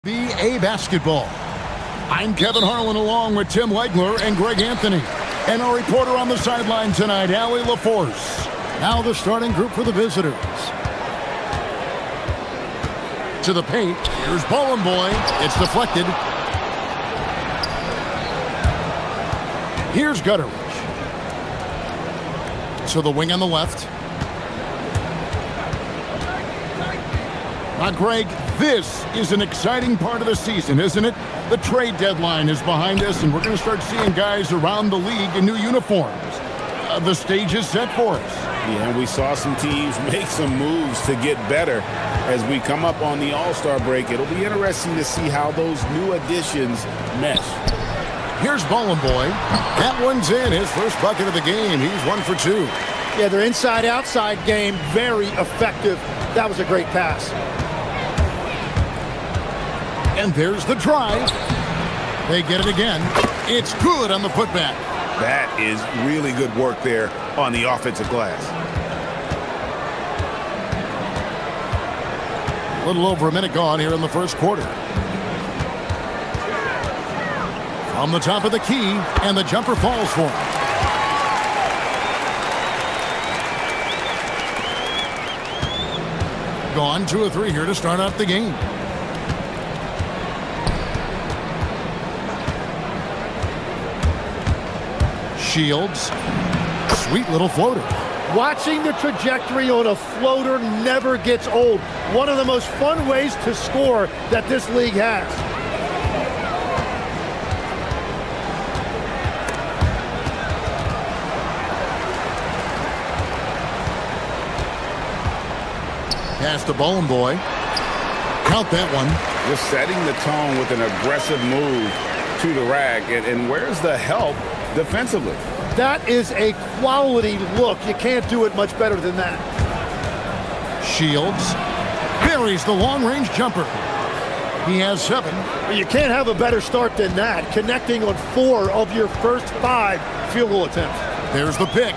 eBasketball. I'm Kevin Harlan along with Tim Legler and Greg Anthony. And our reporter on the sideline tonight, Allie LaForce. Now the starting group for the visitors. To the paint. Here's Ballin' Boy. It's deflected. Here's Gutteridge. To the wing on the left. Now, Greg, this is an exciting part of the season, isn't it? The trade deadline is behind us, and we're going to start seeing guys around the league in new uniforms. The stage is set for us. Yeah, we saw some teams make some moves to get better as we come up on the All-Star break. It'll be interesting to see how those new additions mesh. Here's Ballin' Boy. That one's in. His first bucket of the game. He's 1 for 2. Yeah, their inside-outside game, very effective. That was a great pass. And there's the drive. They get it again. It's good on the putback. That is really good work there on the offensive glass. A little over a minute gone here in the first quarter. From the top of the key, and the jumper falls for him. Gone 2 of 3 here to start out the game. Shields. Sweet little floater. Watching the trajectory on a floater never gets old. One of the most fun ways to score that this league has. Pass to Ballin' Boy. Count that one. Just setting the tone with an aggressive move to the rack. And where's the help defensively? That is a quality look. You can't do it much better than that. Shields buries the long-range jumper. He has 7. You can't have a better start than that, connecting on 4 of your first 5 field goal attempts. There's the pick.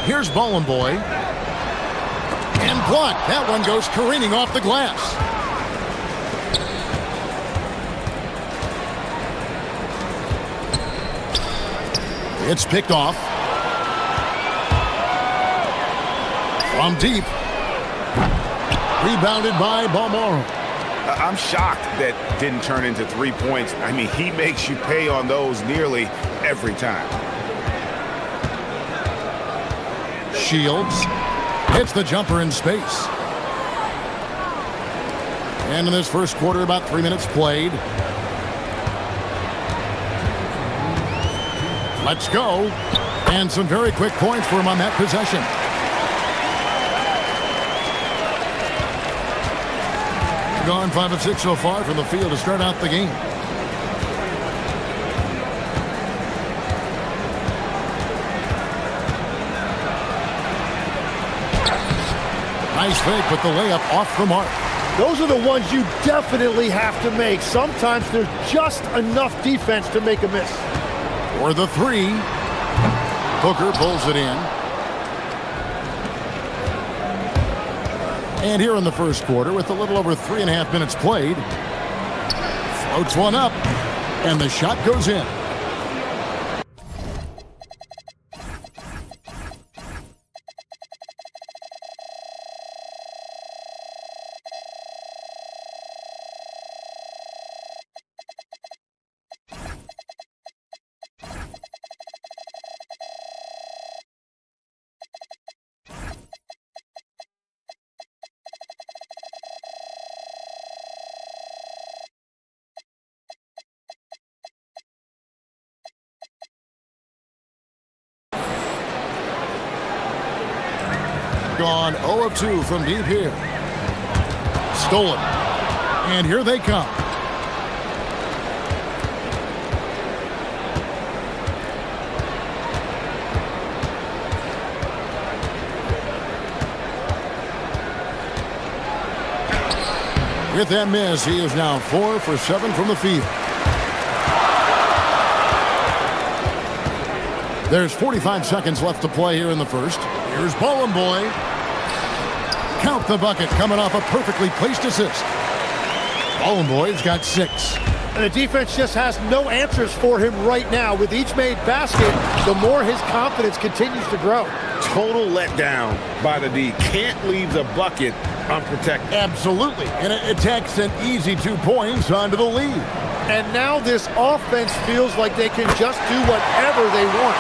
Here's Ballin' Boy. And blocked. That one goes careening off the glass. It's picked off. From deep. Rebounded by Balmoro. I'm shocked that didn't turn into 3 points. I mean, he makes you pay on those nearly every time. Shields hits the jumper in space. And in this first quarter, about 3 minutes played. Let's go. And some very quick points for him on that possession. Gone 5 of 6 so far from the field to start out the game. Nice fake with the layup off the mark. Those are the ones you definitely have to make. Sometimes there's just enough defense to make a miss. For the 3. Hooker pulls it in. And here in the first quarter, with a little over 3.5 minutes played, floats one up, and the shot goes in. Gone 0 of 2 from deep here. Stolen. And here they come. With that miss, he is now 4 for 7 from the field. There's 45 seconds left to play here in the first. Here's Ballin' Boy. Count the bucket coming off a perfectly placed assist. Bowling Boy's got 6. And the defense just has no answers for him right now. With each made basket, the more his confidence continues to grow. Total letdown by the D. Can't leave the bucket unprotected. Absolutely. And it takes an easy 2 points onto the lead. And now this offense feels like they can just do whatever they want.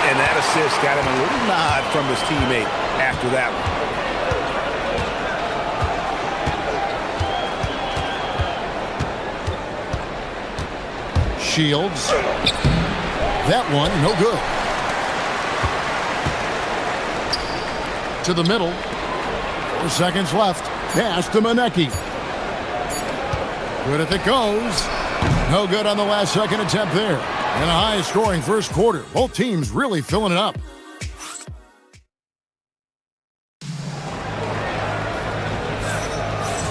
And that assist got him a little nod from his teammate after that one. Shields. That one, no good. To the middle. 4 seconds left. Pass to Manecki. Good if it goes. No good on the last second attempt there. And a high-scoring first quarter. Both teams really filling it up.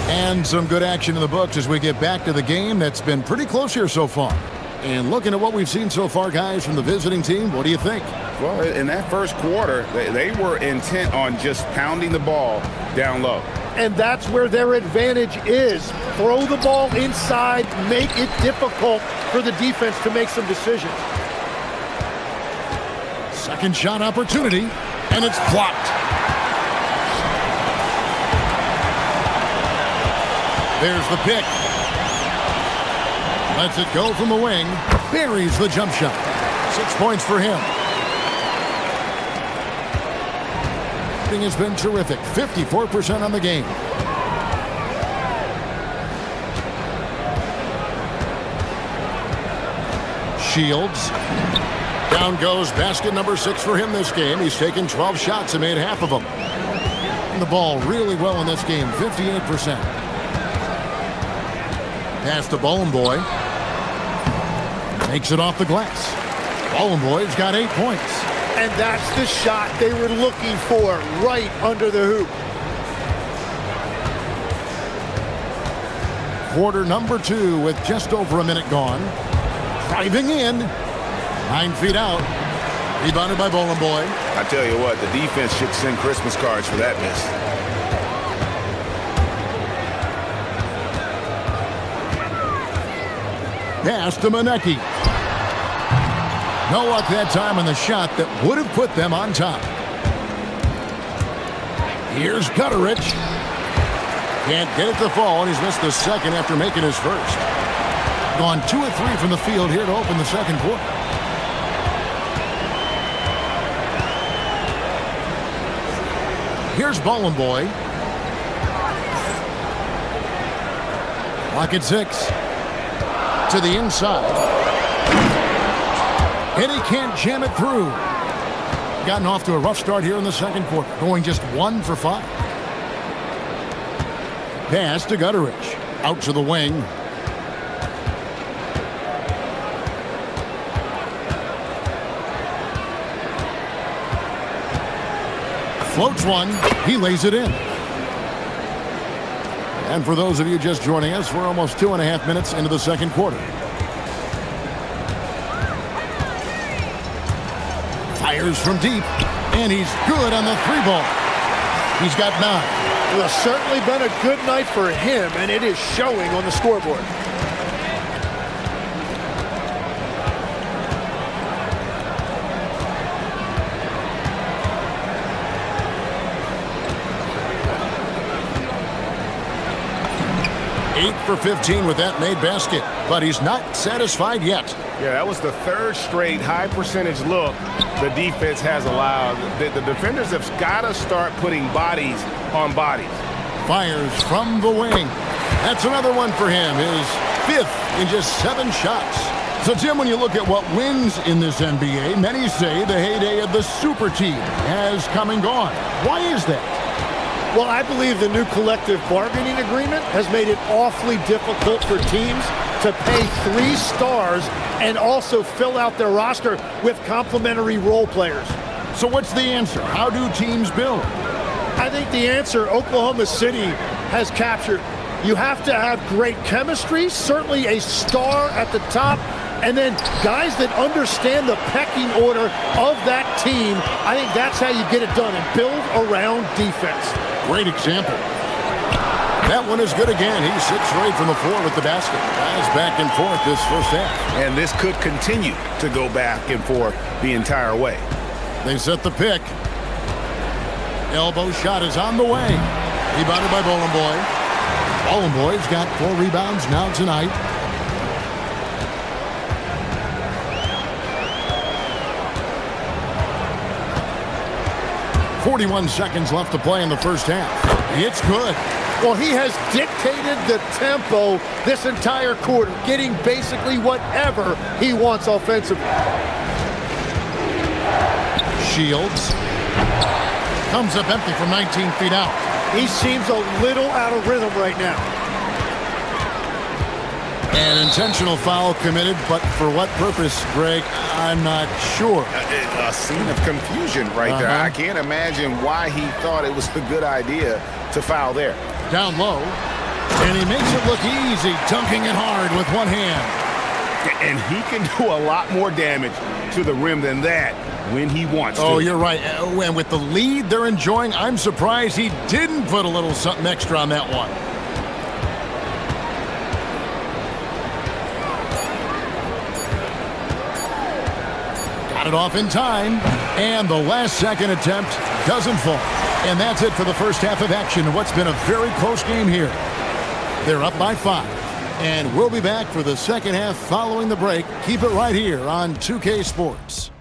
And some good action in the books as we get back to the game that's been pretty close here so far. And looking at what we've seen so far, guys, from the visiting team, what do you think? Well, in that first quarter, they were intent on just pounding the ball down low. And that's where their advantage is. Throw the ball inside, make it difficult for the defense to make some decisions. Second shot opportunity, and it's blocked. There's the pick. Lets it go from the wing. Buries the jump shot. 6 points for him. Shooting has been terrific. 54% on the game. Shields. Down goes basket number 6 for him this game. He's taken 12 shots and made half of them. And the ball really well in this game. 58%. Pass to Bowling Boy. Makes it off the glass. Bowling Boy's got 8 points. And that's the shot they were looking for, right under the hoop. Quarter number 2 with just over a minute gone. Driving in. 9 feet out. Rebounded by Bowling Boy. I tell you what, the defense should send Christmas cards for that miss. Pass to Manecki. No luck that time on the shot that would have put them on top. Here's Gutterich. Can't get it to fall, and he's missed the second after making his first. Gone 2 of 3 from the field here to open the second quarter. Here's Bowling Boy. Lock at 6. To the inside. And he can't jam it through. Gotten off to a rough start here in the second quarter. Going just 1 for 5. Pass to Gutterich. Out to the wing. Floats one. He lays it in. And for those of you just joining us, we're almost 2.5 minutes into the second quarter. Fires from deep, and he's good on the 3-ball. He's got 9. Well, it's certainly been a good night for him, and it is showing on the scoreboard. For 15 with that made basket, but he's not satisfied yet. Yeah, that was the 3rd straight high percentage look the defense has allowed. The defenders have got to start putting bodies on bodies. Fires from the wing. That's another one for him. His 5th in just 7 shots. So, Tim, when you look at what wins in this NBA, many say the heyday of the super team has come and gone. Why is that? Well, I believe the new collective bargaining agreement has made it awfully difficult for teams to pay 3 stars and also fill out their roster with complementary role players. So what's the answer? How do teams build? I think the answer Oklahoma City has captured. You have to have great chemistry, certainly a star at the top, and then guys that understand the pecking order of that team. I think that's how you get it done and build around defense. Great example. That one is good again. He's 6 straight from the floor with the basket. Guys back and forth this first half. And this could continue to go back and forth the entire way. They set the pick. Elbow shot is on the way. Rebounded by Boy. Boy's got 4 rebounds now tonight. .41 seconds left to play in the first half. It's good. Well, he has dictated the tempo this entire quarter, getting basically whatever he wants offensively. Shields comes up empty from 19 feet out. He seems a little out of rhythm right now. An intentional foul committed, but for what purpose, Greg? I'm not sure. A scene of confusion right there. I can't imagine why he thought it was a good idea to foul there. Down low, and he makes it look easy, dunking it hard with one hand. And he can do a lot more damage to the rim than that when he wants to. Oh, you're right. And with the lead they're enjoying, I'm surprised he didn't put a little something extra on that one. Got it off in time, and the last second attempt doesn't fall. And that's it for the first half of action in what's been a very close game here. They're up by 5. And we'll be back for the second half following the break. Keep it right here on 2K Sports.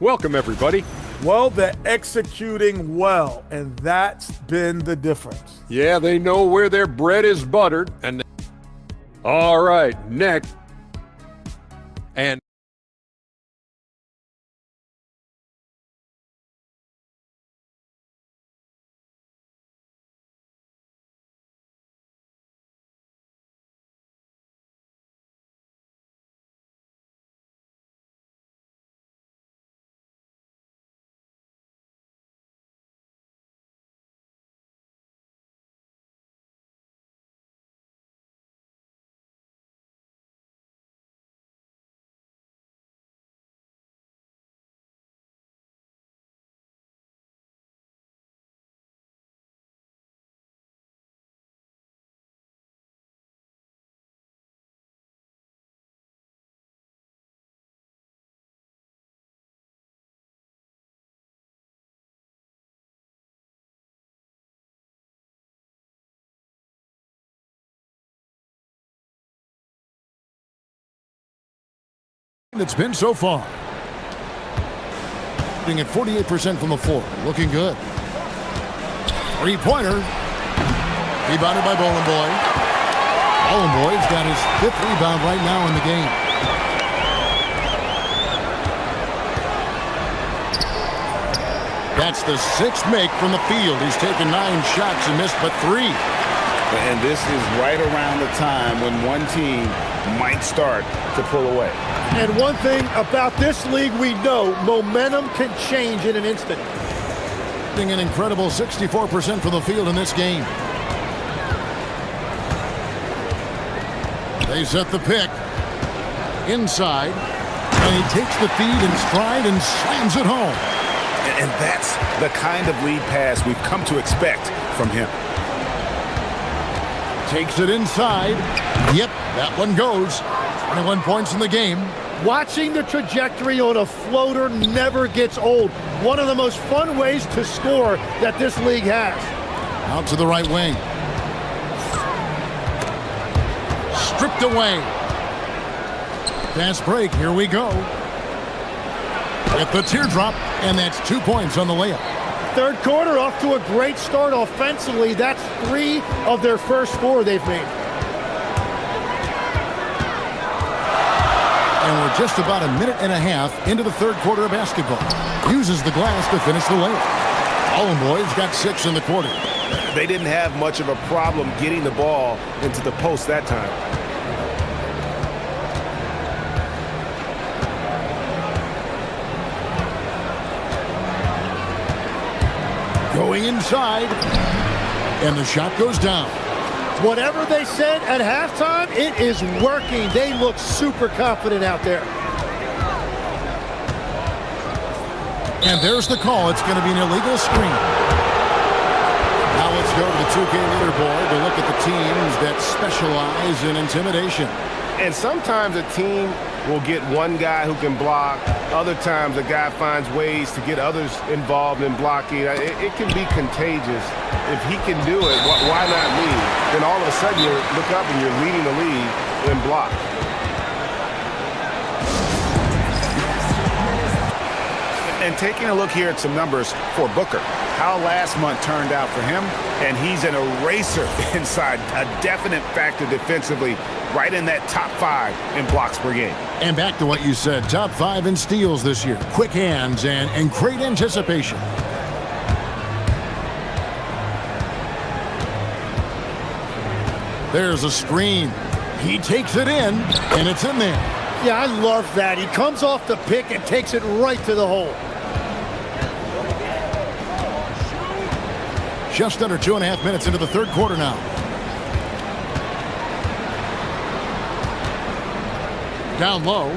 Welcome, everybody. Well, they're executing well, and that's been the difference. Yeah, they know where their bread is buttered. And all right, next. And It's been so far. Shooting at 48% from the floor. Looking good. 3-pointer. Rebounded by Boy. Boy's got his 5th rebound right now in the game. That's the 6th make from the field. He's taken 9 shots and missed but 3. And this is right around the time when one team might start to pull away. And one thing about this league we know, momentum can change in an instant. An incredible 64% from the field in this game. They set the pick. Inside. And he takes the feed in stride and slams it home. And that's the kind of lead pass we've come to expect from him. Takes it inside. Yep, that one goes. 21 points in the game. Watching the trajectory on a floater never gets old. One of the most fun ways to score that this league has. Out to the right wing. Stripped away. Fast break, here we go. With the teardrop, and that's 2 points on the layup. Third quarter off to a great start offensively. That's 3 of their first 4 they've made. And we're just about a minute and a half into the third quarter of basketball. Uses the glass to finish the layup. Boy's got 6 in the quarter. They didn't have much of a problem getting the ball into the post that time. Going inside, and the shot goes down. Whatever they said at halftime, it is working. They look super confident out there. And there's the call. It's going to be an illegal screen. Now let's go to the 2K leaderboard to look at the teams that specialize in intimidation. And sometimes a team will get one guy who can block. Other times a guy finds ways to get others involved in blocking. It can be contagious. If he can do it, why not me? Then all of a sudden you look up and you're leading the league in block. And taking a look here at some numbers for Booker, how last month turned out for him, and he's an eraser inside, a definite factor defensively, right in that top 5 in blocks per game. And back to what you said, top 5 in steals this year. Quick hands and great anticipation. There's a screen. He takes it in, and it's in there. Yeah, I love that. He comes off the pick and takes it right to the hole. Just under 2.5 minutes into the third quarter now. Down low.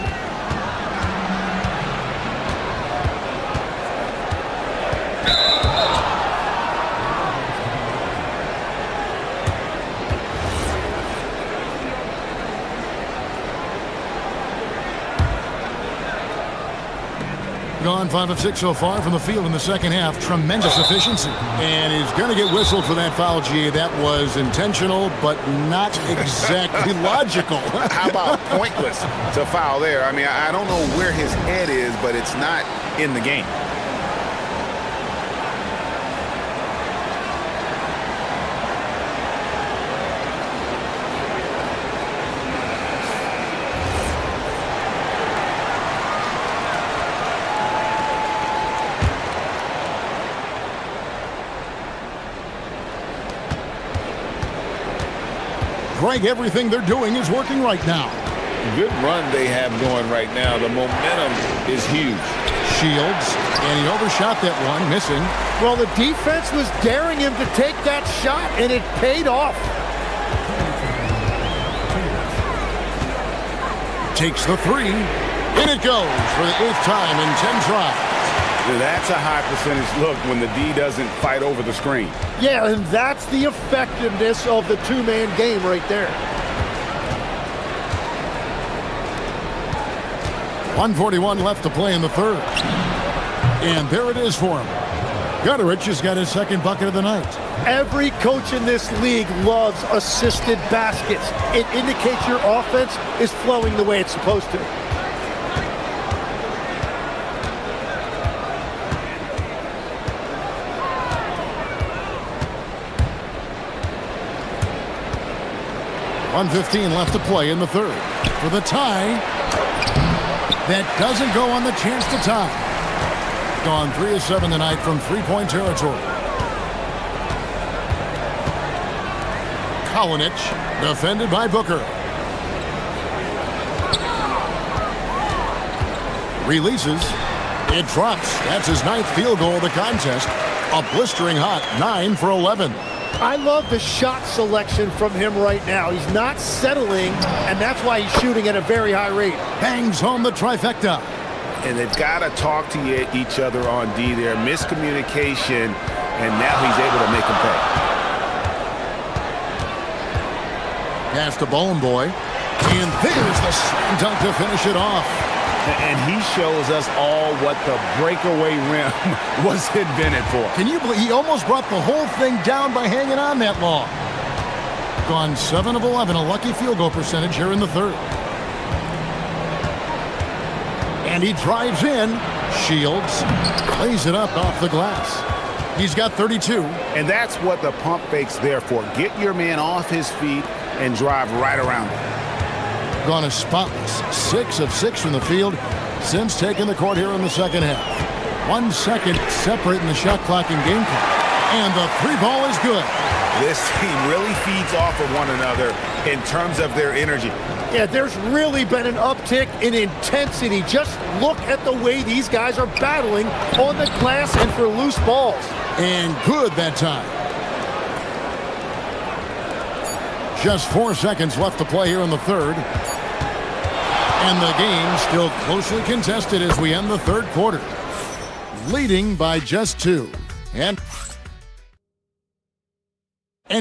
Gone 5 of 6 so far from the field in the second half. Tremendous efficiency. And he's going to get whistled for that foul, G. That was intentional, but not exactly logical. How about pointless to foul there? I mean, I don't know where his head is, but it's not in the game. Greg, everything they're doing is working right now. Good run they have going right now. The momentum is huge. Shields, and he overshot that one, missing. Well, the defense was daring him to take that shot, and it paid off. Takes the 3, and it goes for the 8th time in 10 tries. That's a high percentage look when the D doesn't fight over the screen. Yeah, and that's the effectiveness of the two-man game right there. 1:41 left to play in the third. And there it is for him. Gutterich has got his second bucket of the night. Every coach in this league loves assisted baskets. It indicates your offense is flowing the way it's supposed to. .115 left to play in the third. For the tie. That doesn't go on the chance to tie. Gone 3 of 7 tonight from three-point territory. Kalinic, defended by Booker. Releases. It drops. That's his 9th field goal of the contest. A blistering hot 9 for 11. I love the shot selection from him right now. He's not settling, and that's why he's shooting at a very high rate. Bangs home the trifecta. And they've got to talk to each other on D there. Miscommunication, and now he's able to make him pay. Pass to Bone Boy. And there's the slam dunk to finish it off. And he shows us all what the breakaway rim was invented for. Can you believe he almost brought the whole thing down by hanging on that long? Gone 7 of 11, a lucky field goal percentage here in the third. And he drives in. Shields lays it up off the glass. He's got 32. And that's what the pump fake's there for. Get your man off his feet and drive right around him. Gone a spotless 6 of 6 from the field since taking the court here in the second half. 1 second separating the shot clock and game clock. And the 3 ball is good. This team really feeds off of one another in terms of their energy. Yeah, there's really been an uptick in intensity. Just look at the way these guys are battling on the glass and for loose balls. And good that time. Just 4 seconds left to play here in the third. And the game still closely contested as we end the third quarter. leading by just 2. And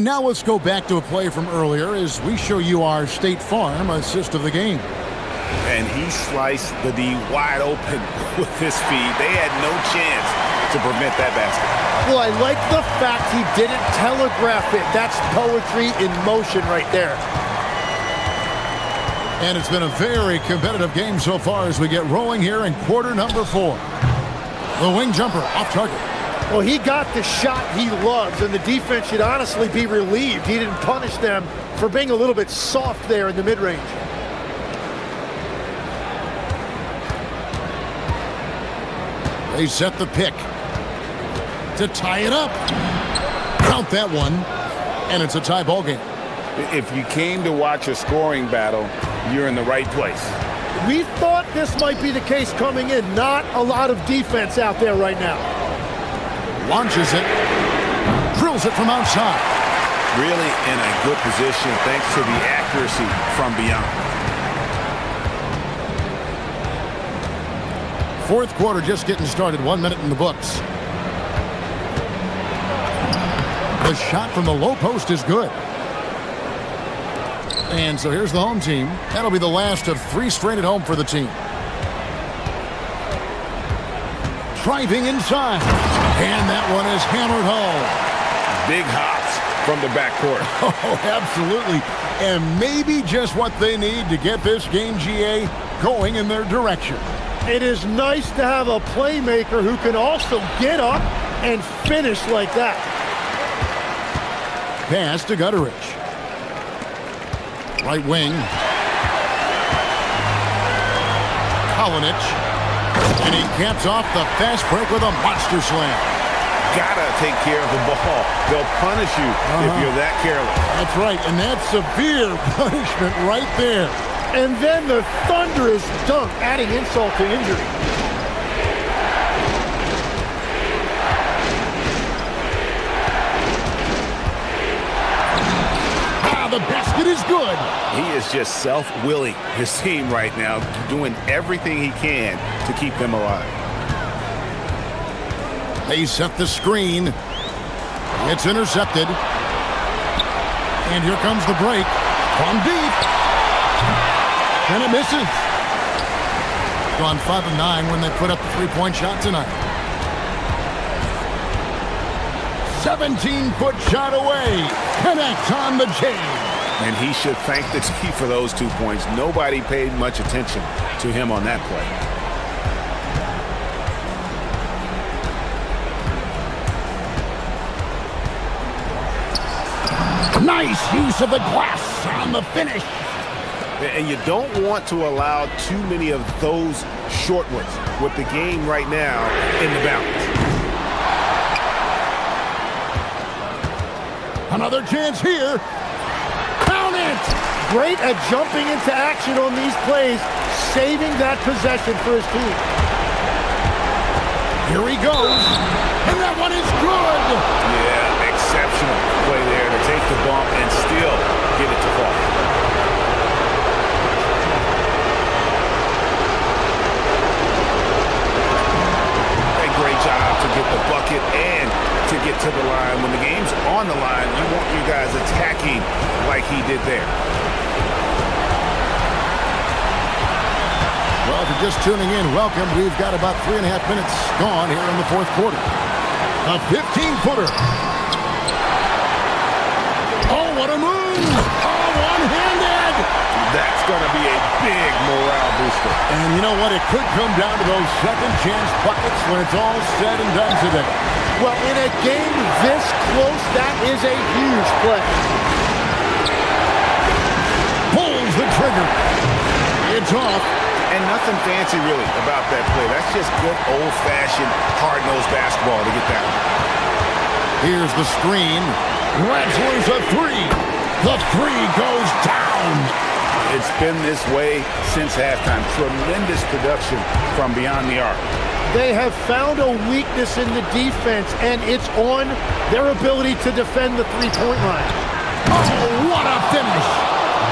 now let's go back to a play from earlier as we show you our State Farm assist of the game. And he sliced the D wide open with his feed. They had no chance to prevent that basket. Well, I like the fact he didn't telegraph it. That's poetry in motion right there. And it's been a very competitive game so far as we get rolling here in quarter number 4. The wing jumper off target. Well, he got the shot he loves, and the defense should honestly be relieved he didn't punish them for being a little bit soft there in the mid-range. They set the pick to tie it up. Count that one, and it's a tie ball game. If you came to watch a scoring battle, you're in the right place. We thought this might be the case coming in. Not a lot of defense out there right now. Launches it, drills it from outside. Really in a good position thanks to the accuracy from beyond. Fourth quarter just getting started, 1 minute in the books. The shot from the low post is good. And so here's the home team. That'll be the last of 3 straight at home for the team. Driving inside. And that one is hammered home. Big hops from the backcourt. Oh, absolutely. And maybe just what they need to get this game, GA, going in their direction. It is nice to have a playmaker who can also get up and finish like that. Pass to Gutterich. Right wing. Kolinich. And he caps off the fast break with a monster slam. Gotta take care of the ball. They'll punish you if you're that careless. That's right, and that's severe punishment right there. And then the thunderous dunk, adding insult to injury. The basket is good. He is just self-willing his team right now, doing everything he can to keep them alive. They set the screen. It's intercepted. And here comes the break. From deep. And it misses. Gone 5 of 9 when they put up the three-point shot tonight. 17-foot shot away. Connect on the J. And he should thank the team for those 2 points. Nobody paid much attention to him on that play. Nice use of the glass on the finish. And you don't want to allow too many of those short ones with the game right now in the balance. Another chance here. Count it! Great at jumping into action on these plays, saving that possession for his team. Here he goes. And that one is good. Yeah, exceptional play there to take the bump and still get it to fall. A great job to get the bucket and to get to the line. When the game's on the line, you want you guys attacking like he did there. Well, if you're just tuning in, welcome. We've got about 3.5 minutes gone here in the fourth quarter. A 15-footer. Oh, what a move! Oh, one-handed! That's going to be a big morale booster. And you know what? It could come down to those second-chance buckets when it's all said and done today. Well, in a game this close, that is a huge play. Pulls the trigger. It's off. And nothing fancy, really, about that play. That's just good old-fashioned, hard-nosed basketball to get that one. Here's the screen. Rattler's a three. The three goes down. It's been this way since halftime. Tremendous production from beyond the arc. They have found a weakness in the defense, and it's on their ability to defend the three-point line. Oh, what a finish.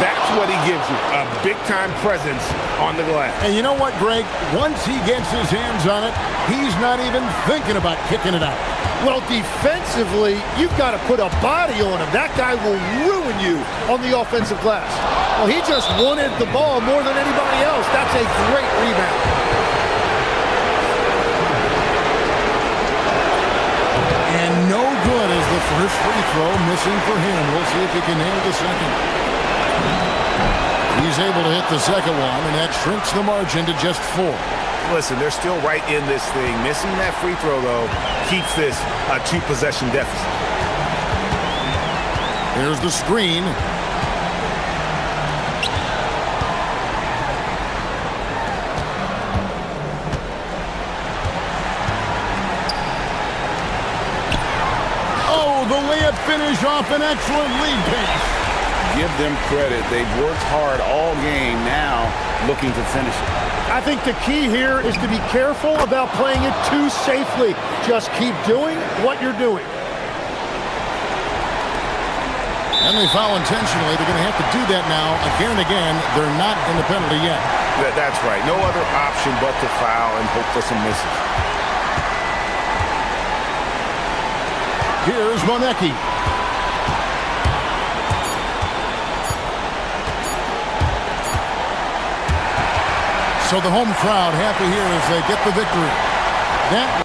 That's what he gives you, a big-time presence on the glass. And you know what, Greg? Once he gets his hands on it, he's not even thinking about kicking it out. Well, defensively, you've got to put a body on him. That guy will ruin you on the offensive glass. Well, he just wanted the ball more than anybody else. That's a great rebound. And no good as the first free throw missing for him. We'll see if he can nail the second. He's able to hit the second one, and that shrinks the margin to just 4. Listen, they're still right in this thing. Missing that free throw, though, keeps this a 2-possession deficit. Here's the screen. Oh, the layup finish off an excellent lead pass. Give them credit. They've worked hard all game, now looking to finish it. I think the key here is to be careful about playing it too safely. Just keep doing what you're doing. And they foul intentionally. They're going to have to do that now again and again. They're not in the penalty yet. That's right. No other option but to foul and hope for some misses. Here's Monecki. So the home crowd happy here as they get the victory. That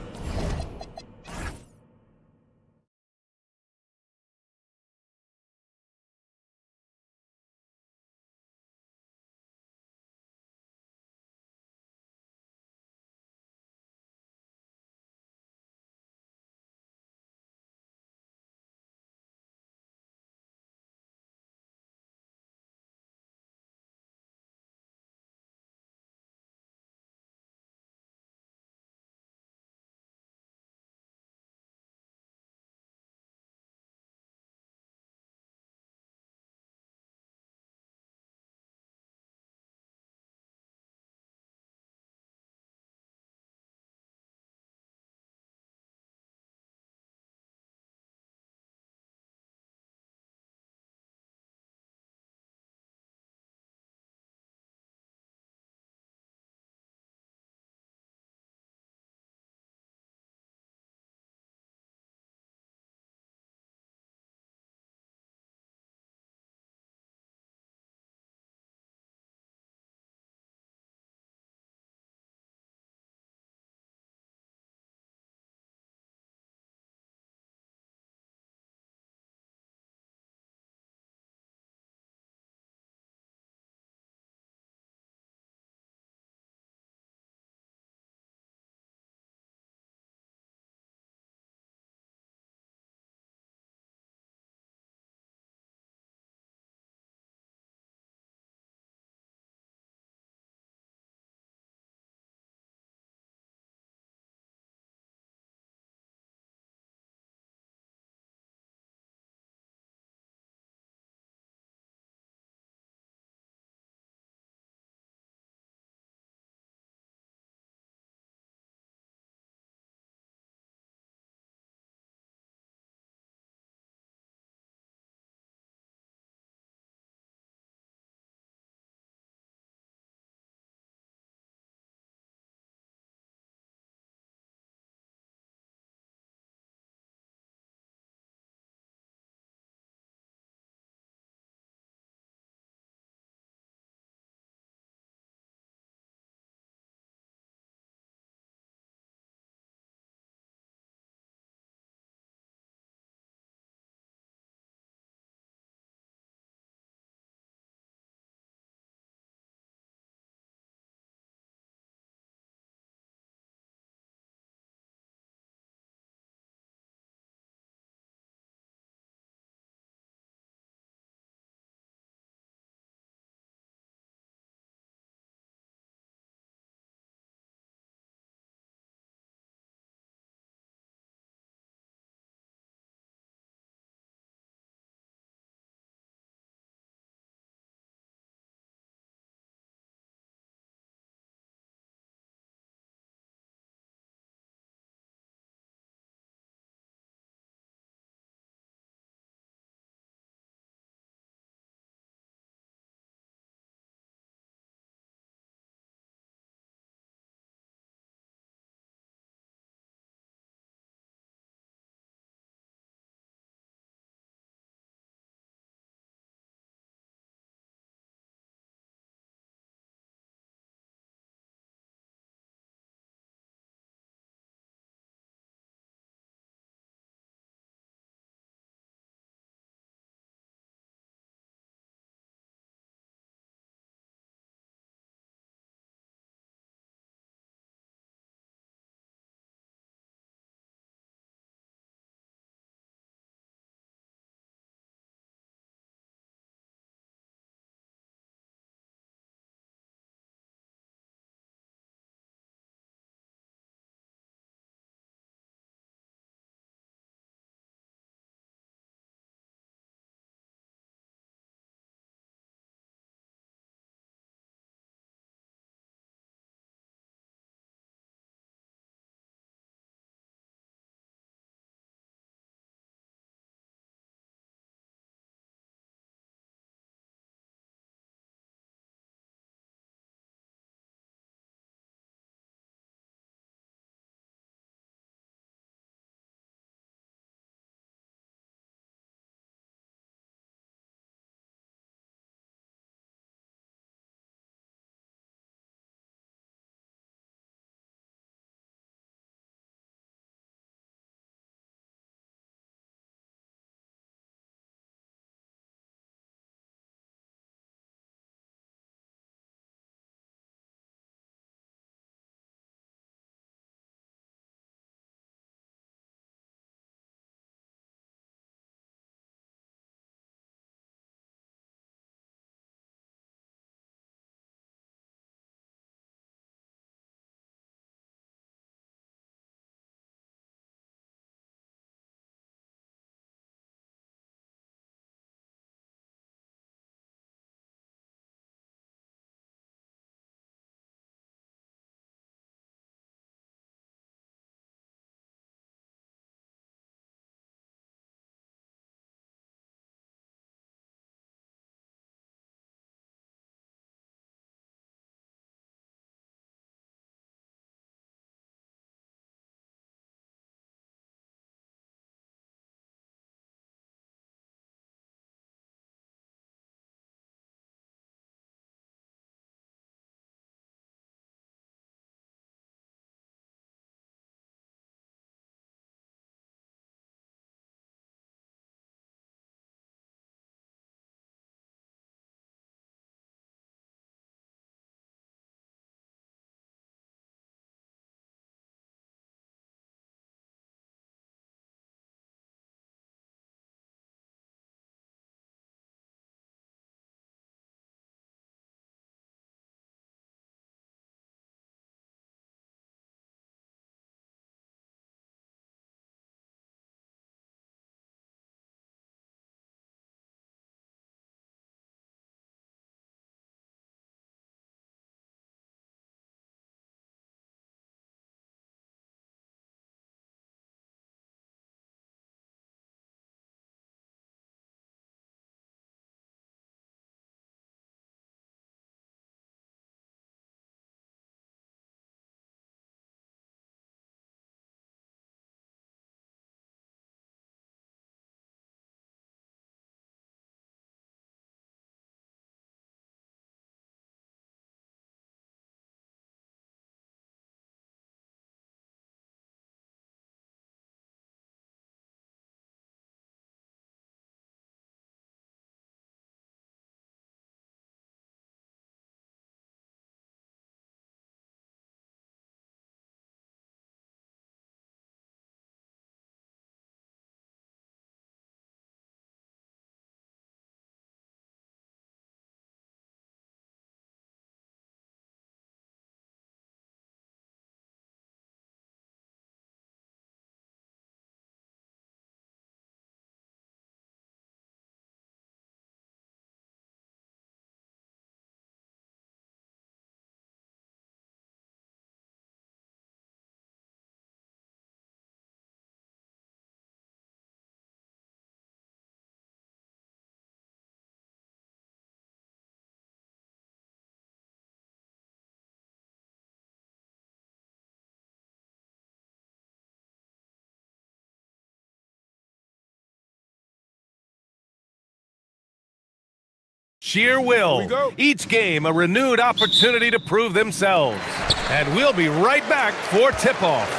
sheer will. Here we go. Each game a renewed opportunity to prove themselves. And we'll be right back for tip-off.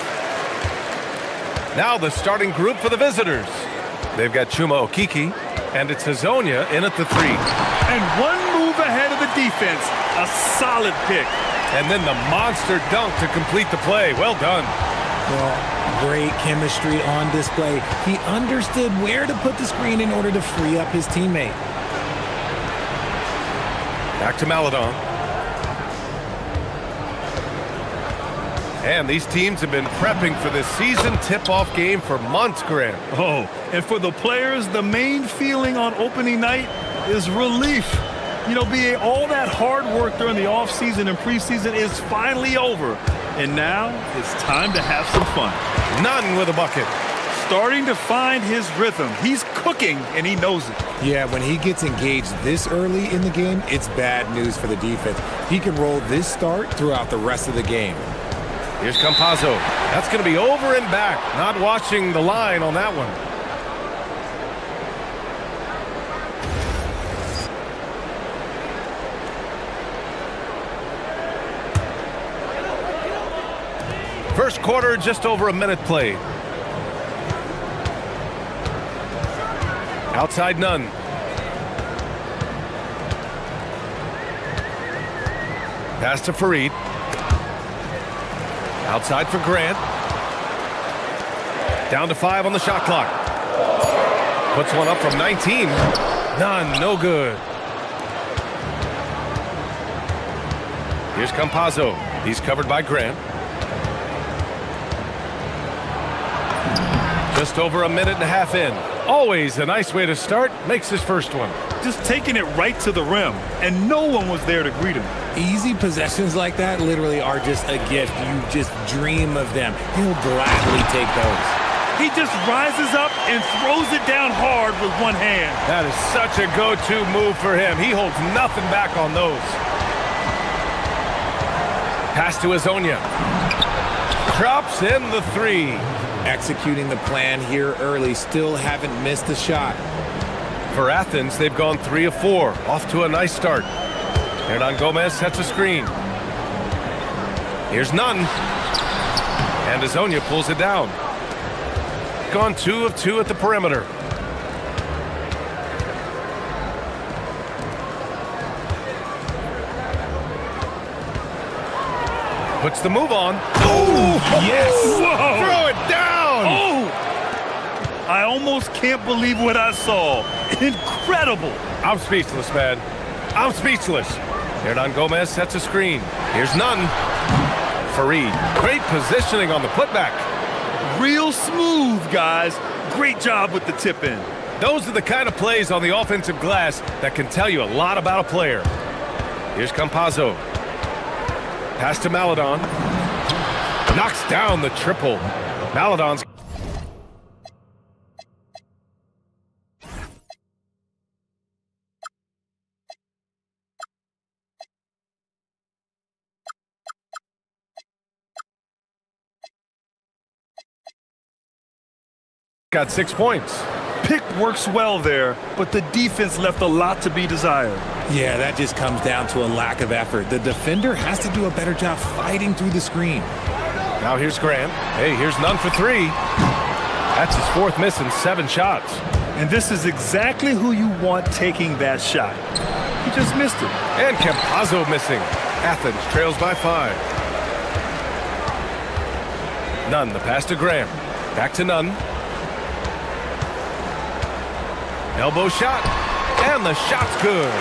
Now the starting group for the visitors. They've got Chuma Okiki, and it's Hazonia in at the 3. And one move ahead of the defense. A solid pick. And then the monster dunk to complete the play. Well done. Well, great chemistry on display. He understood where to put the screen in order to free up his teammate. Back to Maladon. And these teams have been prepping for this season tip-off game for months, Grant. Oh, and for the players, the main feeling on opening night is relief. You know, BA, all that hard work during the offseason and preseason is finally over. And now it's time to have some fun. None with a bucket. Starting to find his rhythm. He's cooking, and he knows it. Yeah, when he gets engaged this early in the game, it's bad news for the defense. He can roll this start throughout the rest of the game. Here's Campazzo. That's going to be over and back. Not watching the line on that one. First quarter, just over a minute played. Outside none. Pass to Farid. Outside for Grant. Down to 5 on the shot clock. Puts one up from 19. None, no good. Here's Campazzo. He's covered by Grant. Just over a minute and a half in. Always a nice way to start. Makes his first one. Just taking it right to the rim, and no one was there to greet him. Easy possessions like that literally are just a gift. You just dream of them. He'll gladly take those. He just rises up and throws it down hard with one hand. That is such a go-to move for him. He holds nothing back on those. Pass to Hazonia. Drops in the 3. Executing the plan here early, still haven't missed a shot. For Athens, they've gone 3 of 4. Off to a nice start. Hernan Gomez sets a screen. Here's none. And Hazonia pulls it down. Gone 2 of 2 at the perimeter. Puts the move on. Oh, yes! Whoa. Throw it down! Oh! I almost can't believe what I saw. Incredible! I'm speechless, man. I'm speechless. Hernan Gomez sets a screen. Here's none. Farid. Great positioning on the putback. Real smooth, guys. Great job with the tip in. Those are the kind of plays on the offensive glass that can tell you a lot about a player. Here's Campazzo. Pass to Maladon. Knocks down the triple. Maladon's got 6 points. Pick works well there, but the defense left a lot to be desired. Yeah, that just comes down to a lack of effort. The defender has to do a better job fighting through the screen. Now here's Grant. Hey, here's none for 3. That's his 4th miss in 7 shots. And this is exactly who you want taking that shot. He just missed it. And Campazzo missing. Athens trails by 5. Nunn, the pass to Graham. Back to Nunn. Elbow shot. And the shot's good.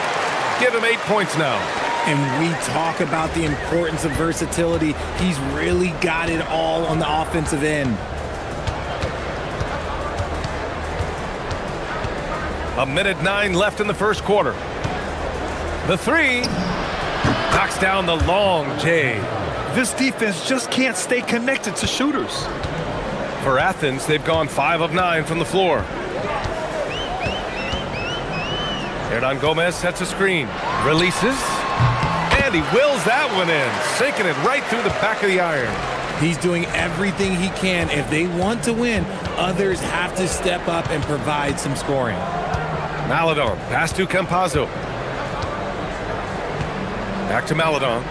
Give him 8 points now. And we talk about the importance of versatility. He's really got it all on the offensive end. A minute 9 left in the first quarter. The 3 knocks down the long J. This defense just can't stay connected to shooters. For Athens, they've gone 5 of 9 from the floor. Hernan Gomez sets a screen. Releases. And he wills that one in. Sinking it right through the back of the iron. He's doing everything he can. If they want to win, others have to step up and provide some scoring. Maladon, pass to Campazzo. Back to Maledon.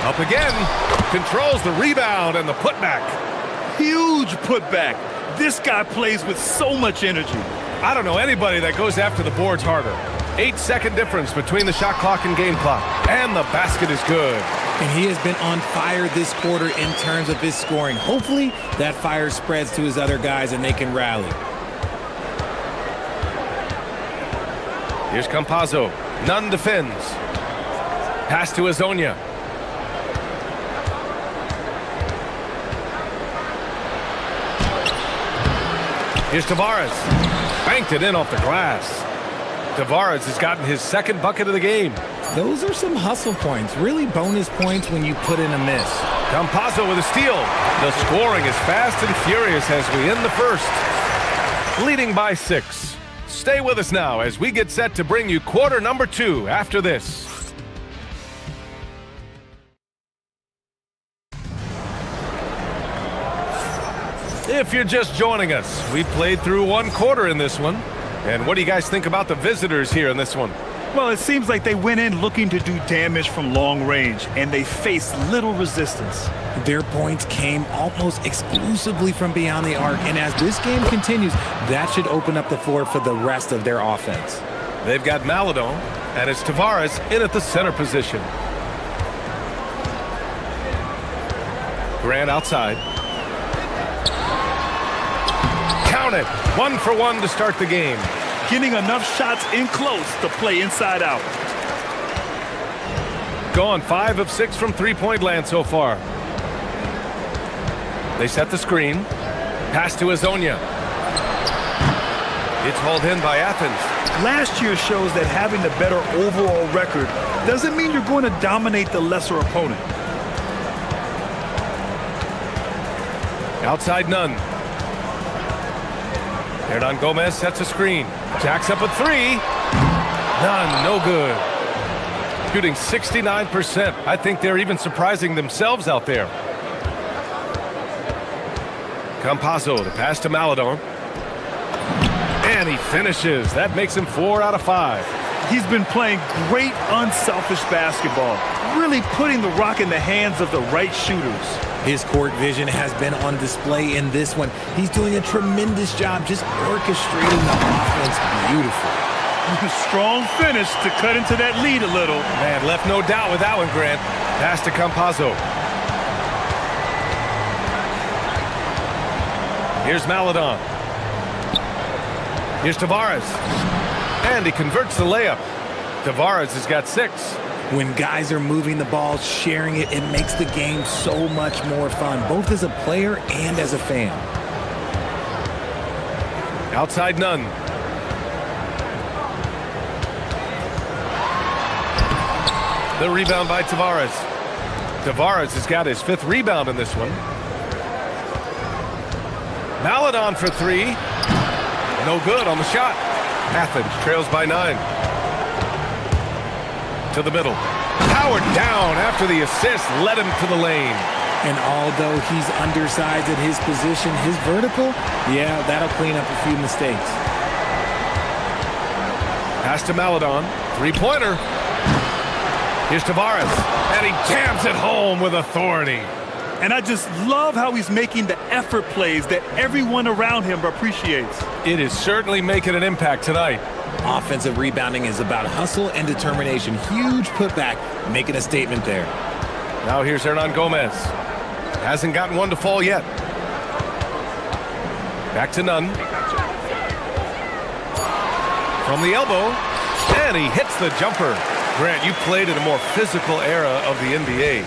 Up again. Controls the rebound and the putback. Huge putback. This guy plays with so much energy. I don't know anybody that goes after the boards harder. 8-second difference between the shot clock and game clock. And the basket is good. And he has been on fire this quarter in terms of his scoring. Hopefully, that fire spreads to his other guys and they can rally. Here's Campazzo. Nunn defends. Pass to Azonia. Here's Tavares. Banked it in off the glass. Tavares has gotten his second bucket of the game. Those are some hustle points. Really bonus points when you put in a miss. Campazzo with a steal. The scoring is fast and furious as we end the first. Leading by 6. Stay with us now as we get set to bring you quarter number 2 after this. If you're just joining us, we played through one quarter in this one. And what do you guys think about the visitors here in this one? Well, it seems like they went in looking to do damage from long range, and they faced little resistance. Their points came almost exclusively from beyond the arc, and as this game continues, that should open up the floor for the rest of their offense. They've got Maledon, and it's Tavares in at the center position. Grant outside. Count it. 1 for 1 to start the game. Getting enough shots in close to play inside out. Gone 5 of 6 from three-point land so far. They set the screen. Pass to Azonia. It's hauled in by Athens. Last year shows that having the better overall record doesn't mean you're going to dominate the lesser opponent. Outside Nunn. Hernan Gomez sets a screen. Jacks up a 3. Nunn, no good. Shooting 69%. I think they're even surprising themselves out there. Campazzo, the pass to Maledon. And he finishes. That makes him 4 out of 5. He's been playing great unselfish basketball, really putting the rock in the hands of the right shooters. His court vision has been on display in this one. He's doing a tremendous job just orchestrating the offense beautifully. Strong finish to cut into that lead a little. Man, left no doubt with that one, Grant. Pass to Campazzo. Here's Maledon. Here's Tavares. And he converts the layup. Tavares has got 6. When guys are moving the ball, sharing it, it makes the game so much more fun, both as a player and as a fan. Outside Nunn. The rebound by Tavares. Tavares has got his 5th rebound in this one. Maledon for 3. No good on the shot. Athens trails by 9. To the middle. Powered down after the assist led him to the lane. And although he's undersized at his position, his vertical, yeah, that'll clean up a few mistakes. Pass to Maledon. 3-pointer. Here's Tavares. And he jams it home with authority. And I just love how he's making the effort plays that everyone around him appreciates. It is certainly making an impact tonight. Offensive rebounding is about hustle and determination. Huge putback, making a statement there. Now here's Hernan Gomez. Hasn't gotten one to fall yet. Back to Nunn. From the elbow. And he hits the jumper. Grant, you played in a more physical era of the NBA.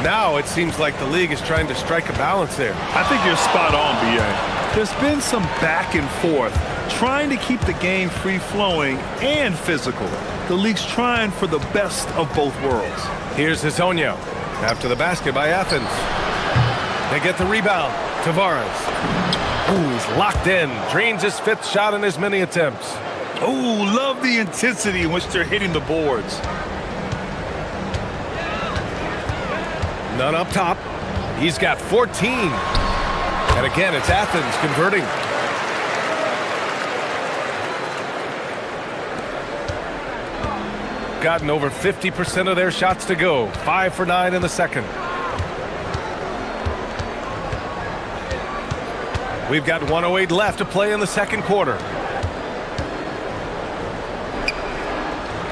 Now it seems like the league is trying to strike a balance there. I think you're spot on, B.A. There's been some back and forth, trying to keep the game free-flowing and physical. The league's trying for the best of both worlds. Here's Azonia. After the basket by Athens. They get the rebound. Tavares. Ooh, he's locked in. Drains his 5th shot in as many attempts. Oh, love the intensity in which they're hitting the boards. None up top. He's got 14. And again, it's Athens converting. gotten over 50% of their shots to go. 5 for 9 in the second. We've got 1:08 left to play in the second quarter.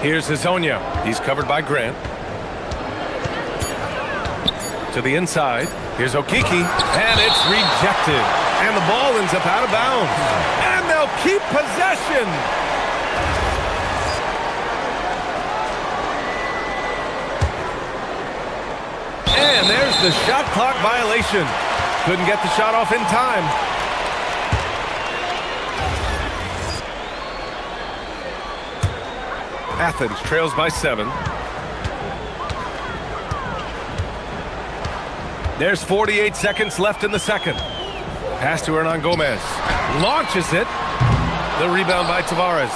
Here's Hazonia. He's covered by Grant. To the inside. Here's Okiki. And it's rejected. And the ball ends up out of bounds. And they'll keep possession. And there's the shot clock violation. Couldn't get the shot off in time. Athens trails by 7. There's 48 seconds left in the second. Pass to Hernan Gomez. Launches it. The rebound by Tavares.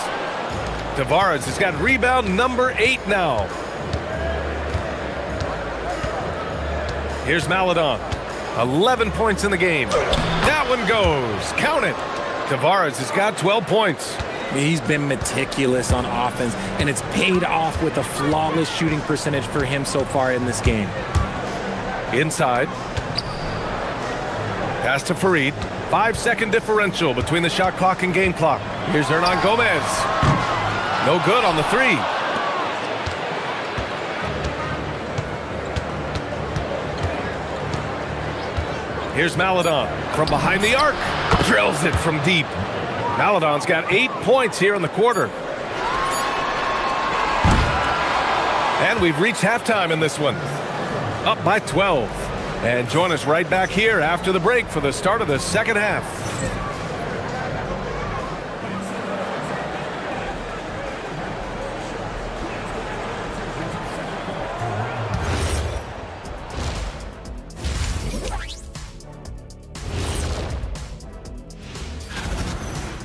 Tavares has got rebound number 8 now. Here's Maladon. 11 points in the game. That one goes. Count it. Tavares has got 12 points. He's been meticulous on offense, and it's paid off with a flawless shooting percentage for him so far in this game. Inside. Pass to Farid. 5-second differential between the shot clock and game clock. Here's Hernan Gomez. No good on the 3. Here's Maladon from behind the arc. Drills it from deep. Maladon's got 8 points here in the quarter. And we've reached halftime in this one. Up by 12. And join us right back here after the break for the start of the second half.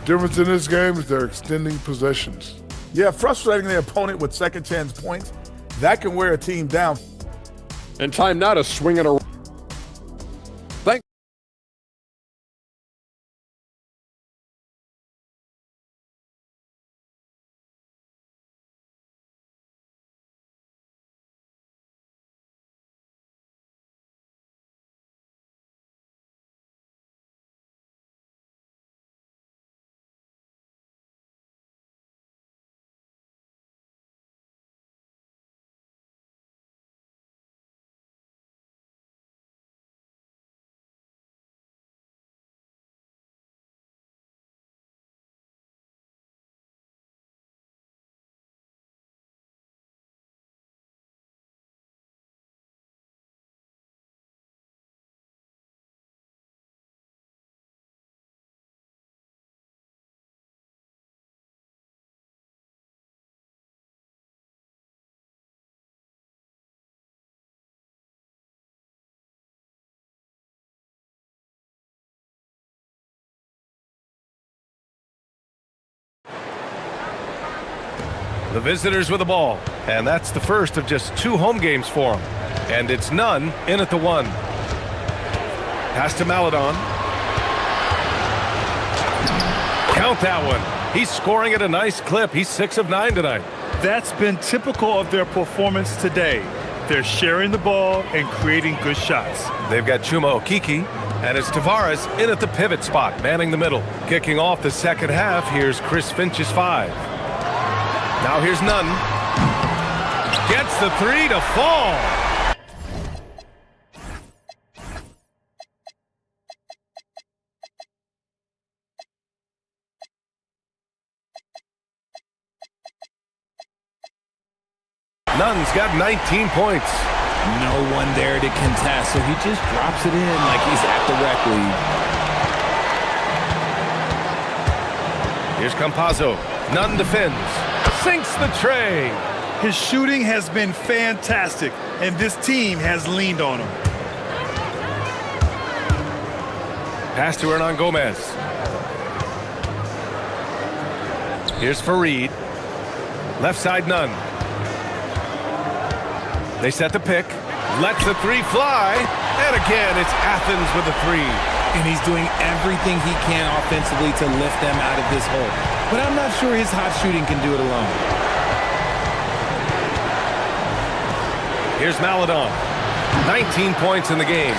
Difference in this game is they're extending possessions. Yeah, frustrating the opponent with second chance points. That can wear a team down. And time now to swing it around. The visitors with the ball, and that's the first of just 2 home games for them. And it's Nunn in at the 1. Pass to Maladon. Count that one. He's scoring at a nice clip. He's 6 of 9 tonight. That's been typical of their performance today. They're sharing the ball and creating good shots. They've got Chuma Okiki, and it's Tavares in at the pivot spot, manning the middle. Kicking off the second half, here's Chris Finch's 5. Now here's Nunn. Gets the 3 to fall. Nunn's got 19 points. No one there to contest, so he just drops it in like he's at the rec league. Here's Campazzo. Nunn defends. Sinks the tray. His shooting has been fantastic, and this team has leaned on him. Pass to Hernan Gomez. Here's Farid. Left side, Nunn. They set the pick. Lets the 3 fly. And again, it's Athens with the 3. And he's doing everything he can offensively to lift them out of this hole. But I'm not sure his hot shooting can do it alone. Here's Maladon. 19 points in the game.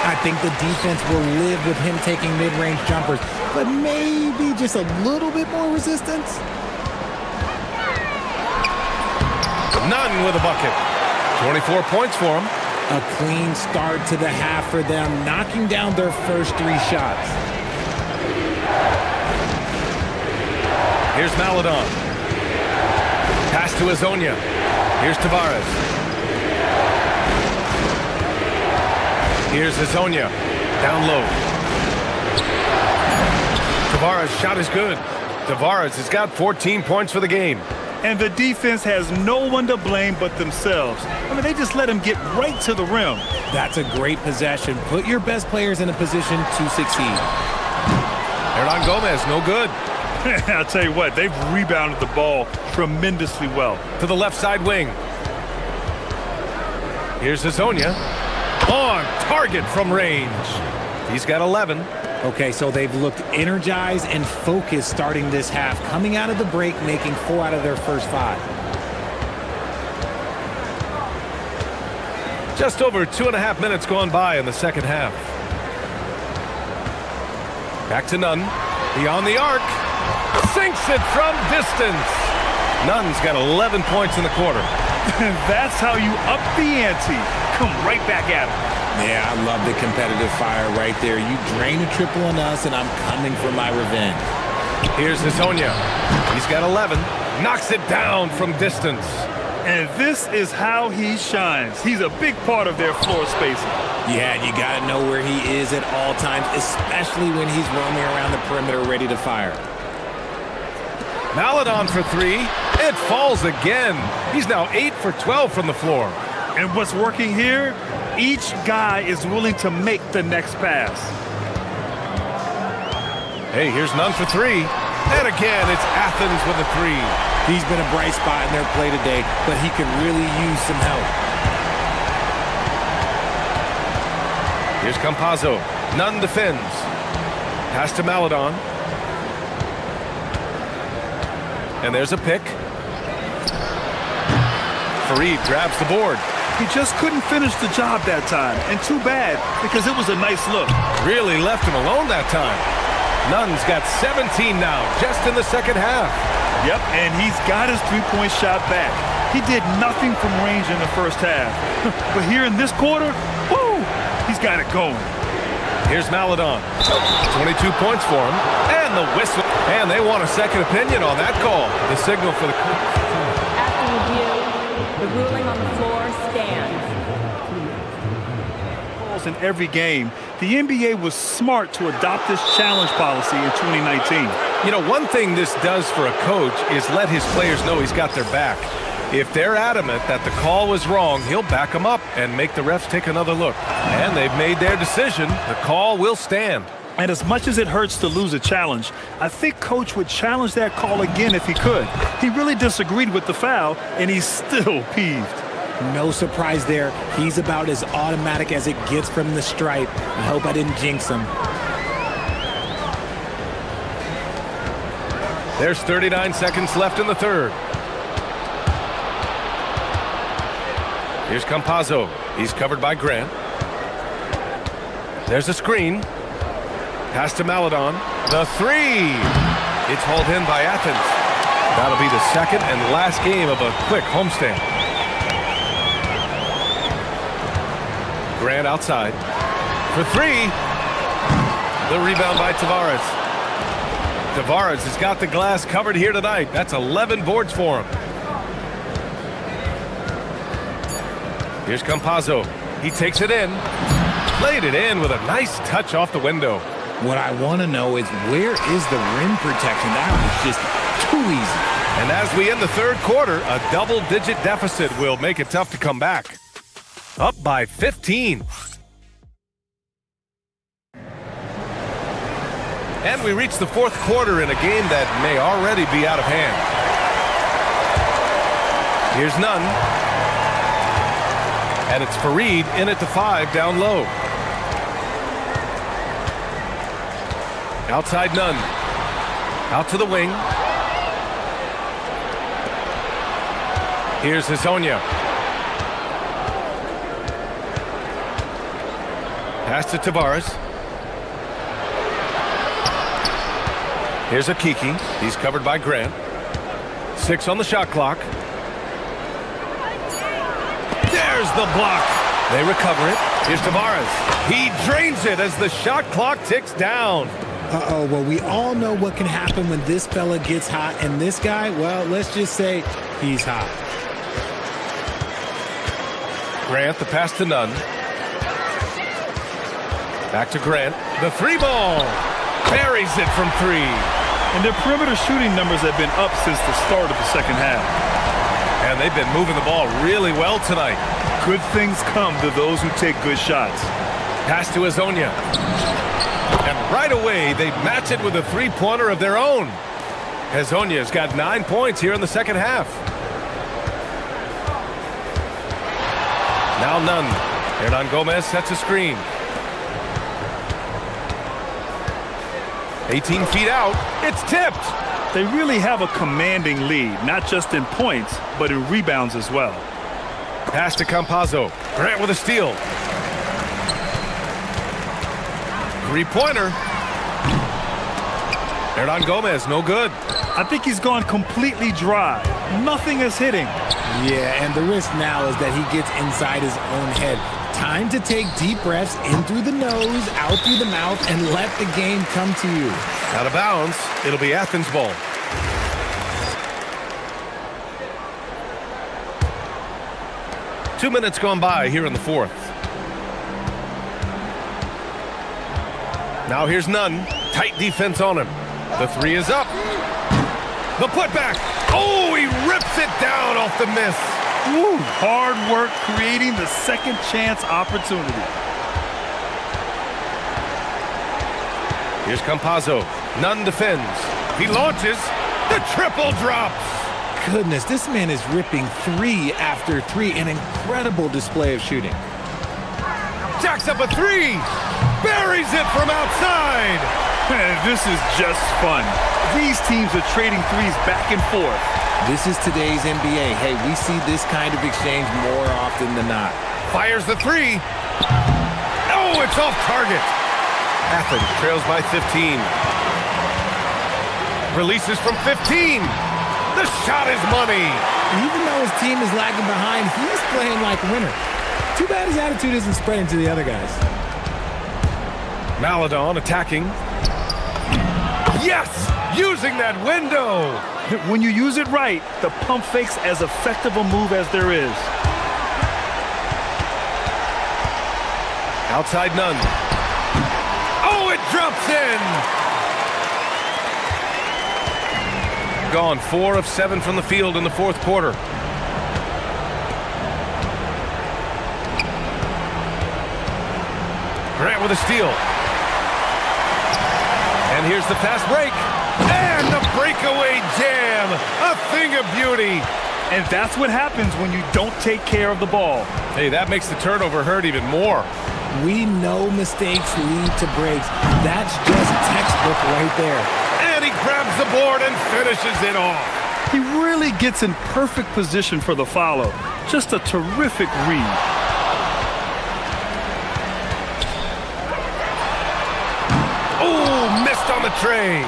I think the defense will live with him taking mid-range jumpers, but maybe just a little bit more resistance. Nunn with a bucket. 24 points for him. A clean start to the half for them, knocking down their first 3 shots. Here's Maladon. Pass to Azonia. Here's Tavares. Here's Azonia. Down low. Tavares' shot is good. Tavares has got 14 points for the game. And the defense has no one to blame but themselves. I mean, they just let him get right to the rim. That's a great possession. Put your best players in a position to succeed. Hernan Gomez, no good. I'll tell you what, they've rebounded the ball tremendously well. To the left side wing. Here's Azonia. On target from range. He's got 11. Okay, so they've looked energized and focused starting this half, coming out of the break, making 4 out of their first 5. Just over 2.5 minutes gone by in the second half. Back to Nunn. Beyond the arc. Sinks it from distance. Nunn's got 11 points in the quarter. That's how you up the ante. Come right back at him. Yeah, I love the competitive fire right there. You drain a triple on us, and I'm coming for my revenge. Here's Azonia. He's got 11. Knocks it down from distance. And this is how he shines. He's a big part of their floor spacing. Yeah, you got to know where he is at all times, especially when he's roaming around the perimeter ready to fire. Maladon for 3. It falls again. He's now 8 for 12 from the floor. And what's working here? Each guy is willing to make the next pass. Hey, here's Nunn for 3. And again, it's Athens with a 3. He's been a bright spot in their play today, but he could really use some help. Here's Campazzo. Nunn defends. Pass to Maladon. And there's a pick. Fareed grabs the board. He just couldn't finish the job that time, and too bad, because it was a nice look. Really left him alone that time. Nunn's got 17 now, just in the second half. Yep, and he's got his three-point shot back. He did nothing from range in the first half. But here in this quarter, woo, he's got it going. Here's Maladon. 22 points for him. And the whistle. And they want a second opinion on that call. The signal for the... After review, the ruling on the floor stands. In every game, the NBA was smart to adopt this challenge policy in 2019. You know, one thing this does for a coach is let his players know he's got their back. If they're adamant that the call was wrong, he'll back them up and make the refs take another look. And they've made their decision. The call will stand. And as much as it hurts to lose a challenge, I think Coach would challenge that call again if he could. He really disagreed with the foul, and he's still peeved. No surprise there. He's about as automatic as it gets from the stripe. I hope I didn't jinx him. There's 39 seconds left in the third. Here's Campazzo. He's covered by Grant. There's a screen. Pass to Maladon. The 3. It's hauled in by Athens. That'll be the second and last game of a quick homestand. Grant outside. For 3. The rebound by Tavares. Tavares has got the glass covered here tonight. That's 11 boards for him. Here's Campazzo. He takes it in. Laid it in with a nice touch off the window. What I want to know is, where is the rim protection? That was just too easy. And as we end the third quarter, a double-digit deficit will make it tough to come back. Up by 15. And we reach the fourth quarter in a game that may already be out of hand. Here's Nunn. And it's Fareed in at the 5 down low. Outside Nunn. Out to the wing. Here's Azonia. Pass to Tavares. Here's Akiki. He's covered by Grant. 6 on the shot clock. There's the block. They recover it. Here's Tavares. He drains it as the shot clock ticks down. Uh-oh, well, we all know what can happen when this fella gets hot, and this guy, well, let's just say he's hot. Grant, the pass to Nunn. Back to Grant. The 3 ball. Buries it from 3. And their perimeter shooting numbers have been up since the start of the second half. And they've been moving the ball really well tonight. Good things come to those who take good shots. Pass to Azonia. And right away, they match it with a 3-pointer of their own. Azonia's got 9 points here in the second half. Now Nunn. Hernan Gomez sets a screen. 18 feet out. It's tipped. They really have a commanding lead, not just in points, but in rebounds as well. Pass to Campazzo. Grant with a steal. 3-pointer. Hernan Gomez, no good. I think he's gone completely dry. Nothing is hitting. Yeah, and the risk now is that he gets inside his own head. Time to take deep breaths in through the nose, out through the mouth, and let the game come to you. Out of bounds. It'll be Athens ball. Two minutes gone by here in the fourth. Now here's Nunn. Tight defense on him. The 3 is up. The putback. Oh, he rips it down off the miss. Woo, hard work creating the second chance opportunity. Here's Campazzo. Nunn defends. He launches. The triple drops. Goodness, this man is ripping 3 after 3. An incredible display of shooting. Jacks up a 3. Buries it from outside. This is just fun. These teams are trading threes back and forth. This is today's NBA. Hey, we see this kind of exchange more often than not. Fires the 3. Oh, it's off target. Athens trails by 15. Releases from 15. The shot is money. Even though his team is lagging behind, he's playing like a winner. Too bad his attitude isn't spreading to the other guys. Maladon attacking. Yes! Using that window! When you use it right, the pump fake's as effective a move as there is. Outside Nunn. Oh, it drops in! Gone 4 of 7 from the field in the fourth quarter. Grant with a steal. And here's the fast break. And the breakaway jam. A thing of beauty. And that's what happens when you don't take care of the ball. Hey, that makes the turnover hurt even more. We know mistakes lead to breaks. That's just textbook right there. And he grabs the board and finishes it off. He really gets in perfect position for the follow. Just a terrific read. Oh, missed on the tray.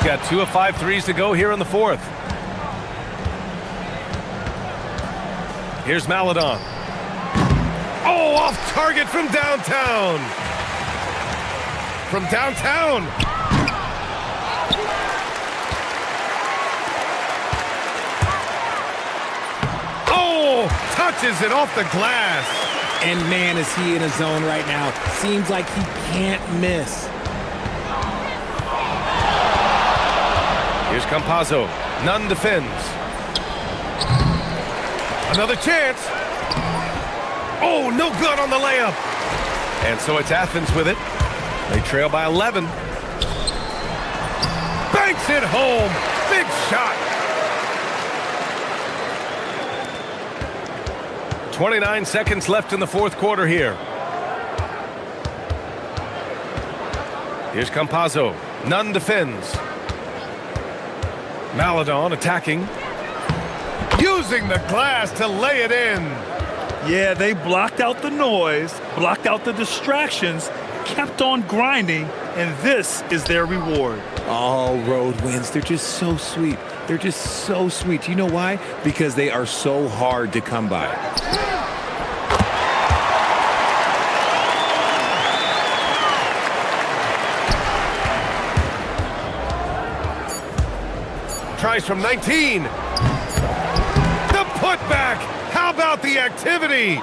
Got 2 of 5 threes to go here in the fourth. Here's Maladon. Oh, off target from downtown. From downtown. Oh, touches it off the glass. And man, is he in a zone right now. Seems like he can't miss. Here's Campazzo. Nunn defends. Another chance. Oh, no good on the layup. And so it's Athens with it. They trail by 11. Banks it home. Big shot. 29 seconds left in the fourth quarter here. Here's Campazzo. Nunn defends. Maladon attacking. Using the glass to lay it in. Yeah, they blocked out the noise, blocked out the distractions, kept on grinding, and this is their reward. All road wins, they're just so sweet. They're just so sweet. You know why? Because they are so hard to come by. Tries from 19. The putback. How about the activity?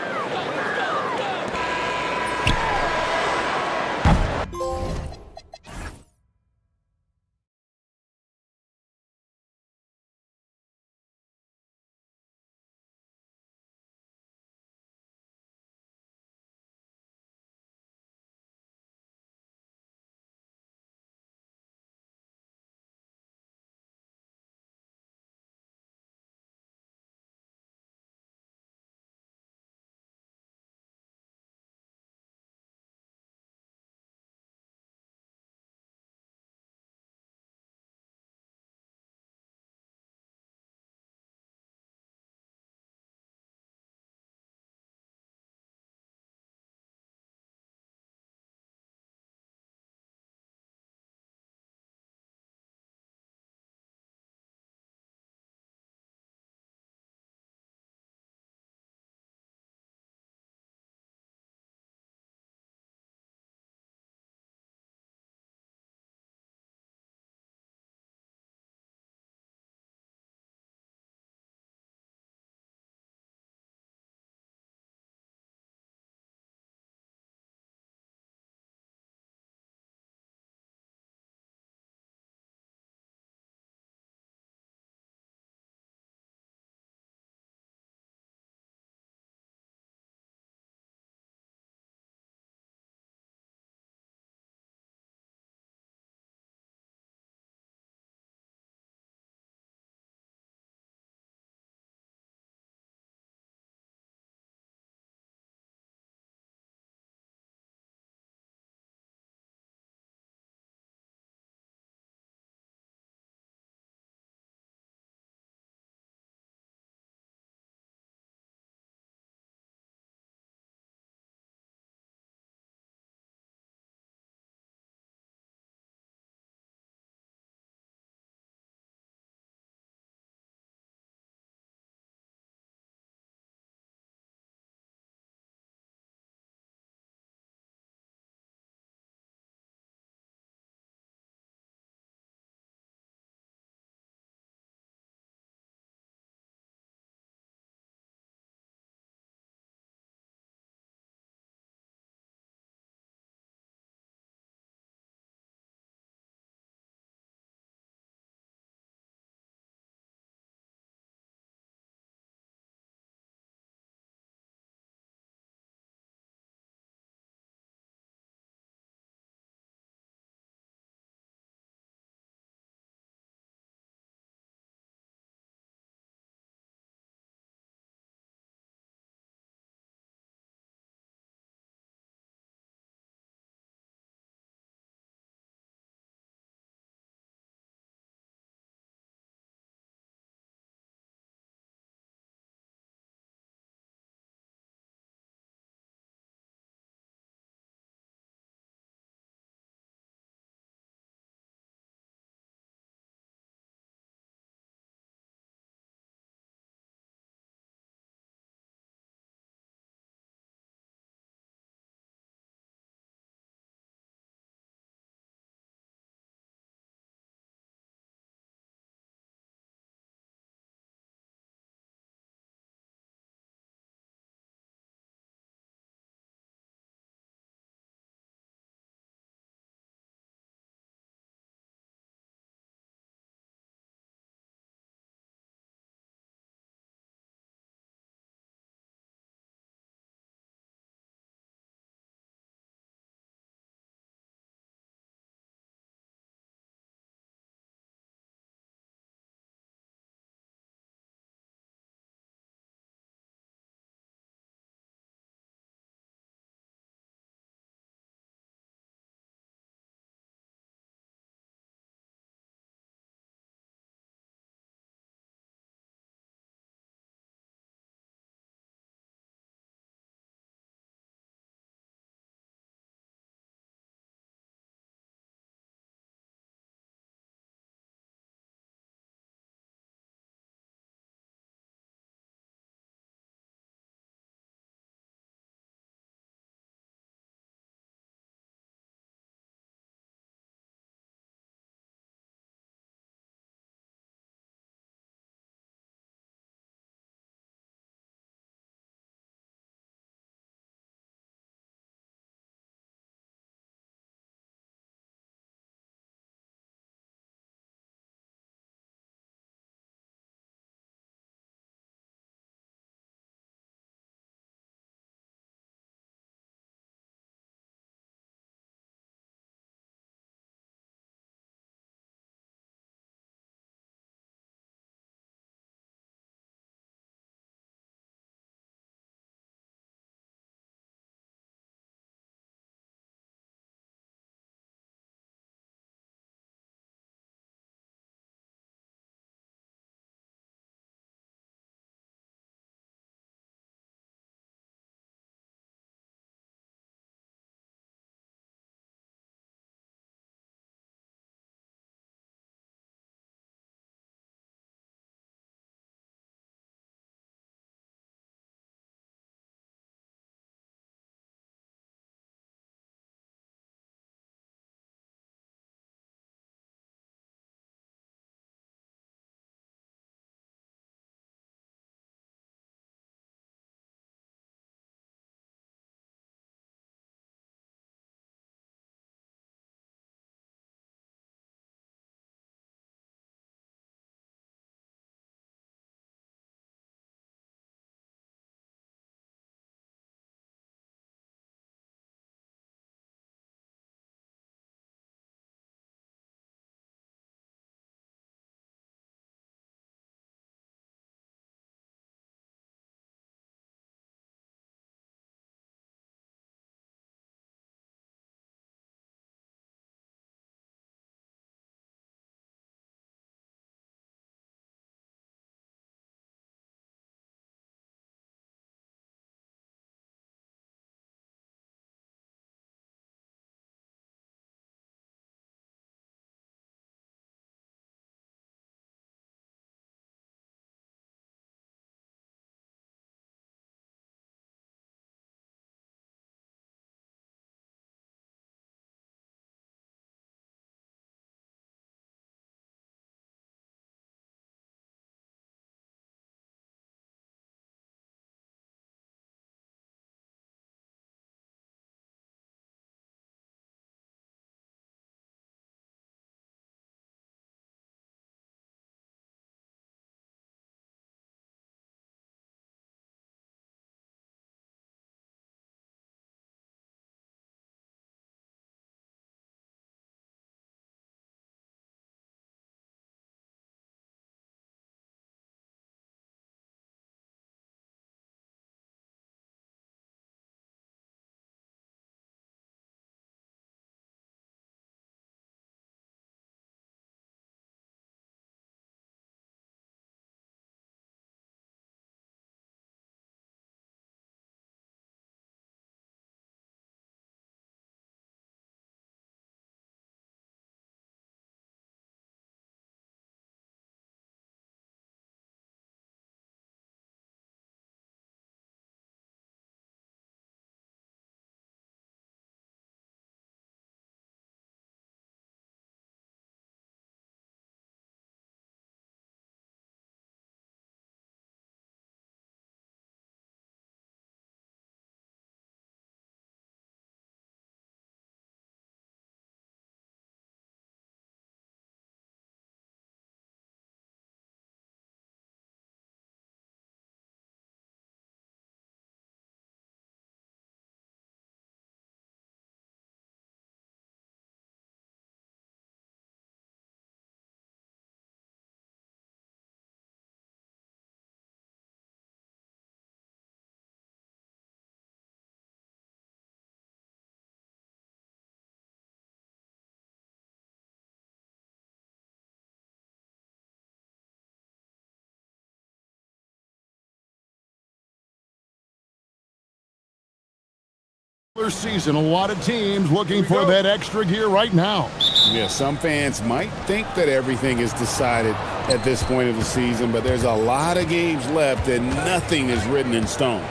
Season, a lot of teams looking for that extra gear right now. Yeah, some fans might think that everything is decided at this point of the season, but there's a lot of games left and nothing is written in stone.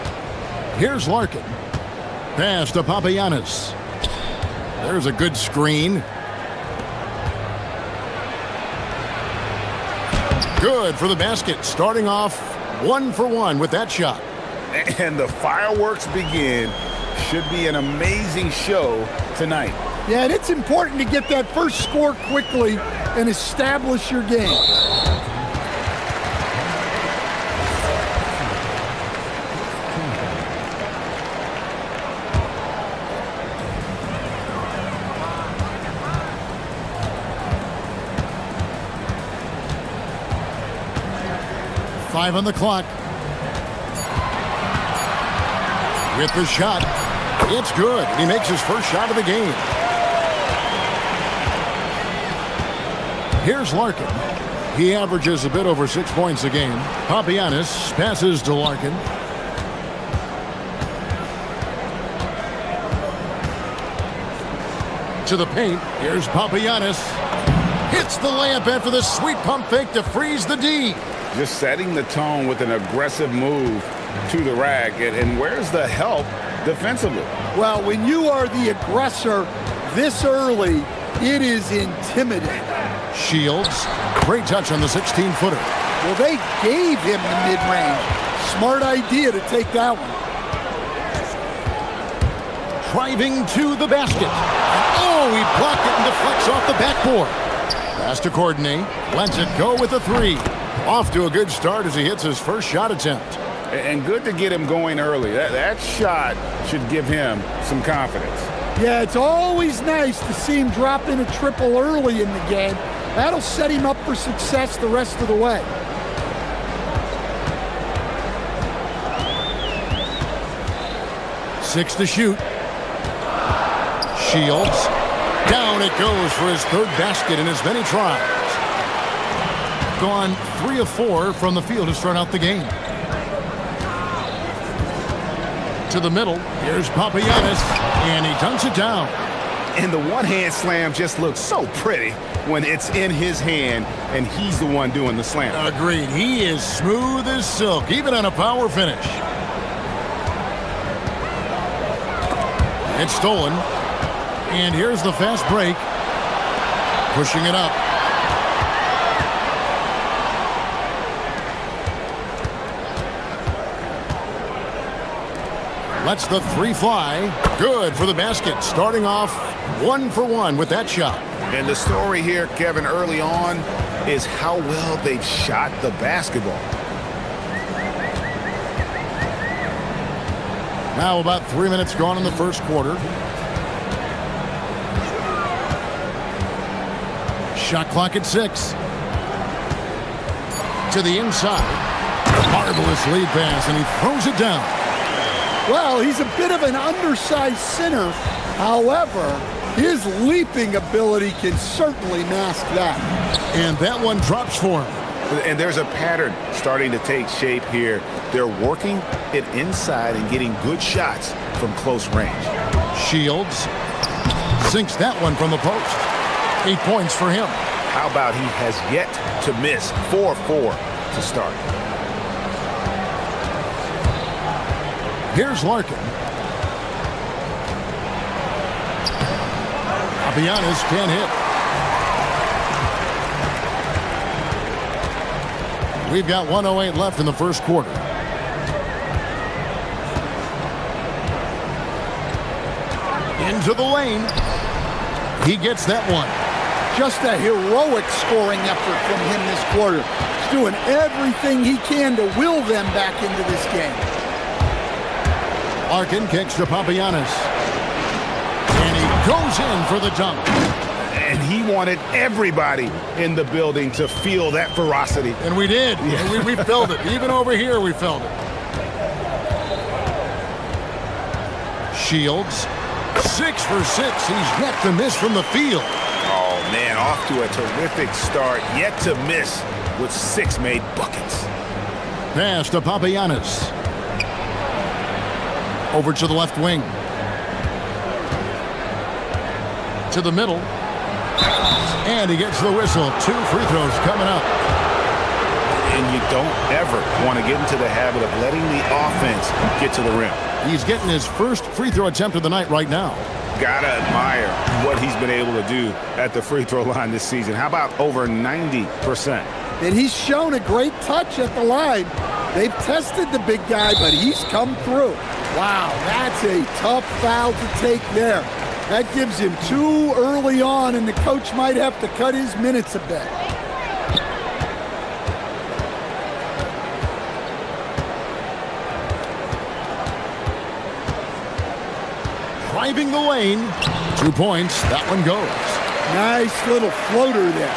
Here's Larkin. Pass to Papagiannis. There's a good screen. Good for the basket, starting off 1-for-1 with that shot. And the fireworks begin. Should be an amazing show tonight. Yeah, and it's important to get that first score quickly and establish your game. Five on the clock. With the shot. It's good. He makes his first shot of the game. Here's Larkin. He averages a bit over 6 points a game. Papagiannis passes to Larkin. To the paint. Here's Papagiannis. Hits the layup after the sweet pump fake to freeze the D. Just setting the tone with an aggressive move to the rack. And where's the help defensively? Well, when you are the aggressor this early, it is intimidating. Shields, great touch on the 16-footer. Well, they gave him the mid-range. Smart idea to take that one. Driving to the basket. Oh, he blocked it and deflects off the backboard. Pass to Courtney, lets it go with a three. Off to a good start as he hits his first shot attempt. And good to get him going early. That shot should give him some confidence. Yeah, it's always nice to see him drop in a triple early in the game. That'll set him up for success the rest of the way. Six to shoot. Shields. Down it goes for his third basket in as many tries. Gone 3 of 4 from the field to start out the game. To the middle. Here's Papagiannis, and he dunks it down. And the one-hand slam just looks so pretty when it's in his hand and he's the one doing the slam. Agreed. He is smooth as silk, even on a power finish. It's stolen. And here's the fast break. Pushing it up. Lets the three fly. Good for the basket. Starting off 1-for-1 with that shot. And the story here, Kevin, early on is how well they've shot the basketball. Now about 3 minutes gone in the first quarter. Shot clock at 6. To the inside. Marvelous lead pass, and he throws it down. Well, he's a bit of an undersized center. However, his leaping ability can certainly mask that. And that one drops for him. And there's a pattern starting to take shape here. They're working it inside and getting good shots from close range. Shields sinks that one from the post. 8 points for him. How about he has yet to miss 4-4 to start. Here's Larkin. Papagiannis can't hit. We've got 1:08 left in the first quarter. Into the lane. He gets that one. Just a heroic scoring effort from him this quarter. He's doing everything he can to will them back into this game. Larkin kicks to Papagiannis. And he goes in for the dunk. And he wanted everybody in the building to feel that ferocity. And we did. Yeah. We felt it. Even over here, we felt it. Shields, 6 for 6. He's yet to miss from the field. Oh, man, off to a terrific start. Yet to miss with 6 made buckets. Pass to Papagiannis. Over to the left wing. To the middle. And he gets the whistle. 2 free throws coming up. And you don't ever want to get into the habit of letting the offense get to the rim. He's getting his first free throw attempt of the night right now. Gotta admire what he's been able to do at the free throw line this season. How about over 90%? And he's shown a great touch at the line. They've tested the big guy, but he's come through. Wow, that's a tough foul to take there. That gives him 2 early on, and the coach might have to cut his minutes a bit. Driving the lane. 2 points. That one goes. Nice little floater there.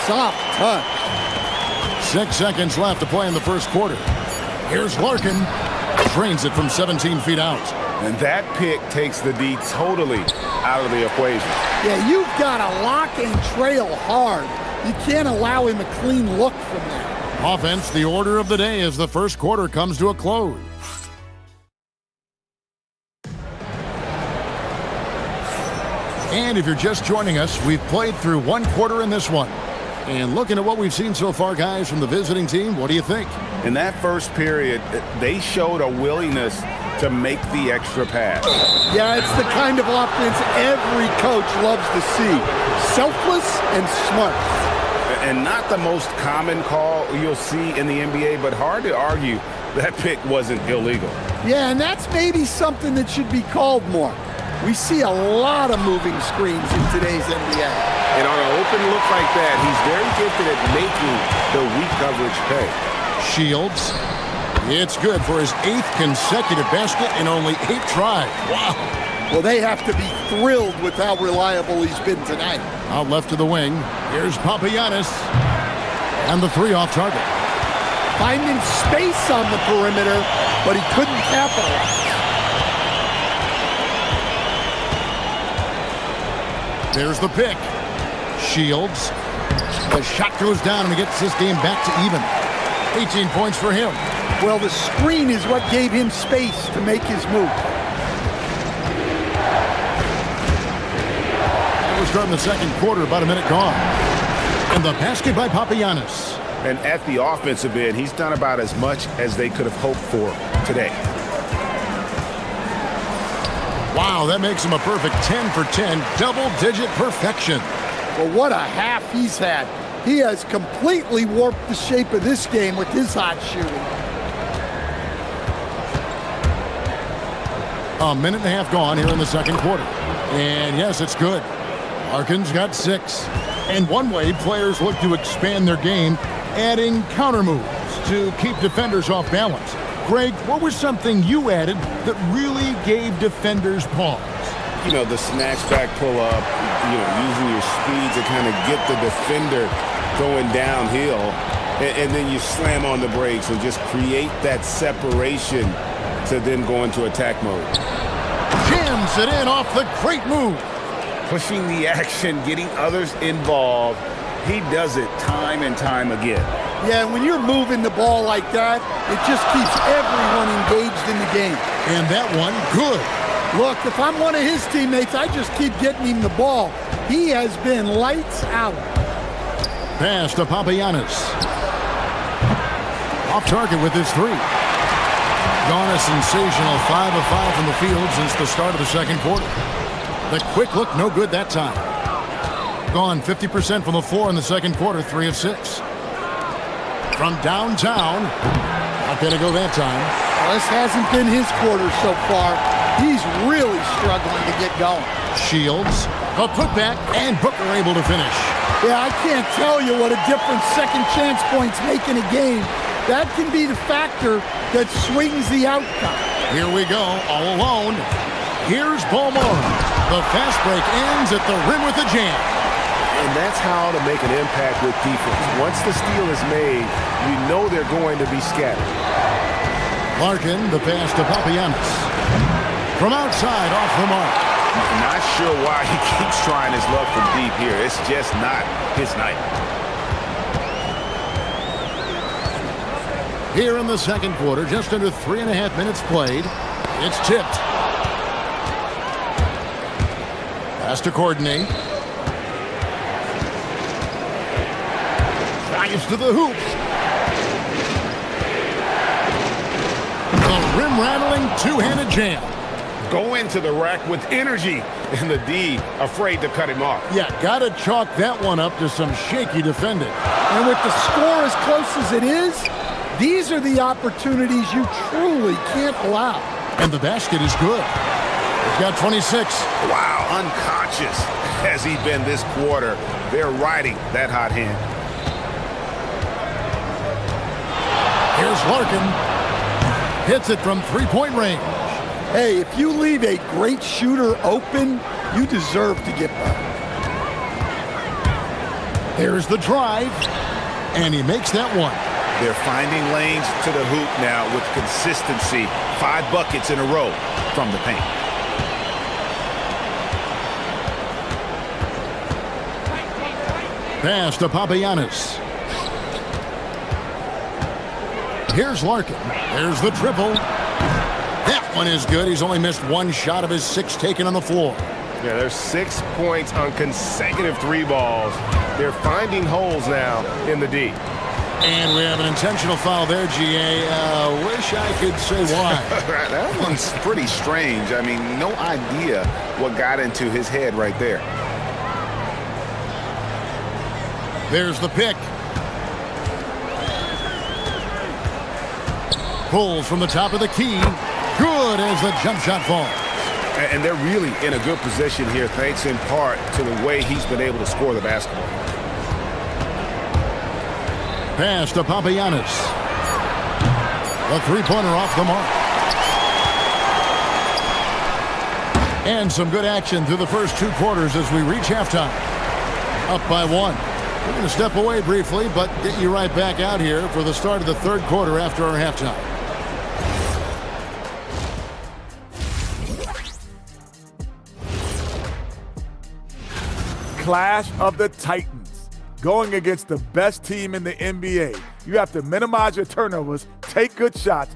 Soft touch. 6 seconds left to play in the first quarter. Here's Larkin. Drains it from 17 feet out. And that pick takes the D totally out of the equation. Yeah, you've got to lock and trail hard. You can't allow him a clean look from there. Offense, the order of the day as the first quarter comes to a close. And if you're just joining us, we've played through 1 quarter in this one. And looking at what we've seen so far, guys, from the visiting team, what do you think? In that first period, they showed a willingness to make the extra pass. Yeah, it's the kind of offense every coach loves to see. Selfless and smart. And not the most common call you'll see in the NBA, but hard to argue that pick wasn't illegal. Yeah, and that's maybe something that should be called more. We see a lot of moving screens in today's NBA. And on an open look like that, he's very gifted at making the weak coverage pay. Shields. It's good for his 8th consecutive basket in only 8 tries. Wow. Well, they have to be thrilled with how reliable he's been tonight. Out left to the wing. Here's Papagiannis. And the 3 off target. Finding space on the perimeter, but he couldn't capitalize. There's the pick. Shields. The shot goes down and he gets this game back to even. 18 points for him. Well, the screen is what gave him space to make his move. We're starting the second quarter, about a minute gone. And the basket by Papagiannis. And at the offensive end, he's done about as much as they could have hoped for today. Wow, that makes him a perfect 10 for 10, double-digit perfection. Well, what a half he's had. He has completely warped the shape of this game with his hot shooting. A minute and a half gone here in the second quarter. And yes, it's good. Larkin's got 6. And one way players look to expand their game, adding counter moves to keep defenders off balance. Greg, what was something you added that really gave defenders pause? You know, the snatch back pull-up, using your speed to kind of get the defender going downhill, and then you slam on the brakes and just create that separation to then go into attack mode. Jams it in off the great move. Pushing the action, getting others involved. He does it time and time again. Yeah, when you're moving the ball like that, it just keeps everyone engaged in the game. And that one, good. Look, if I'm one of his teammates, I just keep getting him the ball. He has been lights out. Pass to Papagiannis. Off target with his 3. Gone a sensational 5 of 5 from the field since the start of the second quarter. The quick look, no good that time. Gone 50% from the floor in the second quarter, 3 of 6. From downtown, not going to go that time. Well, this hasn't been his quarter so far. He's really struggling to get going. Shields, a putback, and Booker able to finish. Yeah, I can't tell you what a difference second chance points make in a game. That can be the factor that swings the outcome. Here we go, all alone. Here's Ballmore. The fast break ends at the rim with a jam. And that's how to make an impact with defense. Once the steal is made, you know they're going to be scattered. Larkin, the pass to Papagiannis. From outside, off the mark. Not sure why he keeps trying his luck from deep here. It's just not his night. Here in the second quarter, just under 3.5 minutes played. It's tipped. Has to coordinate. Drives to the hoop. The rim-rattling two-handed jam. Go into the rack with energy, and the D afraid to cut him off. Yeah, gotta chalk that one up to some shaky defending. And with the score as close as it is, these are the opportunities you truly can't allow. And the basket is good. He's got 26. Wow, unconscious has he been this quarter. They're riding that hot hand. Here's Larkin. Hits it from three-point range. Hey, if you leave a great shooter open, you deserve to get by. There's the drive, and he makes that one. They're finding lanes to the hoop now with consistency. 5 buckets in a row from the paint. Pass to Papagiannis. Here's Larkin. There's the triple. That one is good. He's only missed 1 shot of his 6 taken on the floor. Yeah, there's 6 points on consecutive 3 balls. They're finding holes now in the D. And we have an intentional foul there, GA. Wish I could say why. That one's pretty strange. I mean, no idea what got into his head right there. There's the pick. Pulls from the top of the key. Good as the jump shot falls. And they're really in a good position here, thanks in part to the way he's been able to score the basketball. Pass to Papagiannis. A three-pointer off the mark. And some good action through the first 2 quarters as we reach halftime. Up by 1. We're going to step away briefly, but get you right back out here for the start of the 3rd quarter after our halftime. Clash of the Titans, going against the best team in the NBA. You have to minimize your turnovers, take good shots.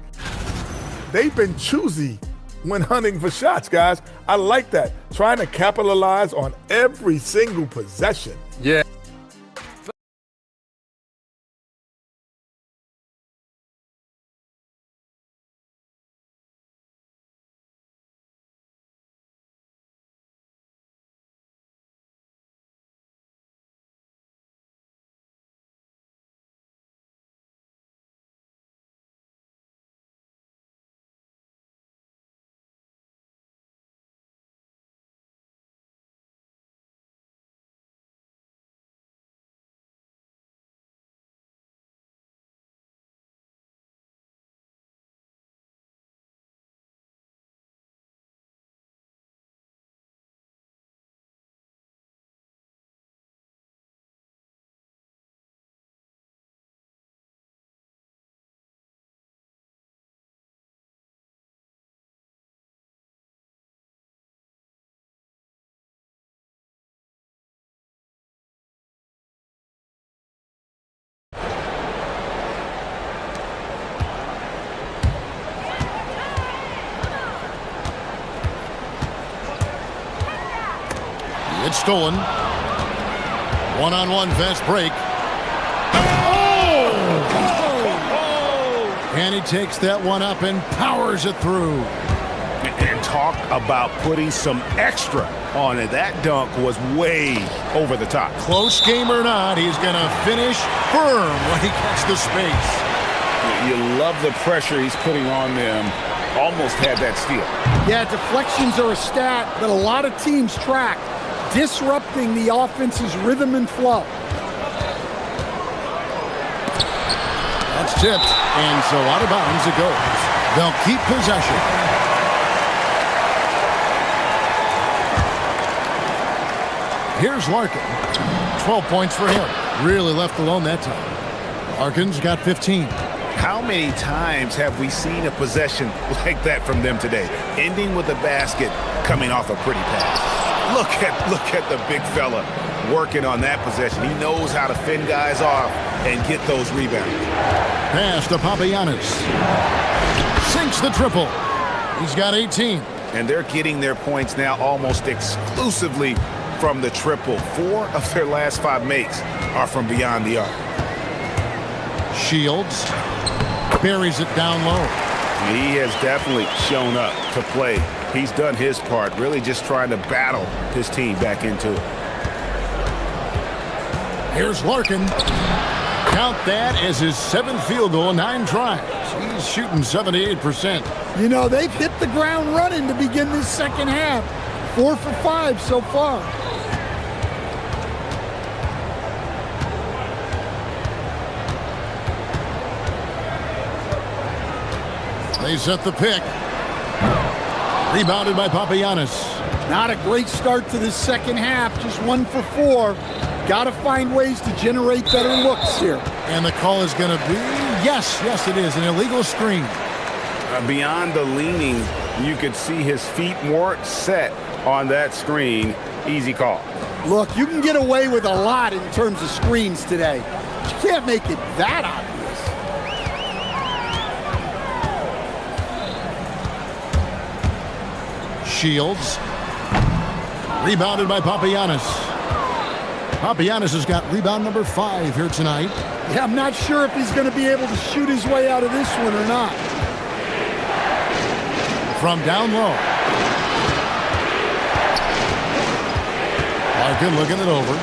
They've been choosy when hunting for shots, guys. I like that. Trying to capitalize on every single possession. Yeah. It's stolen. One-on-one fast break. And he takes that one up and powers it through. And talk about putting some extra on it. That dunk was way over the top. Close game or not, he's going to finish firm when he gets the space. You love the pressure he's putting on them. Almost had that steal. Yeah, deflections are a stat that a lot of teams track, disrupting the offense's rhythm and flow. That's tipped, and so out of bounds it goes. They'll keep possession. Here's Larkin. 12 points for him. Really left alone that time. Larkin's got 15. How many times have we seen a possession like that from them today? Ending with a basket, coming off a pretty pass. Look at the big fella working on that possession. He knows how to fend guys off and get those rebounds. Pass to Papagiannis. Sinks the triple. He's got 18. and they're getting their points now almost exclusively from the triple. 4 of their last 5 makes are from beyond the arc. Shields buries it down low. He has definitely shown up to play. He's done his part, really just trying to battle his team back into it. Here's Larkin. Count that as his 7th field goal in 9 tries. He's shooting 78%. You know, they've hit the ground running to begin this second half. 4 for 5 so far. They set the pick. Rebounded by Papagiannis. Not a great start to this second half, just 1 for 4. Got to find ways to generate better looks here. And the call is going to be, yes, it is, an illegal screen. Beyond the leaning, you could see his feet more set on that screen. Easy call. Look, you can get away with a lot in terms of screens today. But you can't make it that obvious. Shields. Rebounded by Papagiannis. Papagiannis has got rebound number 5 here tonight. Yeah, I'm not sure if he's going to be able to shoot his way out of this one or not. From down low. Larkin looking it over.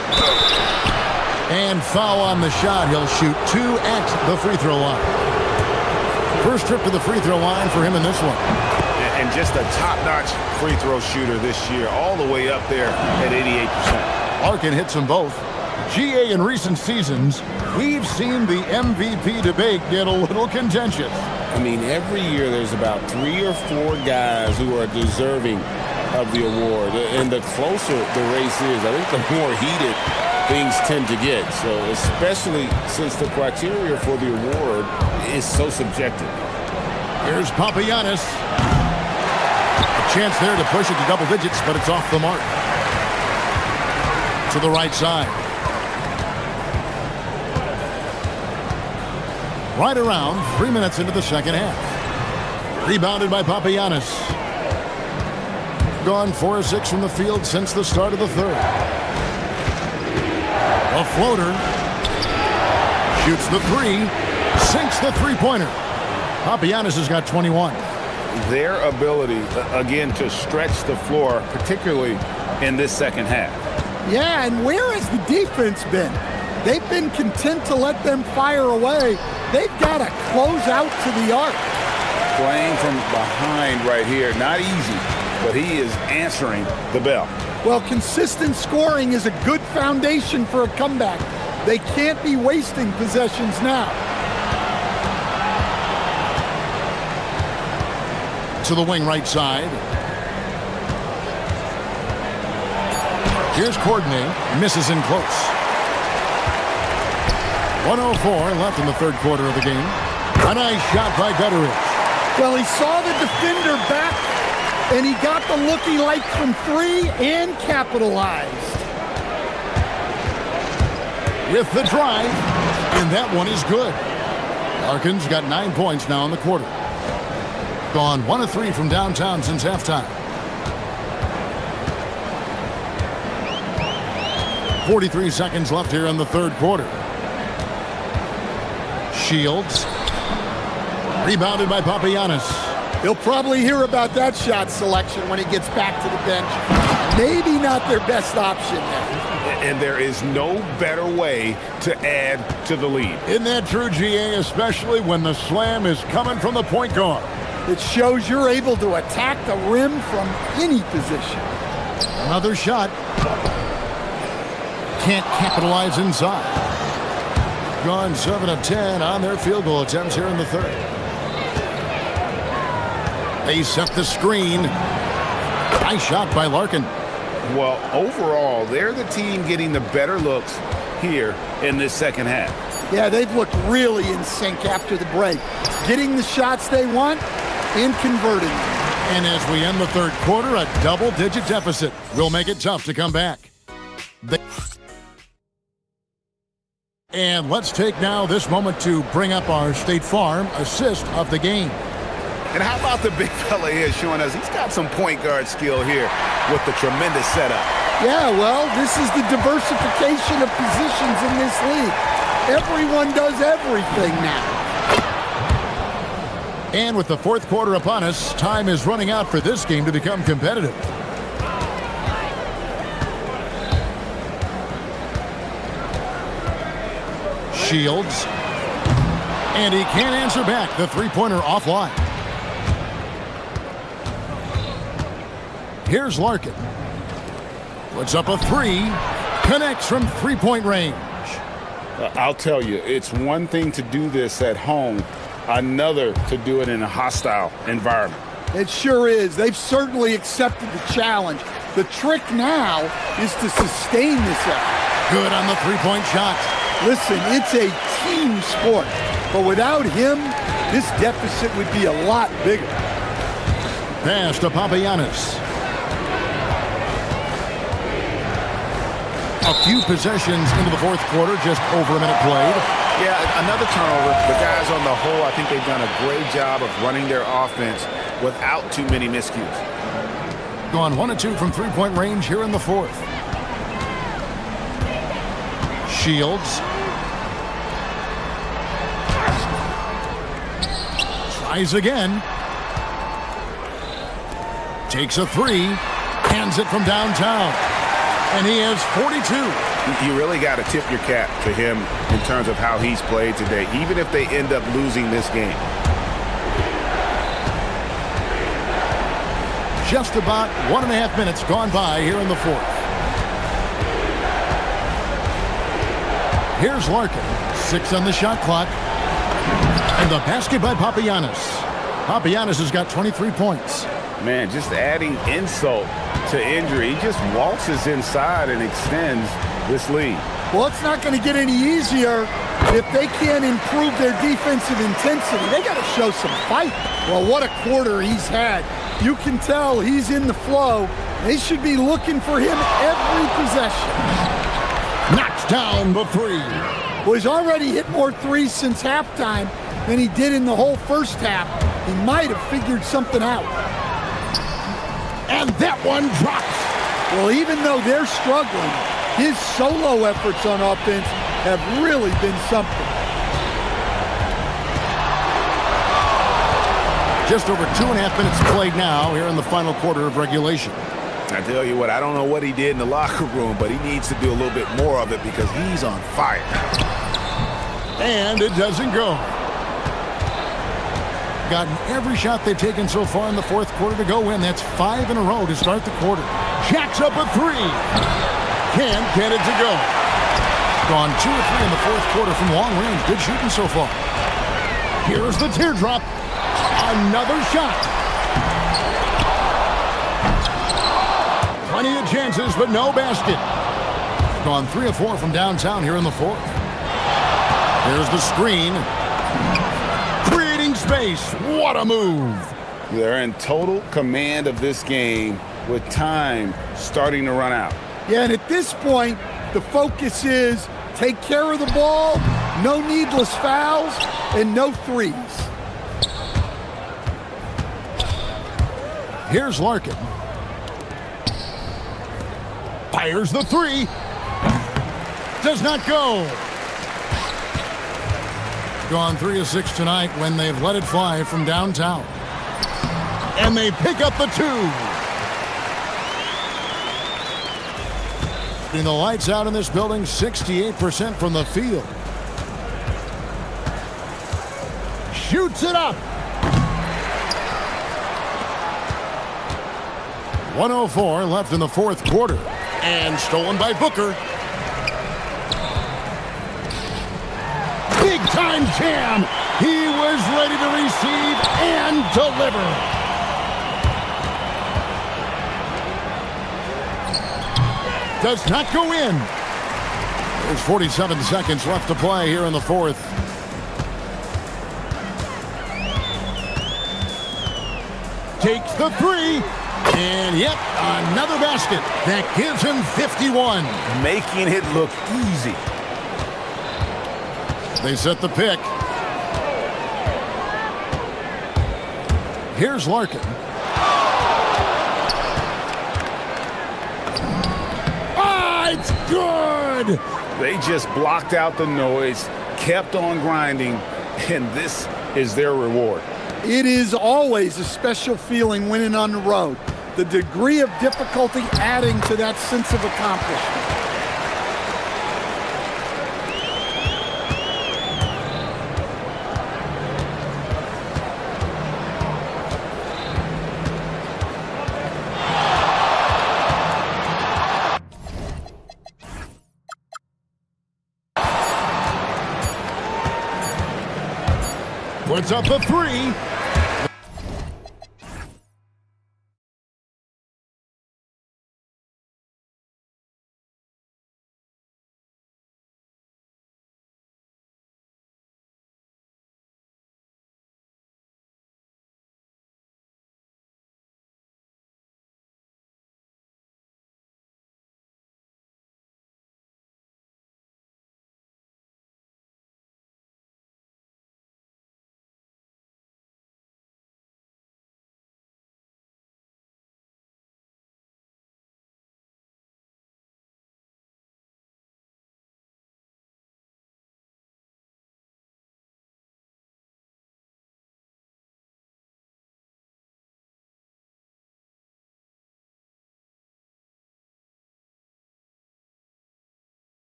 And foul on the shot. He'll shoot 2 at the free throw line. First trip to the free throw line for him in this one. And just a top-notch free throw shooter this year, all the way up there at 88%. Larkin hits them both. GA in recent seasons, we've seen the MVP debate get a little contentious. I mean, every year there's about 3 or 4 guys who are deserving of the award. And the closer the race is, I think the more heated things tend to get. So especially since the criteria for the award is so subjective. Here's Papagiannis. A chance there to push it to double digits, but it's off the mark. To the right side. Right around 3 minutes into the second half. Rebounded by Papagiannis. Gone 4 of 6 from the field since the start of the third. A floater. Shoots the 3. Sinks the three-pointer. Papagiannis has got 21. Their ability, again, to stretch the floor, particularly in this second half. Yeah, and where has the defense been? They've been content to let them fire away. They've got to close out to the arc. Playing from behind right here, not easy, but he is answering the bell. Well, consistent scoring is a good foundation for a comeback. They can't be wasting possessions now. To the wing right side. Here's Courtney. Misses in close. 1:04 left in the third quarter of the game. A nice shot by Gutteridge. Well, he saw the defender back, and he got the look he liked from 3 and capitalized. With the drive, and that one is good. Larkin's got 9 points now in the quarter. Gone 1 of 3 from downtown since halftime. 43 seconds left here in the third quarter. Shields. Rebounded by Papagiannis. He'll probably hear about that shot selection when he gets back to the bench. Maybe not their best option there. And there is no better way to add to the lead. Isn't that true, GA, especially when the slam is coming from the point guard? It shows you're able to attack the rim from any position. Another shot. Can't capitalize inside. Gone 7 of 10 on their field goal attempts here in the third. They set the screen. Nice shot by Larkin. Well, overall, they're the team getting the better looks here in this second half. Yeah, they've looked really in sync after the break. Getting the shots they want and converting them. And as we end the third quarter, a double-digit deficit will make it tough to come back. And let's take now this moment to bring up our State Farm assist of the game. And how about the big fella here showing us he's got some point guard skill here with the tremendous setup. Yeah, well, this is the diversification of positions in this league. Everyone does everything now. And with the fourth quarter upon us, time is running out for this game to become competitive. Shields. And he can't answer back. The three-pointer offline. Here's Larkin. Puts up a three. Connects from three-point range. I'll tell you, it's one thing to do this at home, another to do it in a hostile environment. It sure is. They've certainly accepted the challenge. The trick now is to sustain this effort. Good on the three-point shot. Listen, it's a team sport, but without him, this deficit would be a lot bigger. Pass to Papagiannis. A few possessions into the fourth quarter, just over a minute played. Yeah, another turnover. The guys on the whole, I think they've done a great job of running their offense without too many miscues. Gone 1 of 2 from three-point range here in the fourth. Shields. Tries again. Takes a three. Hands it from downtown. And he has 42. You really got to tip your cap to him in terms of how he's played today, even if they end up losing this game. Just about 1.5 minutes gone by here in the fourth. Here's Larkin. 6 on the shot clock. And the basket by Papagiannis. Papagiannis has got 23 points. Man, just adding insult to injury. He just waltzes inside and extends this lead. Well, it's not going to get any easier if they can't improve their defensive intensity. They got to show some fight. Well, what a quarter he's had. You can tell he's in the flow. They should be looking for him every possession. Knocks down the three. Well, he's already hit more threes since halftime than he did in the whole first half. He might have figured something out. And that one drops. Well, even though they're struggling, his solo efforts on offense have really been something. Just over 2.5 minutes played now here in the final quarter of regulation. I tell you what, I don't know what he did in the locker room, but he needs to do a little bit more of it because he's on fire. And it doesn't go. Gotten every shot they've taken so far in the fourth quarter to go in. That's 5 in a row to start the quarter. Jacks up a three. Can't get it to go. Gone 2 of 3 in the fourth quarter from long range. Good shooting so far. Here's the teardrop. Another shot. Plenty of chances, but no basket. Gone 3 of 4 from downtown here in the fourth. Here's the screen. Creating space. What a move. They're in total command of this game with time starting to run out. Yeah, and at this point, the focus is take care of the ball, no needless fouls, and no threes. Here's Larkin. Fires the three. Does not go. Gone 3 of 6 tonight when they've let it fly from downtown. And they pick up the 2. The lights out in this building, 68% from the field. Shoots it up. 1:04 left in the fourth quarter. And stolen by Booker. Big time jam. He was ready to receive and deliver. Does not go in. There's 47 seconds left to play here in the fourth. Takes the three. And yep, another basket. That gives him 51. Making it look easy. They set the pick. Here's Larkin. Ah, it's good! They just blocked out the noise, kept on grinding, and this is their reward. It is always a special feeling winning on the road. The degree of difficulty adding to that sense of accomplishment. Puts up a three.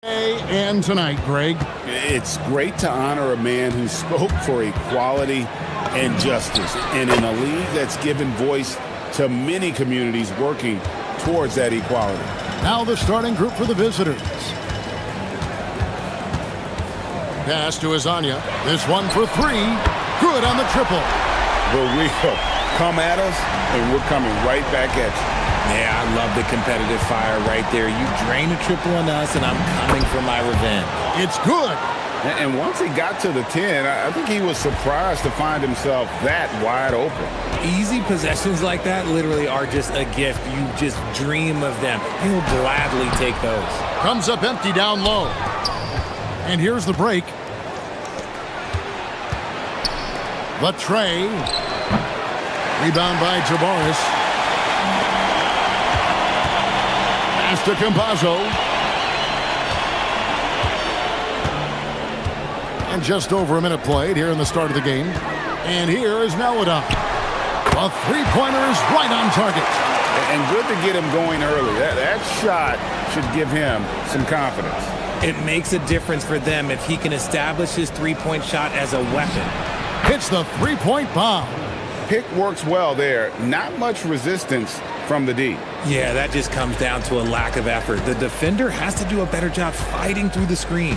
And tonight, Greg. It's great to honor a man who spoke for equality and justice. And in a league that's given voice to many communities working towards that equality. Now the starting group for the visitors. Pass to Azania. This one for three. Good on the triple. But we'll come at us, and we're coming right back at you. Yeah, I love the competitive fire right there. You drain a triple on us, and I'm coming for my revenge. It's good. And once he got to the 10, I think he was surprised to find himself that wide open. Easy possessions like that literally are just a gift. You just dream of them. He'll gladly take those. Comes up empty down low. And here's the break. Latre. Rebound by Jabaris. Pass to Campazzo. And just over a minute played here in the start of the game. And here is Maladon. A three-pointer is right on target. And good to get him going early. That shot should give him some confidence. It makes a difference for them if he can establish his three-point shot as a weapon. Hits the three-point bomb. Pick works well there. Not much resistance from the D. Yeah, that just comes down to a lack of effort. The defender has to do a better job fighting through the screen.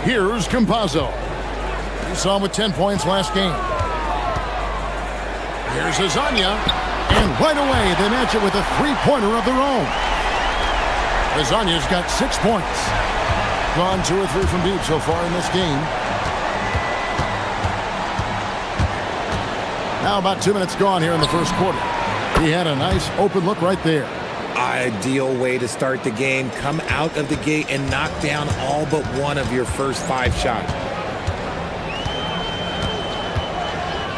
Here's Campazzo. You saw him with 10 points last game. Here's Azania. And right away, they match it with a three-pointer of their own. Azania's got 6 points. Gone 2 or 3 from deep so far in this game. Now about 2 minutes gone here in the first quarter. He had a nice open look right there. Ideal way to start the game. Come out of the gate and knock down all but one of your first 5 shots.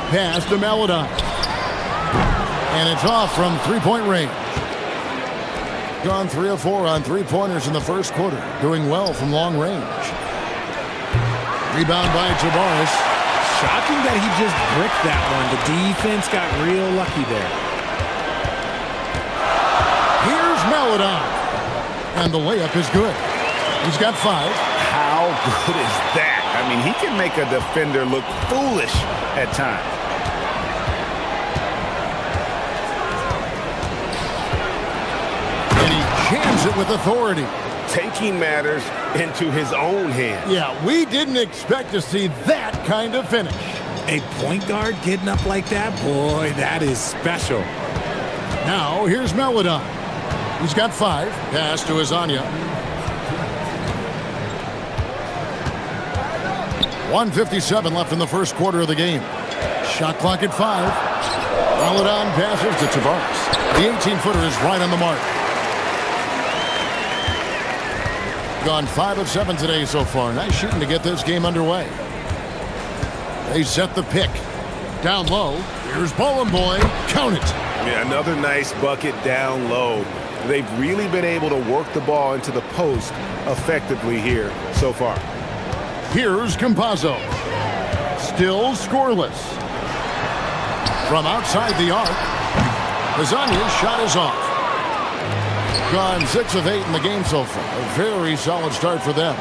Pass to Maladon. And it's off from three-point range. Gone 3 of 4 on three-pointers in the first quarter. Doing well from long range. Rebound by Jabaris. Shocking that he just bricked that one. The defense got real lucky there. Here's Maladon. And the layup is good. He's got 5. How good is that? I mean, he can make a defender look foolish at times. And he jams it with authority. Taking matters into his own hands. Yeah, we didn't expect to see that kind of finish. A point guard getting up like that? Boy, that is special. Now, here's Maladon. He's got 5. Pass to Azania. 1:57 left in the first quarter of the game. Shot clock at 5. Maladon passes to Tavares. The 18-footer is right on the mark. Gone 5 of 7 today so far. Nice shooting to get this game underway. They set the pick. Down low. Here's Bowling Boy. Count it. Yeah, another nice bucket down low. They've really been able to work the ball into the post effectively here so far. Here's Campazzo. Still scoreless. From outside the arc, Azania's shot is off. Gone 6 of 8 in the game so far. A very solid start for them.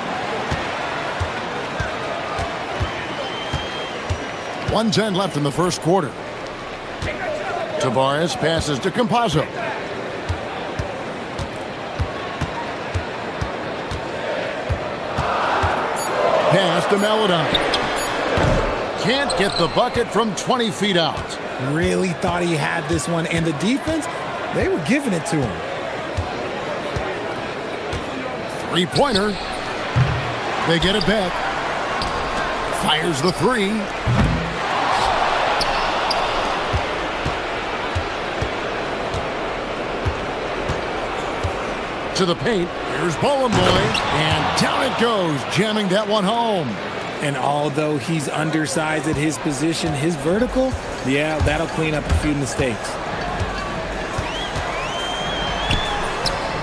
1:10 left in the first quarter. Tavares passes to Campazzo. Pass to Maladon. Can't get the bucket from 20 feet out. Really thought he had this one. And the defense, they were giving it to him. Three-pointer. They get it back. Fires the 3. To the paint. Here's Bowling Boy. And down it goes, jamming that one home. And although he's undersized at his position, his vertical, yeah, that'll clean up a few mistakes.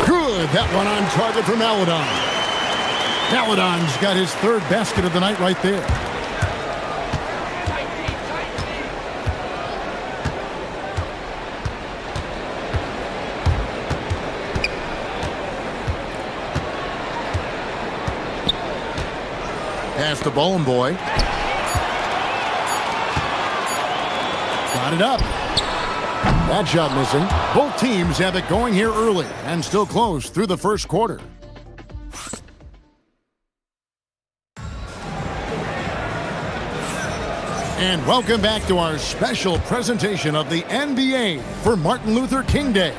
Good. That one on target for Maladon. Maladon's got his 3rd basket of the night right there. Pass to Bowling Boy. Got it up. That shot missing. Both teams have it going here early and still close through the first quarter. And welcome back to our special presentation of the NBA for Martin Luther King Day.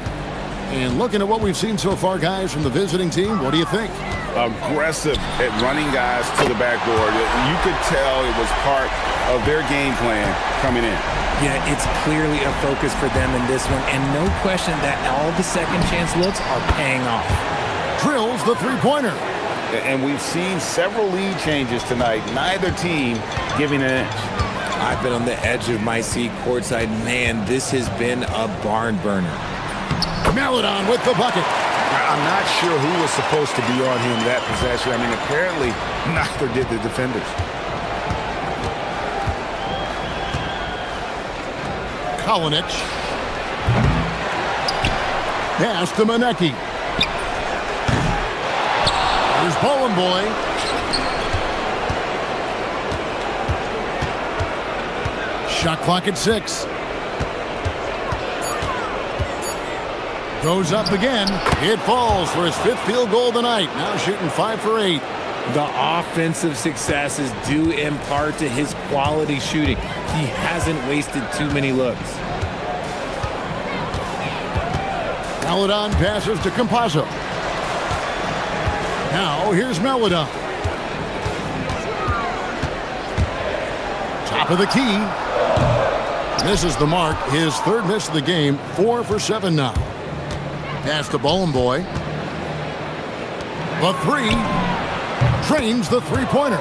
And looking at what we've seen so far, guys, from the visiting team, what do you think? Aggressive at running guys to the backboard. You could tell it was part of their game plan coming in. Yeah, it's clearly a focus for them in this one, and no question that all the second chance looks are paying off. Drills the three-pointer. And we've seen several lead changes tonight, neither team giving an inch. I've been on the edge of my seat courtside. Man, this has been a barn burner. Maladon with the bucket. I'm not sure who was supposed to be on him that possession. I mean, apparently neither did the defenders. Kalinic. Pass to Manecki. Here's Bowling Boy. Shot clock at 6. Goes up again. It falls for his 5th field goal tonight. Now shooting 5 for 8. The offensive success is due in part to his quality shooting. He hasn't wasted too many looks. Maladon passes to Campazzo. Now here's Maladon. Top of the key. Misses the mark. His 3rd miss of the game. 4 for 7 now. Pass to Bowling Boy. The 3. Trains the three-pointer.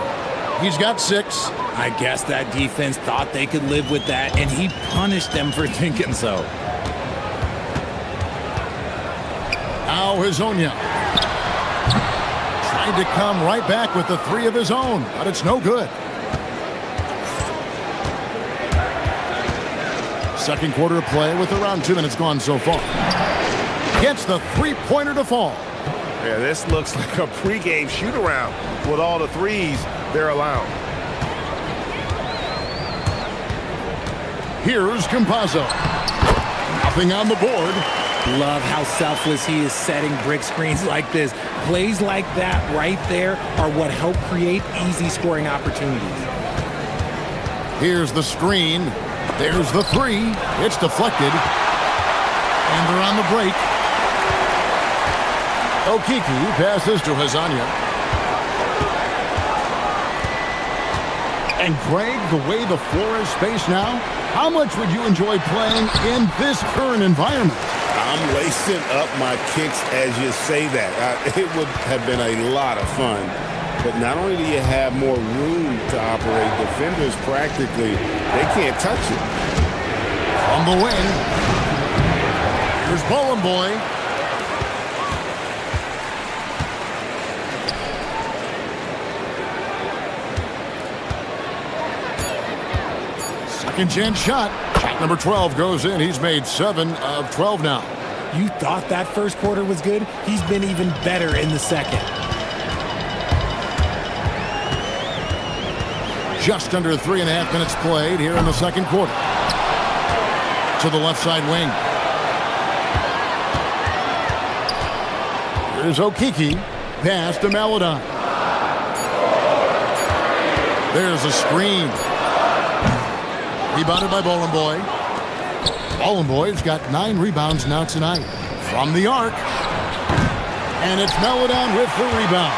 He's got 6. I guess that defense thought they could live with that, and he punished them for thinking so. Now Hazonia. Tried to come right back with the 3 of his own, but it's no good. Second quarter of play with around 2 minutes gone so far. Gets the three-pointer to fall. Yeah, this looks like a pregame shoot-around with all the threes they're allowing. Here's Campazzo. Nothing on the board. Love how selfless he is setting brick screens like this. Plays like that right there are what help create easy scoring opportunities. Here's the screen. There's the 3. It's deflected. And they're on the break. Okiki passes to Hazonia. And Greg, the way the floor is spaced now, how much would you enjoy playing in this current environment? I'm lacing up my kicks as you say that. It would have been a lot of fun. But not only do you have more room to operate, defenders practically, they can't touch it. On the wing. Here's Bowling Boy. Second chance shot. Shot number 12 goes in. He's made 7 of 12 now. You thought that first quarter was good? He's been even better in the second. Just under 3.5 minutes played here in the second quarter. To the left side wing. Here's Okiki. Pass to Maladon. There's a screen. Rebounded by Bowling Boy. Bowling Boy's got 9 rebounds now tonight. From the arc. And it's Maladon with the rebound.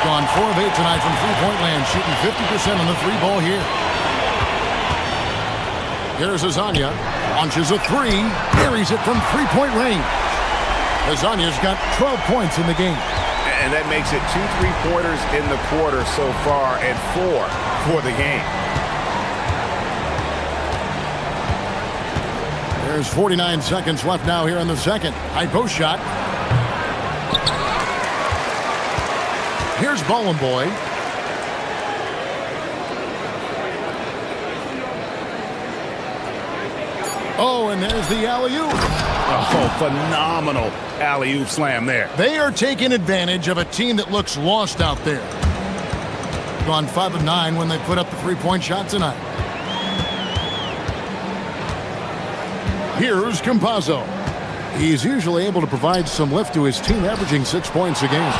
Gone 4 of 8 tonight from three-point land, shooting 50% on the 3-ball here. Here's Hazonia. Launches a 3. Carries it from 3-point range. Hazonia's got 12 points in the game. And that makes it 2 3-pointers in the quarter so far and 4 for the game. There's 49 seconds left now here in the second. High post shot. Here's Bowling Boy. Oh, and there's the alley-oop. Oh, phenomenal alley-oop slam there. They are taking advantage of a team that looks lost out there. Gone 5 of 9 when they put up the three-point shot tonight. Here's Campazzo. He's usually able to provide some lift to his team, averaging 6 points a game.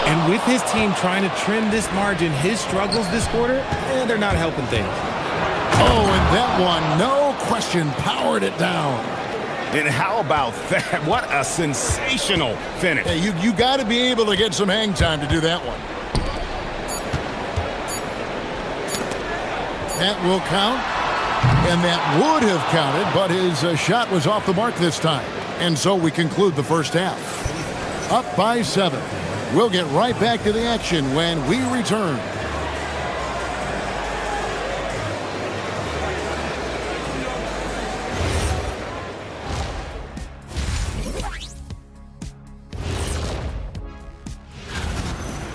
And with his team trying to trim this margin, his struggles this quarter, they're not helping things. Oh, and that one, no question, powered it down. And how about that? What a sensational finish. Hey, you got to be able to get some hang time to do that one. That will count, and that would have counted, but his shot was off the mark this time. And so we conclude the first half. Up by 7. We'll get right back to the action when we return.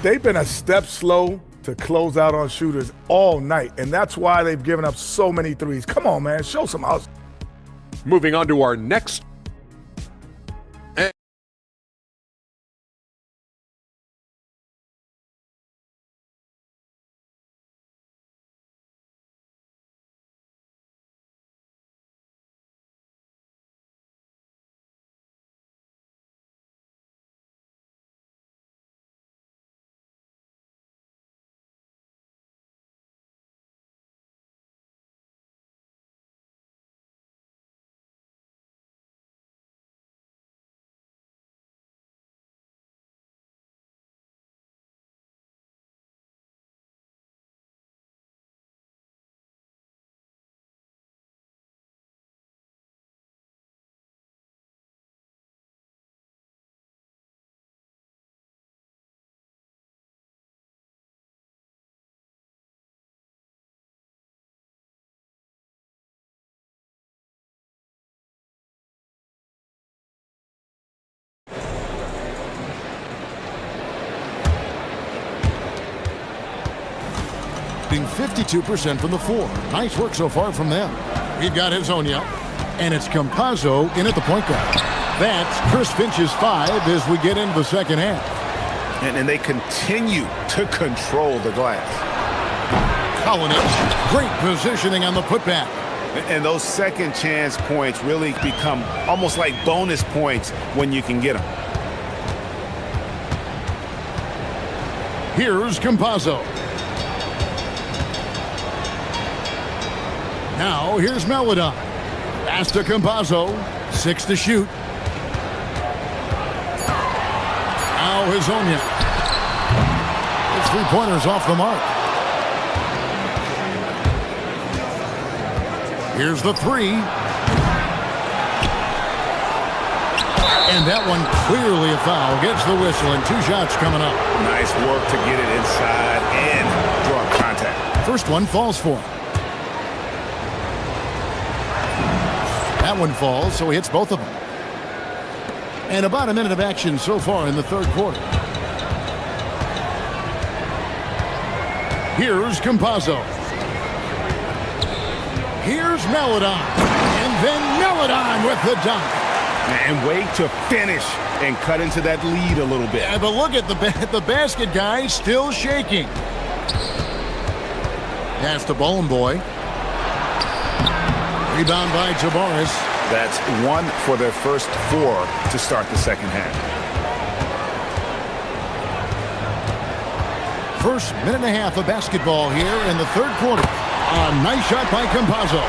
They've been a step slow to close out on shooters all night, and that's why they've given up so many threes. Come on, man, show some hustle. Moving on to our next. Shooting 52% from the floor. Nice work so far from them. We've got Hezonja, and it's Campazzo in at the point guard. That's Chris Finch's 5 as we get into the second half. And they continue to control the glass. Collins, great positioning on the putback. And those second chance points really become almost like bonus points when you can get them. Here's Campazzo. Now here's Melodon. Pass to Campazzo. 6 to shoot. Now Hezonja. His three-pointers off the mark. Here's the 3. And that one clearly a foul. Gets the whistle and 2 shots coming up. Nice work to get it inside and draw contact. First one falls for him. That one falls, so he hits both of them. And about a minute of action so far in the third quarter. Here's Campazzo. Here's Melodon. And then Melodon with the dunk. And wait to finish and cut into that lead a little bit. Yeah, but look at the basket guy still shaking. Pass to Bowling Boy. Rebound by Tavares. That's 1 for their first 4 to start the second half. First minute and a half of basketball here in the third quarter. A nice shot by Campazzo.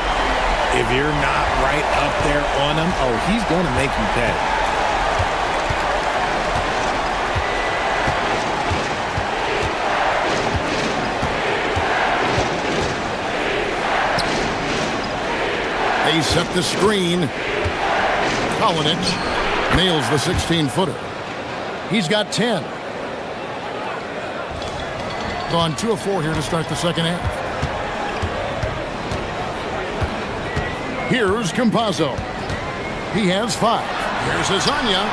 If you're not right up there on him, oh, he's going to make you pay. They set the screen. Collins nails the 16-footer. He's got 10. Gone 2 of 4 here to start the second half. Here's Campazzo. He has 5. Here's Hezonja.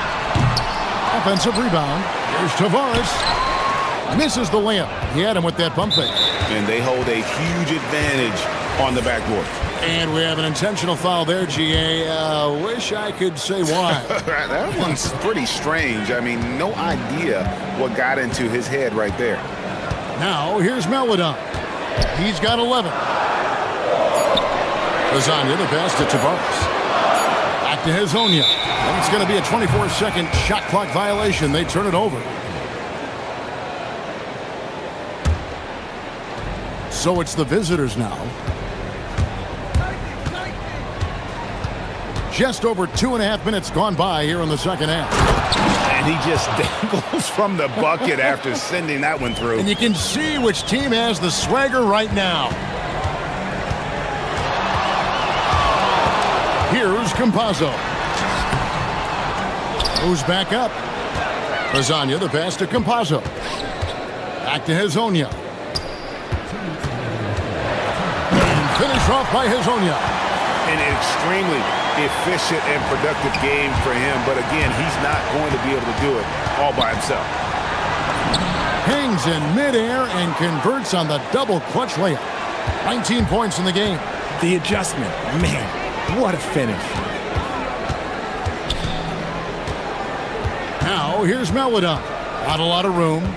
Offensive rebound. Here's Tavares. Misses the layup. He had him with that pump fake. And they hold a huge advantage on the backboard. And we have an intentional foul there, GA. Wish I could say why. That one's pretty strange. I mean, no idea what got into his head right there. Now, here's Melodon. He's got 11. Lasagna, the pass to Tavares. Back to Hezonja. And it's going to be a 24-second shot clock violation. They turn it over. So it's the visitors now. Just over 2.5 minutes gone by here in the second half. And he just dangles from the bucket after sending that one through. And you can see which team has the swagger right now. Here's Campazzo. Moves back up. Lasagna, the pass to Campazzo. Back to Hezonja. And finish off by Hezonja. An extremely efficient and productive game for him, but again, he's not going to be able to do it all by himself. Hangs in midair and converts on the double clutch layup. 19 points in the game. The adjustment, man, what a finish. Now, here's Melodon. Not a lot of room.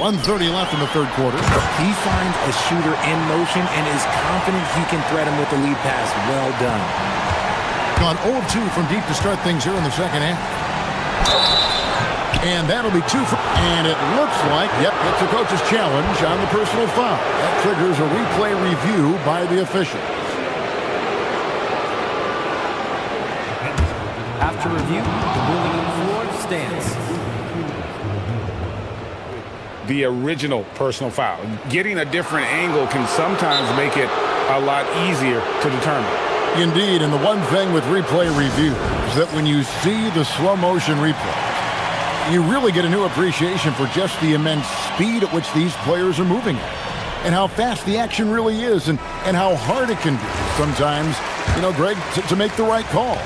1:30 left in the third quarter. He finds a shooter in motion and is confident he can thread him with the lead pass. Well done. Gone 0 of 2 from deep to start things here in the second half. And that'll be 2 for... And it looks like, yep, it's a coach's challenge on the personal foul. That triggers a replay review by the officials. After review, the ruling on the floor stands. The original personal foul. Getting a different angle can sometimes make it a lot easier to determine. Indeed, and the one thing with replay review is that when you see the slow motion replay, you really get a new appreciation for just the immense speed at which these players are moving at, and how fast the action really is, and how hard it can be sometimes, you know, Greg, to make the right call.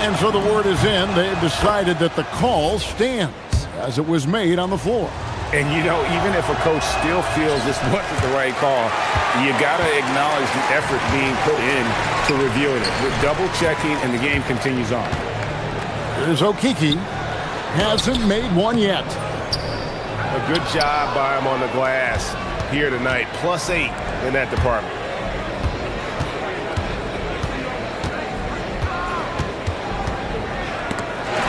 And so the word is in. They've decided that the call stands as it was made on the floor. And, you know, even if a coach still feels this wasn't the right call, you got to acknowledge the effort being put in to reviewing it. With double-checking, and the game continues on. Here's Okiki. Hasn't made one yet. A good job by him on the glass here tonight. +8 in that department.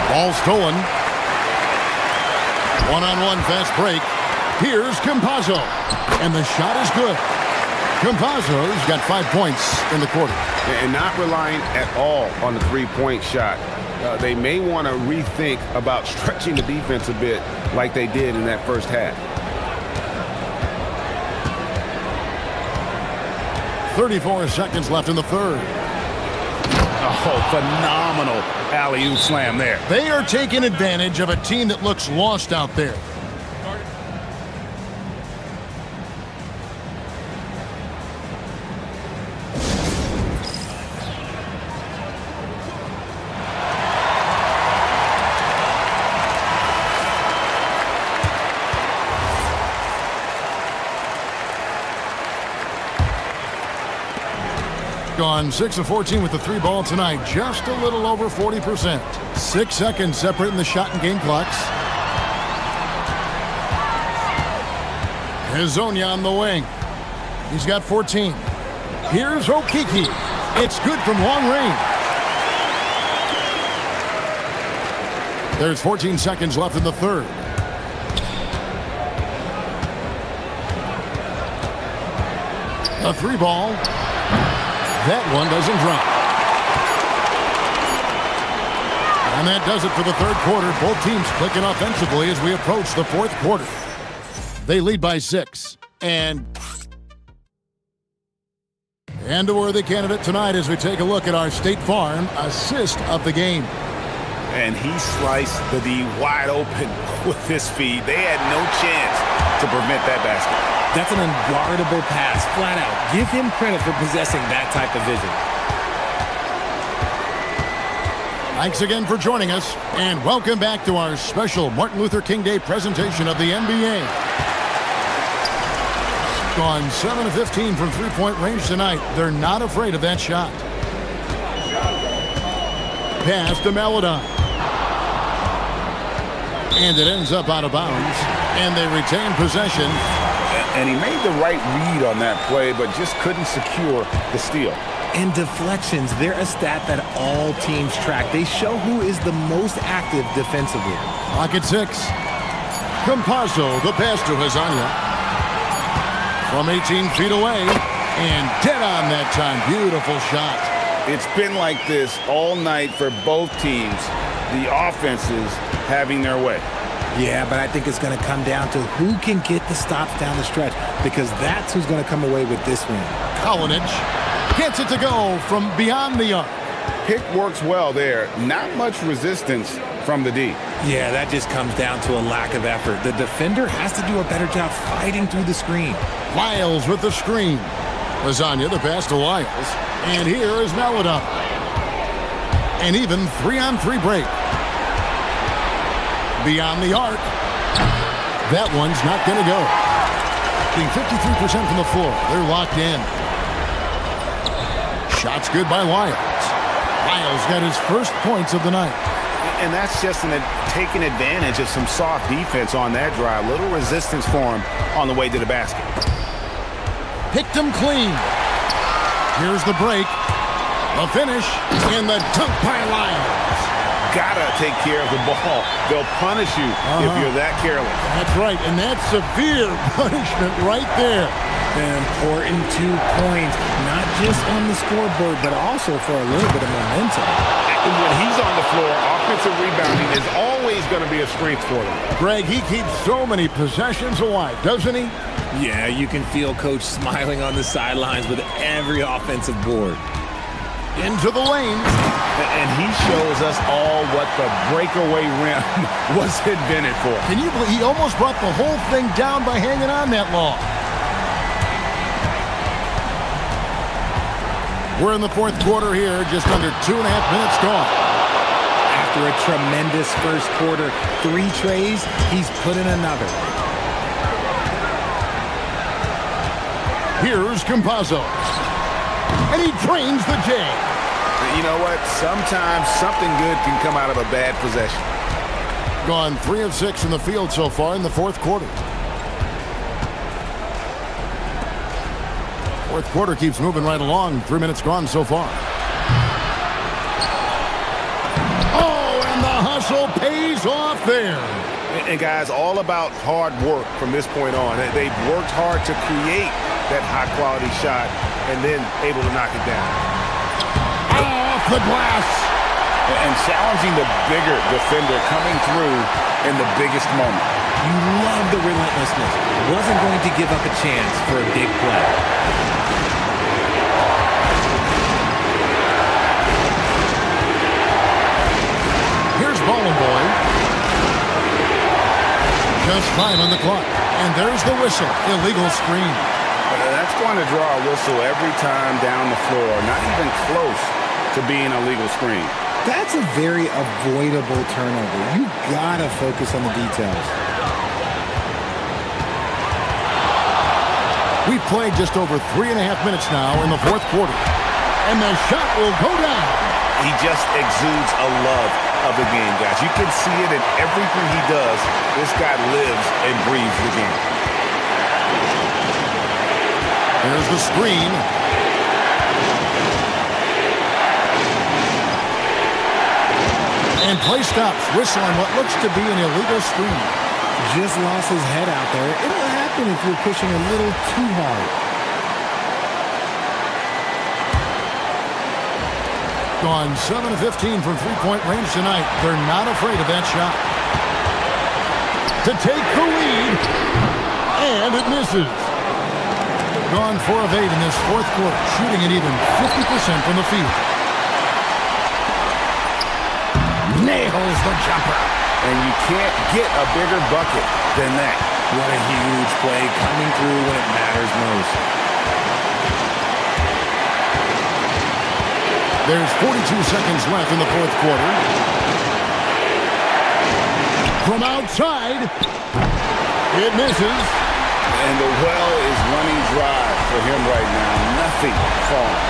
Ball stolen. One-on-one fast break. Here's Campazzo. And the shot is good. Campazzo's got 5 points in the quarter. And not relying at all on the three-point shot. They may want to rethink about stretching the defense a bit like they did in that first half. 34 seconds left in the third. Oh, phenomenal alley-oop slam there. They are taking advantage of a team that looks lost out there. Gone 6 of 14 with the 3 ball tonight. Just a little over 40%. 6 seconds separating the shot and game clocks. Hezonja on the wing. He's got 14. Here's Okiki. It's good from long range. There's 14 seconds left in the third. A 3 ball. That one doesn't drop. And that does it for the third quarter. Both teams clicking offensively as we approach the fourth quarter. They lead by 6. And a worthy candidate tonight as we take a look at our State Farm assist of the game. And he sliced the D wide open with his feed. They had no chance to prevent that basket. That's an unguardable pass, flat out. Give him credit for possessing that type of vision. Thanks again for joining us, and welcome back to our special Martin Luther King Day presentation of the NBA. Gone 7 of 15 from three-point range tonight. They're not afraid of that shot. Pass to Melodon. And it ends up out of bounds. And they retain possession. And he made the right read on that play, but just couldn't secure the steal. And deflections, they're a stat that all teams track. They show who is the most active defensively. Clock at 6. Campazzo, the pass to Hazania. From 18 feet away. And dead on that time. Beautiful shot. It's been like this all night for both teams. The offenses having their way. Yeah, but I think it's going to come down to who can get the stops down the stretch, because that's who's going to come away with this win. Kalinic gets it to go from beyond the arc. Pick works well there. Not much resistance from the D. Yeah, that just comes down to a lack of effort. The defender has to do a better job fighting through the screen. Lyles with the screen. Lasagna, the pass to Lyles. And here is Maladon. An even 3-on-3 break. Beyond the arc. That one's not going to go. Being 53% from the floor. They're locked in. Shot's good by Lyles. Lyles got his first points of the night. And that's just taking advantage of some soft defense on that drive. Little resistance for him on the way to the basket. Picked him clean. Here's the break. The finish. And the dunk by Lyles. Gotta take care of the ball. They'll punish you if you're that careless. That's right, and that's severe punishment right there. An important 2 points, not just on the scoreboard, but also for a little bit of momentum. And when he's on the floor, offensive rebounding is always going to be a strength for them. Greg, he keeps so many possessions alive, doesn't he? Yeah, you can feel Coach smiling on the sidelines with every offensive board. Into the lane. And he shows us all what the breakaway rim was invented for. Can you believe he almost brought the whole thing down by hanging on that long? We're in the fourth quarter here, just under 2.5 minutes gone. After a tremendous first quarter, 3 trays, he's put in another. Here's Campazzo. And he drains the J. You know what? Sometimes something good can come out of a bad possession. Gone 3 of 6 in the field so far in the fourth quarter. Fourth quarter keeps moving right along. 3 minutes gone so far. Oh, and the hustle pays off there. And guys, all about hard work from this point on. They've worked hard to create that high-quality shot and then able to knock it down. Off the glass. And challenging the bigger defender coming through in the biggest moment. You love the relentlessness. Wasn't going to give up a chance for a big play. Here's Bowling Boy. Just 5 on the clock. And there's the whistle. Illegal screen. That's going to draw a whistle every time down the floor. Not even close to being a legal screen. That's a very avoidable turnover. You gotta focus on the details. We've played just over 3.5 minutes now in the fourth quarter. And the shot will go down. He just exudes a love of the game, guys. You can see it in everything he does. This guy lives and breathes the game. Here's the screen. And play stops. Whistle on what looks to be an illegal screen. Just lost his head out there. It'll happen if you're pushing a little too hard. Gone 7 of 15 from three-point range tonight. They're not afraid of that shot. To take the lead. And it misses. Gone 4 of 8 in this fourth quarter, shooting at even 50% from the field. Nails the jumper. And you can't get a bigger bucket than that. What a huge play coming through when it matters most. There's 42 seconds left in the fourth quarter. From outside, it misses. And the well is running dry for him right now. Nothing falling.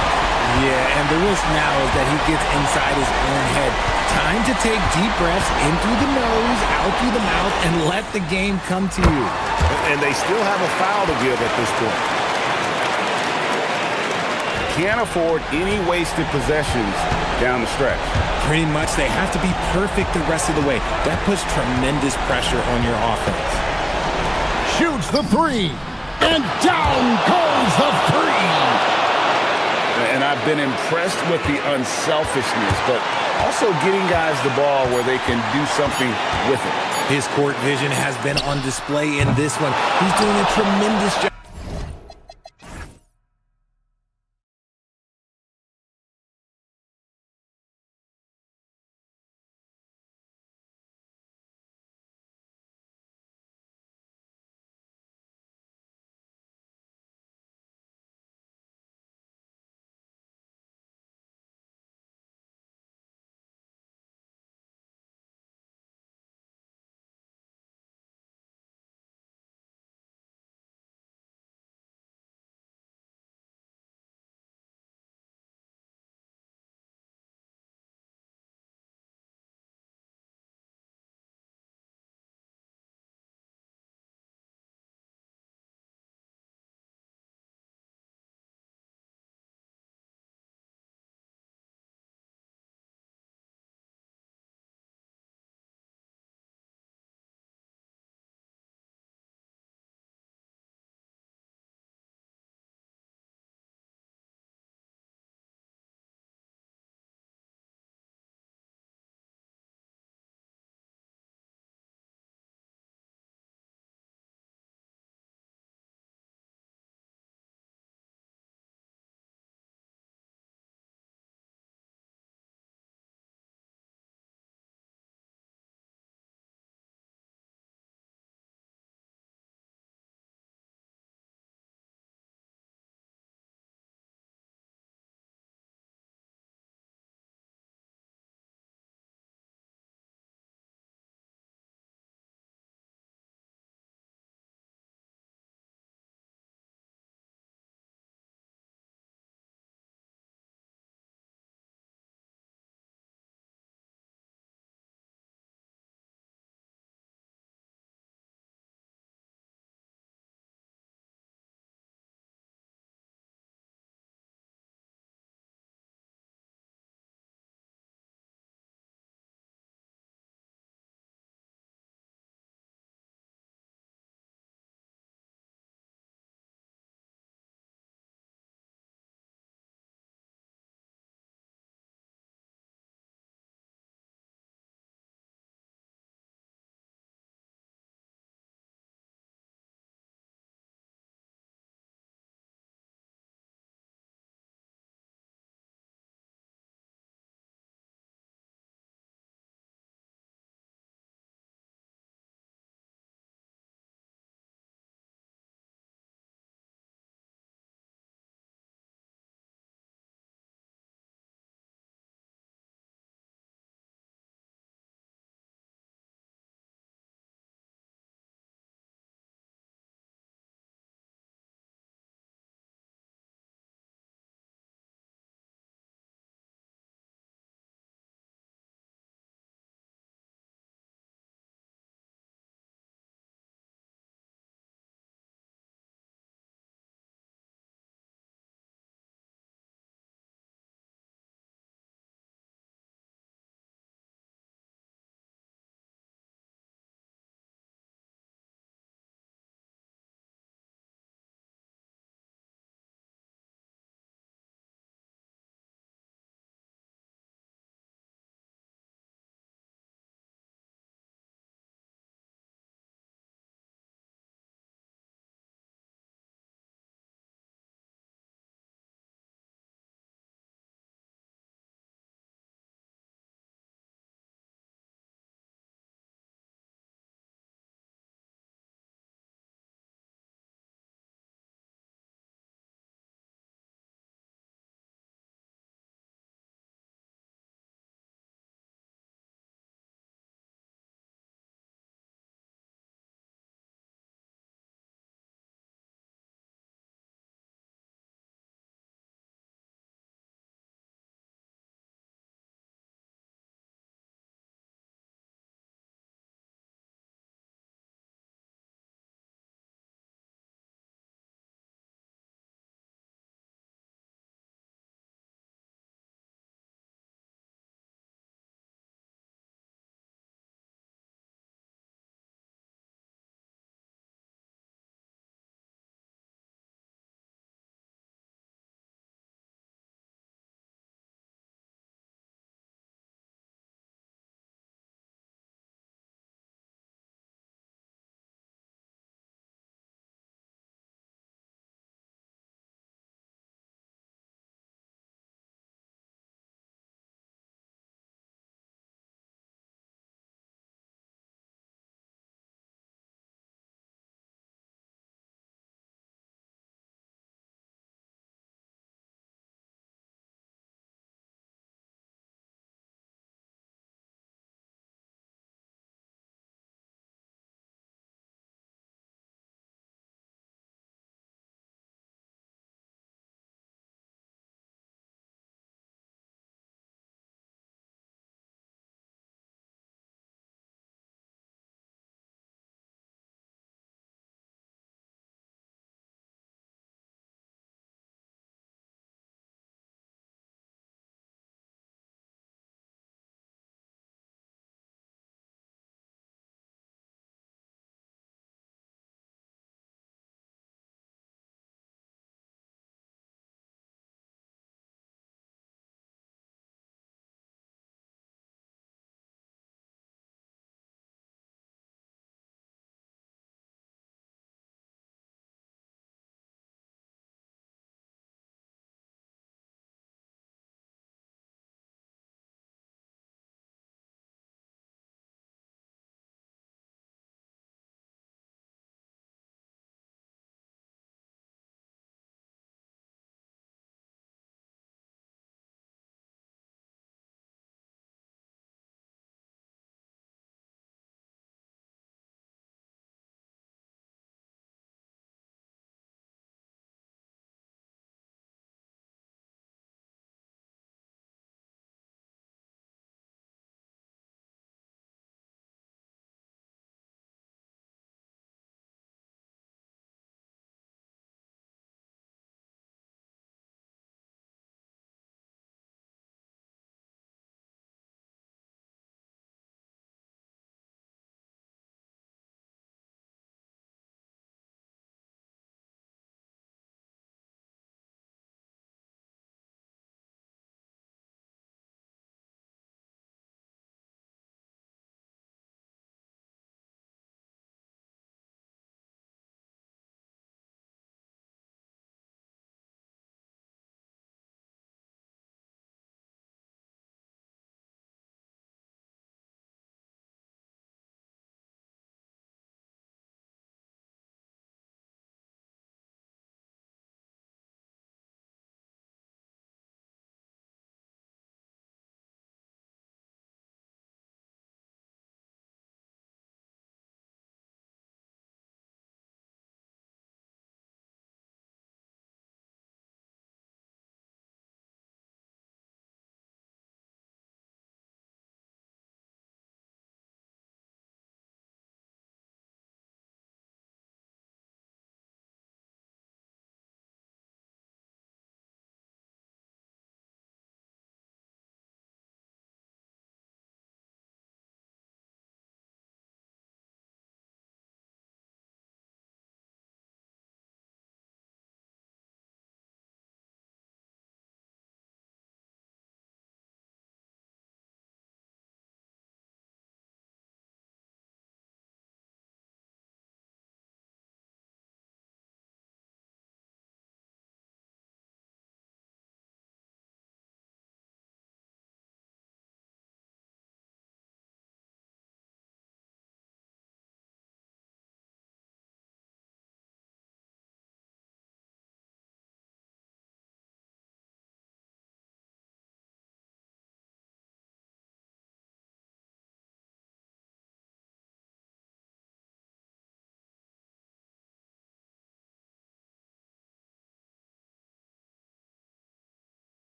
Yeah, and the risk now is that he gets inside his own head. Time to take deep breaths in through the nose, out through the mouth, and let the game come to you. And they still have a foul to give at this point. Can't afford any wasted possessions down the stretch. Pretty much, they have to be perfect the rest of the way. That puts tremendous pressure on your offense. Shoots the three, and down goes the three. And I've been impressed with the unselfishness, but also getting guys the ball where they can do something with it. His court vision has been on display in this one. He's doing a tremendous job.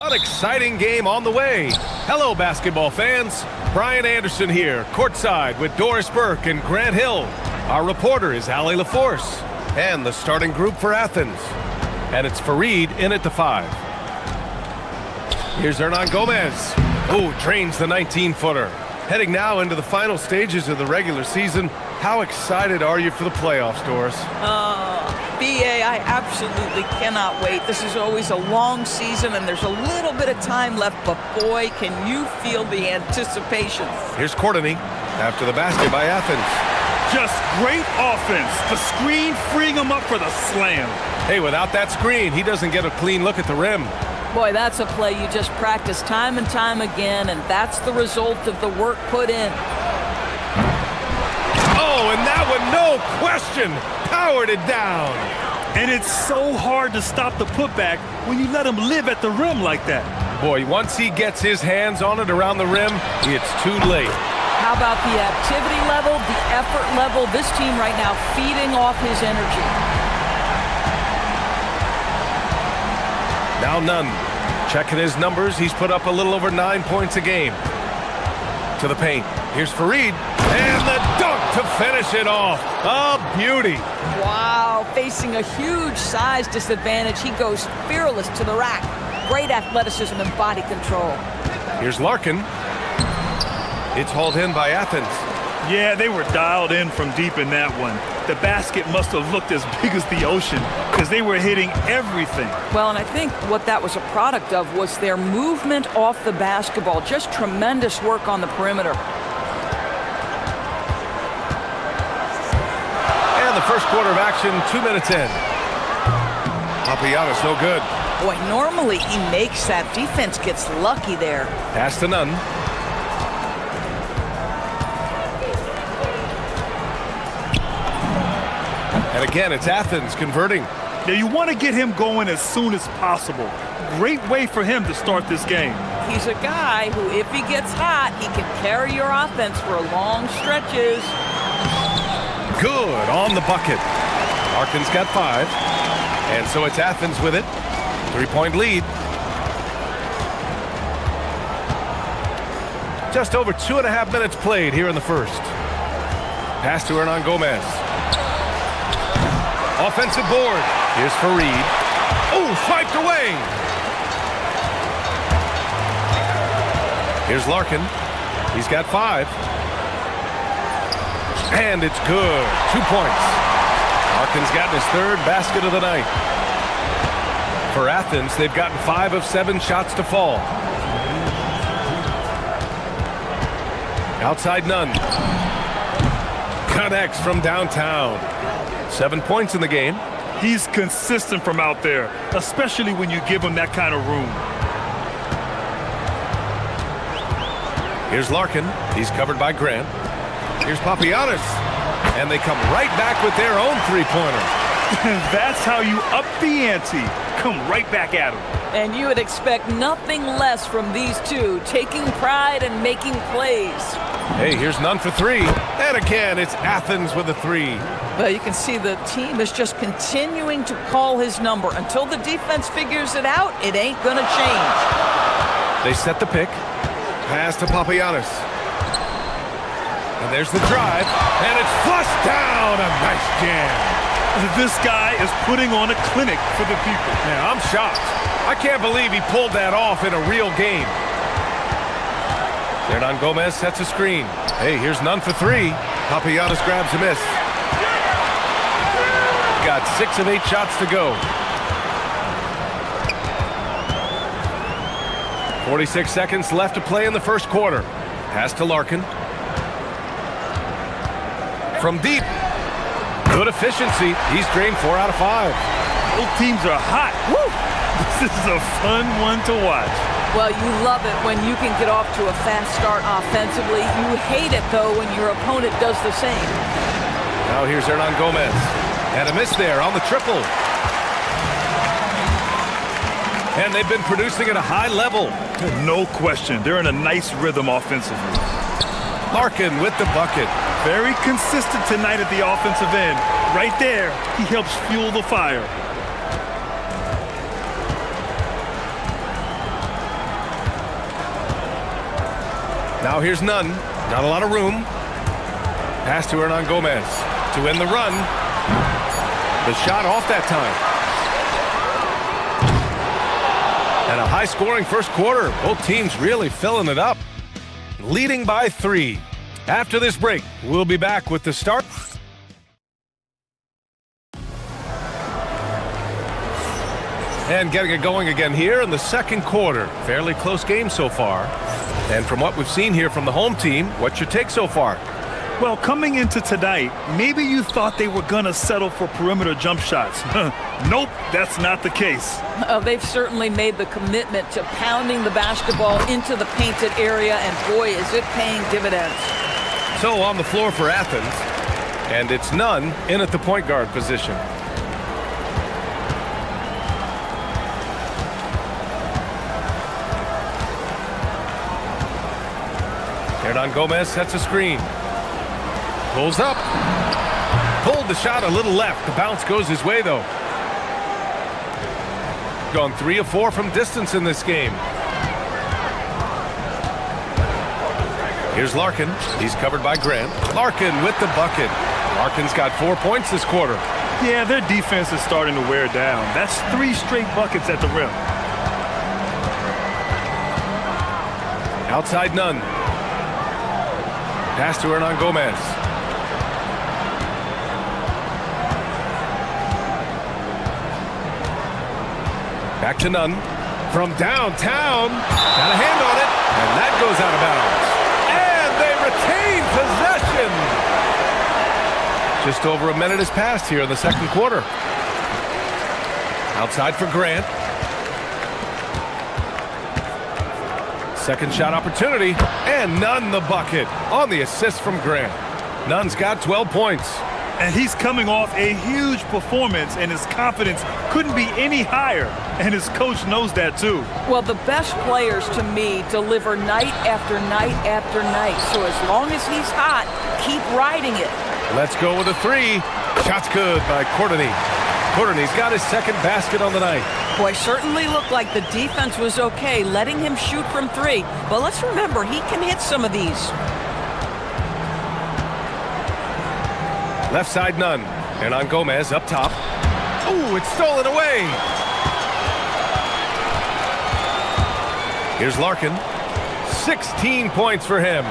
An exciting game on the way. Hello, basketball fans. Brian Anderson here, courtside with Doris Burke and Grant Hill. Our reporter is Ali LaForce. And the starting group for Athens. And it's Fareed in at the 5. Here's Hernan Gomez. Oh, drains the 19-footer. Heading now into the final stages of the regular season. How excited are you for the playoffs, Doris? BA, I absolutely cannot wait. This is always a long season, and there's a little bit of time left, but boy, can you feel the anticipation. Here's Courtney after the basket by Athens. Just great offense. The screen freeing him up for the slam. Hey, without that screen, he doesn't get a clean look at the rim. Boy, that's a play you just practice time and time again, and that's the result of the work put in. Oh, and that one, no question, powered it down. And it's so hard to stop the putback when you let him live at the rim like that. Boy, once he gets his hands on it around the rim, it's too late. How about the activity level, the effort level? This team right now feeding off his energy. Now Nunn, checking his numbers, he's put up a little over 9 points a game. To the paint, here's Fareed, and the dunk to finish it off. A beauty. Wow, facing a huge size disadvantage, he goes fearless to the rack. Great athleticism and body control. Here's Larkin. It's hauled in by Athens. Yeah, they were dialed in from deep in that one. The basket must have looked as big as the ocean because they were hitting everything. Well, and I think what that was a product of was their movement off the basketball. Just tremendous work on the perimeter. And the first quarter of action, 2 minutes in. Papagiannis, no good. Boy, normally he makes that. Defense gets lucky there. Pass to Nunn. And again, it's Athens converting. Yeah, you want to get him going as soon as possible. Great way for him to start this game. He's a guy who, if he gets hot, he can carry your offense for long stretches. Good on the bucket. Larkin's got 5. And so it's Athens with it. 3-point lead. Just over 2.5 minutes played here in the first. Pass to Hernan Gomez. Offensive board. Here's Fareed. Oh, swiped away. Here's Larkin. He's got 5. And it's good. 2 points. Larkin's gotten his 3rd basket of the night. For Athens, they've gotten 5 of 7 shots to fall. Outside Nunn. Connects from downtown. 7 points in the game. He's consistent from out there, especially when you give him that kind of room. Here's Larkin. He's covered by Grant. Here's Papagiannis. And they come right back with their own 3-pointer. That's how you up the ante. Come right back at him. And you would expect nothing less from these two, taking pride and making plays. Hey, here's Nunn for 3. And again, it's Athens with a 3. But you can see the team is just continuing to call his number. Until the defense figures it out, it ain't going to change. They set the pick. Pass to Papagiannis. And there's the drive. And it's flushed down. A nice jam. This guy is putting on a clinic for the people. Yeah, I'm shocked. I can't believe he pulled that off in a real game. Hernan Gomez sets a screen. Hey, here's Nunn for 3. Papagiannis grabs a miss. Got 6 of 8 shots to go. 46 seconds left to play in the first quarter. Pass to Larkin. From deep. Good efficiency. He's drained 4 out of 5. Both teams are hot. Woo! This is a fun one to watch. Well, you love it when you can get off to a fast start offensively. You hate it, though, when your opponent does the same. Now here's Hernan Gomez. And a miss there on the triple. And they've been producing at a high level. No question. They're in a nice rhythm offensively. Larkin with the bucket. Very consistent tonight at the offensive end. Right there, he helps fuel the fire. Now here's none. Not a lot of room. Pass to Hernan Gomez to end the run. The shot off that time. And a high-scoring first quarter. Both teams really filling it up. Leading by 3. After this break, we'll be back with the start. And getting it going again here in the second quarter. Fairly close game so far. And from what we've seen here from the home team, what's your take so far? Well, coming into tonight, maybe you thought they were going to settle for perimeter jump shots. Nope, that's not the case. They've certainly made the commitment to pounding the basketball into the painted area, and boy, is it paying dividends. So on the floor for Athens, and it's none in at the point guard position. Hernan Gomez sets a screen. Pulls up. Pulled the shot a little left. The bounce goes his way, though. Gone 3 of 4 from distance in this game. Here's Larkin. He's covered by Grant. Larkin with the bucket. Larkin's got 4 points this quarter. Yeah, their defense is starting to wear down. That's 3 straight buckets at the rim. Outside none. Pass to Hernan Gomez. Back to none. From downtown. Got a hand on it. And that goes out of bounds. And they retain possession. Just over a minute has passed here in the second quarter. Outside for Grant. Second shot opportunity. And Nunn the bucket on the assist from Grant. Nunn's got 12 points. And he's coming off a huge performance, and his confidence couldn't be any higher. And his coach knows that, too. Well, the best players, to me, deliver night after night after night. So as long as he's hot, keep riding it. Let's go with a 3. Shot's good by Courtney. Courtney's got his second basket on the night. Boy, certainly looked like the defense was okay, letting him shoot from 3. But let's remember, he can hit some of these. Left side none. And on Gomez up top. Ooh, it's stolen away. Here's Larkin. 16 points for him.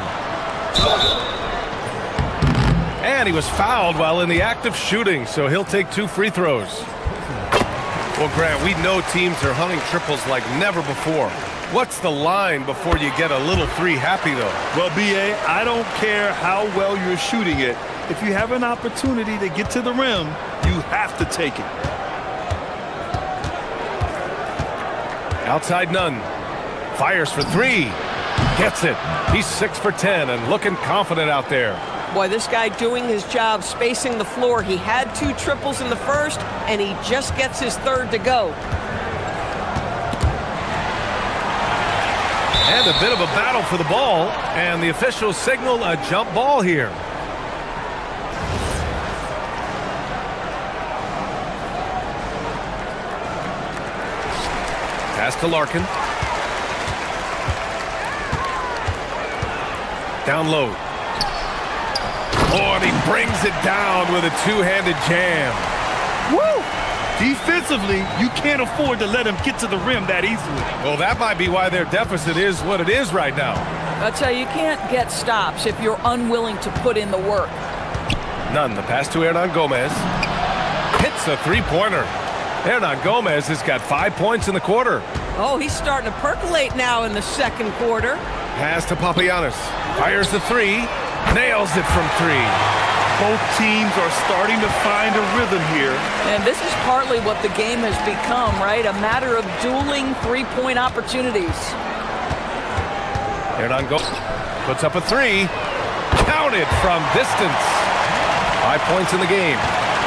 And he was fouled while in the act of shooting, so he'll take 2 free throws. Well, Grant, we know teams are hunting triples like never before. What's the line before you get a little 3 happy, though? Well, B.A., I don't care how well you're shooting it. If you have an opportunity to get to the rim, you have to take it. Outside none. Fires for 3. Gets it. He's 6 for 10 and looking confident out there. Boy, this guy doing his job, spacing the floor. He had 2 triples in the first, and he just gets his 3rd to go. And a bit of a battle for the ball, and the officials signal a jump ball here. Pass to Larkin. Down low. Oh, and he brings it down with a 2-handed jam. Woo! Defensively, you can't afford to let him get to the rim that easily. Well, that might be why their deficit is what it is right now. I'll tell you, you can't get stops if you're unwilling to put in the work. None. The pass to Hernan Gomez. Hits a 3-pointer. Hernan Gomez has got 5 points in the quarter. Oh, he's starting to percolate now in the second quarter. Pass to Papagiannis. Fires the 3. Nails it from 3. Both teams are starting to find a rhythm here. And this is partly what the game has become, right? A matter of dueling 3-point opportunities. Hernan puts up a 3. Counted from distance. 5 points in the game.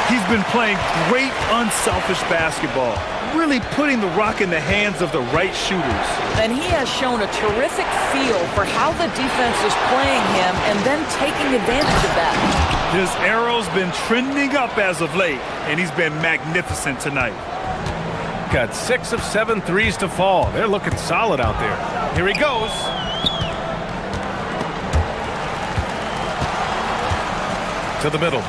He's been playing great unselfish basketball, really putting the rock in the hands of the right shooters. And he has shown a terrific feel for how the defense is playing him and then taking advantage of that. His arrow's been trending up as of late, and he's been magnificent tonight. Got 6 of 7 threes to fall. They're looking solid out there. Here he goes. to the middle.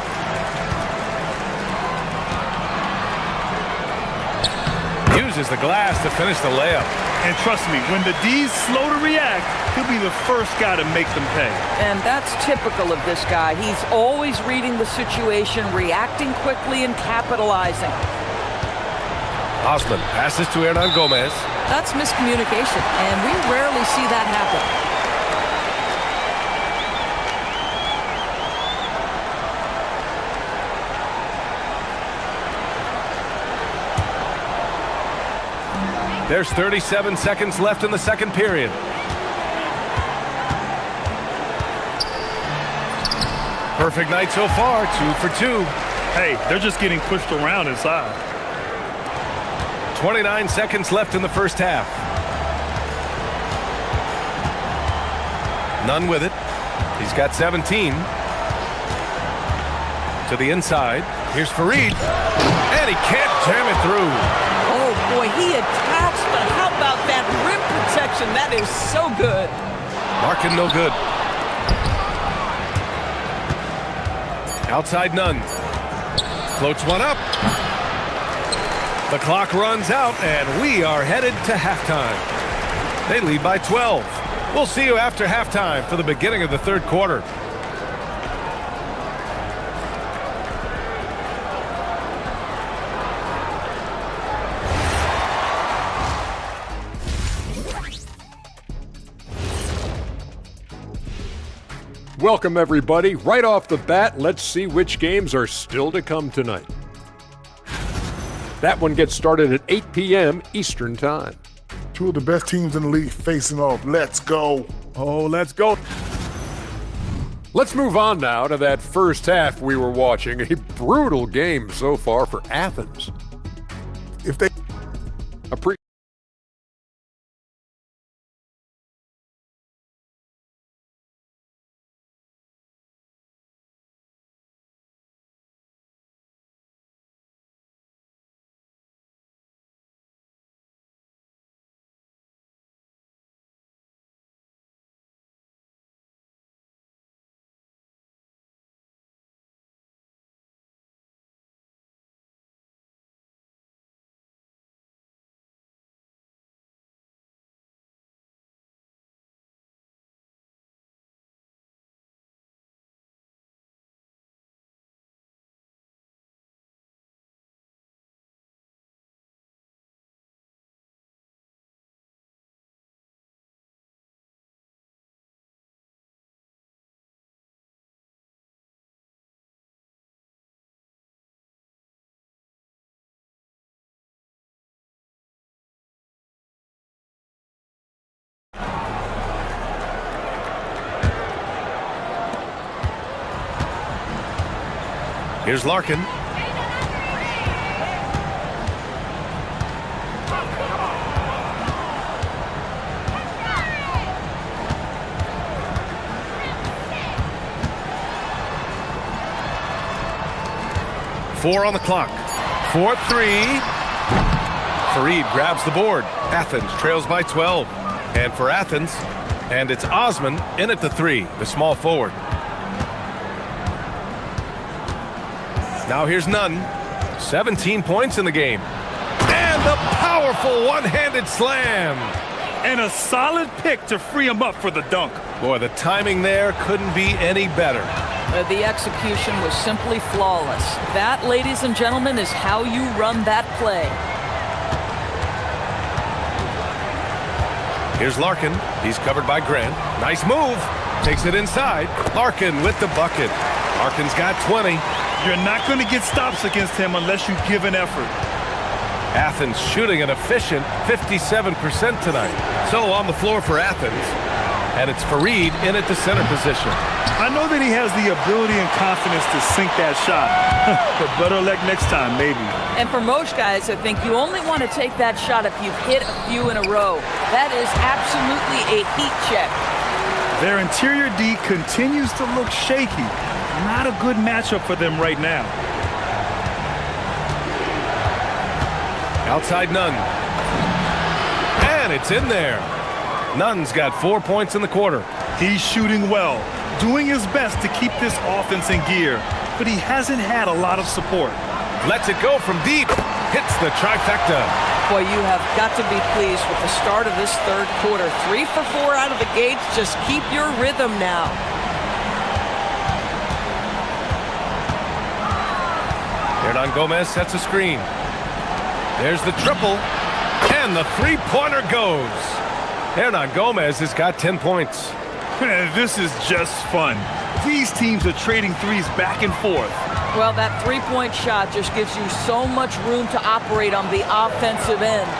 Uses the glass to finish the layup. And trust me, when the D's slow to react, he'll be the first guy to make them pay. And that's typical of this guy. He's always reading the situation, reacting quickly, and capitalizing. Osman passes to Hernan Gomez. That's miscommunication, and we rarely see that happen. There's 37 seconds left in the second period. Perfect night so far, 2 for 2. Hey, they're just getting pushed around inside. 29 seconds left in the first half. Nunn with it. He's got 17. To the inside. Here's Fareed. And he can't jam it through. Oh, boy, he attacks, but how about that rim protection? That is so good. Larkin no good. Outside Nunn. Floats one up. The clock runs out, and we are headed to halftime. They lead by 12. We'll see you after halftime for the beginning of the third quarter. Welcome, everybody. Right off the bat, let's see which games are still to come tonight. That one gets started at 8 p.m. Eastern Time. Two of the best teams in the league facing off. Let's go. Oh, let's go. Let's move on now to that first half we were watching. A brutal game so far for Athens. If they... Here's Larkin. Four on the clock. 4-3. Fareed grabs the board. Athens trails by 12. And for Athens, and it's Osman in at the 3, the small forward. Now here's Nunn. 17 points in the game. And the powerful one-handed slam. And a solid pick to free him up for the dunk. Boy, the timing there couldn't be any better. The execution was simply flawless. That, ladies and gentlemen, is how you run that play. Here's Larkin. He's covered by Grant. Nice move. Takes it inside. Larkin with the bucket. Larkin's got 20. You're not going to get stops against him unless you give an effort. Athens shooting an efficient 57% tonight. So on the floor for Athens. And it's Fareed in at the center position. I know that he has the ability and confidence to sink that shot. But better luck next time, maybe. And for most guys, I think you only want to take that shot if you've hit a few in a row. That is absolutely a heat check. Their interior D continues to look shaky. Not a good matchup for them right now. Outside Nunn. And it's in there. Nunn's got 4 points in the quarter. He's shooting well, doing his best to keep this offense in gear. but he hasn't had a lot of support. Lets it go from deep. Hits the trifecta. Boy, you have got to be pleased with the start of this third quarter. 3 for 4 out of the gates. Just keep your rhythm now. Hernan Gomez sets a screen. There's the triple, and the three-pointer goes. Hernan Gomez has got 10 points. This is just fun. These teams are trading threes back and forth. Well, that three-point shot just gives you so much room to operate on the offensive end.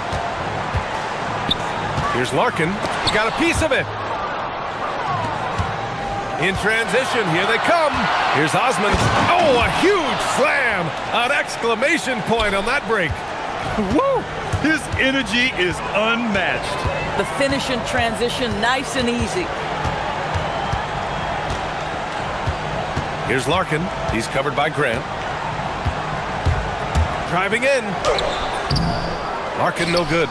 Here's Larkin. Got a piece of it. In transition, here they come. Here's Osman. Oh, a huge slam! An exclamation point on that break. Woo! His energy is unmatched. The finish in transition, nice and easy. Here's Larkin. He's covered by Grant. Driving in. Larkin no good.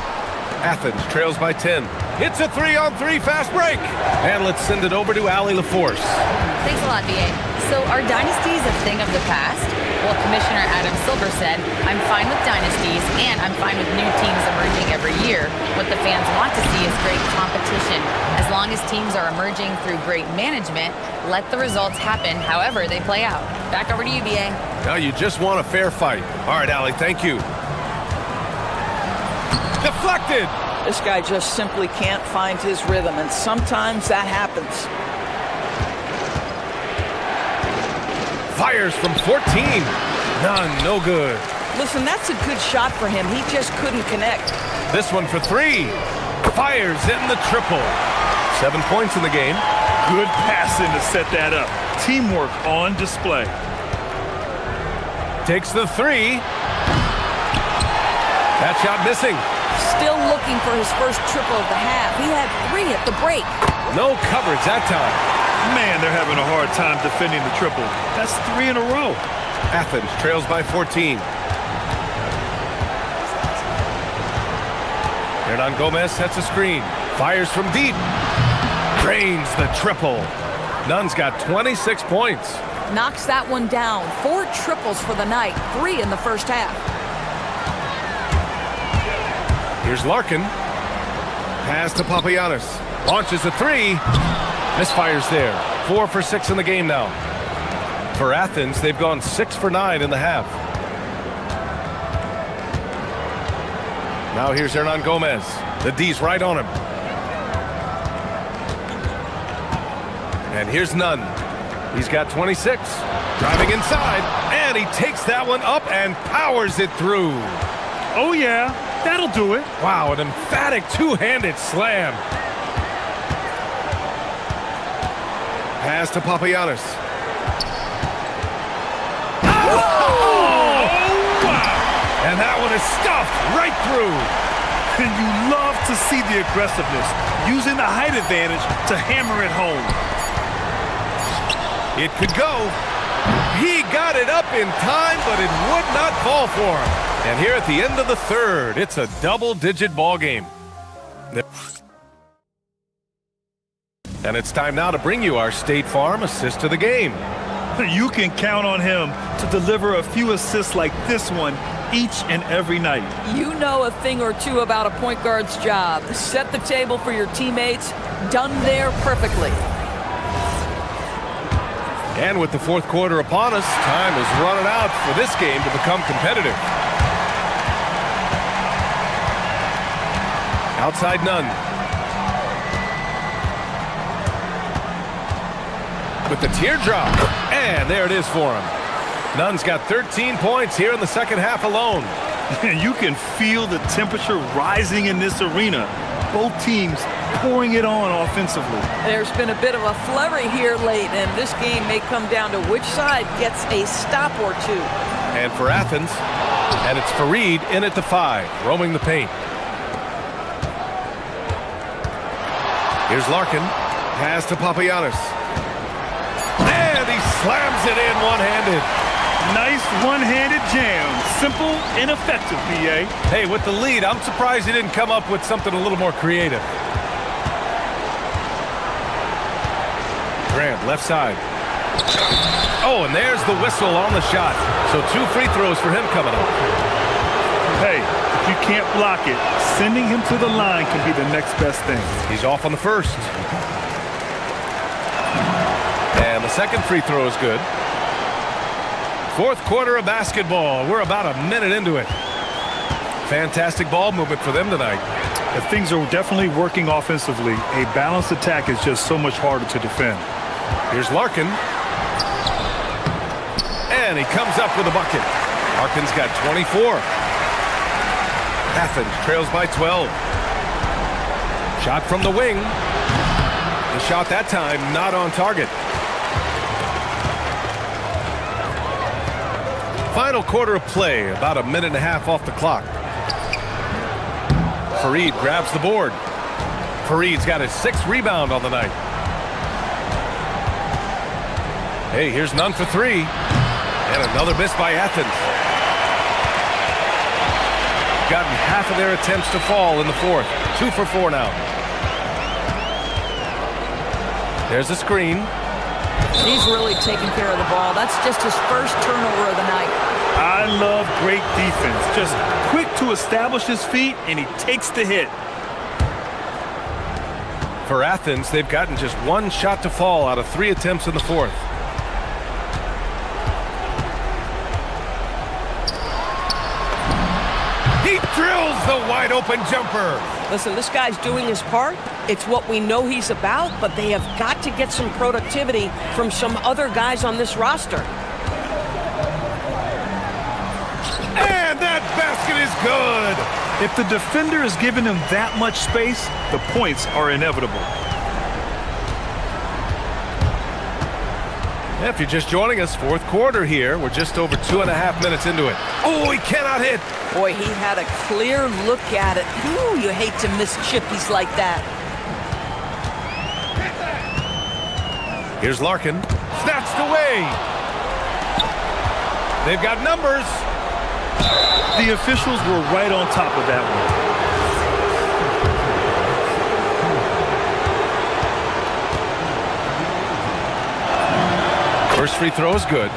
Athens trails by 10. It's a 3-on-3 fast break. And let's send it over to Allie LaForce. Thanks a lot, BA. So are dynasties a thing of the past? Well, Commissioner Adam Silver said, I'm fine with dynasties and I'm fine with new teams emerging every year. What the fans want to see is great competition. As long as teams are emerging through great management, let the results happen however they play out. Back over to you, BA. Now you just want a fair fight. All right, Allie, thank you. Deflected! This guy just simply can't find his rhythm, and sometimes that happens. Fires from 14. None, no good. Listen, that's a good shot for him. He just couldn't connect. This one for 3. Fires in the triple. 7 points in the game. Good passing to set that up. Teamwork on display. Takes the 3. That shot missing. Still looking for his first triple of the half. He had 3 at the break. No coverage that time. Man, they're having a hard time defending the triple. That's 3 in a row. Athens trails by 14. Hernan Gomez sets a screen. Fires from deep. Drains the triple. Nunn's got 26 points. Knocks that one down. 4 triples for the night. 3 in the first half. Here's Larkin. Pass to Papagiannis. Launches a 3. Misfires there. 4 for 6 in the game now. For Athens, they've gone 6 for 9 in the half. Now here's Hernan Gomez. The D's right on him. And here's Nunn. He's got 26. Driving inside. And he takes that one up and powers it through. Oh, yeah. That'll do it. Wow, an emphatic two-handed slam. Pass to Papagiannis. Oh, wow. And that one is stuffed right through. And you love to see the aggressiveness, using the height advantage to hammer it home. It could go. He got it up in time, but it would not fall for him. And here at the end of the third, it's a double-digit ball game. And it's time now to bring you our State Farm assist to the game. You can count on him to deliver a few assists like this one each and every night. You know a thing or two about a point guard's job. Set the table for your teammates. Done there perfectly. And with the fourth quarter upon us, time is running out for this game to become competitive. Outside Nunn. With the teardrop. And there it is for him. Nunn's got 13 points here in the second half alone. And you can feel the temperature rising in this arena. Both teams pouring it on offensively. There's been a bit of a flurry here late, and this game may come down to which side gets a stop or two. And for Athens, and it's Fareed in at the 5, roaming the paint. Here's Larkin. Pass to Papagiannis. And he slams it in one-handed. Nice one-handed jam. Simple and effective, BA. Hey, with the lead, I'm surprised he didn't come up with something a little more creative. Grant, left side. Oh, and there's the whistle on the shot. So 2 free throws for him coming up. Hey, if you can't block it, sending him to the line can be the next best thing. He's off on the first. And the second free throw is good. Fourth quarter of basketball. We're about a minute into it. Fantastic ball movement for them tonight. If things are definitely working offensively, a balanced attack is just so much harder to defend. Here's Larkin. And he comes up with a bucket. Larkin's got 24. Athens trails by 12. Shot from the wing. The shot that time not on target. Final quarter of play, about a minute and a half off the clock. Fareed grabs the board. Fareed's got his 6th rebound on the night. Hey, here's none for 3. And another miss by Athens. Gotten half of their attempts to fall in the fourth. 2 for 4 now. There's a screen. He's really taking care of the ball. That's just his first turnover of the night. I love great defense. Just quick to establish his feet, and he takes the hit. For Athens, they've gotten just 1 shot to fall out of 3 attempts in the fourth. He drills the wide open jumper. Listen, this guy's doing his part. It's what we know he's about, but they have got to get some productivity from some other guys on this roster. And that basket is good. If the defender is giving him that much space, the points are inevitable. If you're just joining us, fourth quarter here. We're just over 2.5 minutes into it. Oh, he cannot hit. Boy, he had a clear look at it. Ooh, you hate to miss chippies like that. Here's Larkin. Snatched away. They've got numbers. The officials were right on top of that one. First free throw is good.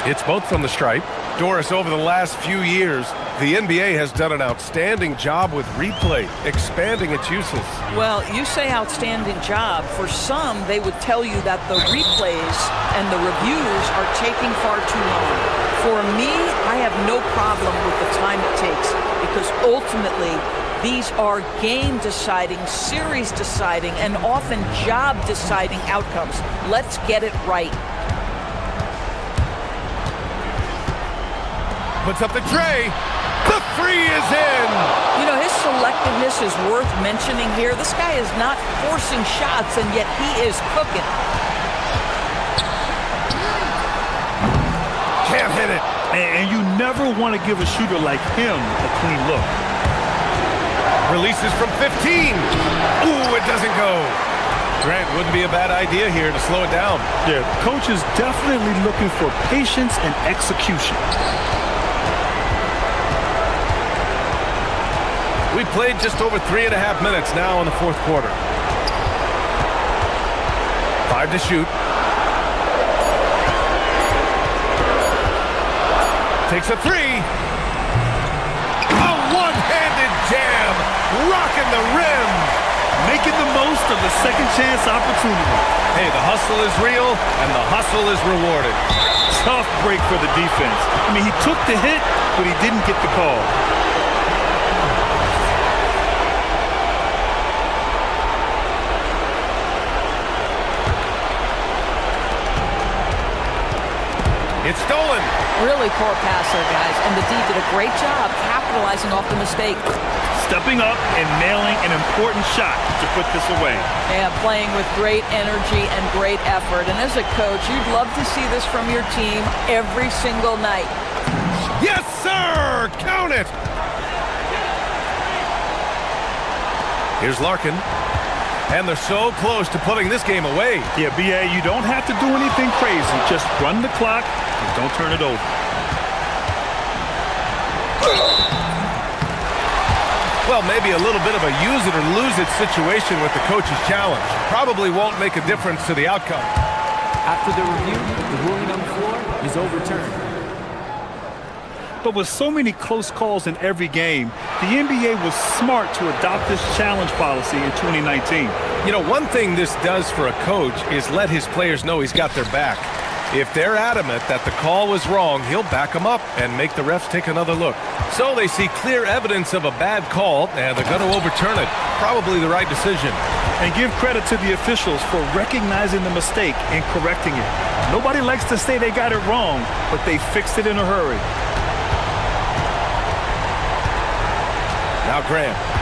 It's both from the stripe. Doris, over the last few years, the NBA has done an outstanding job with replay, expanding its uses. Well, you say outstanding job. For some, they would tell you that the replays and the reviews are taking far too long. For me, I have no problem with the time it takes because ultimately, these are game-deciding, series-deciding, and often job-deciding outcomes. Let's get it right. Puts up the tray. The 3 is in. You know, his selectiveness is worth mentioning here. This guy is not forcing shots, and yet he is cooking. Can't hit it. And you never want to give a shooter like him a clean look. Releases from 15. Ooh, it doesn't go. Grant, wouldn't be a bad idea here to slow it down. Yeah, coach is definitely looking for patience and execution. We played just over 3.5 minutes now in the fourth quarter. 5 to shoot. Takes a 3. A one-handed jam. Rocking the rim. Making the most of the second chance opportunity. Hey, the hustle is real, and the hustle is rewarded. Tough break for the defense. I mean, he took the hit, but he didn't get the call. It's stolen. Really poor passer, guys, and the D did a great job capitalizing off the mistake. Stepping up and nailing an important shot to put this away. Yeah, playing with great energy and great effort. And as a coach, you'd love to see this from your team every single night. Yes, sir! Count it! Here's Larkin. And they're so close to putting this game away. Yeah, B.A., you don't have to do anything crazy. Just run the clock and don't turn it over. Well, maybe a little bit of a use it or lose it situation with the coach's challenge. Probably won't make a difference to the outcome. After the review, the ruling on the floor is overturned. But with so many close calls in every game, the NBA was smart to adopt this challenge policy in 2019. You know, one thing this does for a coach is let his players know he's got their back. If they're adamant that the call was wrong, he'll back them up and make the refs take another look. So they see clear evidence of a bad call, and they're going to overturn it. Probably the right decision. And give credit to the officials for recognizing the mistake and correcting it. Nobody likes to say they got it wrong, but they fixed it in a hurry. Now Graham.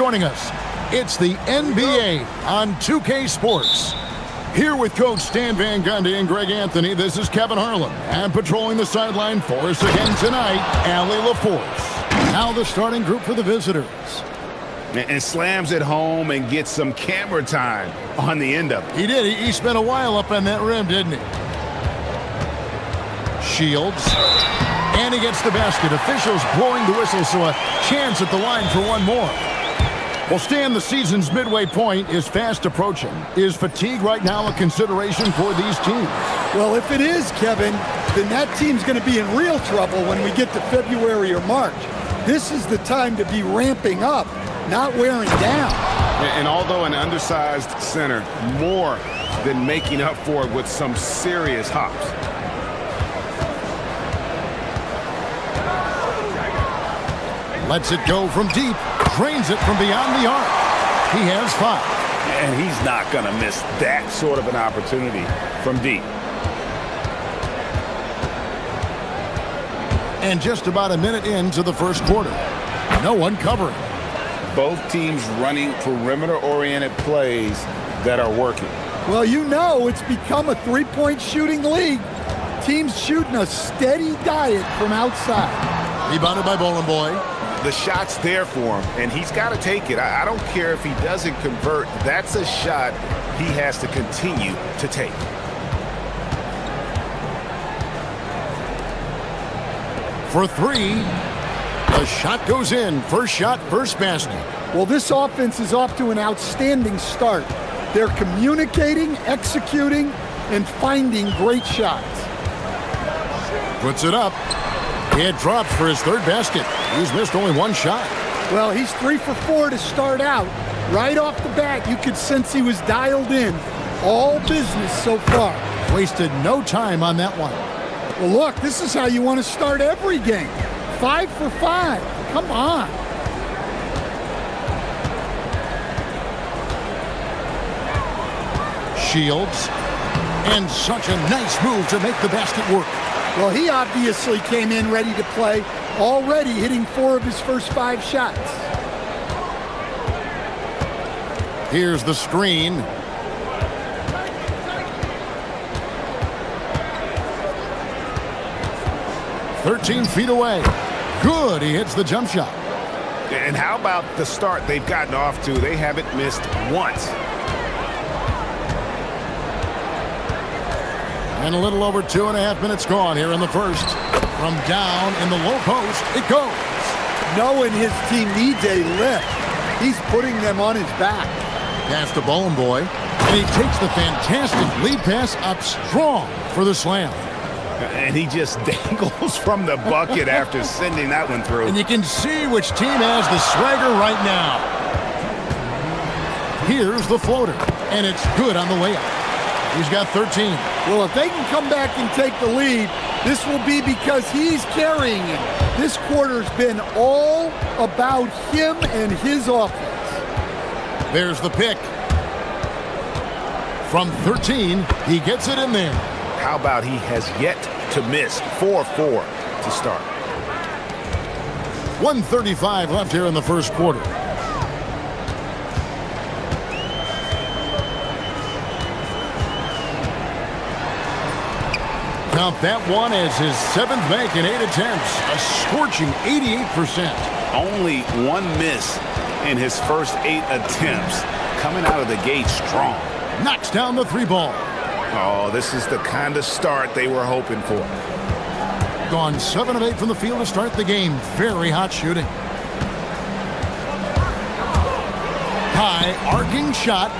joining us. It's the NBA on 2K Sports. Here with Coach Stan Van Gundy and Greg Anthony, this is Kevin Harlan. And patrolling the sideline for us again tonight, Allie LaForce. Now the starting group for the visitors. And slams it home and gets some camera time on the end of it. He did. He spent a while up on that rim, didn't he? Shields. And he gets the basket. Officials blowing the whistle, so a chance at the line for one more. Well, Stan, the season's midway point is fast approaching. Is fatigue right now a consideration for these teams? Well, if it is, Kevin, then that team's going to be in real trouble when we get to February or March. This is the time to be ramping up, not wearing down. And although an undersized center, more than making up for it with some serious hops. Lets it go from deep. Drains it from beyond the arc. He has 5. And he's not going to miss that sort of an opportunity from deep. And just about a minute into the first quarter. No one covering. Both teams running perimeter-oriented plays that are working. Well, you know it's become a three-point shooting league. Teams shooting a steady diet from outside. Rebounded by Bowling Boy. The shot's there for him, and he's got to take it. I don't care if he doesn't convert. That's a shot he has to continue to take. For 3. The shot goes in. First shot, first basket. Well, this offense is off to an outstanding start. They're communicating, executing, and finding great shots. Puts it up. It drops for his third basket. He's missed only one shot. Well, he's 3 for 4 to start out. Right off the bat, you could sense he was dialed in. All business so far. Wasted no time on that one. Well, look, this is how you want to start every game. 5 for 5. Come on. Shields. And such a nice move to make the basket work. Well, he obviously came in ready to play, already hitting 4 of his first 5 shots. Here's the screen. "13 feet away. Good, he hits the jump shot. And how about the start they've gotten off to? They haven't missed once. And a little over 2.5 minutes gone here in the first. From down in the low post, it goes. Knowing his team needs a lift, he's putting them on his back. Pass to Bowling Boy, and he takes the fantastic lead pass up strong for the slam. And he just dangles from the bucket after sending that one through. And you can see which team has the swagger right now. Here's the floater, and it's good on the layup. He's got 13. Well, if they can come back and take the lead, this will be because he's carrying it. This quarter's been all about him and his offense. There's the pick. From 13, he gets it in there. How about he has yet to miss 4-4 to start. 1:35 left here in the first quarter. Count that one as his 7th make in 8 attempts. A scorching 88%. Only 1 miss in his first 8 attempts. Coming out of the gate strong. Knocks down the 3 ball. Oh, this is the kind of start they were hoping for. Gone 7 of 8 from the field to start the game. Very hot shooting. High arcing shot.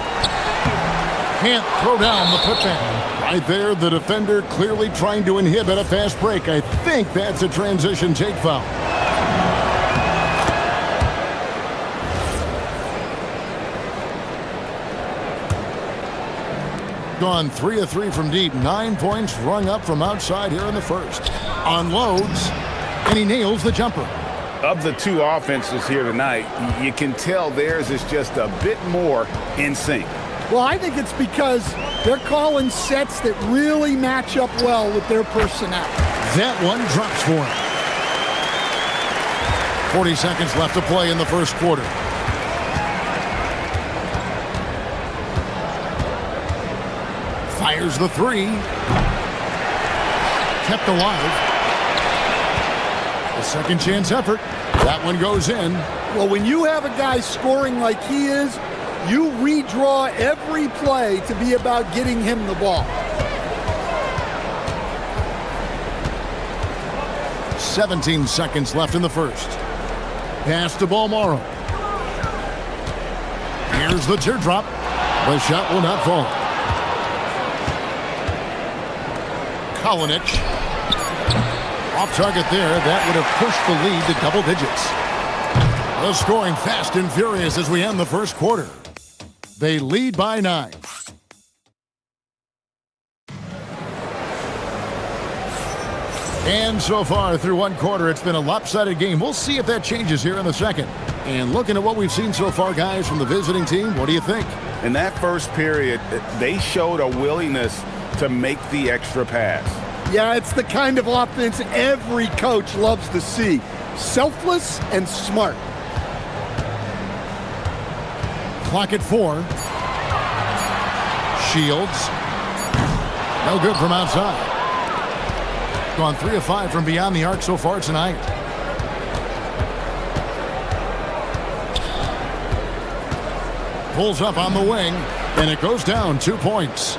Can't throw down the putback. Right there, the defender clearly trying to inhibit a fast break. I think that's a transition take foul. Gone 3 of 3 from deep. 9 points rung up from outside here in the first. Unloads, and he nails the jumper. Of the 2 offenses here tonight, you can tell theirs is just a bit more in sync. Well, I think it's because they're calling sets that really match up well with their personnel. That one drops for him. 40 seconds left to play in the first quarter. Fires the three. Kept alive. A second chance effort. That one goes in. Well, when you have a guy scoring like he is, you redraw every play to be about getting him the ball. 17 seconds left in the first. Pass to Balmoro. Here's the teardrop. The shot will not fall. Kalinic. Off target there. That would have pushed the lead to double digits. The scoring fast and furious as we end the first quarter. They lead by 9. And so far through one quarter, it's been a lopsided game. We'll see if that changes here in the second. And looking at what we've seen so far, guys, from the visiting team, what do you think? In that first period, they showed a willingness to make the extra pass. Yeah, it's the kind of offense every coach loves to see. Selfless and smart. Clock at 4. Shields. No good from outside. Gone 3 of 5 from beyond the arc so far tonight. Pulls up on the wing, and it goes down 2 points.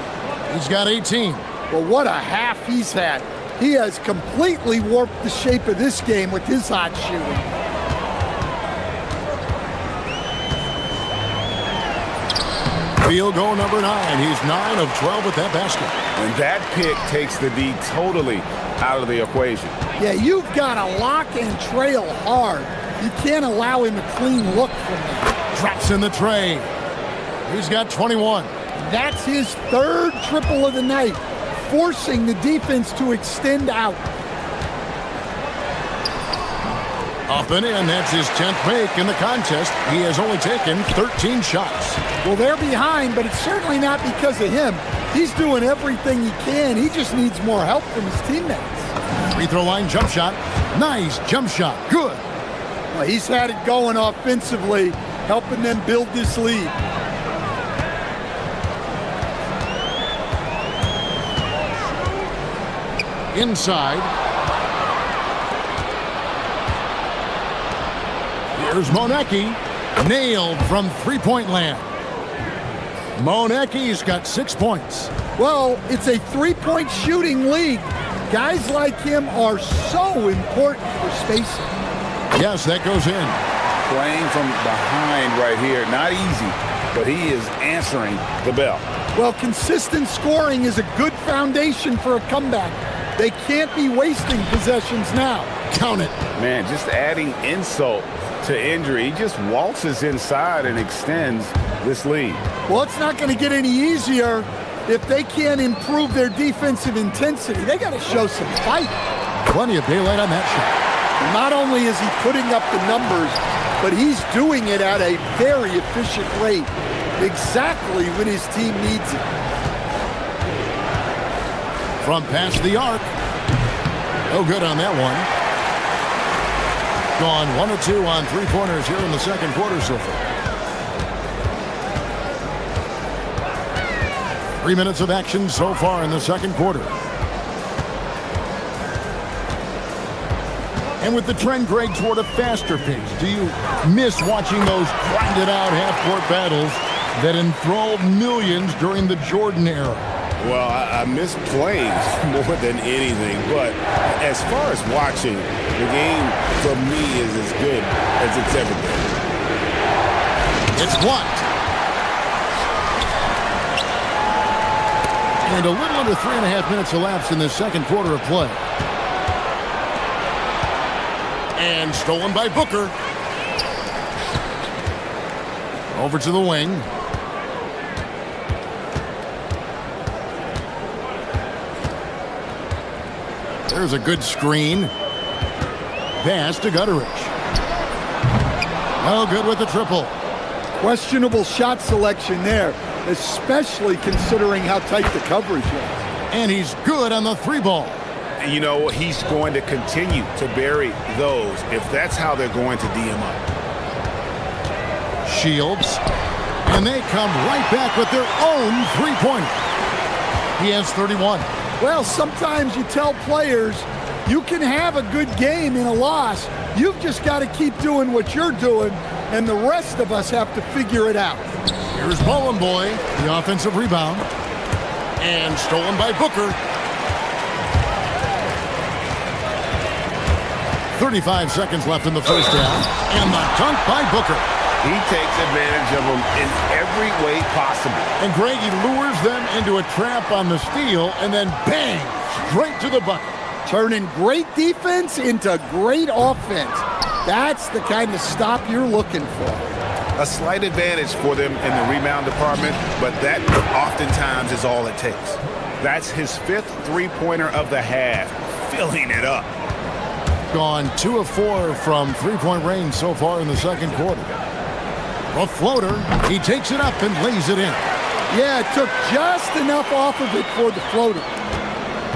He's got 18. Well, what a half he's had. He has completely warped the shape of this game with his hot shooting. Field goal number 9. He's 9 of 12 with that basket. And that pick takes the D totally out of the equation. Yeah, you've got to lock and trail hard. You can't allow him a clean look from that. Drops in the tray. He's got 21. That's his 3rd triple of the night, forcing the defense to extend out. Up and in, that's his 10th make in the contest. He has only taken 13 shots. Well, they're behind, but it's certainly not because of him. He's doing everything he can. He just needs more help from his teammates. Free throw line jump shot. Nice jump shot. Good. Well, he's had it going offensively, helping them build this lead. Inside. Here's Monecki. Nailed from three-point land. Monecki's got 6 points. Well, it's a three-point shooting league. Guys like him are so important for spacing. Yes, that goes in. Playing from behind right here. Not easy, but he is answering the bell. Well, consistent scoring is a good foundation for a comeback. They can't be wasting possessions now. Count it. Man, just adding insult to injury. He just waltzes inside and extends this lead. Well, it's not going to get any easier if they can't improve their defensive intensity. They got to show some fight. Plenty of daylight on that shot. Not only is he putting up the numbers, but he's doing it at a very efficient rate, exactly when his team needs it. From past the arc. No good on that one. Gone 1 of 2 on three-pointers here in the second quarter so far. 3 minutes of action so far in the second quarter. And with the trend, Greg, toward a faster pace, do you miss watching those grinded-out half-court battles that enthralled millions during the Jordan era? Well, I miss plays more than anything, but as far as watching, the game for me is as good as it's ever been. It's blocked. And a little under 3.5 minutes elapsed in the second quarter of play. And stolen by Booker. Over to the wing. There's a good screen. Pass to Gutteridge. No good with the triple. Questionable shot selection there, especially considering how tight the coverage was. And he's good on the three ball. And you know, he's going to continue to bury those if that's how they're going to D him up. Shields. And they come right back with their own three-pointer. He has 31. Well, sometimes you tell players you can have a good game in a loss. You've just got to keep doing what you're doing, and the rest of us have to figure it out. Here's Bowling Boy, the offensive rebound. And stolen by Booker. 35 seconds left in the first half. And the dunk by Booker. He takes advantage of them in every way possible. And Greg, he lures them into a trap on the steal, and then bang, straight to the bucket. Turning great defense into great offense. That's the kind of stop you're looking for. A slight advantage for them in the rebound department, but that oftentimes is all it takes. That's his 5th three-pointer of the half, filling it up. Gone 2 of 4 from three-point range so far in the second quarter. A floater, he takes it up and lays it in. Yeah, it took just enough off of it for the floater.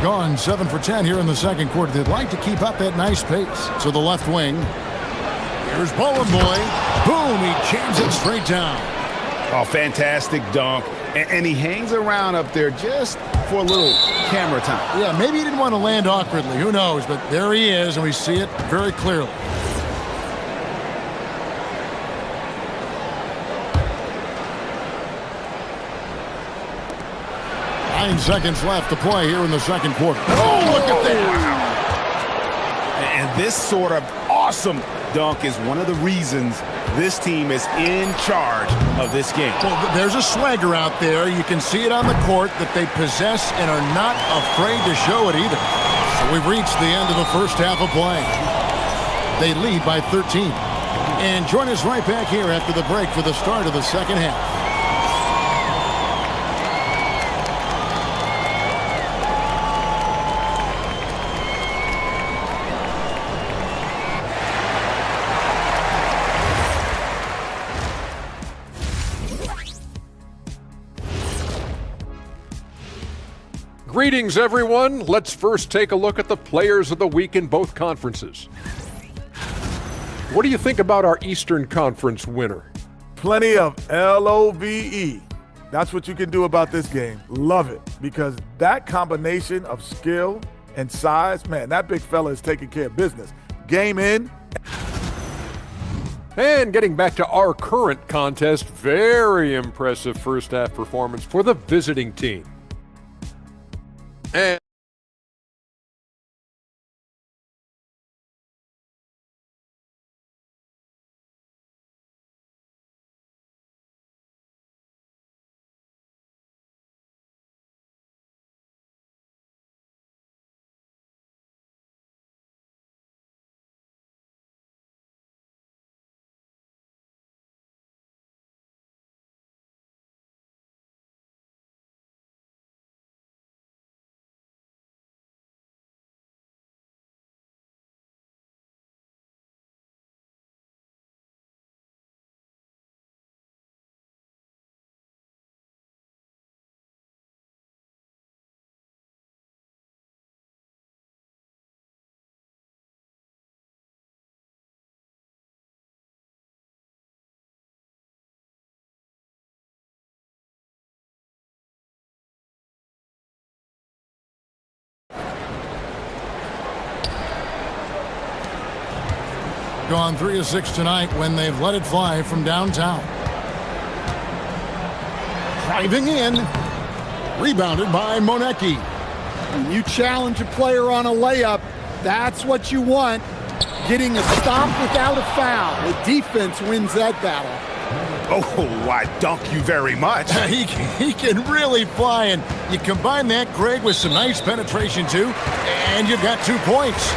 Gone 7 for 10 here in the second quarter. They'd like to keep up that nice pace. To the left wing. Here's Bowling Boy. Boom, he jams it straight down. Oh, fantastic dunk. And he hangs around up there just for a little camera time. Yeah, maybe he didn't want to land awkwardly. Who knows? But there he is, and we see it very clearly. Nine seconds left to play here in the second quarter. Oh, look at that. And this sort of awesome dunk is one of the reasons this team is in charge of this game. Well, there's a swagger out there. You can see it on the court that they possess and are not afraid to show it either. So we've reached the end of the first half of play. They lead by 13. And join us right back here after the break for the start of the second half. Greetings, everyone. Let's first take a look at the players of the week in both conferences. What do you think about our Eastern Conference winner? Plenty of LOVE. That's what you can do about this game. Love it, because that combination of skill and size, man, that big fella is taking care of business. Game in. And getting back to our current contest, very impressive first half performance for the visiting team. And Gone 3 of 6 tonight when they've let it fly from downtown. Driving in. Rebounded by Monecki. When you challenge a player on a layup, that's what you want. Getting a stop without a foul. The defense wins that battle. Oh, I dunk you very much. He can really fly, and you combine that, Greg, with some nice penetration too, and you've got 2 points.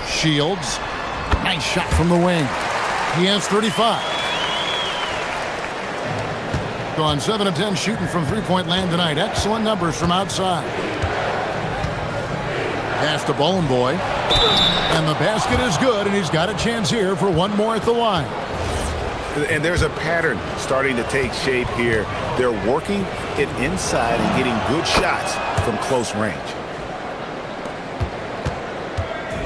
Shields, nice shot from the wing. He has 35. Gone 7 of 10 shooting from three-point land tonight. Excellent numbers from outside. Pass to Bowling Boy. And the basket is good, and he's got a chance here for one more at the line. And there's a pattern starting to take shape here. They're working it inside and getting good shots from close range.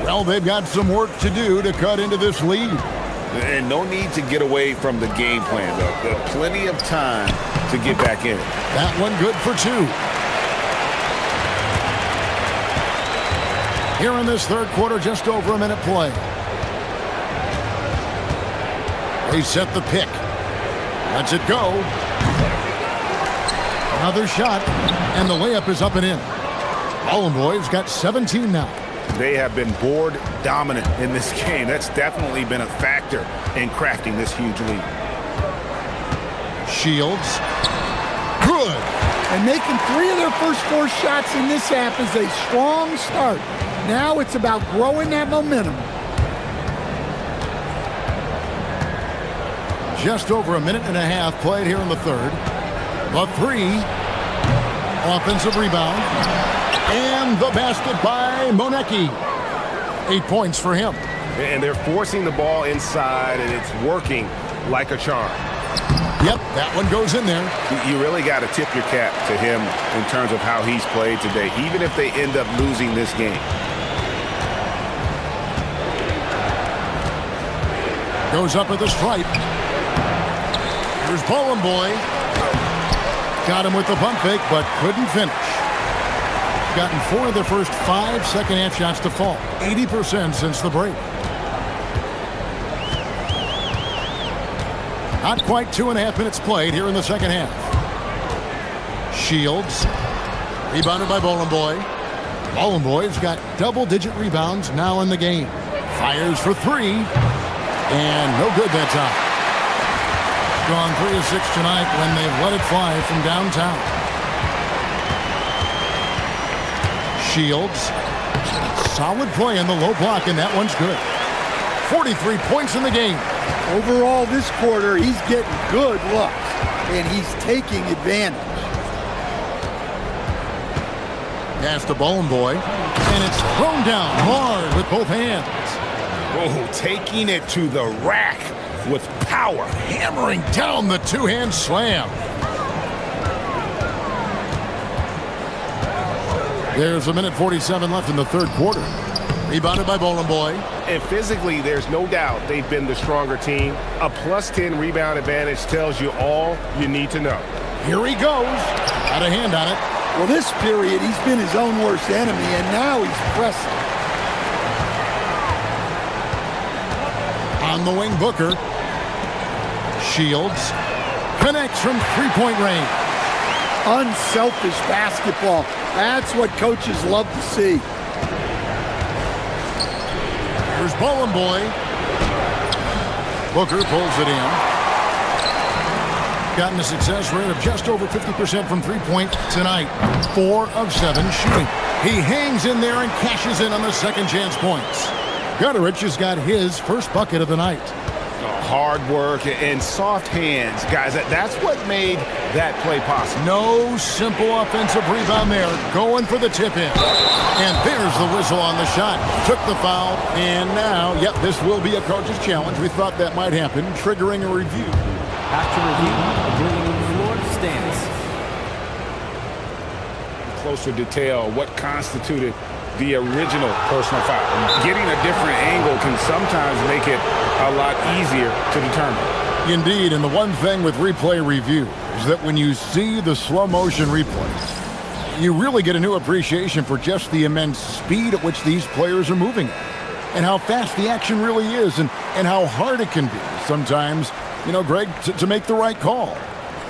Well, they've got some work to do to cut into this lead. And no need to get away from the game plan, though. There's plenty of time to get back in it. That one good for 2. Here in this third quarter, just over a minute play. They set the pick. Lets it go. Another shot, and the layup is up and in. Ballin' Boys got 17 now. They have been board dominant in this game. That's definitely been a factor in crafting this huge lead. Shields. Good. And making 3 of their first 4 shots in this half is a strong start. Now it's about growing that momentum. Just over a minute and a half played here in the third. The 3. Offensive rebound. And the basket by Monecki. 8 points for him. And they're forcing the ball inside, and it's working like a charm. Yep, that one goes in there. You really got to tip your cap to him in terms of how he's played today, even if they end up losing this game. Goes up at the stripe. Here's Ballin' Boy. Got him with the pump fake, but couldn't finish. Gotten 4 of the first 5 second-half shots to fall. 80% since the break. Not quite 2.5 minutes played here in the second half. Shields. Rebounded by Ballin' Boy. Ballin' Boy's got double-digit rebounds now in the game. Fires for 3. And no good that time. Gone 3 of 6 tonight when they've let it fly from downtown. Shields. Solid play in the low block, and that one's good. 43 points in the game. Overall, this quarter, he's getting good looks, and he's taking advantage. Pass to Ballin' Boy, and it's thrown down hard with both hands. Oh, taking it to the rack with power. Hammering down the two-hand slam. There's a minute 47 left in the third quarter. Rebounded by Ballin' Boy. And physically, there's no doubt they've been the stronger team. A +10 rebound advantage tells you all you need to know. Here he goes. Got a hand on it. Well, this period, he's been his own worst enemy, and now he's pressing. On the wing, Booker. Shields. Connects from three-point range. Unselfish basketball. That's what coaches love to see. Here's Ballin' Boy. Booker pulls it in. Gotten a success rate of just over 50% from three-point tonight. 4 of 7 shooting. He hangs in there and cashes in on the second chance points. Gutterich has got his first bucket of the night. Hard work and soft hands, guys. That's what made that play possible. No simple offensive rebound there. Going for the tip in. And there's the whistle on the shot. Took the foul. And now, yep, this will be a coach's challenge. We thought that might happen. Triggering a review. After review, the ruling on the floor stands. Closer detail, what constituted the original personal foul. Getting a different angle can sometimes make it a lot easier to determine. Indeed, and the one thing with replay review is that when you see the slow motion replays, you really get a new appreciation for just the immense speed at which these players are moving and how fast the action really is and how hard it can be sometimes, you know, Greg, to make the right call.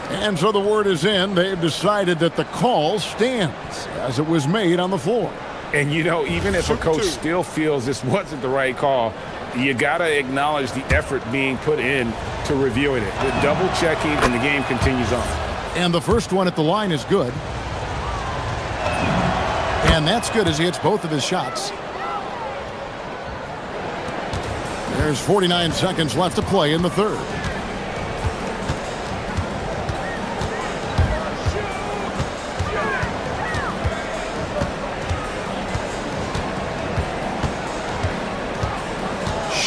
And so the word is in. They've decided that the call stands as it was made on the floor. And, you know, even if a coach still feels this wasn't the right call, you got to acknowledge the effort being put in to reviewing it. The double checking, and the game continues on. And the first one at the line is good. And that's good as he hits both of his shots. There's 49 seconds left to play in the third.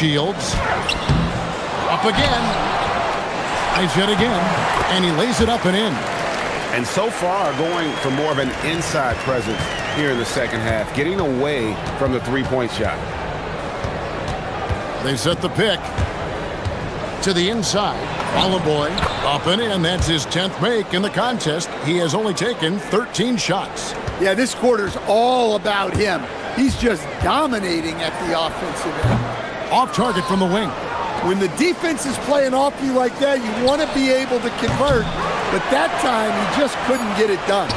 Shields. Up again. Nice hit again. And he lays it up and in. And so far, going for more of an inside presence here in the second half, getting away from the three-point shot. They set the pick to the inside. Boy up and in. That's his 10th make in the contest. He has only taken 13 shots. Yeah, this quarter's all about him. He's just dominating at the offensive end. Off target from the wing. When the defense is playing off you like that, you want to be able to convert, but that time he just couldn't get it done.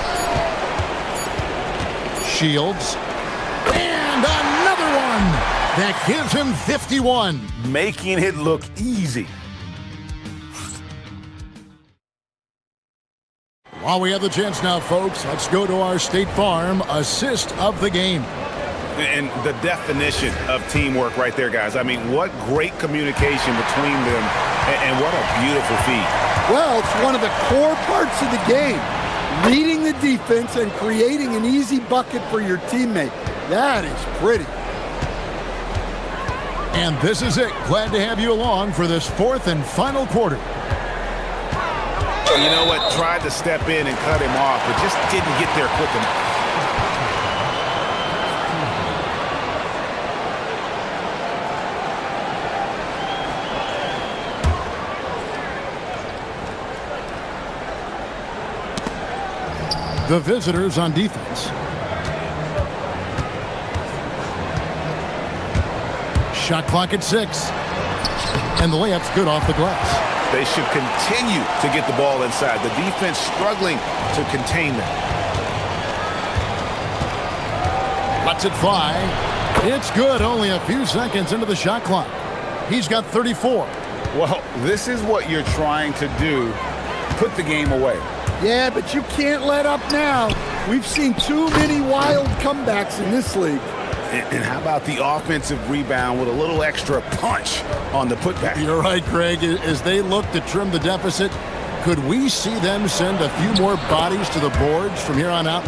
Shields. And another one! That gives him 51. Making it look easy. While we have the chance now, folks, let's go to our State Farm assist of the game. And the definition of teamwork right there, guys. I mean, what great communication between them, and what a beautiful feat. Well, it's one of the core parts of the game. Reading the defense and creating an easy bucket for your teammate. That is pretty. And this is it. Glad to have you along for this fourth and final quarter. You know what? Tried to step in and cut him off, but just didn't get there quick enough. The visitors on defense. Shot clock at 6. And the layup's good off the glass. They should continue to get the ball inside. The defense struggling to contain them. Lets it fly. It's good. Only a few seconds into the shot clock. He's got 34. Well, this is what you're trying to do. Put the game away. Yeah, but you can't let up now. We've seen too many wild comebacks in this league. And how about the offensive rebound with a little extra punch on the putback? You're right, Greg. As they look to trim the deficit, could we see them send a few more bodies to the boards from here on out?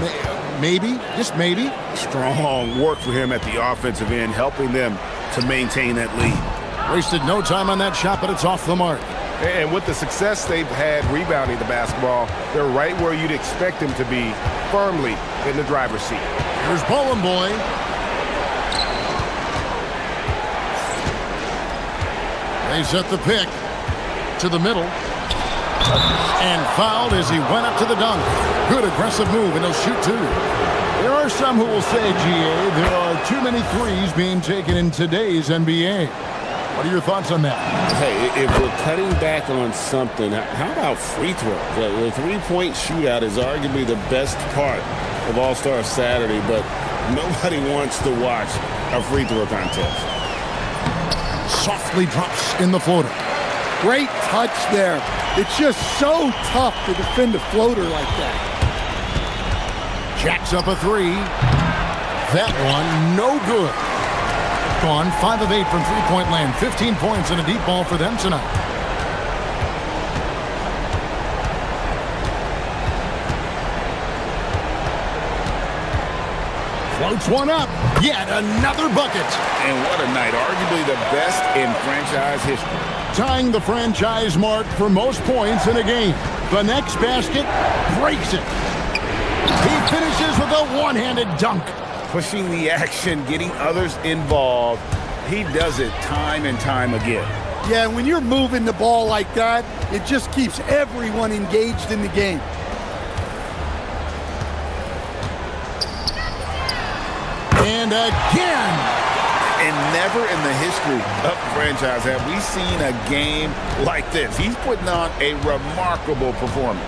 Maybe, just maybe. Strong work for him at the offensive end, helping them to maintain that lead. Wasted no time on that shot, but it's off the mark. And with the success they've had rebounding the basketball, they're right where you'd expect them to be, firmly in the driver's seat. Here's Boy. They set the pick to the middle. And fouled as he went up to the dunk. Good aggressive move, and he'll shoot 2. There are some who will say, GA, there are too many threes being taken in today's NBA. What are your thoughts on that? Hey, if we're cutting back on something, how about free throw? The three-point shootout is arguably the best part of All-Star Saturday, but nobody wants to watch a free throw contest. Softly drops in the floater. Great touch there. It's just so tough to defend a floater like that. Jacks up a 3. That one, no good. Gone 5 of 8 from three-point land. 15 points and a deep ball for them tonight. Floats one up. Yet another bucket. And what a night. Arguably the best in franchise history. Tying the franchise mark for most points in a game. The next basket breaks it. He finishes with a one-handed dunk. Pushing the action, getting others involved. He does it time and time again. Yeah, when you're moving the ball like that, it just keeps everyone engaged in the game. And again. And never in the history of the franchise have we seen a game like this. He's putting on a remarkable performance.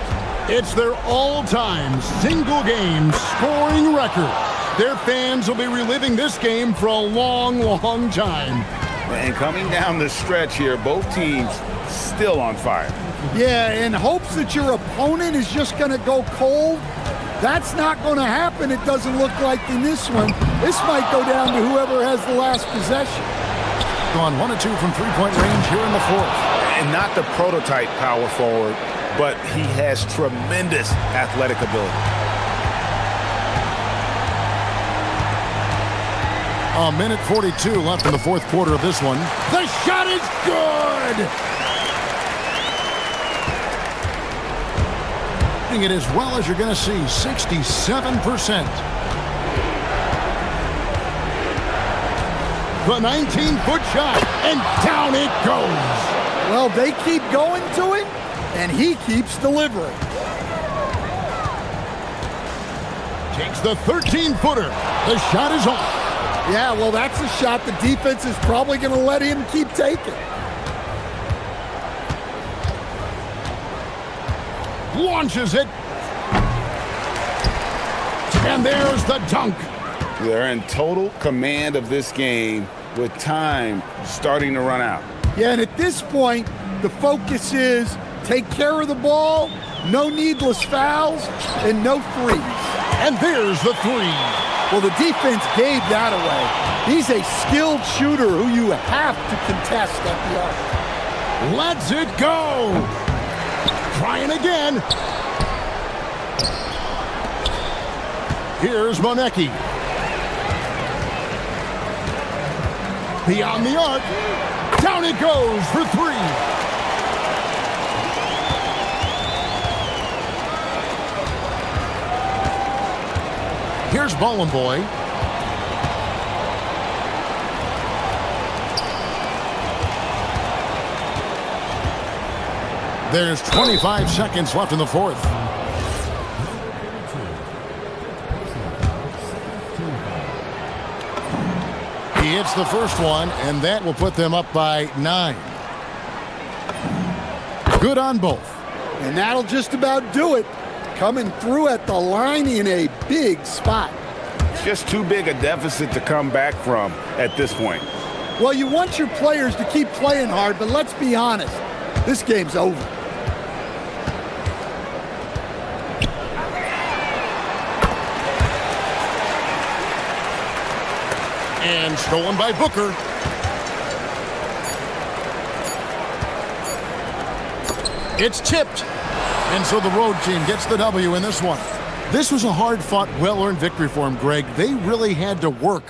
It's their all-time single-game scoring record. Their fans will be reliving this game for a long, long time. And coming down the stretch here, both teams still on fire. Yeah, in hopes that your opponent is just going to go cold. That's not going to happen, it doesn't look like in this one. This might go down to whoever has the last possession. Gone 1 of 2 from three-point range here in the fourth. And not the prototype power forward, but he has tremendous athletic ability. A minute 42 left in the fourth quarter of this one. The shot is good! It as well as you're going to see, 67%. The 19-foot shot, and down it goes. Well, they keep going to him, and he keeps delivering. Takes the 13-footer. The shot is off. Yeah, well, that's a shot the defense is probably going to let him keep taking. Launches it. And there's the dunk. They're in total command of this game with time starting to run out. Yeah, and at this point, the focus is take care of the ball, no needless fouls, and no threes. And there's the three. Well, the defense gave that away. He's a skilled shooter who you have to contest at the arc. Lets it go. Trying again. Here's Monecki. Beyond the arc. Down it goes for three. Here's Ballin' Boy. There's 25 seconds left in the fourth. He hits the first one, and that will put them up by 9. Good on both. And that'll just about do it. Coming through at the line in a big spot. Just too big a deficit to come back from at this point. Well, you want your players to keep playing hard, but let's be honest. This game's over. And stolen by Booker. It's tipped. And so the road team gets the W in this one. This was a hard-fought, well-earned victory for them, Greg. They really had to work.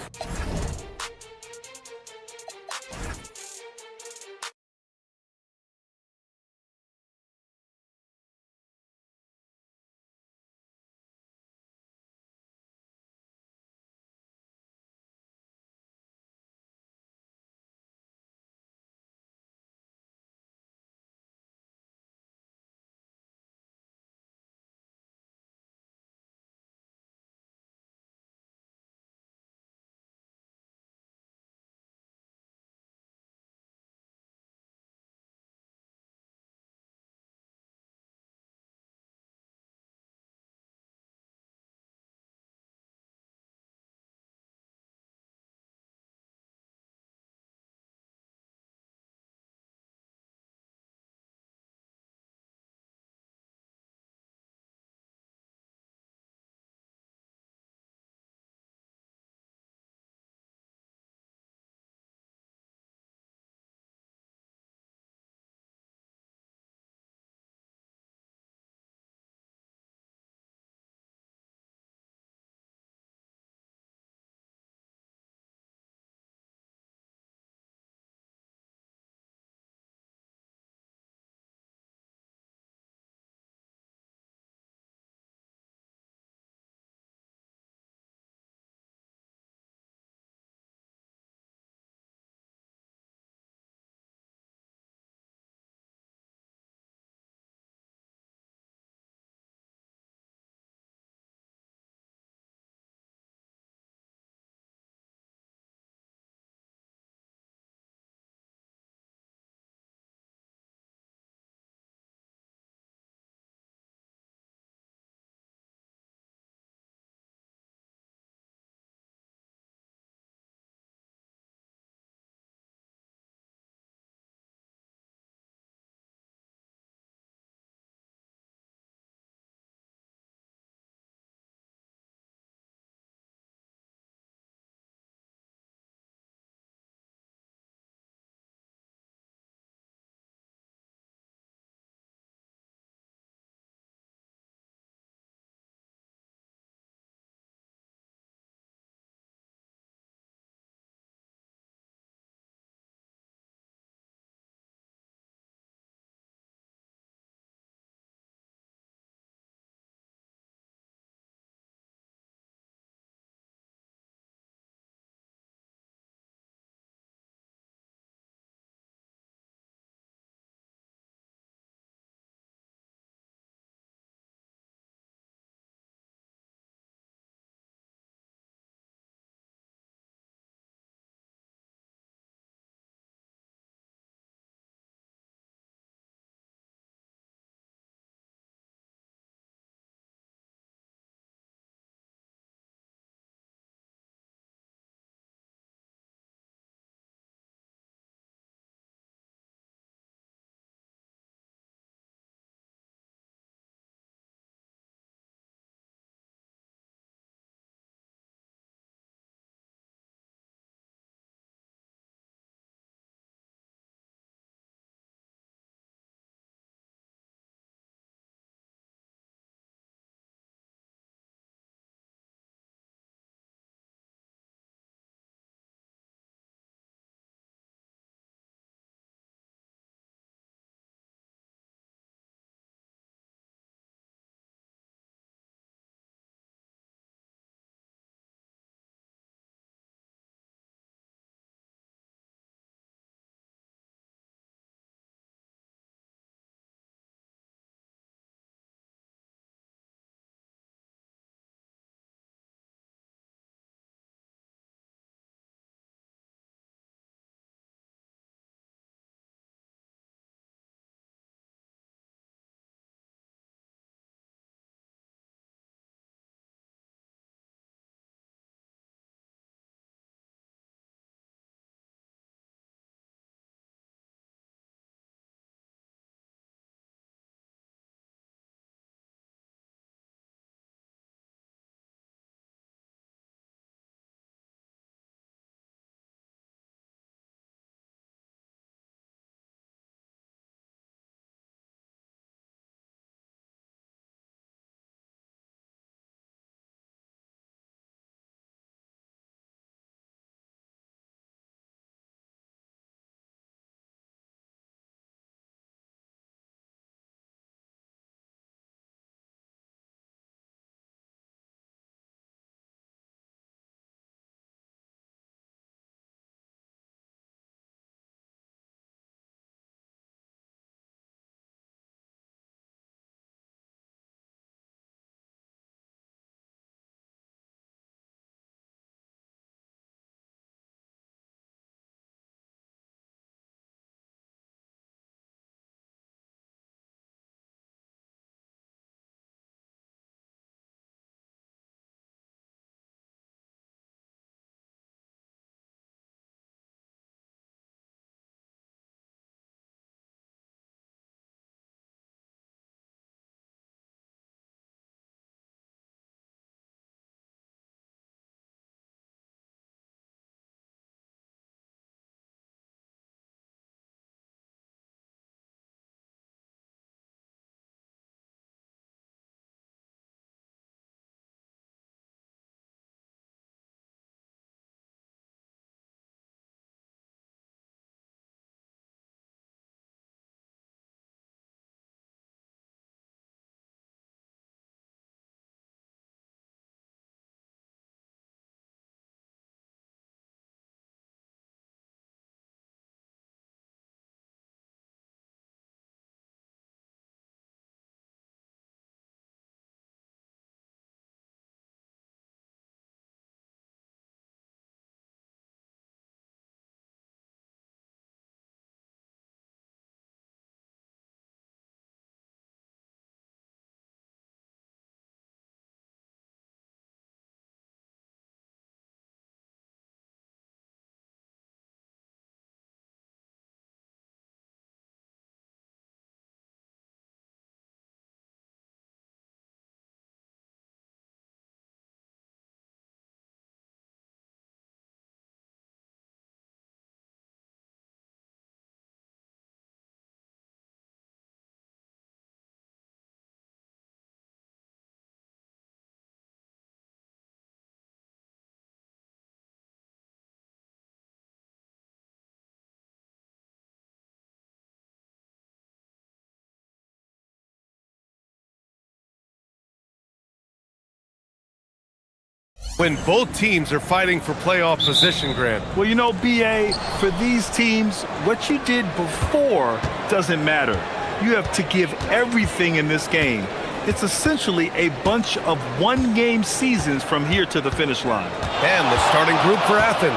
when both teams are fighting for playoff position, Grant. Well, you know, B.A., for these teams, what you did before doesn't matter. You have to give everything in this game. It's essentially a bunch of one-game seasons from here to the finish line. And the starting group for Athens.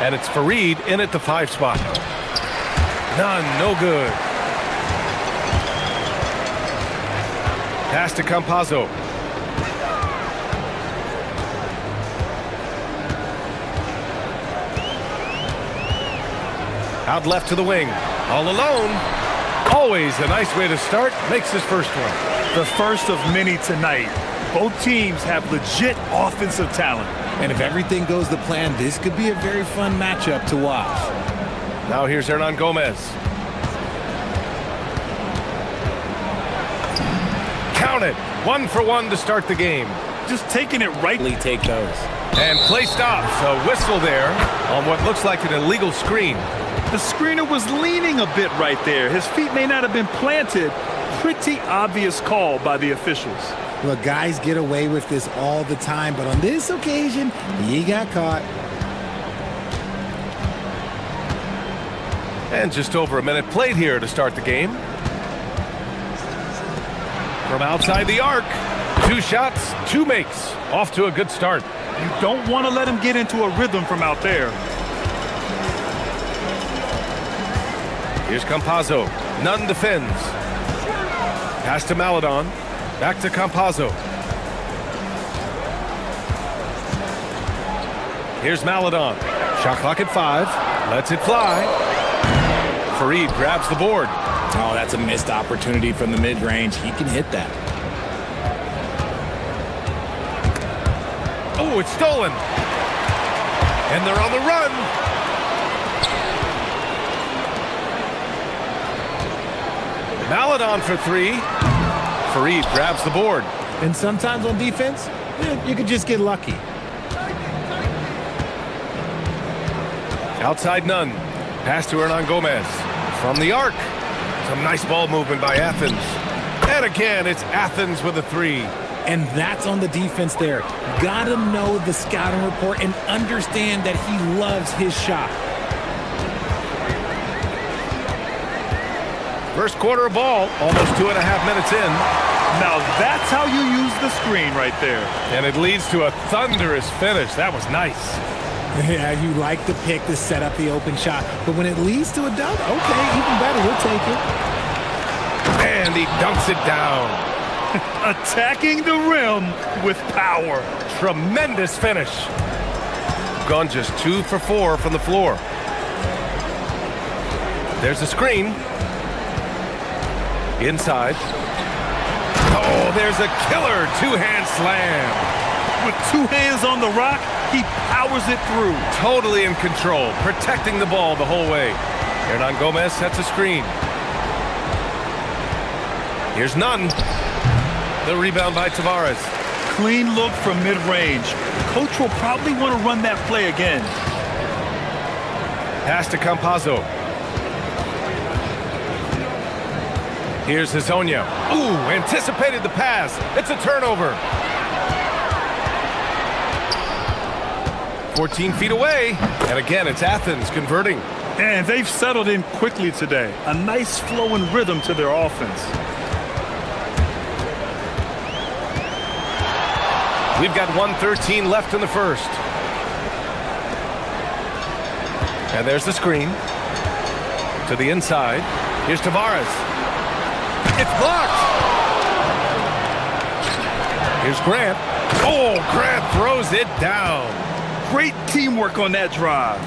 And it's Fareed in at the 5 spot. None, no good. Pass to Campazzo. Out left to the wing. All alone. Always a nice way to start. Makes his first one. The first of many tonight. Both teams have legit offensive talent. And if everything goes to plan, this could be a very fun matchup to watch. Now here's Hernan Gomez. Count it. 1 for 1 to start the game. Just taking it rightly. Take those. And play stops. A whistle there on what looks like an illegal screen. The screener was leaning a bit right there. His feet may not have been planted. Pretty obvious call by the officials. Look, guys get away with this all the time, but on this occasion, he got caught. And just over a minute played here to start the game. From outside the arc, 2 shots, 2 makes. Off to a good start. You don't want to let him get into a rhythm from out there. Here's Campazzo. Nunn defends. Pass to Maladon. Back to Campazzo. Here's Maladon. Shot clock at 5. Lets it fly. Fareed grabs the board. Oh, that's a missed opportunity from the mid-range. He can hit that. Oh, it's stolen. And they're on the run. Maladon for 3. Fareed grabs the board. And sometimes on defense, you could just get lucky. Outside Nunn. Pass to Hernan Gomez. From the arc. Some nice ball movement by Athens. And again, it's Athens with a 3. And that's on the defense there. Gotta know the scouting report and understand that he loves his shot. First quarter of ball, almost 2.5 minutes in. Now that's how you use the screen right there. And it leads to a thunderous finish. That was nice. Yeah, you like the pick to set up the open shot. But when it leads to a dunk, okay, even better, we'll take it. And he dunks it down. Attacking the rim with power. Tremendous finish. Gone just 2 for 4 from the floor. There's a screen. Inside. Oh, there's a killer 2-hand slam. With 2 hands on the rock, he powers it through. Totally in control, protecting the ball the whole way. Hernan Gomez sets a screen. Here's Nunn. The rebound by Tavares. Clean look from mid-range. Coach will probably want to run that play again. Pass to Campazzo. Here's Hezonja. Ooh, anticipated the pass. It's a turnover. 14 feet away. And again, it's Athens converting. And they've settled in quickly today. A nice flowing rhythm to their offense. We've got 1:13 left in the first. And there's the screen. To the inside. Here's Tavares. It's blocked. Here's Grant. Oh, Grant throws it down. Great teamwork on that drive.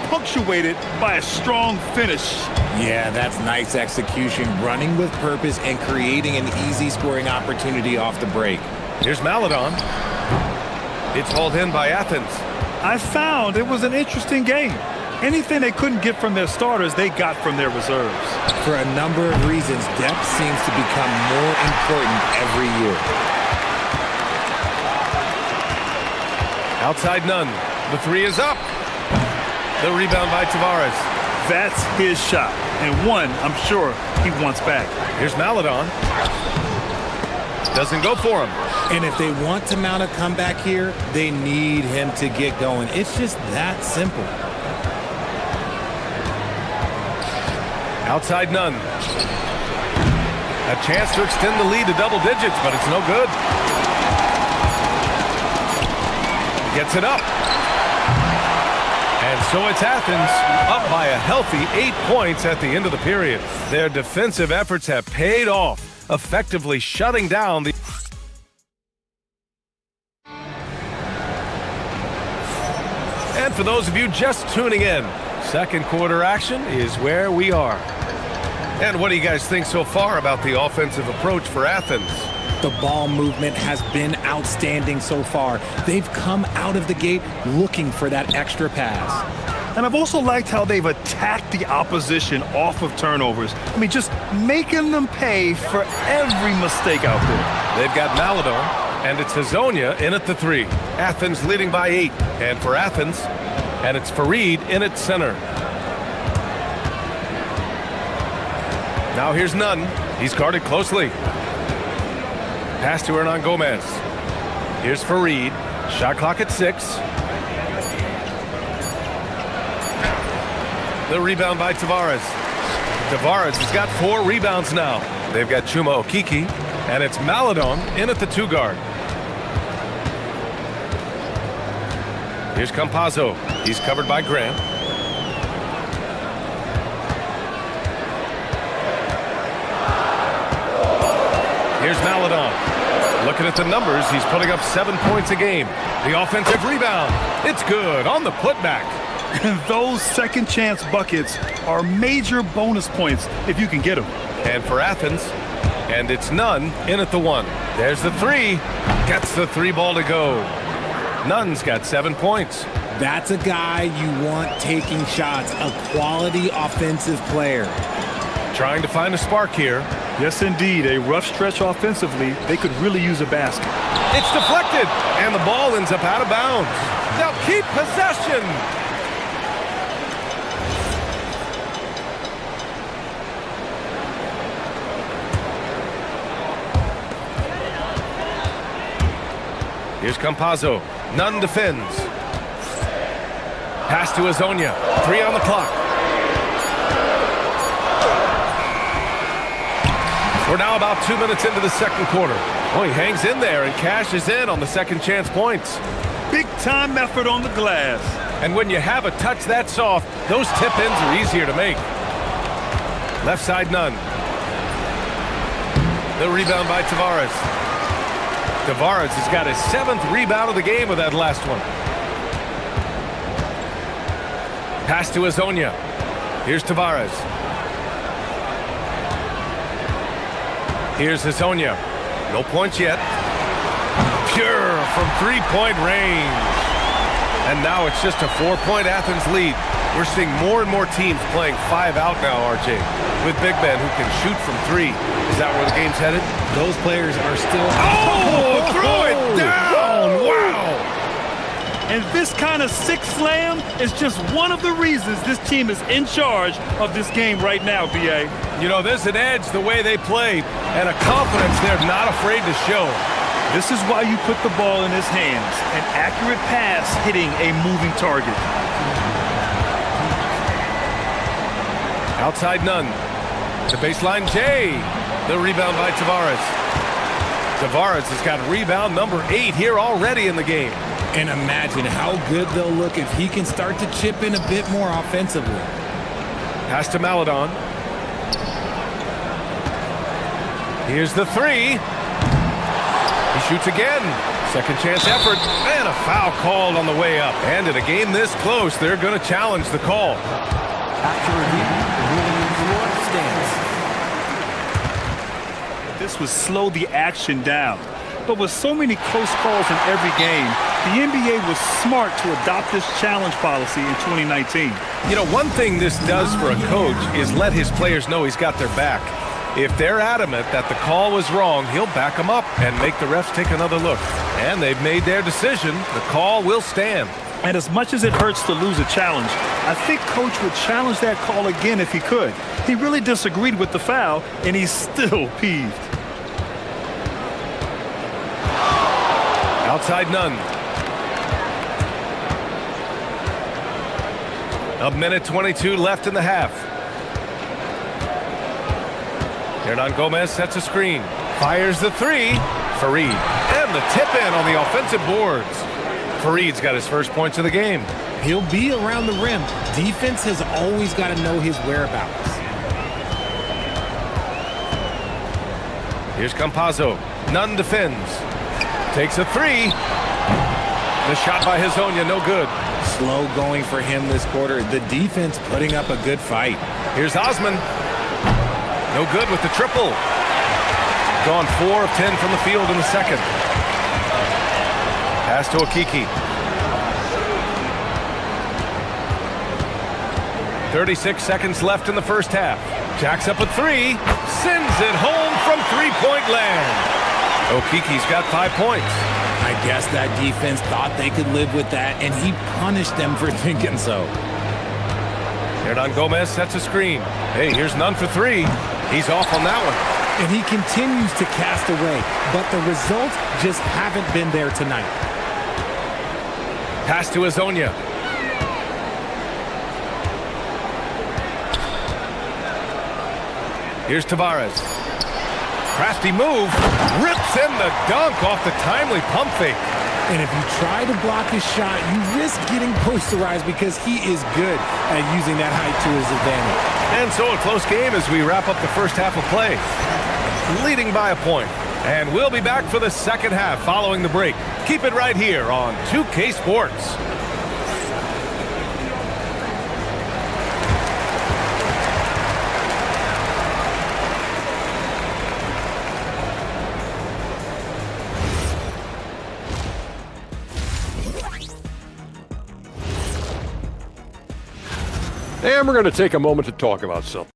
Punctuated by a strong finish. Yeah, that's nice execution. Running with purpose and creating an easy scoring opportunity off the break. Here's Maladon. It's hauled in by Athens. I found it was an interesting game. Anything they couldn't get from their starters, they got from their reserves. For a number of reasons, depth seems to become more important every year. Outside Nunn. The 3 is up. The rebound by Tavares. That's his shot. And one, I'm sure, he wants back. Here's Maladon. doesn't go for him. And if they want to mount a comeback here, they need him to get going. It's just that simple. Outside none. A chance to extend the lead to double digits, but it's no good. Gets it up. And so it's Athens up by a healthy 8 points at the end of the period. Their defensive efforts have paid off, effectively shutting down the... And for those of you just tuning in, second quarter action is where we are. And what do you guys think so far about the offensive approach for Athens? The ball movement has been outstanding so far. They've come out of the gate looking for that extra pass. And I've also liked how they've attacked the opposition off of turnovers. I mean, just making them pay for every mistake out there. They've got Maladon, and it's Hazonia in at the 3. Athens leading by 8. And for Athens, and it's Fareed in at center. Now here's Nunn. He's guarded closely. Pass to Hernan Gomez. Here's Fareed. Shot clock at 6. The rebound by Tavares. Tavares has got 4 rebounds now. They've got Chuma Okeke, and it's Maladon in at the 2 guard. Here's Campazzo. He's covered by Graham. Here's Maladon. Looking at the numbers, he's putting up 7 points a game. The offensive rebound. It's good on the putback. And those second chance buckets are major bonus points if you can get them. And for Athens, and it's Nunn in at the 1. There's the 3. Gets the 3 ball to go. Nunn's got 7 points. That's a guy you want taking shots, a quality offensive player. Trying to find a spark here. Yes, indeed. A rough stretch offensively. They could really use a basket. It's deflected, and the ball ends up out of bounds. They'll keep possession. Here's Campazzo. Nunn defends. Pass to Hazonia. 3 on the clock. We're now about 2 minutes into the second quarter. Oh, he hangs in there and cashes in on the second chance points. Big time effort on the glass. And when you have a touch that soft, those tip-ins are easier to make. Left side Nunn. The rebound by Tavares. Tavares has got his 7th rebound of the game with that last one. Pass to Hazonia. Here's Tavares. Here's Hazonia. No points yet. Pure from 3-point range. And now it's just a 4-point Athens lead. We're seeing more and more teams playing 5 out now, RJ, with big men who can shoot from 3. Is that where the game's headed? Those players are still... Oh! Throw it down! Wow! And this kind of sick slam is just one of the reasons this team is in charge of this game right now, B.A. You know, there's an edge the way they play and a confidence they're not afraid to show. This is why you put the ball in his hands. An accurate pass hitting a moving target. Outside Nunn. The baseline Jay. The rebound by Tavares. Tavares has got rebound number 8 here already in the game. And imagine how good they'll look if he can start to chip in a bit more offensively. Pass to Maladon. Here's the 3. He shoots again. Second chance effort. And a foul called on the way up. And in a game this close, they're going to challenge the call. After review, the ruling on the floor stands. This would slow the action down. But with so many close calls in every game, the NBA was smart to adopt this challenge policy in 2019. You know, one thing this does for a coach is let his players know he's got their back. If they're adamant that the call was wrong, he'll back them up and make the refs take another look. And they've made their decision. The call will stand. And as much as it hurts to lose a challenge, I think Coach would challenge that call again if he could. He really disagreed with the foul, and he's still peeved. Outside none. A minute 22 left in the half. Hernan Gomez sets a screen. Fires the three. Farid. And the tip in on the offensive boards. Farid's got his first points of the game. He'll be around the rim. Defense has always got to know his whereabouts. Here's Campazzo. Nunn defends. Takes a three. The shot by Hezonja, no good. Slow going for him this quarter. The defense putting up a good fight. Here's Osman. No good with the triple. Gone 4 of 10 from the field in the second. Pass to Okiki. 36 seconds left in the first half. Jacks up a three. Sends it home from three-point land. Okiki's got 5 points. I guess that defense thought they could live with that, and he punished them for thinking so. Hernan Gomez sets a screen. Hey, here's Nunn for three. He's off on that one. And he continues to cast away, but the results just haven't been there tonight. Pass to Hezonja. Here's Tavares. Crafty move. Rips in the dunk off the timely pump fake. And if you try to block his shot, you risk getting posterized because he is good at using that height to his advantage. And so a close game as we wrap up the first half of play. Leading by a point. And we'll be back for the second half following the break. Keep it right here on 2K Sports. And we're going to take a moment to talk about something.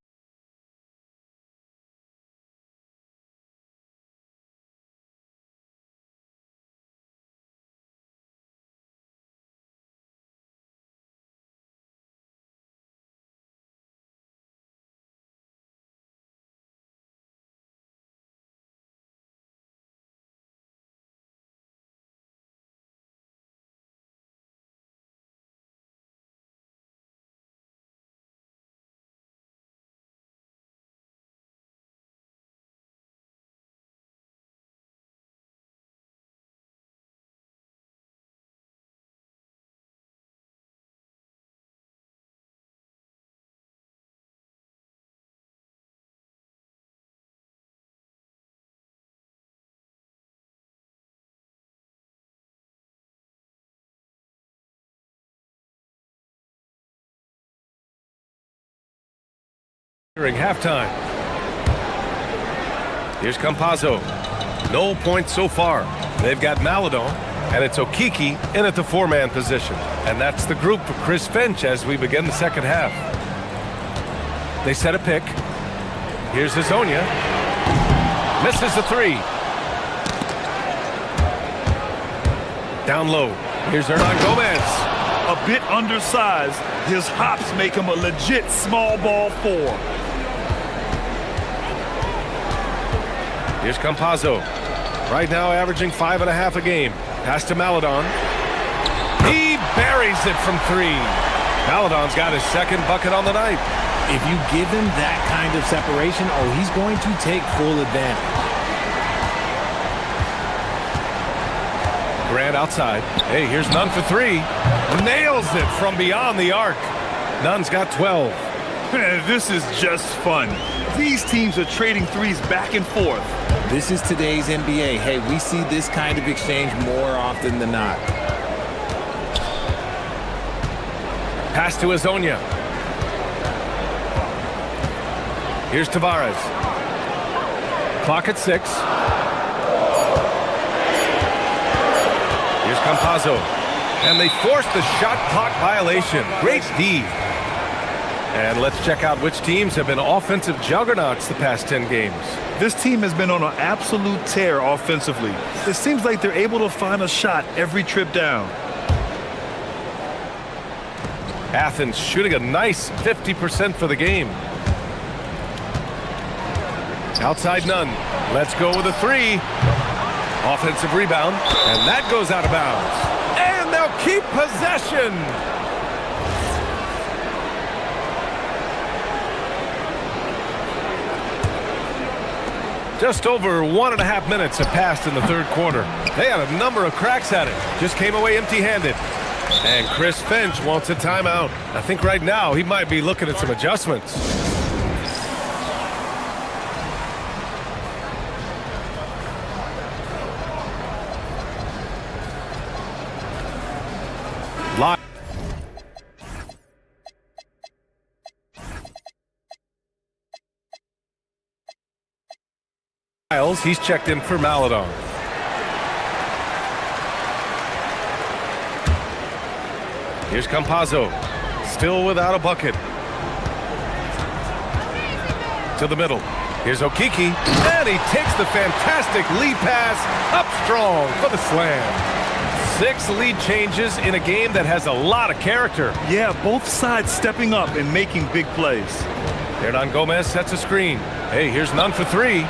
During halftime. Here's Campazzo. No points so far. They've got Maladon, and it's Okiki in at the four-man position. And that's the group for Chris Finch as we begin the second half. They set a pick. Here's Hezonja. Misses the three. Down low. Here's Hernan Gomez. A bit undersized. His hops make him a legit small ball four. Here's Campazzo. Right now averaging 5.5 a game. Pass to Maladon. He buries it from three. Maladon's got his second bucket on the night. If you give him that kind of separation, oh, he's going to take full advantage. Grant outside. Hey, here's Nunn for three. Nails it from beyond the arc. Nunn's got 12. This is just fun. These teams are trading threes back and forth. This is today's NBA. Hey, we see this kind of exchange more often than not. Pass to Hezonja. Here's Tavares. Clock at 6. Here's Campazzo. And they forced the shot clock violation. Great D. And let's check out which teams have been offensive juggernauts the past 10 games. This team has been on an absolute tear offensively. It seems like they're able to find a shot every trip down. Athens shooting a nice 50% for the game. Outside Nunn. Let's go with a three. Offensive rebound, and that goes out of bounds. And they'll keep possession. Just over 1.5 minutes have passed in the third quarter. They had a number of cracks at it. Just came away empty-handed. And Chris Finch wants a timeout. I think right now he might be looking at some adjustments. He's checked in for Maladon. Here's Campazzo, still without a bucket. To the middle. Here's Okiki, and he takes the fantastic lead pass up strong for the slam. 6 lead changes in a game that has a lot of character. Yeah, both sides stepping up and making big plays. Hernan Gomez sets a screen. Hey, here's none for 3.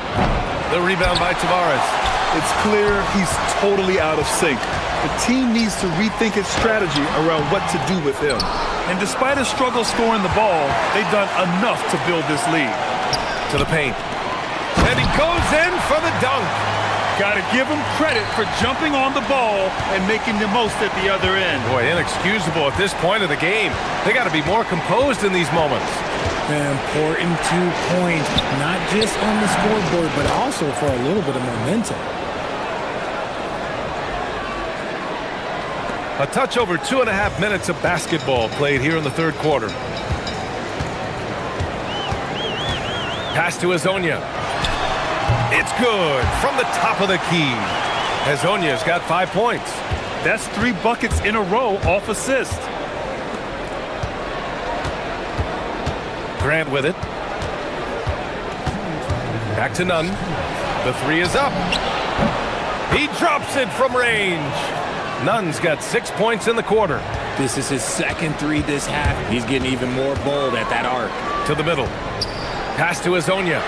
The rebound by Tavares. It's clear he's totally out of sync. The team needs to rethink its strategy around what to do with him. And despite his struggle scoring the ball, they've done enough to build this lead. To the paint. And he goes in for the dunk. Got to give him credit for jumping on the ball and making the most at the other end. Boy, inexcusable at this point of the game. They got to be more composed in these moments. An important 2 points, not just on the scoreboard, but also for a little bit of momentum. A touch over 2.5 minutes of basketball played here in the third quarter. Pass to Hezonja. It's good from the top of the key. Hezonja's got 5 points. That's 3 buckets in a row off assist. Grant with it. Back to Nunn. The 3 is up. He drops it from range. Nunn's got 6 points in the quarter. This is his second 3 this half. He's getting even more bold at that arc. To the middle. Pass to Hezonja.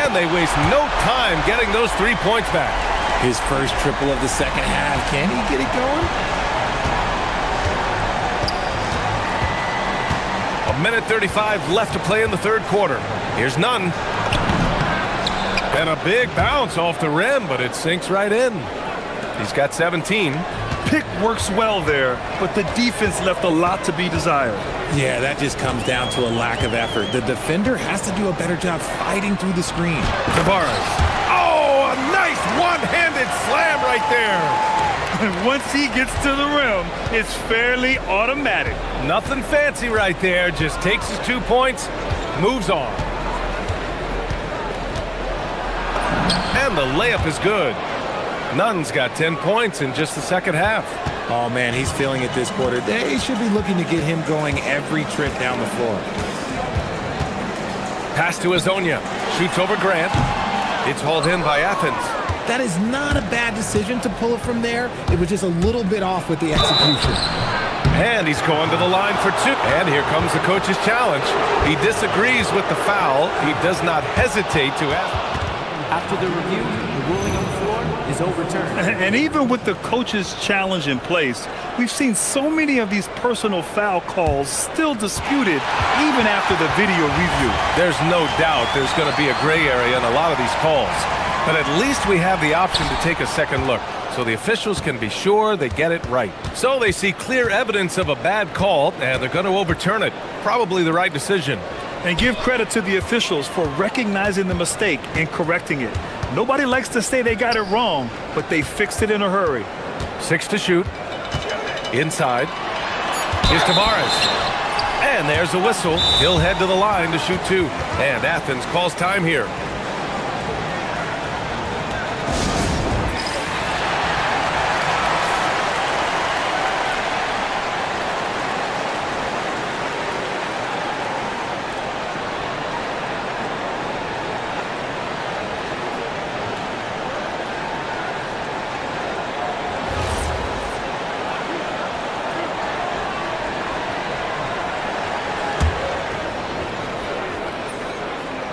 And they waste no time getting those 3 points back. His first triple of the second half. Can he get it going? A minute 35 left to play in the third quarter. Here's Nunn. And a big bounce off the rim, but it sinks right in. He's got 17. Pick works well there, but the defense left a lot to be desired. Yeah, that just comes down to a lack of effort. The defender has to do a better job fighting through the screen. Tavares. Oh, a nice one-handed slam right there. And once he gets to the rim, it's fairly automatic. Nothing fancy right there. Just takes his 2 points, moves on. And the layup is good. Nunn's got 10 points in just the second half. Oh, man, he's feeling it this quarter. They should be looking to get him going every trip down the floor. Pass to Hezonja. Shoots over Grant. It's hauled in by Athens. That is not a bad decision to pull it from there. It was just a little bit off with the execution. And he's going to the line for 2. And here comes the coach's challenge. He disagrees with the foul. He does not hesitate to ask. After the review, the ruling on the floor is overturned. And even with the coach's challenge in place, we've seen so many of these personal foul calls still disputed even after the video review. There's no doubt there's going to be a gray area in a lot of these calls. But at least we have the option to take a second look, so the officials can be sure they get it right. So they see clear evidence of a bad call, and they're going to overturn it. Probably the right decision. And give credit to the officials for recognizing the mistake and correcting it. Nobody likes to say they got it wrong, but they fixed it in a hurry. 6 to shoot. Inside. Here's Tavares. And there's a whistle. He'll head to the line to shoot 2. And Athens calls time here.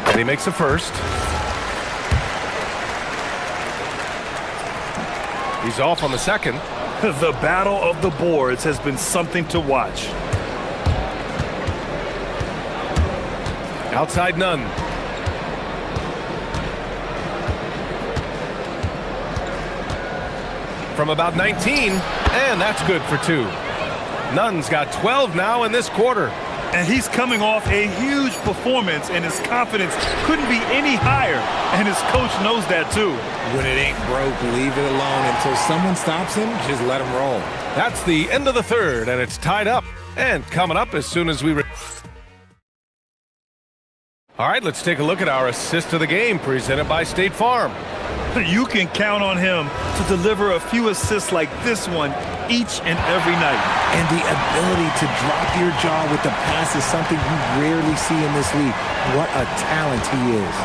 And he makes a first. He's off on the second. The battle of the boards has been something to watch. Outside none. From about 19, and that's good for 2. Nunn's got 12 now in this quarter. And he's coming off a huge performance, and his confidence couldn't be any higher. And his coach knows that too. When it ain't broke, leave it alone. Until someone stops him, just let him roll. That's the end of the third, and it's tied up. And coming up as soon as we... All right, let's take a look at our assist of the game presented by State Farm. You can count on him to deliver a few assists like this one each and every night. And the ability to drop your jaw with the pass is something you rarely see in this league. What a talent he is.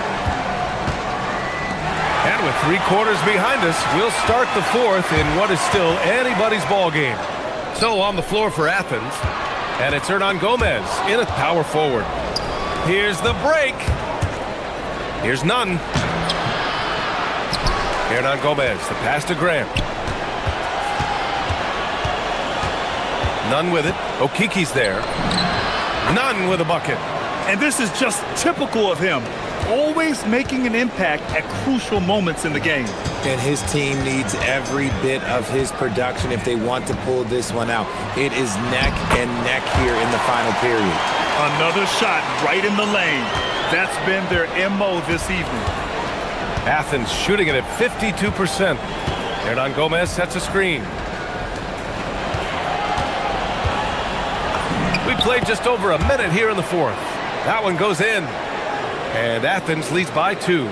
And with 3 quarters behind us, we'll start the fourth in what is still anybody's ball game. So on the floor for Athens, and it's Hernan Gomez in at power forward. Here's the break. Here's Nunn. Hernan Gomez, the pass to Graham. Nunn with it. Okiki's there. Nunn with a bucket. And this is just typical of him. Always making an impact at crucial moments in the game. And his team needs every bit of his production if they want to pull this one out. It is neck and neck here in the final period. Another shot right in the lane. That's been their MO this evening. Athens shooting it at 52%. Hernan Gomez sets a screen. We played just over a minute here in the fourth. That one goes in. And Athens leads by 2.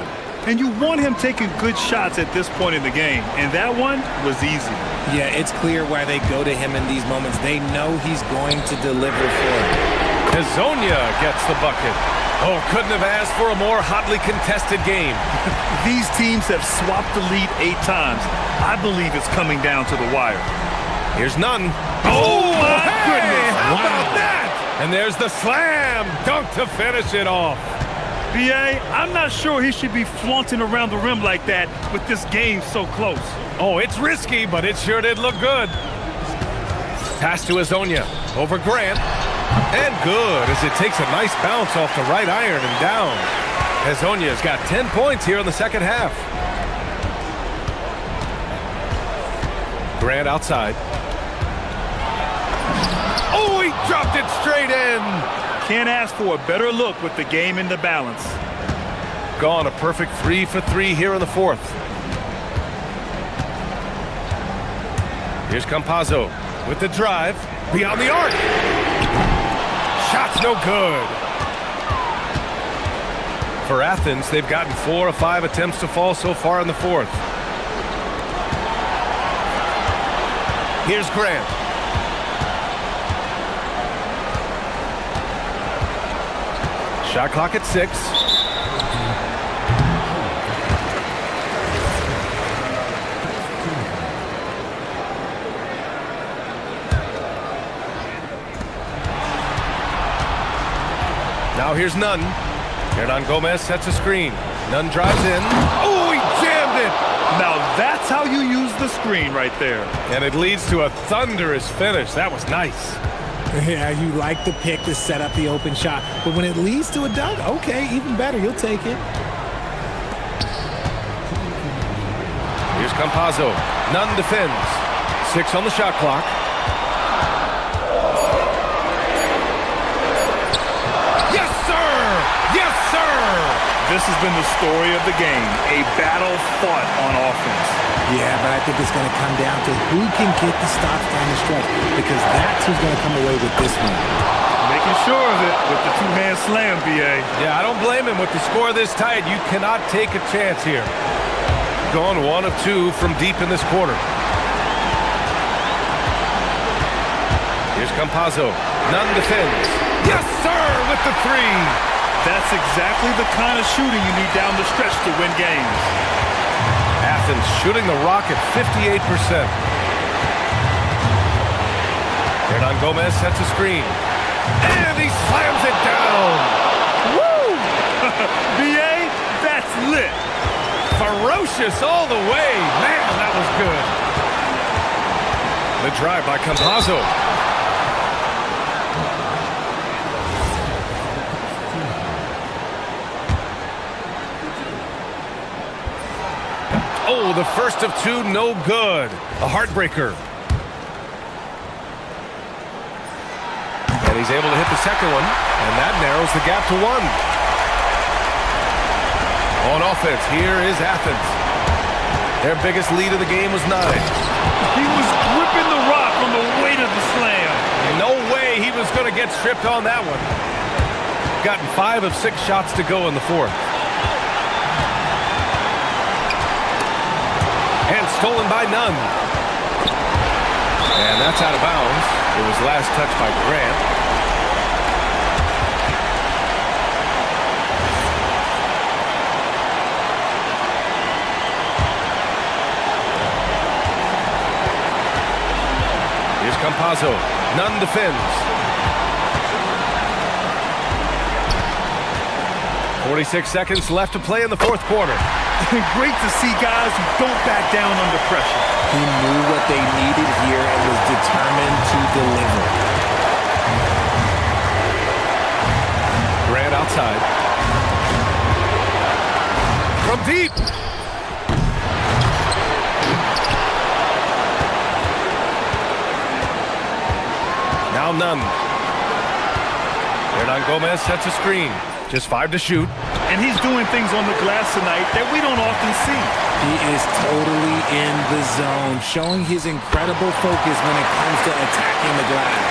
And you want him taking good shots at this point in the game. And that one was easy. Yeah, it's clear why they go to him in these moments. They know he's going to deliver for them. Hazonia gets the bucket. Oh, couldn't have asked for a more hotly contested game. These teams have swapped the lead 8 times. I believe it's coming down to the wire. Here's Nunn. Oh, my goodness. How about that? And there's the slam dunk to finish it off. B.A., I'm not sure he should be flaunting around the rim like that with this game so close. Oh, it's risky, but it sure did look good. Pass to Hazonia over Grant. And good, as it takes a nice bounce off the right iron and down. Hazonia's got 10 points here in the second half. Grant outside. Oh, he dropped it straight in. Can't ask for a better look with the game in the balance. Gone a perfect 3 for 3 here in the fourth. Here's Campazzo with the drive. Beyond the arc. Shot's no good. For Athens, they've gotten 4 of 5 attempts to fall so far in the fourth. Here's Grant. Shot clock at 6. Now here's Nunn. Hernan Gomez sets a screen. Nunn drives in. Oh, he jammed it! Now that's how you use the screen right there. And it leads to a thunderous finish. That was nice. Yeah, you like the pick to set up the open shot. But when it leads to a dunk, okay, even better. You'll take it. Here's Campazzo. Nunn defends. 6 on the shot clock. Yes, sir! Yes, sir! This has been the story of the game. A battle fought on offense. Yeah, but I think it's going to come down to who can get the stops down the stretch, because that's who's going to come away with this one. Making sure of it with the 2-man slam, B.A. Yeah, I don't blame him. With the score this tight, you cannot take a chance here. Gone 1 of 2 from deep in this quarter. Here's Campazzo. Nunn defends. Yes, sir, with the 3. That's exactly the kind of shooting you need down the stretch to win games. Athens shooting the rock at 58%. Hernan Gomez sets a screen. And he slams it down. Woo! B.A., that's lit. Ferocious ferocious all the way. Man, that was good. The drive by Campazzo. Oh, the first of two, no good. A heartbreaker. And he's able to hit the second one, and that narrows the gap to 1. On offense, here is Athens. Their biggest lead of the game was 9. He was gripping the rock on the weight of the slam. No way he was going to get stripped on that one. Gotten 5 of 6 shots to go in the fourth. And stolen by Nunn. And that's out of bounds. It was last touched by Grant. Here's Campazzo. Nunn defends. 46 seconds left to play in the fourth quarter. Great to see guys who don't back down under pressure. He knew what they needed here and was determined to deliver. Grant outside. From deep. Now Nunn. Hernan Gomez sets a screen. Just 5 to shoot. And he's doing things on the glass tonight that we don't often see. He is totally in the zone, showing his incredible focus when it comes to attacking the glass.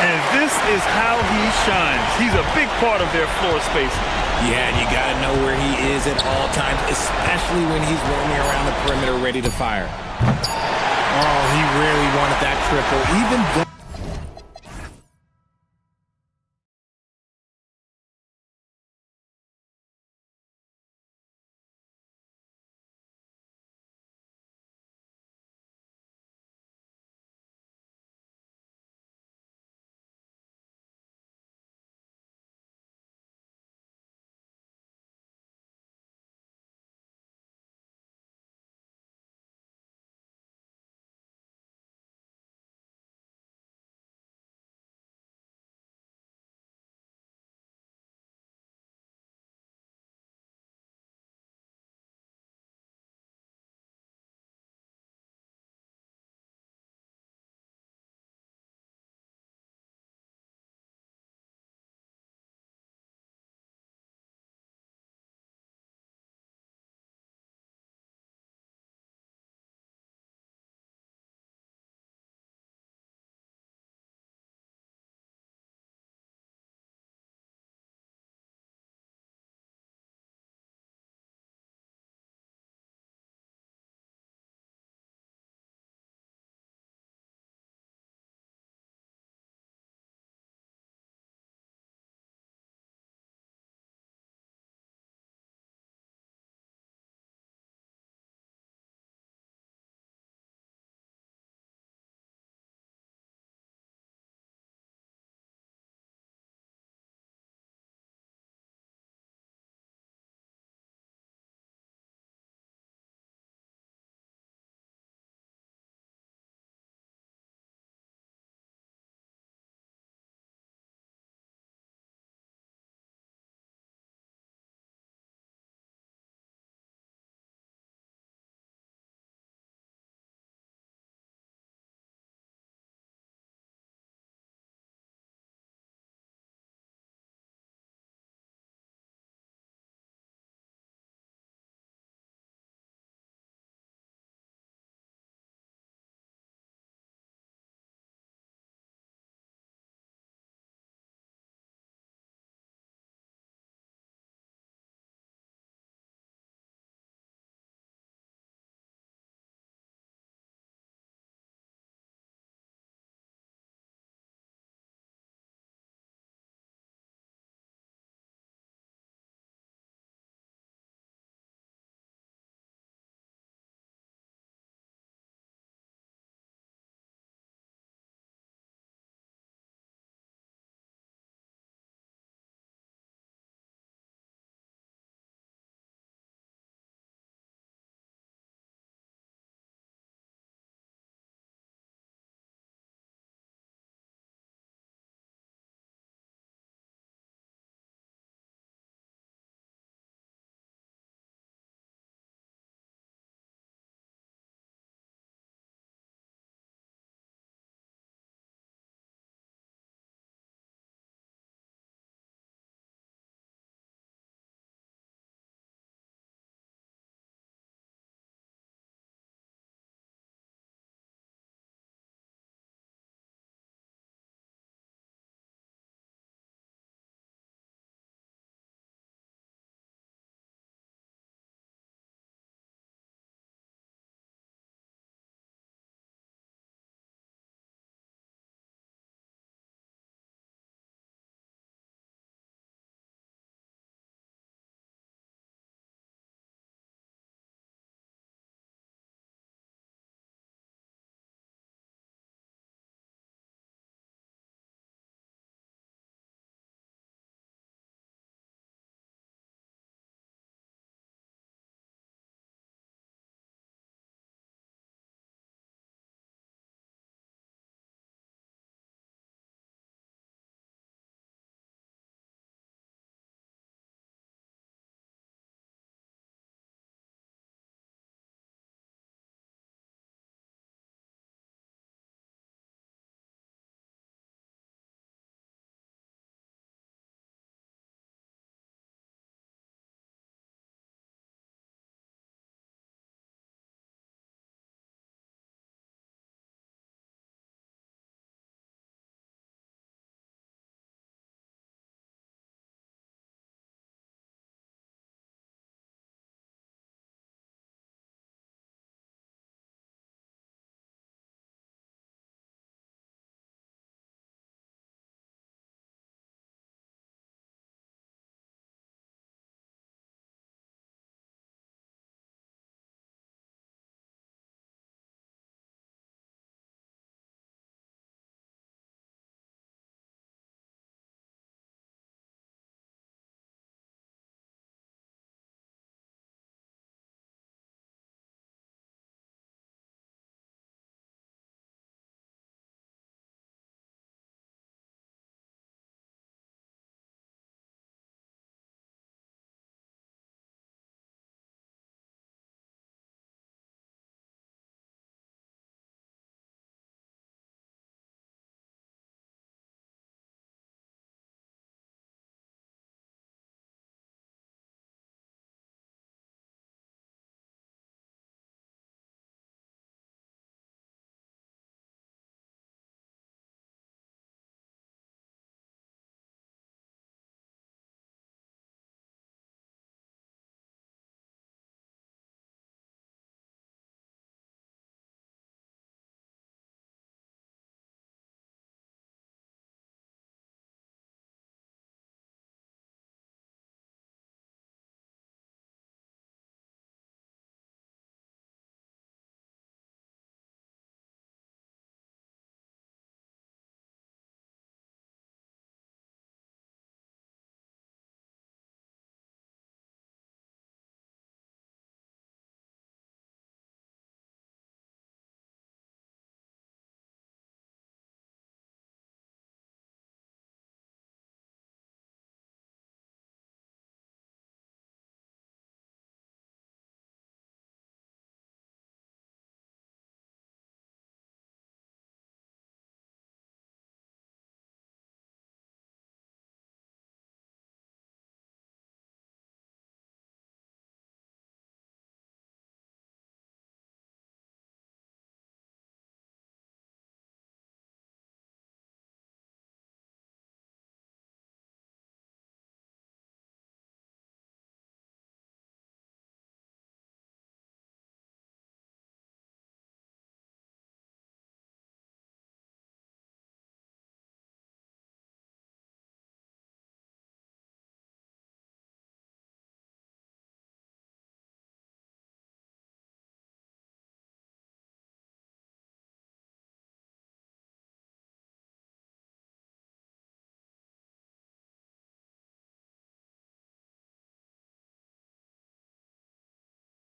And this is how he shines. He's a big part of their floor space. Yeah, and you got to know where he is at all times, especially when he's roaming around the perimeter ready to fire. Oh, he really wanted that triple, even though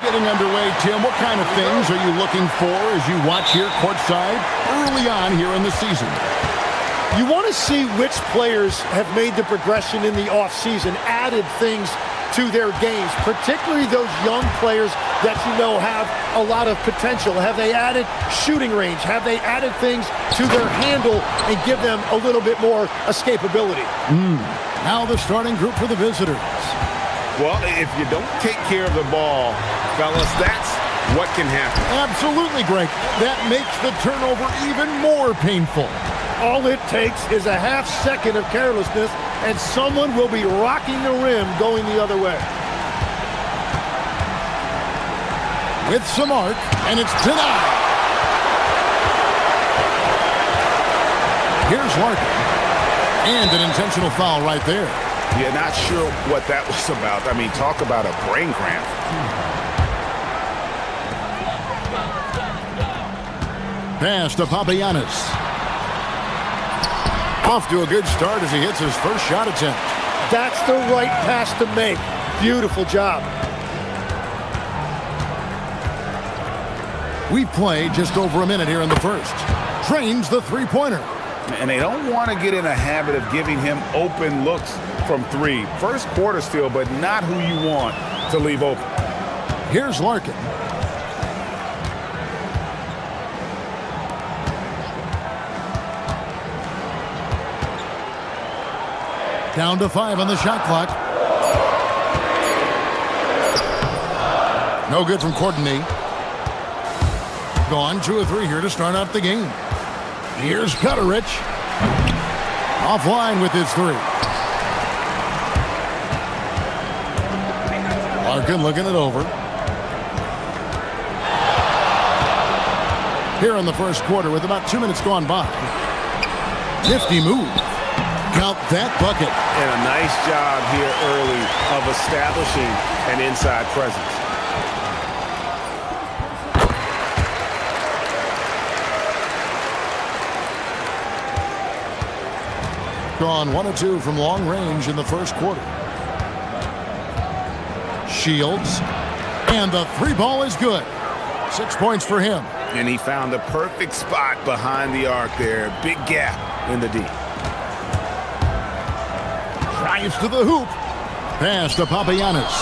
Getting underway, Tim, what kind of things are you looking for as you watch here courtside early on here in the season? You want to see which players have made the progression in the offseason, added things to their games, particularly those young players that you know have a lot of potential. Have they added shooting range? Have they added things to their handle and give them a little bit more escapability? Now the starting group for the visitors. Well, if you don't take care of the ball, fellas, that's what can happen. Absolutely, Greg. That makes the turnover even more painful. All it takes is a half second of carelessness and someone will be rocking the rim going the other way. With some arc, and it's denied. Here's Larkin. And an intentional foul right there. Yeah, not sure what that was about. I mean, talk about a brain cramp. Pass to Papagiannis. Off to a good start as he hits his first shot attempt. That's the right pass to make. Beautiful job. We play just over a minute here in the first. Trains the three-pointer. And they don't want to get in a habit of giving him open looks from three. First quarter still, but not who you want to leave open. Here's Larkin. Down to 5 on the shot clock. No good from Courtney. Gone 2 of 3 here to start out the game. Here's Cutterich. Offline with his 3. Larkin looking it over. Here in the first quarter with about 2 minutes gone by. Nifty move. Count that bucket. And a nice job here early of establishing an inside presence. Gone 1 of 2 from long range in the first quarter. Shields. And the 3 ball is good. 6 points for him. And he found the perfect spot behind the arc there. Big gap in the D. Drives to the hoop. Pass to Papagiannis.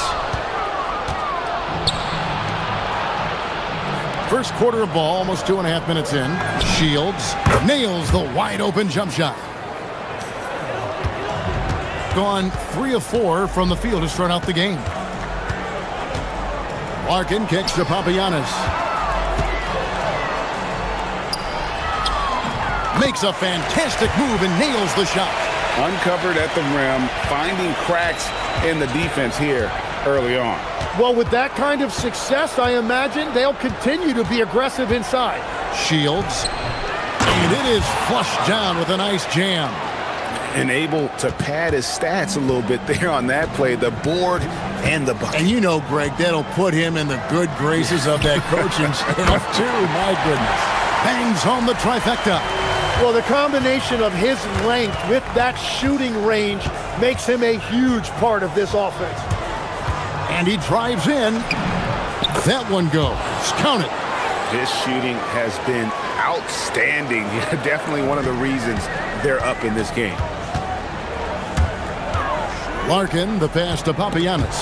First quarter of ball, almost 2.5 minutes in. Shields nails the wide open jump shot. Gone 3 of 4 from the field to start out the game. Larkin kicks to Papagiannis. Makes a fantastic move and nails the shot. Uncovered at the rim, finding cracks in the defense here early on. Well, with that kind of success, I imagine they'll continue to be aggressive inside. Shields. And it is flushed down with a nice jam. And able to pad his stats a little bit there on that play, the board and the bucket. And you know, Greg, that'll put him in the good graces of that coaching staff, too. My goodness. Bangs home the trifecta. Well, the combination of his length with that shooting range makes him a huge part of this offense. And he drives in. That one goes. Count it. His shooting has been outstanding. Definitely one of the reasons they're up in this game. Larkin, the pass to Papagiannis.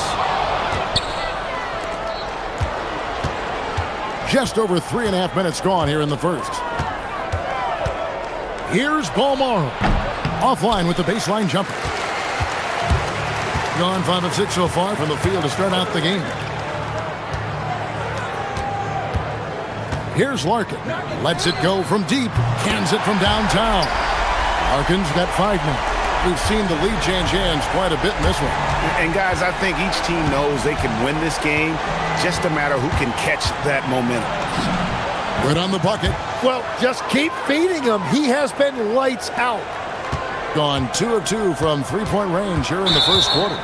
Just over 3.5 minutes gone here in the first. Here's Balmaro. Offline with the baseline jumper. Gone 5 of 6 so far from the field to start out the game. Here's Larkin. Lets it go from deep. Cans it from downtown. Larkin's got 5 now. We've seen the lead change hands quite a bit in this one. And guys, I think each team knows they can win this game. Just a matter who can catch that momentum. Good on the bucket. Well, just keep feeding him. He has been lights out. Gone 2 of 2 from 3-point range here in the first quarter.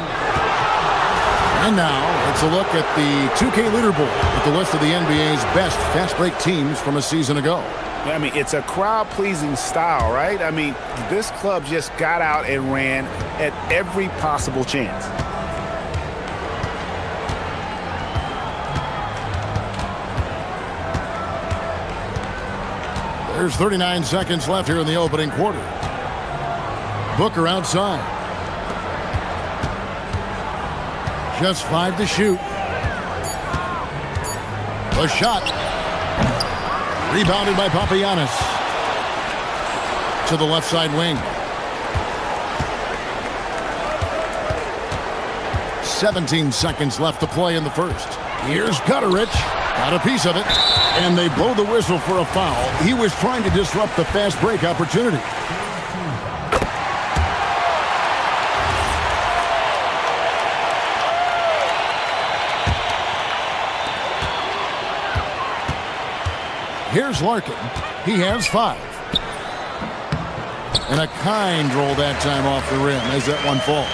And now, let's a look at the 2K leaderboard with the list of the NBA's best fast break teams from a season ago. I mean, it's a crowd-pleasing style, right? I mean, this club just got out and ran at every possible chance. There's 39 seconds left here in the opening quarter. Booker outside. Just 5 to shoot. A shot. Rebounded by Papagiannis. To the left side wing. 17 seconds left to play in the first. Here's Gutterich. Got a piece of it. And they blow the whistle for a foul. He was trying to disrupt the fast break opportunity. Here's Larkin. He has 5. And a kind roll that time off the rim as that one falls.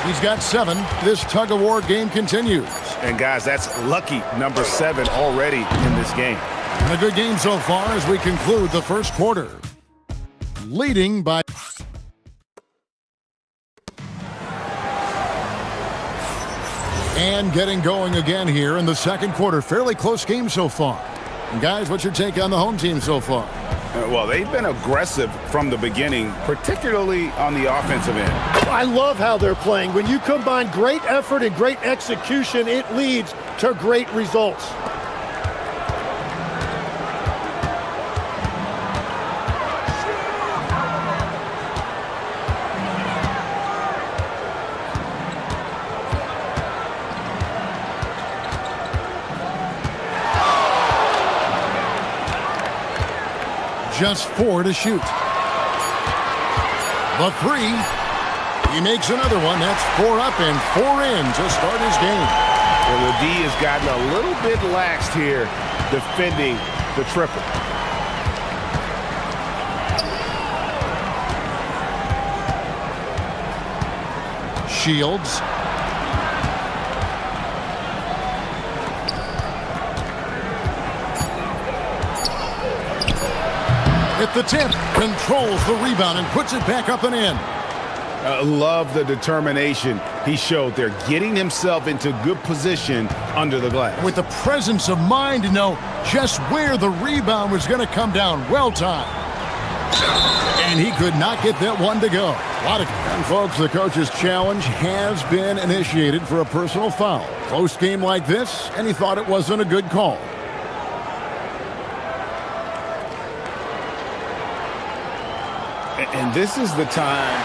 He's got 7. This tug-of-war game continues. And guys, that's lucky number 7 already in this game. And a good game so far as we conclude the first quarter. Leading by... And getting going again here in the second quarter. Fairly close game so far. And guys, what's your take on the home team so far? Well, they've been aggressive from the beginning, particularly on the offensive end. I love how they're playing. When you combine great effort and great execution, it leads to great results. Just 4 to shoot. The 3. He makes another one. That's 4 up and 4 in to start his game. Well, the D has gotten a little bit laxed here defending the triple. Shields. At the tip, controls the rebound and puts it back up and in. Love the determination he showed there, getting himself into good position under the glass. With the presence of mind to know just where the rebound was going to come down. Well timed. And he could not get that one to go. And folks, the coach's challenge has been initiated for a personal foul. Close game like this, and he thought it wasn't a good call. And this is the time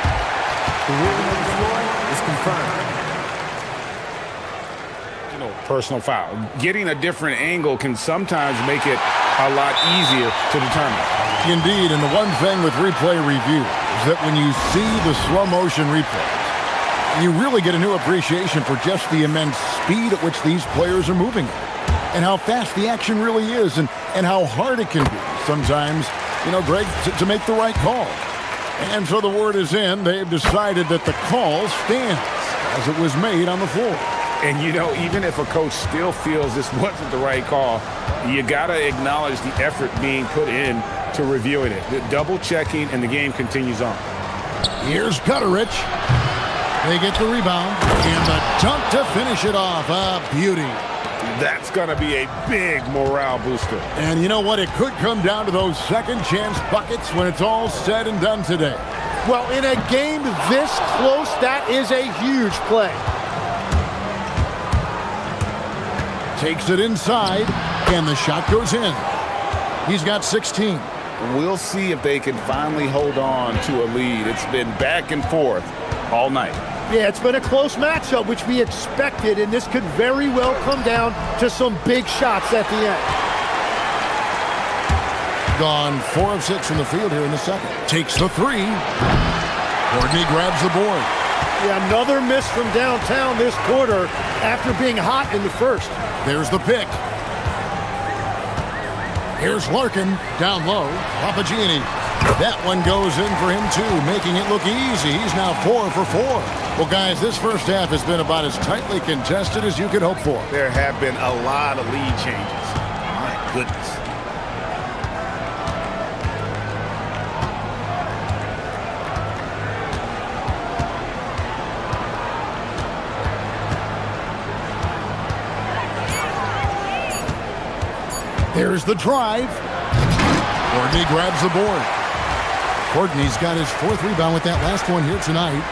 the ruling on the floor is confirmed. Personal foul. Getting a different angle can sometimes make it a lot easier to determine. Indeed, and the one thing with replay review is that when you see the slow motion replays, you really get a new appreciation for just the immense speed at which these players are moving and how fast the action really is and how hard it can be sometimes, Greg, to make the right call. And so the word is in. They've decided that the call stands as it was made on the floor. And, even if a coach still feels this wasn't the right call, you got to acknowledge the effort being put in to reviewing it. The double checking, and the game continues on. Here's Gutterich. They get the rebound and the dunk to finish it off. A beauty. That's going to be a big morale booster. And you know what? It could come down to those second chance buckets when it's all said and done today. Well, in a game this close, that is a huge play. Takes it inside, and the shot goes in. He's got 16. We'll see if they can finally hold on to a lead. It's been back and forth all night. Yeah, it's been a close matchup, which we expected, and this could very well come down to some big shots at the end. Gone 4 of 6 from the field here in the second. Takes the 3. Courtney grabs the board. Yeah, another miss from downtown this quarter after being hot in the first. There's the pick. Here's Larkin down low. Papagiannis. That one goes in for him too, making it look easy. He's now 4 for 4. Well, guys, this first half has been about as tightly contested as you could hope for. There have been a lot of lead changes. My goodness. There's the drive. Courtney grabs the board. Courtney's got his 4th rebound with that last one here tonight.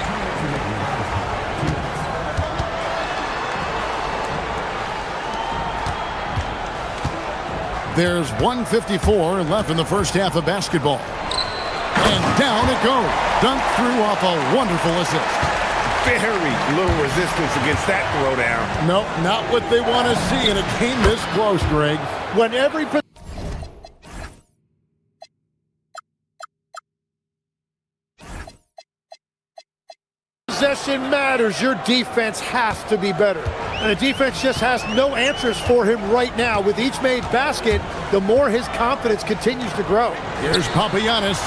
There's 1:54 left in the first half of basketball. And down it goes. Dunked through off a wonderful assist. Very little resistance against that throwdown. No, not what they want to see in a game this close, Greg. When every possession matters, your defense has to be better. And the defense just has no answers for him right now. With each made basket, the more his confidence continues to grow. Here's Papagiannis.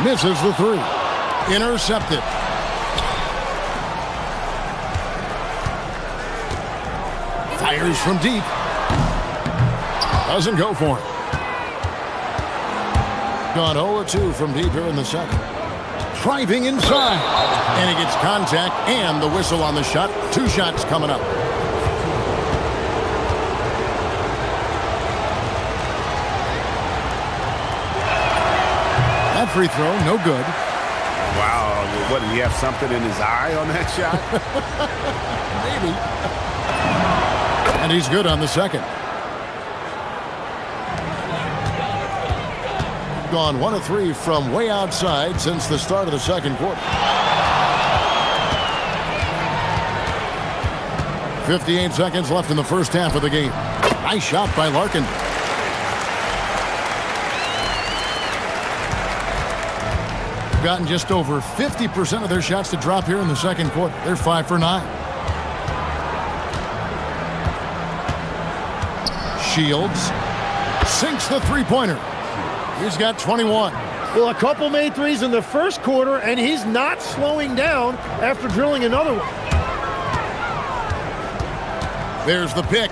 Misses the 3. Intercepted. Fires from deep. Doesn't go for it. Gone 0-2 from deep here in the second. Driving inside. And he gets contact and the whistle on the shot. 2 shots coming up. That free throw, no good. Wow, what, did he have something in his eye on that shot? Maybe. And he's good on the second. Gone 1 of 3 from way outside since the start of the second quarter. 58 seconds left in the first half of the game. Nice shot by Larkin. Gotten just over 50% of their shots to drop here in the second quarter. They're 5 for 9. Shields sinks the three-pointer. He's got 21. Well, a couple made threes in the first quarter, and he's not slowing down after drilling another one. There's the pick.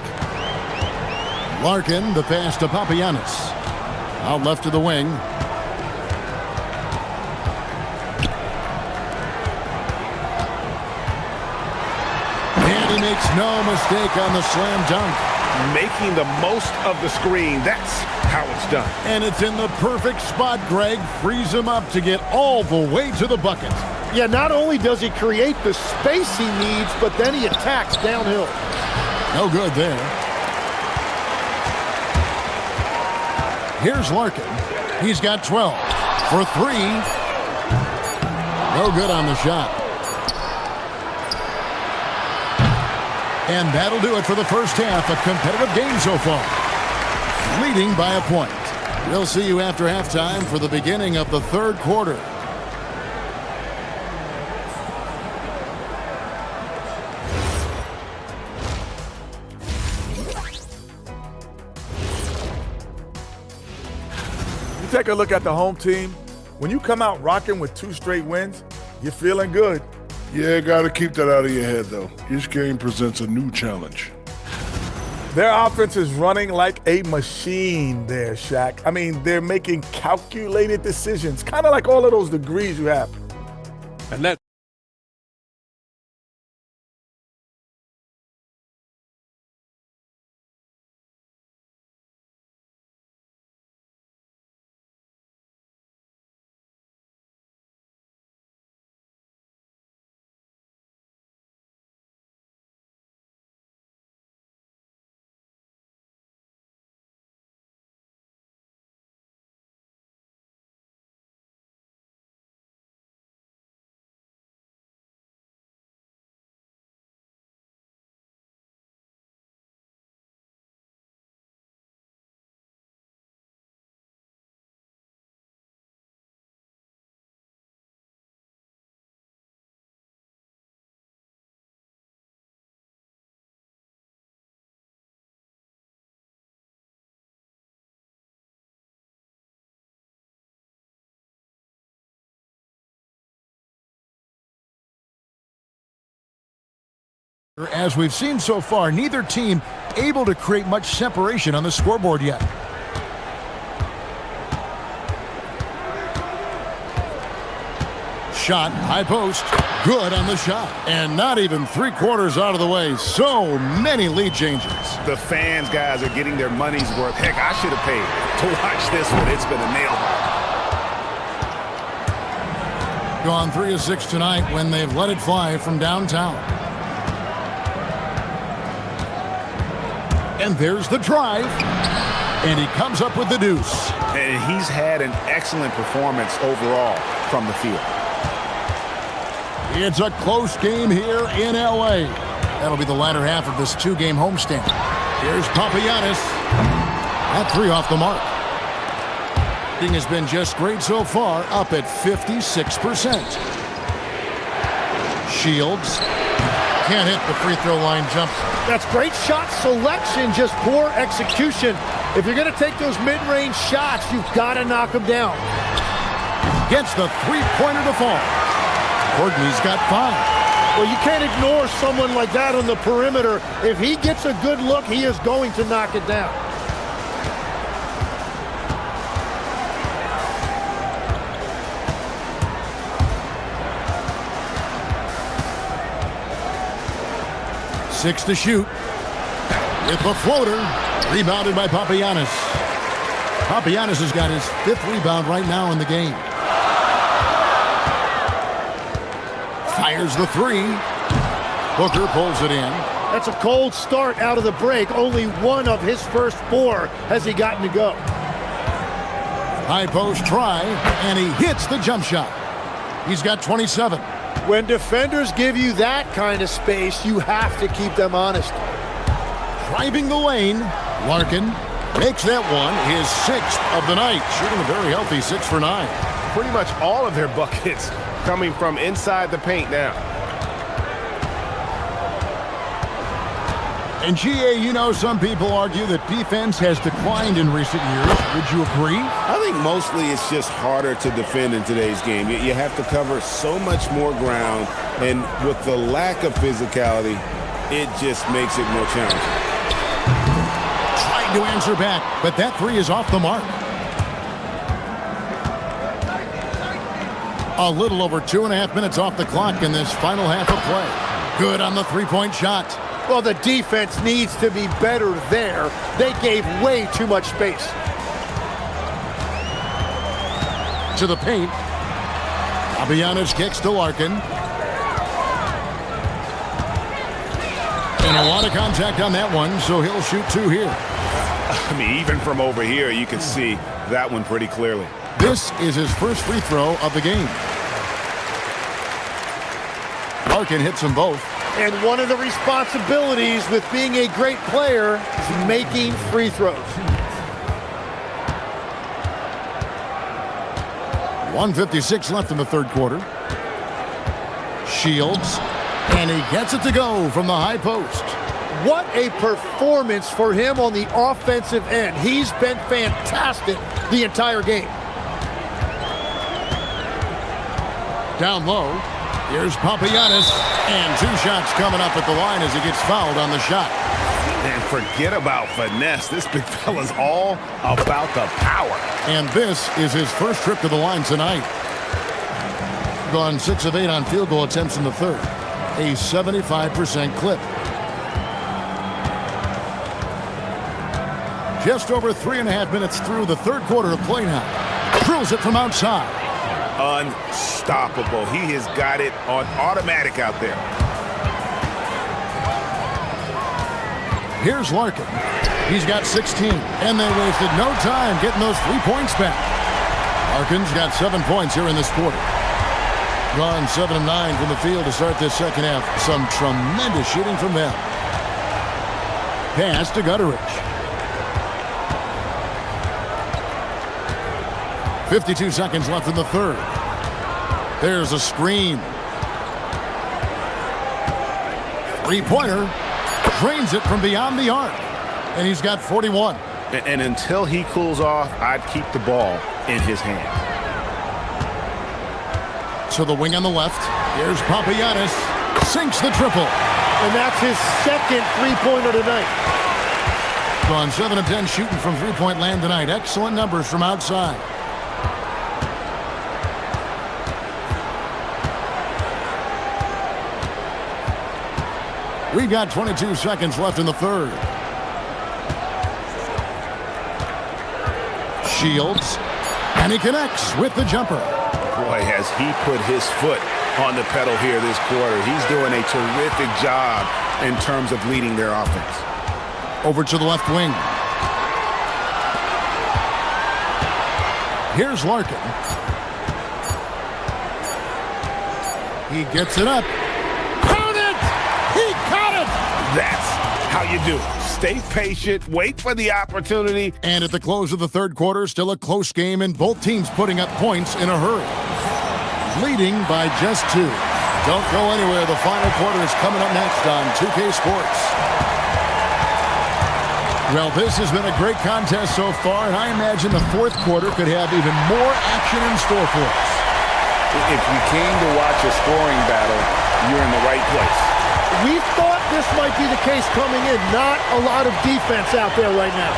Larkin, the pass to Papagiannis. Out left to the wing. And he makes no mistake on the slam dunk. Making the most of the screen. That's how it's done. And it's in the perfect spot, Greg. Frees him up to get all the way to the bucket. Yeah, not only does he create the space he needs, but then he attacks downhill. No good there. Here's Larkin. He's got 12 for 3. No good on the shot. And that'll do it for the first half. A competitive game so far. Leading by a point. We'll see you after halftime for the beginning of the third quarter. You take a look at the home team. When you come out rocking with 2 straight wins, you're feeling good. Yeah, got to keep that out of your head, though. Each game presents a new challenge. Their offense is running like a machine there, Shaq. I mean, they're making calculated decisions, kind of like all of those degrees you have. And that as we've seen so far, neither team able to create much separation on the scoreboard yet. shot, high post, good on the shot. And not even 3/4 out of the way. So many lead changes. The fans, guys, are getting their money's worth. Heck, I should have paid to watch this one. It's been a nail-biter. Gone 3 of 6 tonight when they've let it fly from downtown. And there's the drive. And he comes up with the deuce. And he's had an excellent performance overall from the field. It's a close game here in L.A. That'll be the latter half of this 2-game homestand. Here's Papagiannis. That 3 off the mark. Shooting has been just great so far, up at 56%. Shields can't hit the free throw line jump. That's great shot selection, just poor execution. If you're going to take those mid-range shots, you've got to knock them down. Gets the three-pointer to fall. Courtney's got 5. Well, you can't ignore someone like that on the perimeter. If he gets a good look, he is going to knock it down. Six to shoot. With the floater. Rebounded by Papagiannis. Papagiannis has got his 5th rebound right now in the game. Fires the 3. Booker pulls it in. That's a cold start out of the break. Only 1 of his first 4 has he gotten to go. High post try, and he hits the jump shot. He's got 27. When defenders give you that kind of space, you have to keep them honest. Driving the lane, Larkin makes that one his 6th of the night, shooting a very healthy 6 for 9. Pretty much all of their buckets coming from inside the paint now. And GA, you know, some people argue that defense has declined in recent years. Would you agree? I think mostly it's just harder to defend in today's game. You have to cover so much more ground, and with the lack of physicality, it just makes it more challenging. Trying to answer back, but that 3 is off the mark. A little over 2.5 minutes off the clock in this final half of play. Good on the 3-point shot. Well, the defense needs to be better there. They gave way too much space. To the paint. Papagiannis kicks to Larkin. And a lot of contact on that one, so he'll shoot 2 here. I mean, even from over here, you can see that one pretty clearly. This is his first free throw of the game. Larkin hits them both. And one of the responsibilities with being a great player is making free throws. 1:56 left in the 3rd quarter. Shields, and he gets it to go from the high post. What a performance for him on the offensive end. He's been fantastic the entire game. Down low, here's Papagiannis, and 2 shots coming up at the line as he gets fouled on the shot. And forget about finesse. This big fella's all about the power. And this is his first trip to the line tonight. Gone 6 of 8 on field goal attempts in the 3rd. A 75% clip. Just over 3.5 minutes through the 3rd quarter of play now. Drills it from outside. Unstoppable. He has got it on automatic out there. Here's Larkin. He's got 16, and they wasted no time getting those 3 points back. Larkin's got 7 points here in this quarter. Gone 7 of 9 from the field to start this second half. Some tremendous shooting from them. Pass to Gutteridge. 52 seconds left in the 3rd. There's a screen. 3-pointer. Drains it from beyond the arc. And he's got 41. And until he cools off, I'd keep the ball in his hand. To the wing on the left. Here's Papagiannis. Sinks the triple. And that's his 2nd 3-pointer tonight. Gone 7 of 10 shooting from 3-point land tonight. Excellent numbers from outside. We've got 22 seconds left in the third. Shields, and he connects with the jumper. Boy, has he put his foot on the pedal here this quarter. He's doing a terrific job in terms of leading their offense. Over to the left wing. Here's Larkin. He gets it up. Count it! He caught it! That's how you do it. Stay patient, wait for the opportunity. And at the close of the third quarter, still a close game, and both teams putting up points in a hurry. Leading by just 2. Don't go anywhere. The final quarter is coming up next on 2K Sports. Well, this has been a great contest so far, and I imagine the fourth quarter could have even more action in store for us. If you came to watch a scoring battle, you're in the right place. We thought this might be the case coming in. Not a lot of defense out there right now.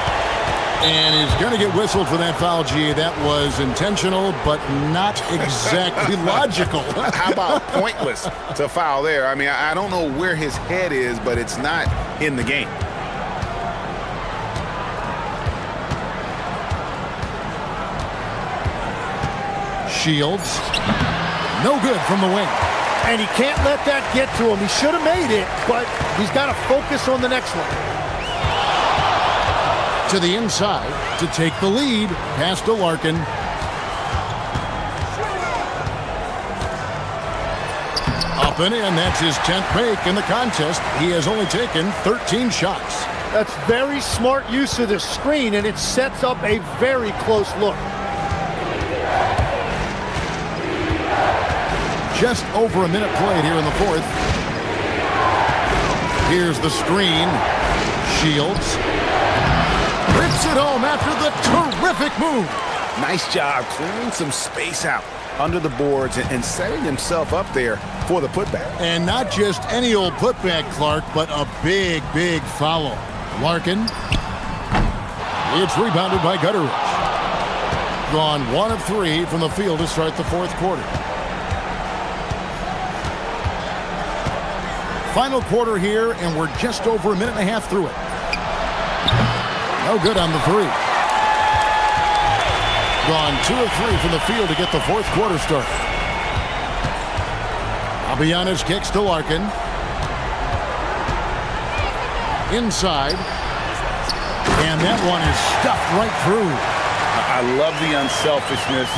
And he's going to get whistled for that foul, G. That was intentional, but not exactly logical. How about pointless to foul there? I mean, I don't know where his head is, but it's not in the game. Shields. No good from the wing. And he can't let that get to him. He should have made it, but he's got to focus on the next one. To the inside to take the lead. Pass to Larkin. Up and in. That's his 10th break in the contest. He has only taken 13 shots. That's very smart use of the screen, and it sets up a very close look. Just over a minute played here in the fourth. Here's the screen. Shields. Rips it home after the terrific move. Nice job clearing some space out under the boards and setting himself up there for the putback. And not just any old putback, Clark, but a big, big follow. Larkin. It's rebounded by Gutteridge. Gone 1 of 3 from the field to start the fourth quarter. Final quarter here, and we're just over a minute and a half through it. No good on the 3. Gone 2 of 3 from the field to get the fourth quarter started. Abiyanis kicks to Larkin. Inside. And that one is stuffed right through. I love the unselfishness,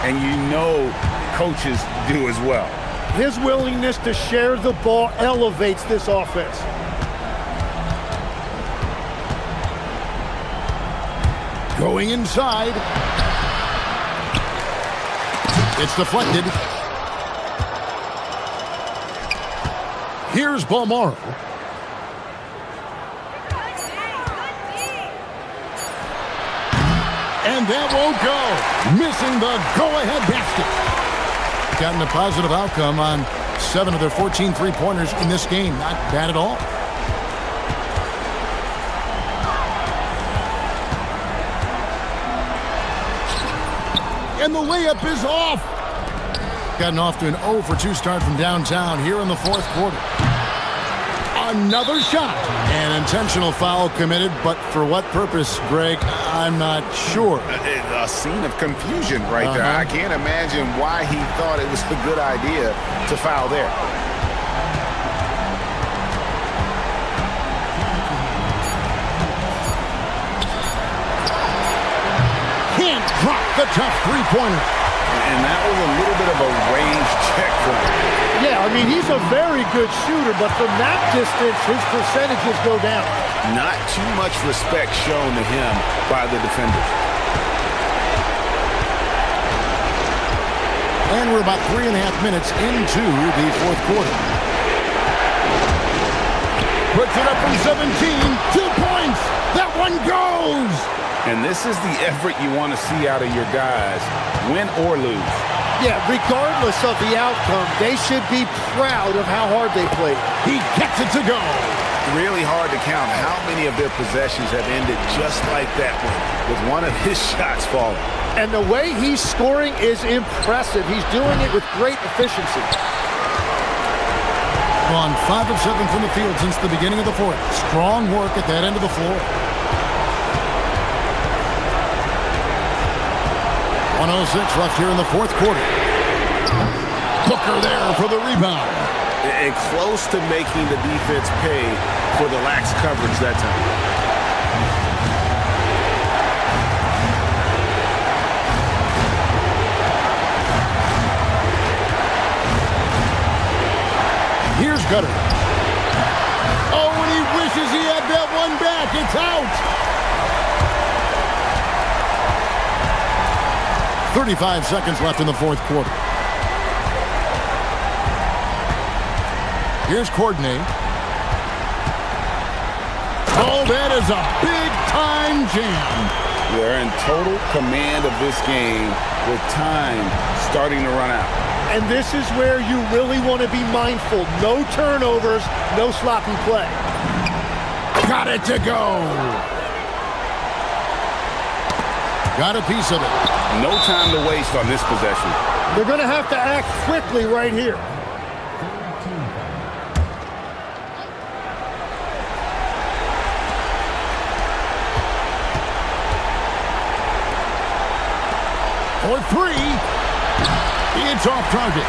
and you know coaches do as well. His willingness to share the ball elevates this offense. Going inside. It's deflected. Here's Balmaro. And that won't go. Missing the go-ahead basket. Gotten a positive outcome on 7 of their 14 three-pointers in this game. Not bad at all. And the layup is off. Gotten off to an 0 for 2 start from downtown here in the fourth quarter. Another shot. An intentional foul committed, but for what purpose, Greg? I'm not sure. A scene of confusion right there. I can't imagine why he thought it was a good idea to foul there. Can't drop the tough three-pointer. And that was a little bit of a range check for him. Yeah, I mean, he's a very good shooter, but from that distance, his percentages go down. Not too much respect shown to him by the defenders. And we're about 3.5 minutes into the fourth quarter. Puts it up from 17. 2 points. That one goes. And this is the effort you want to see out of your guys, win or lose. Yeah, regardless of the outcome, they should be proud of how hard they played. He gets it to go. Really hard to count how many of their possessions have ended just like that one, with one of his shots falling. And the way he's scoring is impressive. He's doing it with great efficiency. Gone 5 of 7 from the field since the beginning of the fourth. Strong work at that end of the floor. 1:06 left here in the fourth quarter. Booker there for the rebound. And close to making the defense pay for the lax coverage that time. Here's Gutter. Oh, and he wishes he had that one back. It's out. 35 seconds left in the fourth quarter. Here's Courtney. Oh, that is a big-time jam. They're in total command of this game with time starting to run out. And this is where you really want to be mindful. No turnovers, no sloppy play. Got it to go. Got a piece of it. No time to waste on this possession. They're going to have to act quickly right here. For three. It's off target.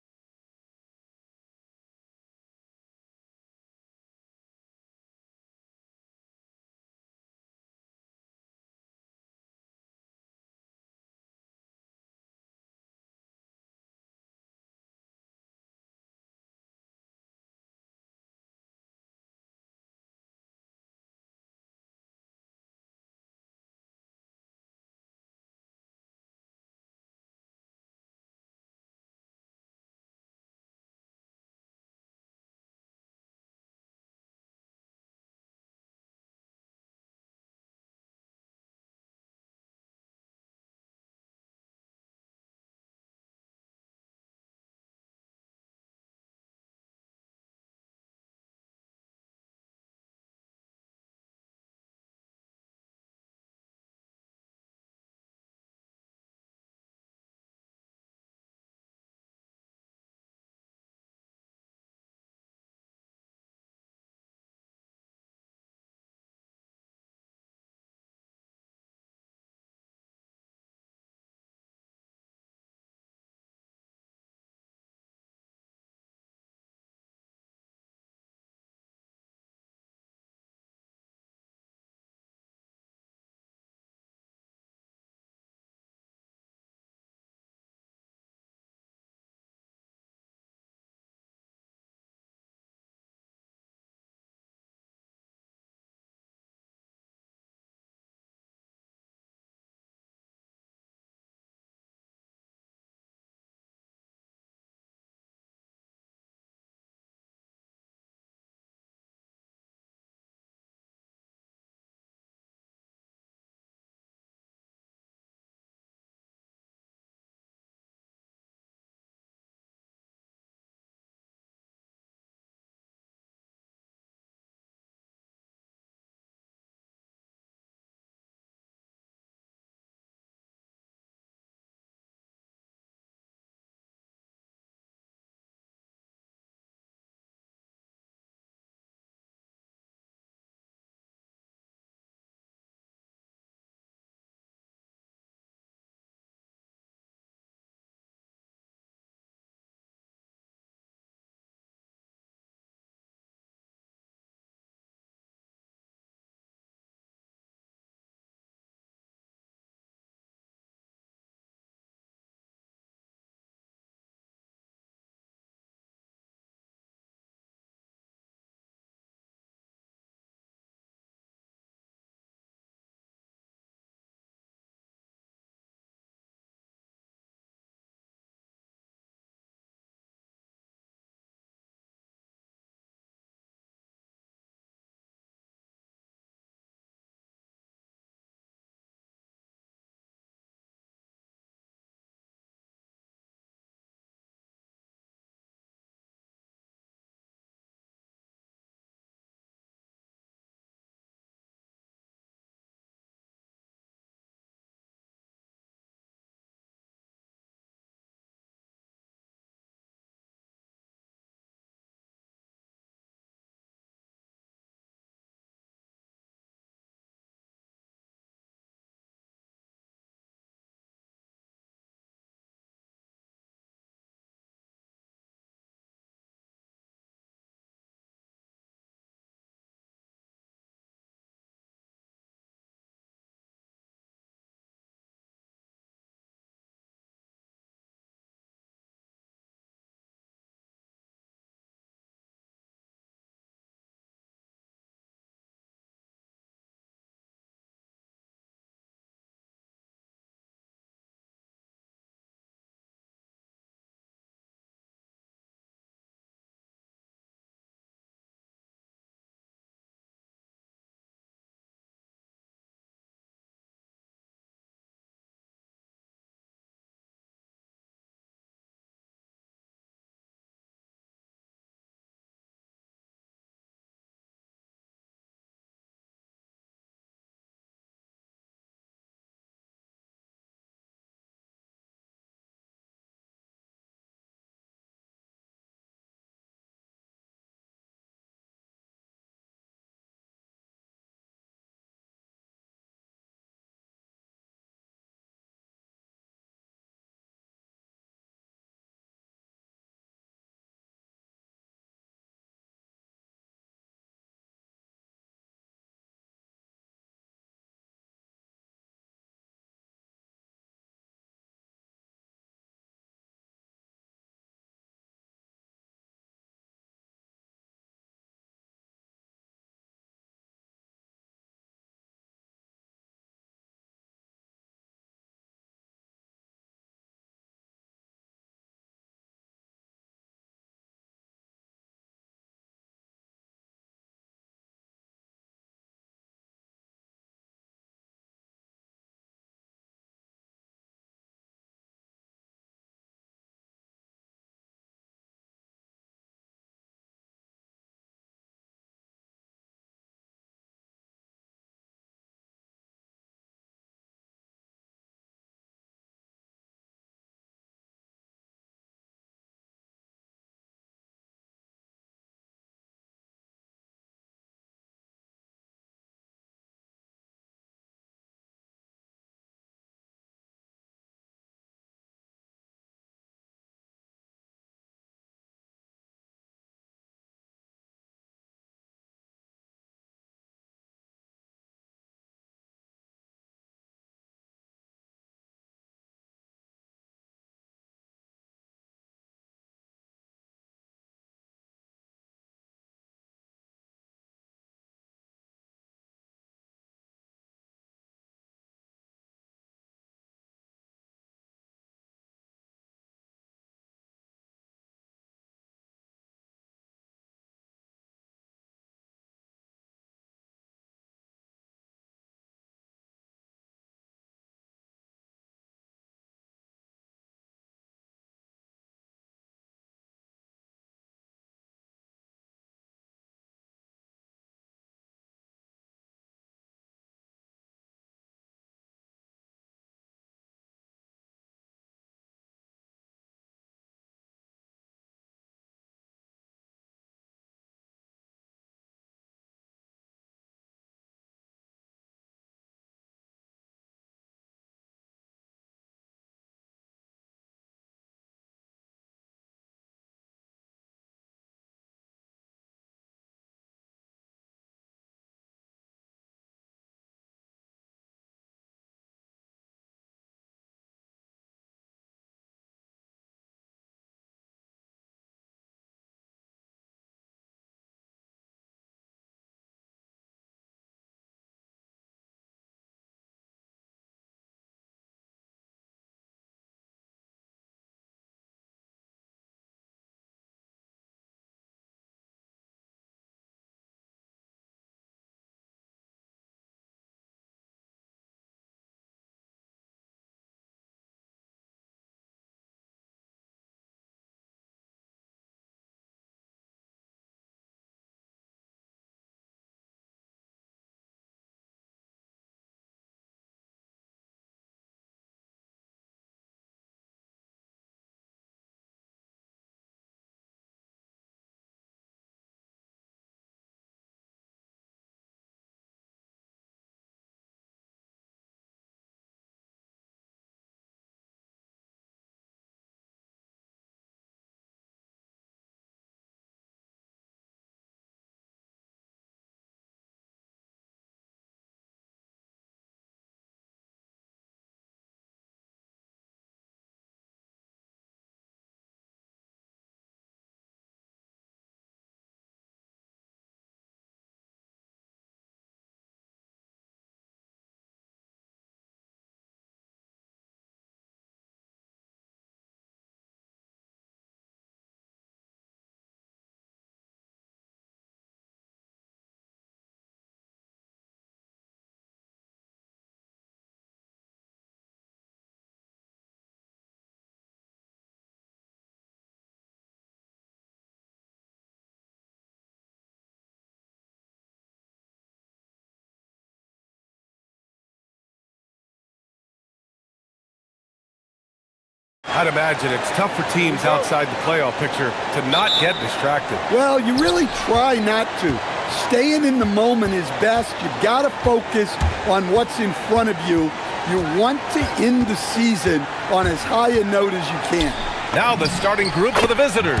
I'd imagine it's tough for teams outside the playoff picture to not get distracted. Well, you really try not to. Staying in the moment is best. You've got to focus on what's in front of you. You want to end the season on as high a note as you can. Now the starting group for the visitors.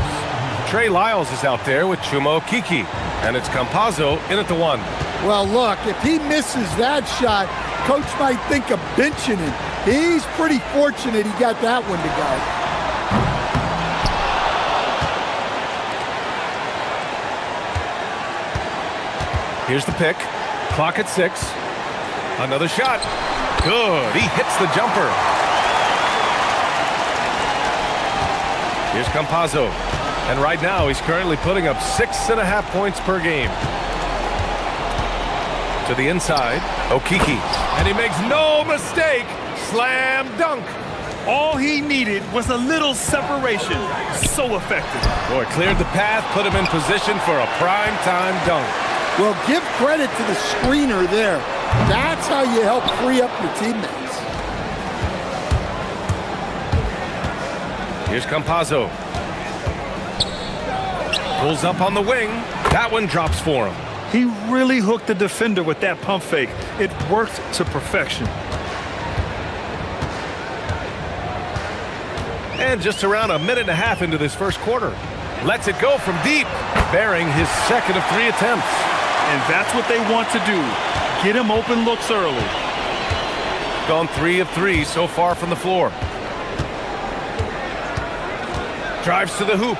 Trey Lyles is out there with Chuma Okeke, and it's Campazzo in at the 1. Well, look, if he misses that shot, coach might think of benching him. He's pretty fortunate he got that one to go. Here's the pick. Clock at 6. Another shot. Good. He hits the jumper. Here's Campazzo. And right now, he's currently putting up 6.5 points per game. To the inside, Okeke. And he makes no mistake. Slam dunk. All he needed was a little separation. So effective. Boy, cleared the path, put him in position for a prime-time dunk. Well, give credit to the screener there. That's how you help free up your teammates. Here's Campazzo. Pulls up on the wing. That one drops for him. He really hooked the defender with that pump fake. It worked to perfection. And just around a minute and a half into this first quarter. Lets it go from deep, bearing his second of 3 attempts. And that's what they want to do. Get him open looks early. Gone 3 of 3 so far from the floor. Drives to the hoop.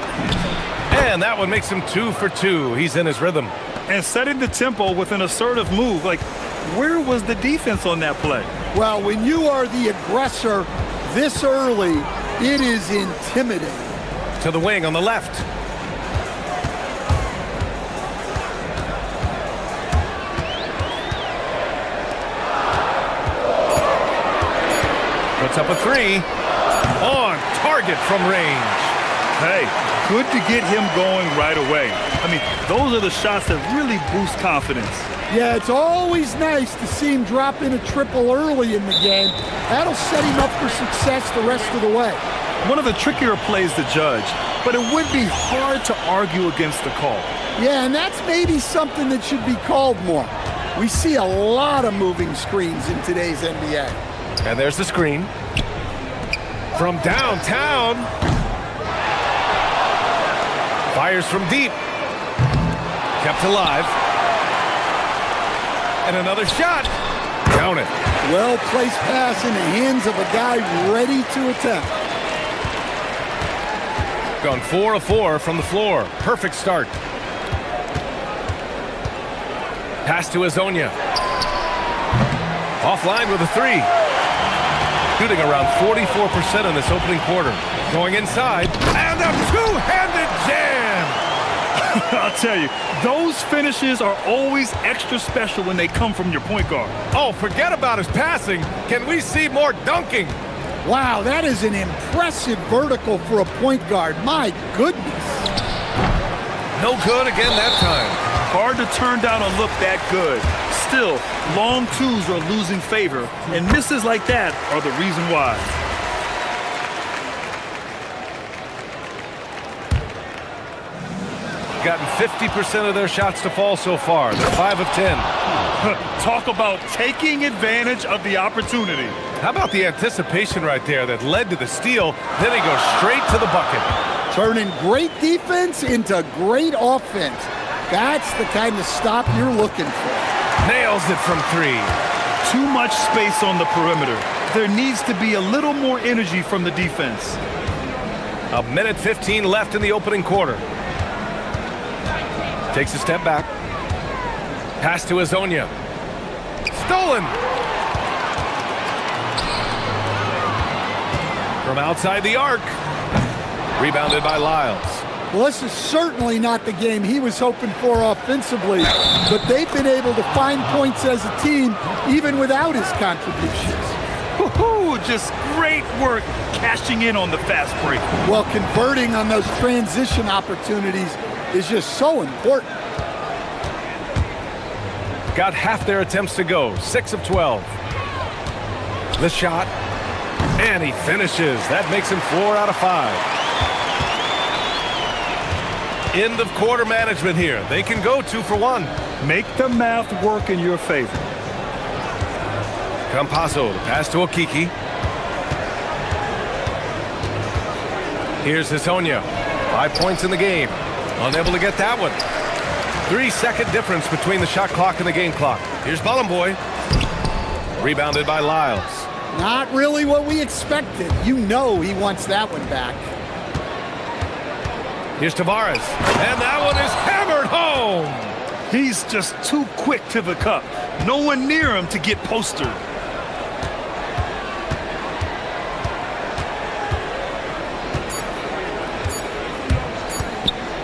And that one makes him 2 for 2. He's in his rhythm. And setting the tempo with an assertive move. Like, where was the defense on that play? Well, when you are the aggressor this early, it is intimidating. To the wing on the left. Puts up a 3. On target from range. Hey, good to get him going right away. I mean, those are the shots that really boost confidence. Yeah, it's always nice to see him drop in a triple early in the game. That'll set him up for success the rest of the way. One of the trickier plays to judge, but it would be hard to argue against the call. Yeah, and that's maybe something that should be called more. We see a lot of moving screens in today's NBA. And there's the screen. From downtown. Fires from deep. Kept alive. And another shot. Count it. Well-placed pass in the hands of a guy ready to attempt. Gone 4 of 4 from the floor. Perfect start. Pass to Azonia. Offline with a 3. Shooting around 44% in this opening quarter. Going inside. And a two-handed jam! I'll tell you, those finishes are always extra special when they come from your point guard. Oh, forget about his passing. Can we see more dunking? Wow, that is an impressive vertical for a point guard. My goodness. No good again that time. Hard to turn down a look that good. Still, long twos are losing favor, and misses like that are the reason why. Gotten 50% of their shots to fall so far. They're 5 of 10. Talk about taking advantage of the opportunity. How about the anticipation right there that led to the steal? Then he goes straight to the bucket. Turning great defense into great offense. That's the kind of stop you're looking for. Nails it from 3. Too much space on the perimeter. There needs to be a little more energy from the defense. A minute 15 left in the opening quarter. Takes a step back. Pass to Azonia. Stolen! From outside the arc. Rebounded by Lyles. Well, this is certainly not the game he was hoping for offensively, but they've been able to find points as a team even without his contributions. Woohoo! Just great work cashing in on the fast break. Well, converting on those transition opportunities is just so important. Got half their attempts to go. 6 of 12. The shot. And he finishes. That makes him 4 out of 5. End of quarter management here. They can go 2 for 1. Make the math work in your favor. Campazzo, the pass to Okiki. Here's Hazonia. 5 points in the game. Unable to get that one. 3-second difference between the shot clock and the game clock. Here's Bolomboy. Rebounded by Lyles. Not really what we expected. You know he wants that one back. Here's Tavares. And that one is hammered home. He's just too quick to the cup. No one near him to get postered.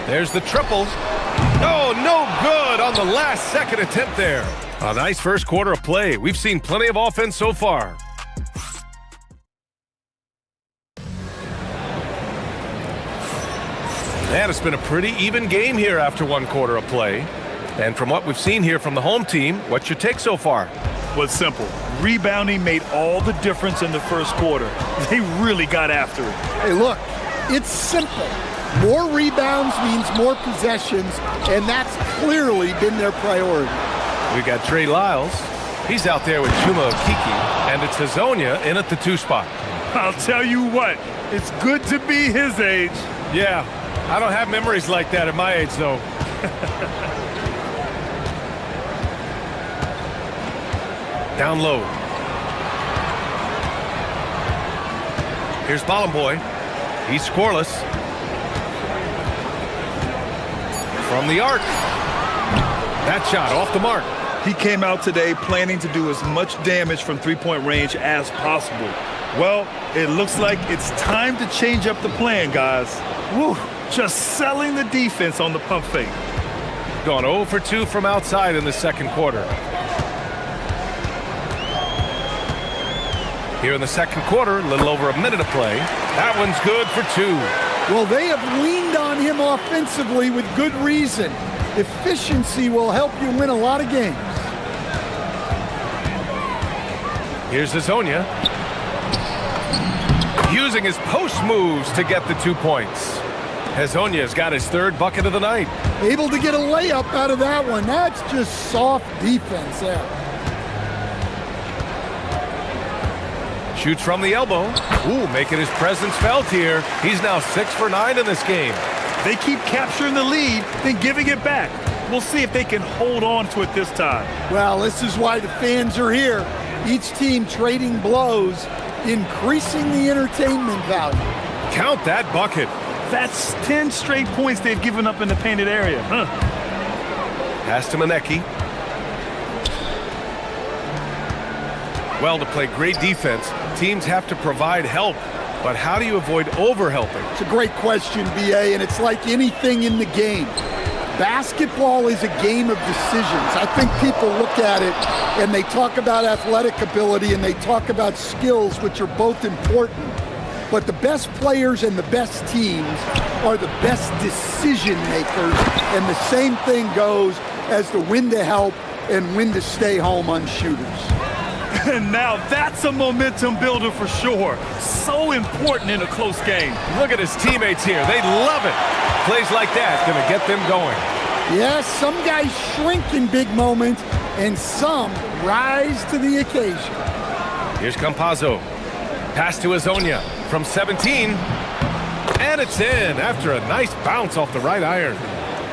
There's the triple. Oh, no good on the last second attempt there. A nice first quarter of play. We've seen plenty of offense so far. And it's been a pretty even game here after 1 quarter of play. And from what we've seen here from the home team, what's your take so far? Well, it's simple. Rebounding made all the difference in the first quarter. They really got after it. Hey, look, it's simple. More rebounds means more possessions, and that's clearly been their priority. We've got Trey Lyles. He's out there with Chuma Okiki, and it's Hazonia in at the 2 spot. I'll tell you what, it's good to be his age. Yeah, I don't have memories like that at my age, though. Down low. Here's Bolomboy. He's scoreless. From the arc. That shot off the mark. He came out today planning to do as much damage from three-point range as possible. Well, it looks like it's time to change up the plan, guys. Woo, just selling the defense on the pump fake. Gone 0 for 2 from outside in the second quarter. Here in the second quarter, a little over a minute of play. That one's good for 2. Well, they have leaned on him offensively with good reason. Efficiency will help you win a lot of games. Here's Hazonia. Using his post moves to get the 2 points. Hazonia's got his 3rd bucket of the night. Able to get a layup out of that one. That's just soft defense there. Shoots from the elbow. Ooh, making his presence felt here. He's now 6 for 9 in this game. They keep capturing the lead, then giving it back. We'll see if they can hold on to it this time. Well, this is why the fans are here. Each team trading blows, increasing the entertainment value. Count that bucket. That's 10 straight points they've given up in the painted area. Pass to Manecki. Well, to play great defense, teams have to provide help. But how do you avoid overhelping? It's a great question, BA, and it's like anything in the game. Basketball is a game of decisions. I think people look at it and they talk about athletic ability and they talk about skills, which are both important. But the best players and the best teams are the best decision makers, and the same thing goes as to when to help and when to stay home on shooters. And now that's a momentum builder for sure. So important in a close game. Look at his teammates here. They love it. Plays like that going to get them going. Yes, some guys shrink in big moments, and some rise to the occasion. Here's Campazzo. Pass to Hazonia from 17. And it's in after a nice bounce off the right iron.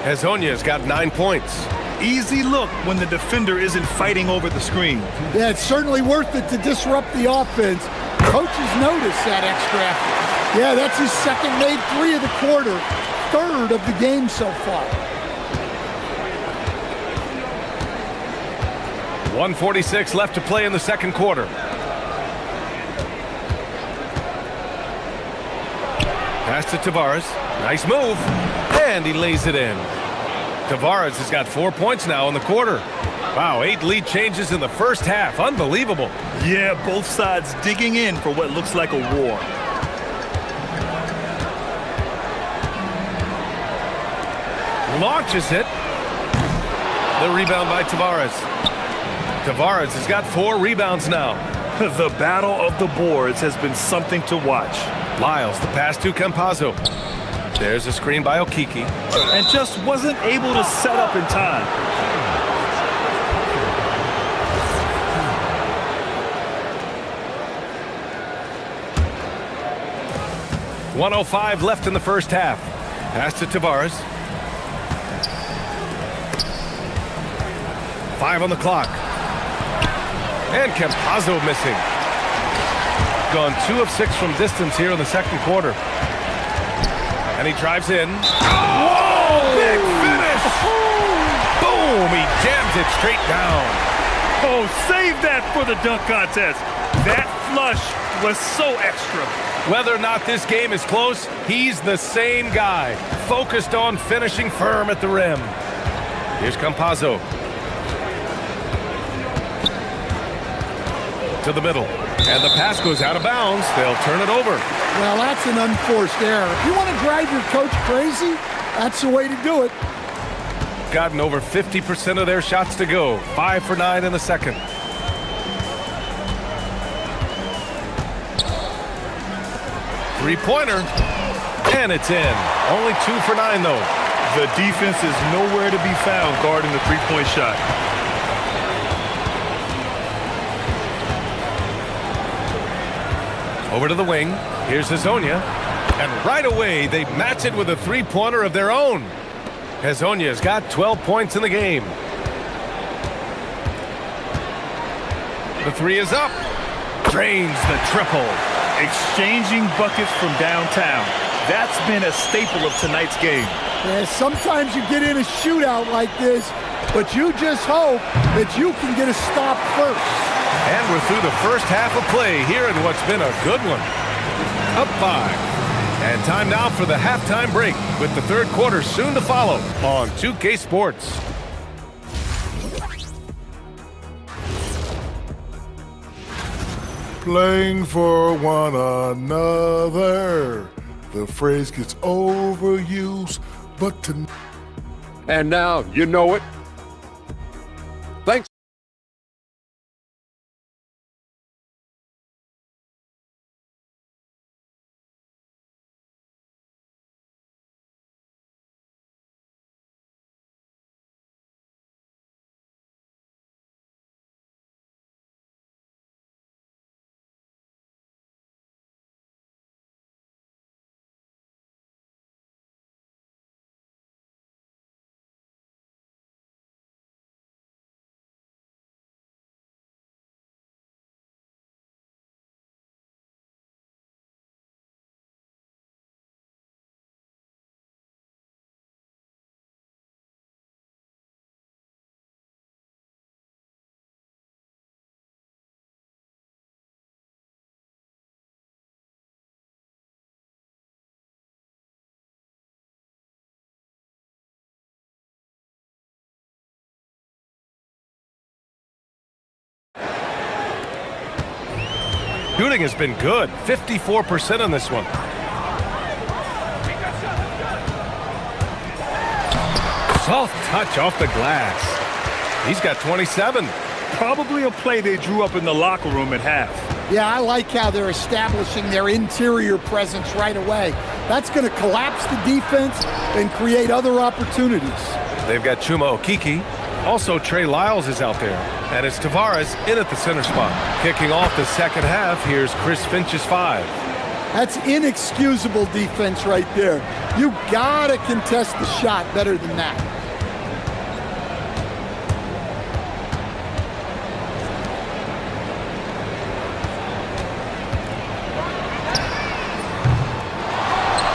Hazonia's got 9 points. Easy look when the defender isn't fighting over the screen. Yeah, it's certainly worth it to disrupt the offense. Coaches notice that extra effort. Yeah, that's his second made 3 of the quarter, 3rd of the game so far. 1:46 left to play in the second quarter. Pass to Tavares. Nice move. And he lays it in. Tavares has got 4 points now in the quarter. Wow, 8 lead changes in the first half. Unbelievable. Yeah, both sides digging in for what looks like a war. Launches it. The rebound by Tavares. Tavares has got 4 rebounds now. The battle of the boards has been something to watch. Lyles, the pass to Campazzo. There's a screen by Okiki. And just wasn't able to set up in time. .105 left in the first half. Pass to Tavares. 5 on the clock. And Campazzo missing. Gone 2 of 6 from distance here in the second quarter. And he drives in. Whoa! Big finish! Boom! He jams it straight down. Oh, save that for the dunk contest. That flush was so extra. Whether or not this game is close, he's the same guy, focused on finishing firm at the rim. Here's Campazzo. To the middle. And the pass goes out of bounds. They'll turn it over. Well, that's an unforced error. If you want to drive your coach crazy, that's the way to do it. Gotten over 50% of their shots to go. 5 for 9 in the second. Three-pointer. And it's in. Only 2 for 9, though. The defense is nowhere to be found guarding the three-point shot. Over to the wing. Here's Hezonja. And right away, they match it with a three-pointer of their own. Hezonja's got 12 points in the game. The three is up. Drains the triple. Exchanging buckets from downtown. That's been a staple of tonight's game. Yeah, sometimes you get in a shootout like this, but you just hope that you can get a stop first. And we're through the first half of play here in what's been a good one. Up 5. And time now for the halftime break, with the third quarter soon to follow on 2K Sports. Playing for one another. The phrase gets overused, but to... And now, you know it. Thanks. Shooting has been good. 54% on this one. Soft touch off the glass. He's got 27. Probably a play they drew up in the locker room at half. Yeah, I like how they're establishing their interior presence right away. That's going to collapse the defense and create other opportunities. They've got Chuma Okiki. Also, Trey Lyles is out there. And it's Tavares in at the center spot. Kicking off the second half, here's Chris Finch's 5. That's inexcusable defense right there. You got to contest the shot better than that.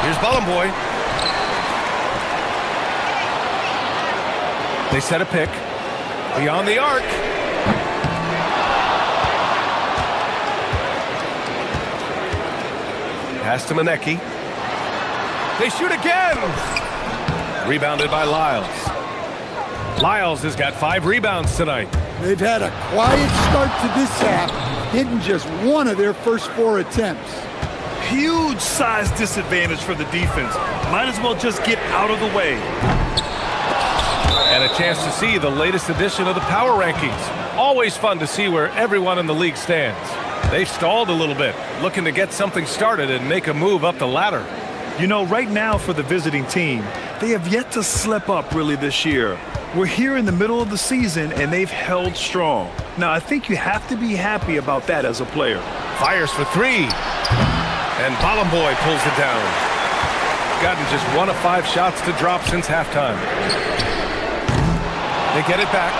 Here's Bollenboy. They set a pick. Beyond the arc. Pass to Manecki. They shoot again. Rebounded by Lyles. Lyles has got 5 rebounds tonight. They've had a quiet start to this half, hitting just one of their first 4 attempts. Huge size disadvantage for the defense. Might as well just get out of the way. And a chance to see the latest edition of the power rankings. Always fun to see where everyone in the league stands. They've stalled a little bit, looking to get something started and make a move up the ladder. You know, right now for the visiting team, they have yet to slip up really this year. We're here in the middle of the season, and they've held strong. Now, I think you have to be happy about that as a player. Fires for three. And Balamboy pulls it down. Gotten just 1 of 5 shots to drop since halftime. They get it back.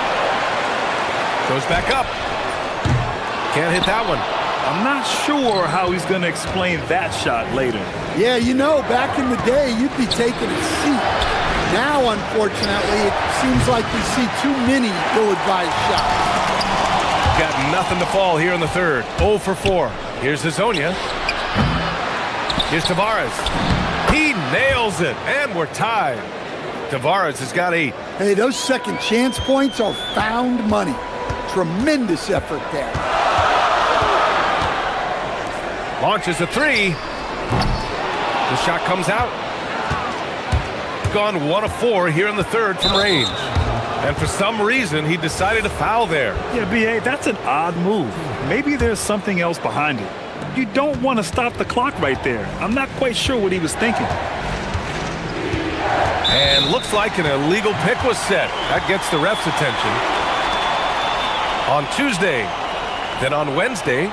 Goes back up. Can't hit that one. I'm not sure how he's going to explain that shot later. Yeah, you know, back in the day, you'd be taking a seat. Now, unfortunately, it seems like we see too many ill-advised shots. Got nothing to fall here in the third. 0 for 4. Here's Hazonia. Here's Tavares. He nails it, and we're tied. Tavares has got 8. Hey, those second chance points are found money. Tremendous effort there. Launches a 3. The shot comes out. Gone 1 of 4 here in the third from range. And for some reason, he decided to foul there. Yeah, B.A., that's an odd move. Maybe there's something else behind it. You don't want to stop the clock right there. I'm not quite sure what he was thinking. And looks like an illegal pick was set. That gets the ref's attention. On Tuesday, then on Wednesday,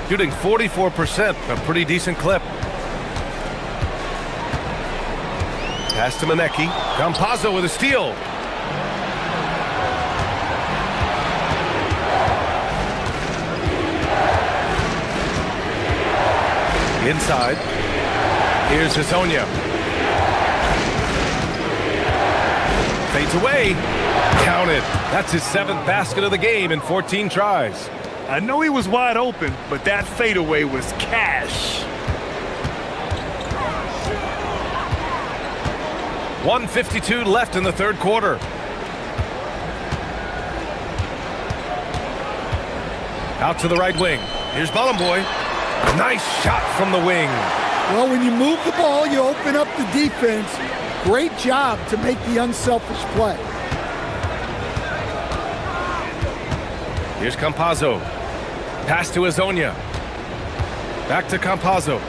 shooting 44%, a pretty decent clip. Pass to Manecki. Campazzo with a steal. Inside. Here's Hazonia. Fades away. Counted. That's his 7th basket of the game in 14 tries. I know he was wide open, but that fadeaway was cash. 1:52 left in the third quarter. Out to the right wing. Here's Balamboy. Nice shot from the wing. Well, when you move the ball, you open up the defense. Great job to make the unselfish play. Here's Campazzo. Pass to Hazonia. Back to Campazzo.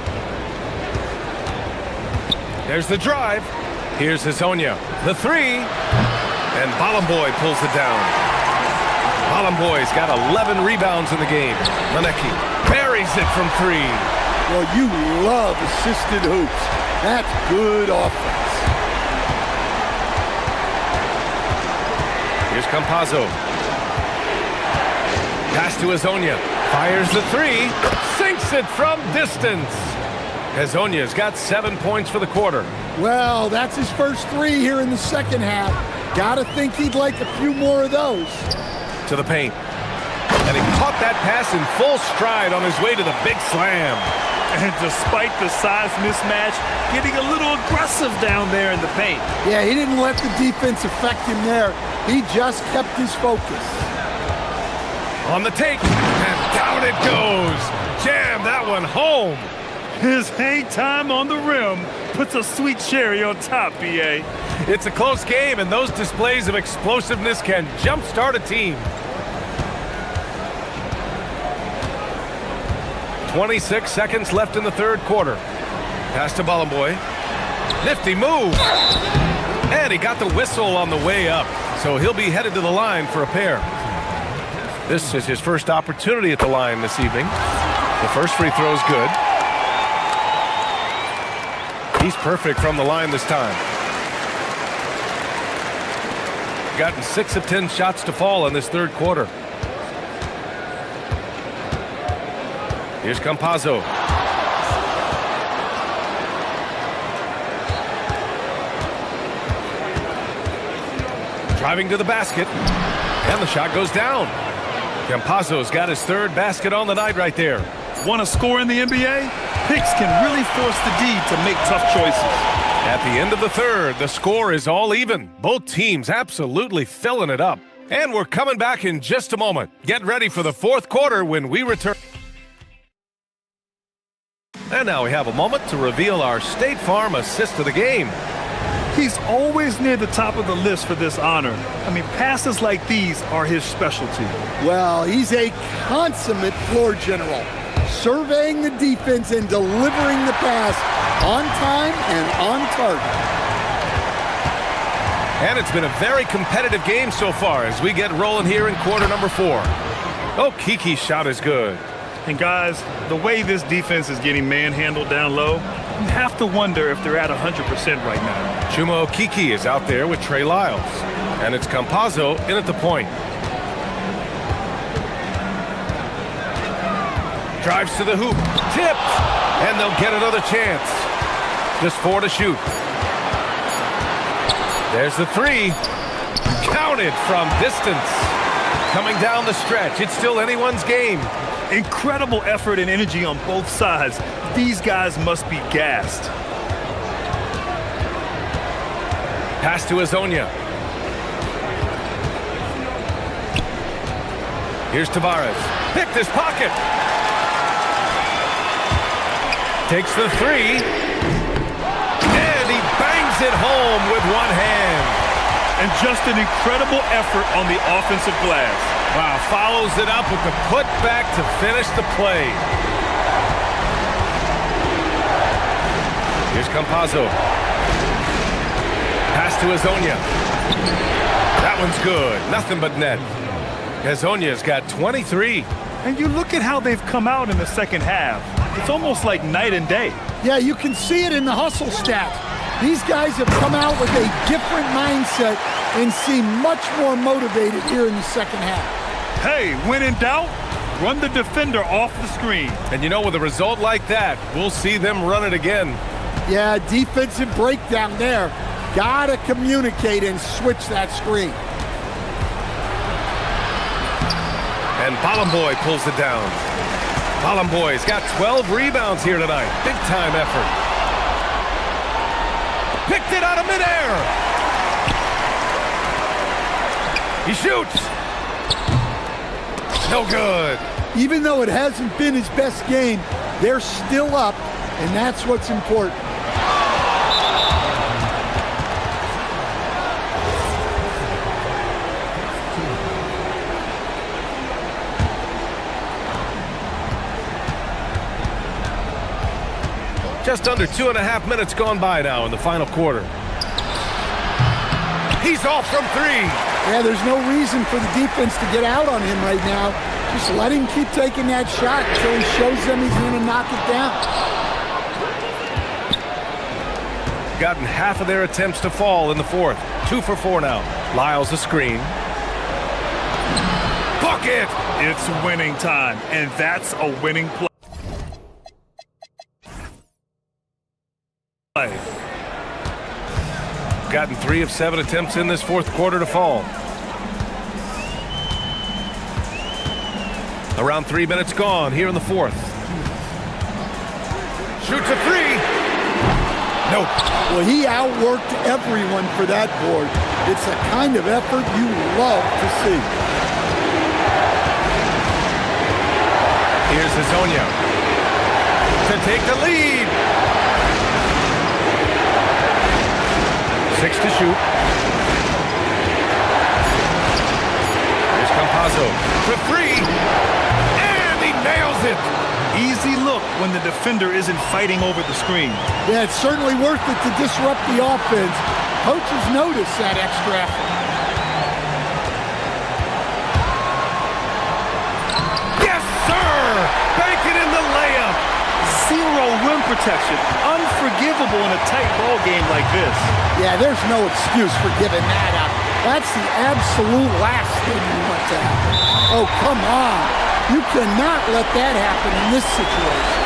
There's the drive. Here's Hazonia. The 3. And Balamboy pulls it down. Balamboy's got 11 rebounds in the game. Manecki buries it from 3. Well, you love assisted hoops. That's good offense. Here's Campazzo. Pass to Hazonia. Fires the 3. Sinks it from distance. Hazonia's got 7 points for the quarter. Well, that's his first 3 here in the second half. Gotta think he'd like a few more of those. To the paint. And he caught that pass in full stride on his way to the big slam. And despite the size mismatch, getting a little aggressive down there in the paint. Yeah, he didn't let the defense affect him there. He just kept his focus. On the take, and down it goes. Jam that one home. His hang time on the rim puts a sweet cherry on top, B.A. It's a close game, and those displays of explosiveness can jumpstart a team. 26 seconds left in the third quarter. Pass to Balamboy. Nifty move. And he got the whistle on the way up, so he'll be headed to the line for a pair. This is his first opportunity at the line this evening. The first free throw is good. He's perfect from the line this time. Gotten 6 of 10 shots to fall in this third quarter. Here's Campazzo. Driving to the basket. And the shot goes down. Campazzo's got his 3rd basket on the night right there. Want to score in the NBA? Picks can really force the D to make tough choices. At the end of the third, the score is all even. Both teams absolutely filling it up. And we're coming back in just a moment. Get ready for the fourth quarter when we return. And now we have a moment to reveal our State Farm assist of the game. He's always near the top of the list for this honor. I mean, passes like these are his specialty. Well, he's a consummate floor general, surveying the defense and delivering the pass on time and on target. And it's been a very competitive game so far as we get rolling here in quarter number 4. Oh, Kiki's shot is good. And guys, the way this defense is getting manhandled down low, you have to wonder if they're at 100% right now. Chuma Okiki is out there with Trey Lyles. And it's Campazzo in at the point. Drives to the hoop. Tipped! And they'll get another chance. Just 4 to shoot. There's the 3. Counted from distance. Coming down the stretch. It's still anyone's game. Incredible effort and energy on both sides. These guys must be gassed. Pass to Azonia. Here's Tavares. Picked his pocket. Takes the 3. And he bangs it home with one hand. And just an incredible effort on the offensive glass. Wow, follows it up with the putback to finish the play. Here's Campazzo. Pass to Azonia. That one's good. Nothing but net. Azonia's got 23. And you look at how they've come out in the second half. It's almost like night and day. Yeah, you can see it in the hustle stat. These guys have come out with a different mindset and seem much more motivated here in the second half. Hey, when in doubt, run the defender off the screen. And you know, with a result like that, we'll see them run it again. Yeah, defensive breakdown there. Gotta communicate and switch that screen. And Balamboy pulls it down. Balamboy's got 12 rebounds here tonight. Big time effort. Picked it out of midair. He shoots. No good. Even though it hasn't been his best game, they're still up, and that's what's important. Just under 2.5 minutes gone by now in the final quarter. He's off from 3. Yeah, there's no reason for the defense to get out on him right now. Just let him keep taking that shot until he shows them he's going to knock it down. Gotten half of their attempts to fall in the fourth. 2 for 4 now. Lyles a screen. Bucket! It's winning time, and that's a winning play. Gotten 3 of 7 attempts in this fourth quarter to fall. Around 3 minutes gone here in the fourth. Shoots a 3. Nope. Well, he outworked everyone for that board. It's the kind of effort you love to see. Here's Azonia to take the lead. 6 to shoot. Here's Campazzo for 3. And he nails it. Easy look when the defender isn't fighting over the screen. Yeah, it's certainly worth it to disrupt the offense. Coaches notice that extra effort. Yes, sir! Bank it in the layup. Zero rim protection. Unforgivable in a tight ball game like this. Yeah, there's no excuse for giving that up. That's the absolute last thing you want to happen. Oh, come on. You cannot let that happen in this situation.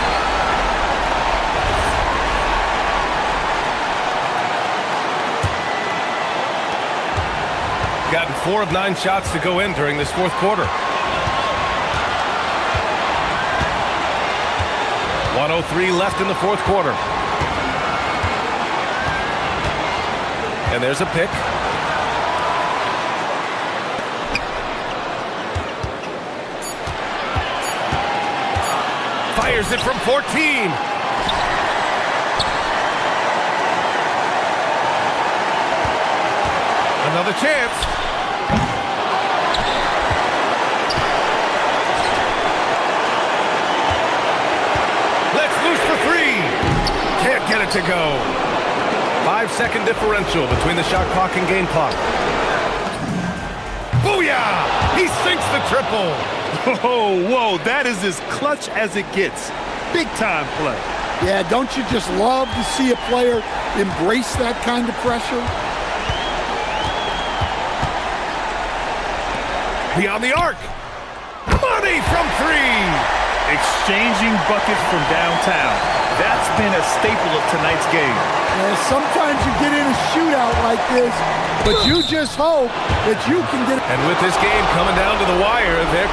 Gotten 4 of 9 shots to go in during this fourth quarter. 1:03 left in the fourth quarter. And there's a pick. Fires it from 14. Another chance. Let's loose for three. Can't get it to go. 5-second differential between the shot clock and game clock. Booyah! He sinks the triple. Oh, whoa, that is as clutch as it gets. Big time play. Yeah, don't you just love to see a player embrace that kind of pressure? Beyond the arc. Money from three. Exchanging buckets from downtown. That's been a staple of tonight's game. Yeah, sometimes you get in a shootout like this, but you just hope that you can get... And with this game coming down to the wire, they're...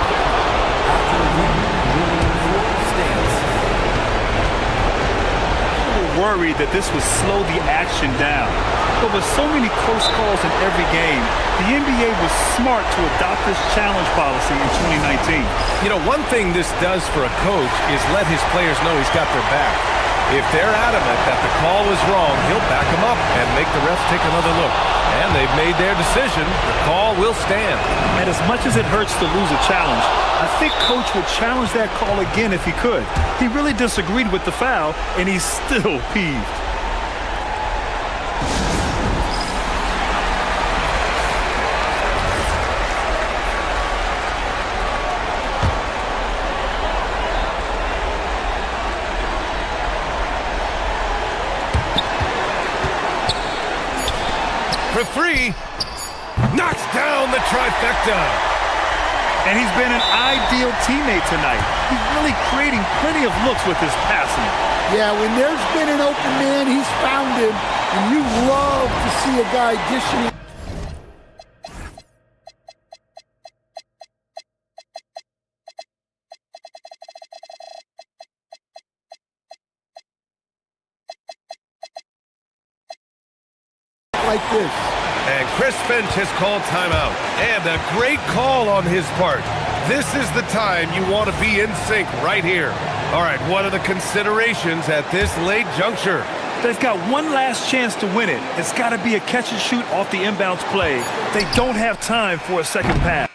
Worried that this would slow the action down. But with so many close calls in every game, the NBA was smart to adopt this challenge policy in 2019. You know, one thing this does for a coach is let his players know he's got their back. If they're adamant that the call was wrong, he'll back them up and make the refs take another look. And they've made their decision. The call will stand. And as much as it hurts to lose a challenge, I think Coach would challenge that call again if he could. He really disagreed with the foul, and he's still peeved. For three, knocks down the trifecta. And he's been an ideal teammate tonight. He's really creating plenty of looks with his passing. Yeah, when there's been an open man, he's found him, and you love to see a guy dishing it. Like this. And Chris Finch has called timeout. And a great call on his part. This is the time you want to be in sync right here. All right, what are the considerations at this late juncture? They've got one last chance to win it. It's got to be a catch and shoot off the inbounds play. They don't have time for a second pass.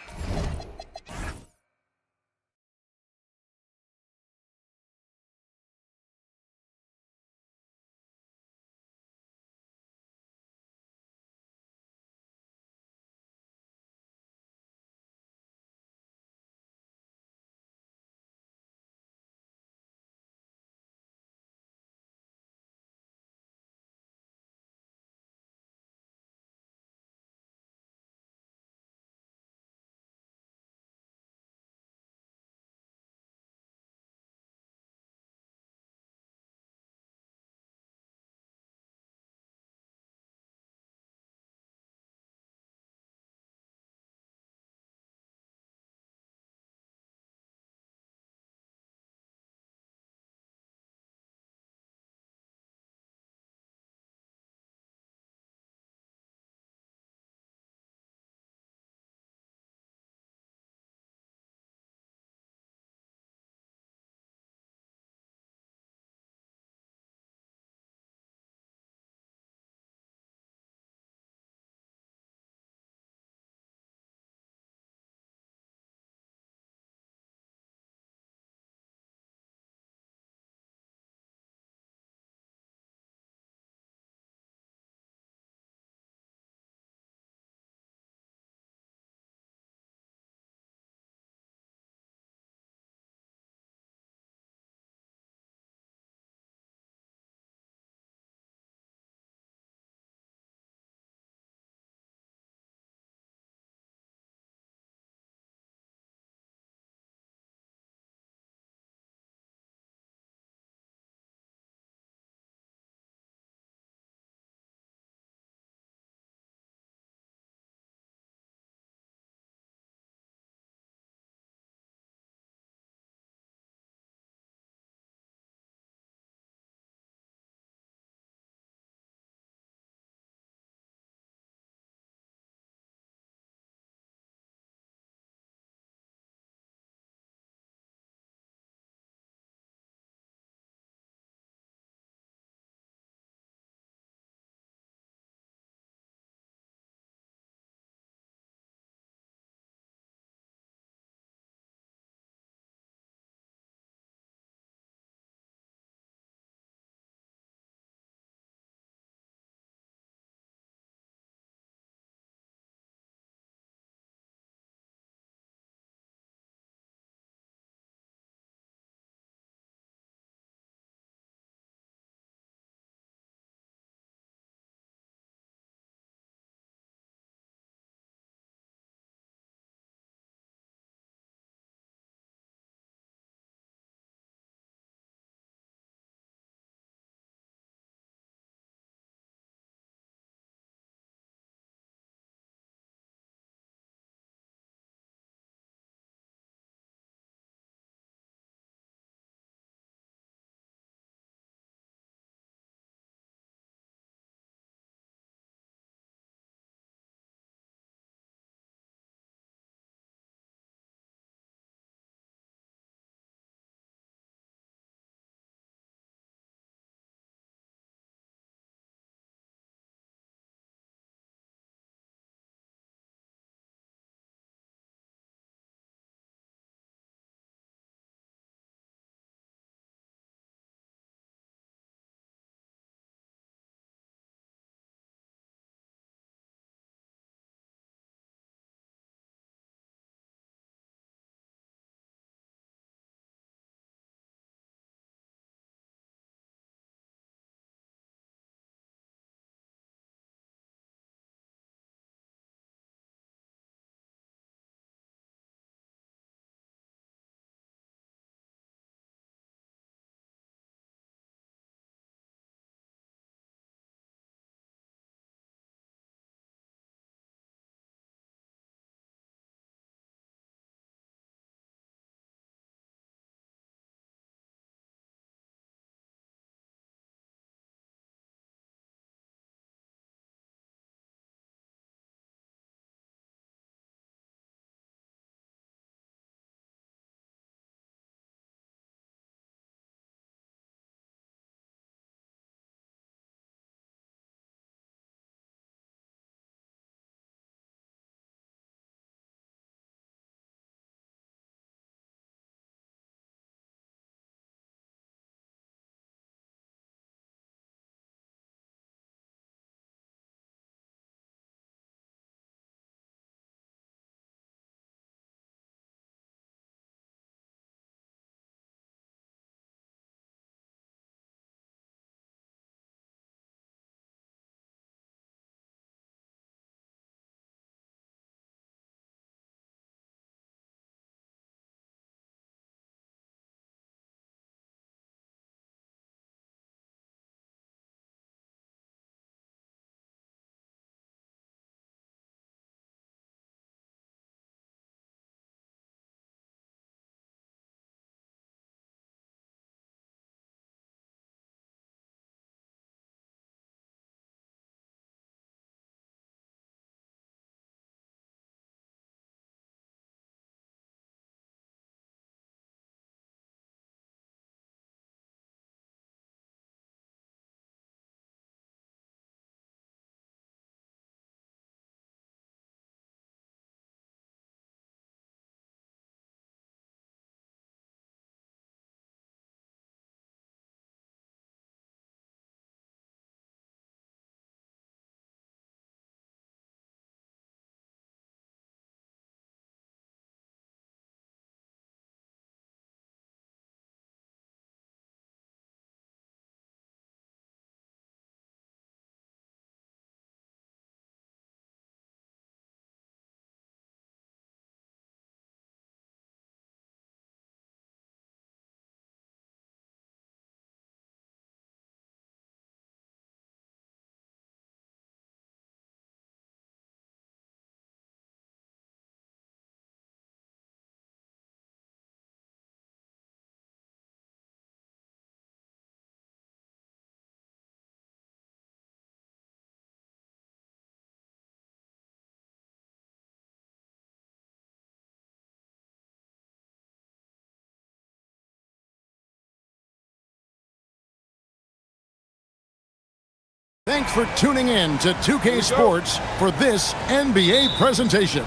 Thanks for tuning in to 2K Sports for this NBA presentation.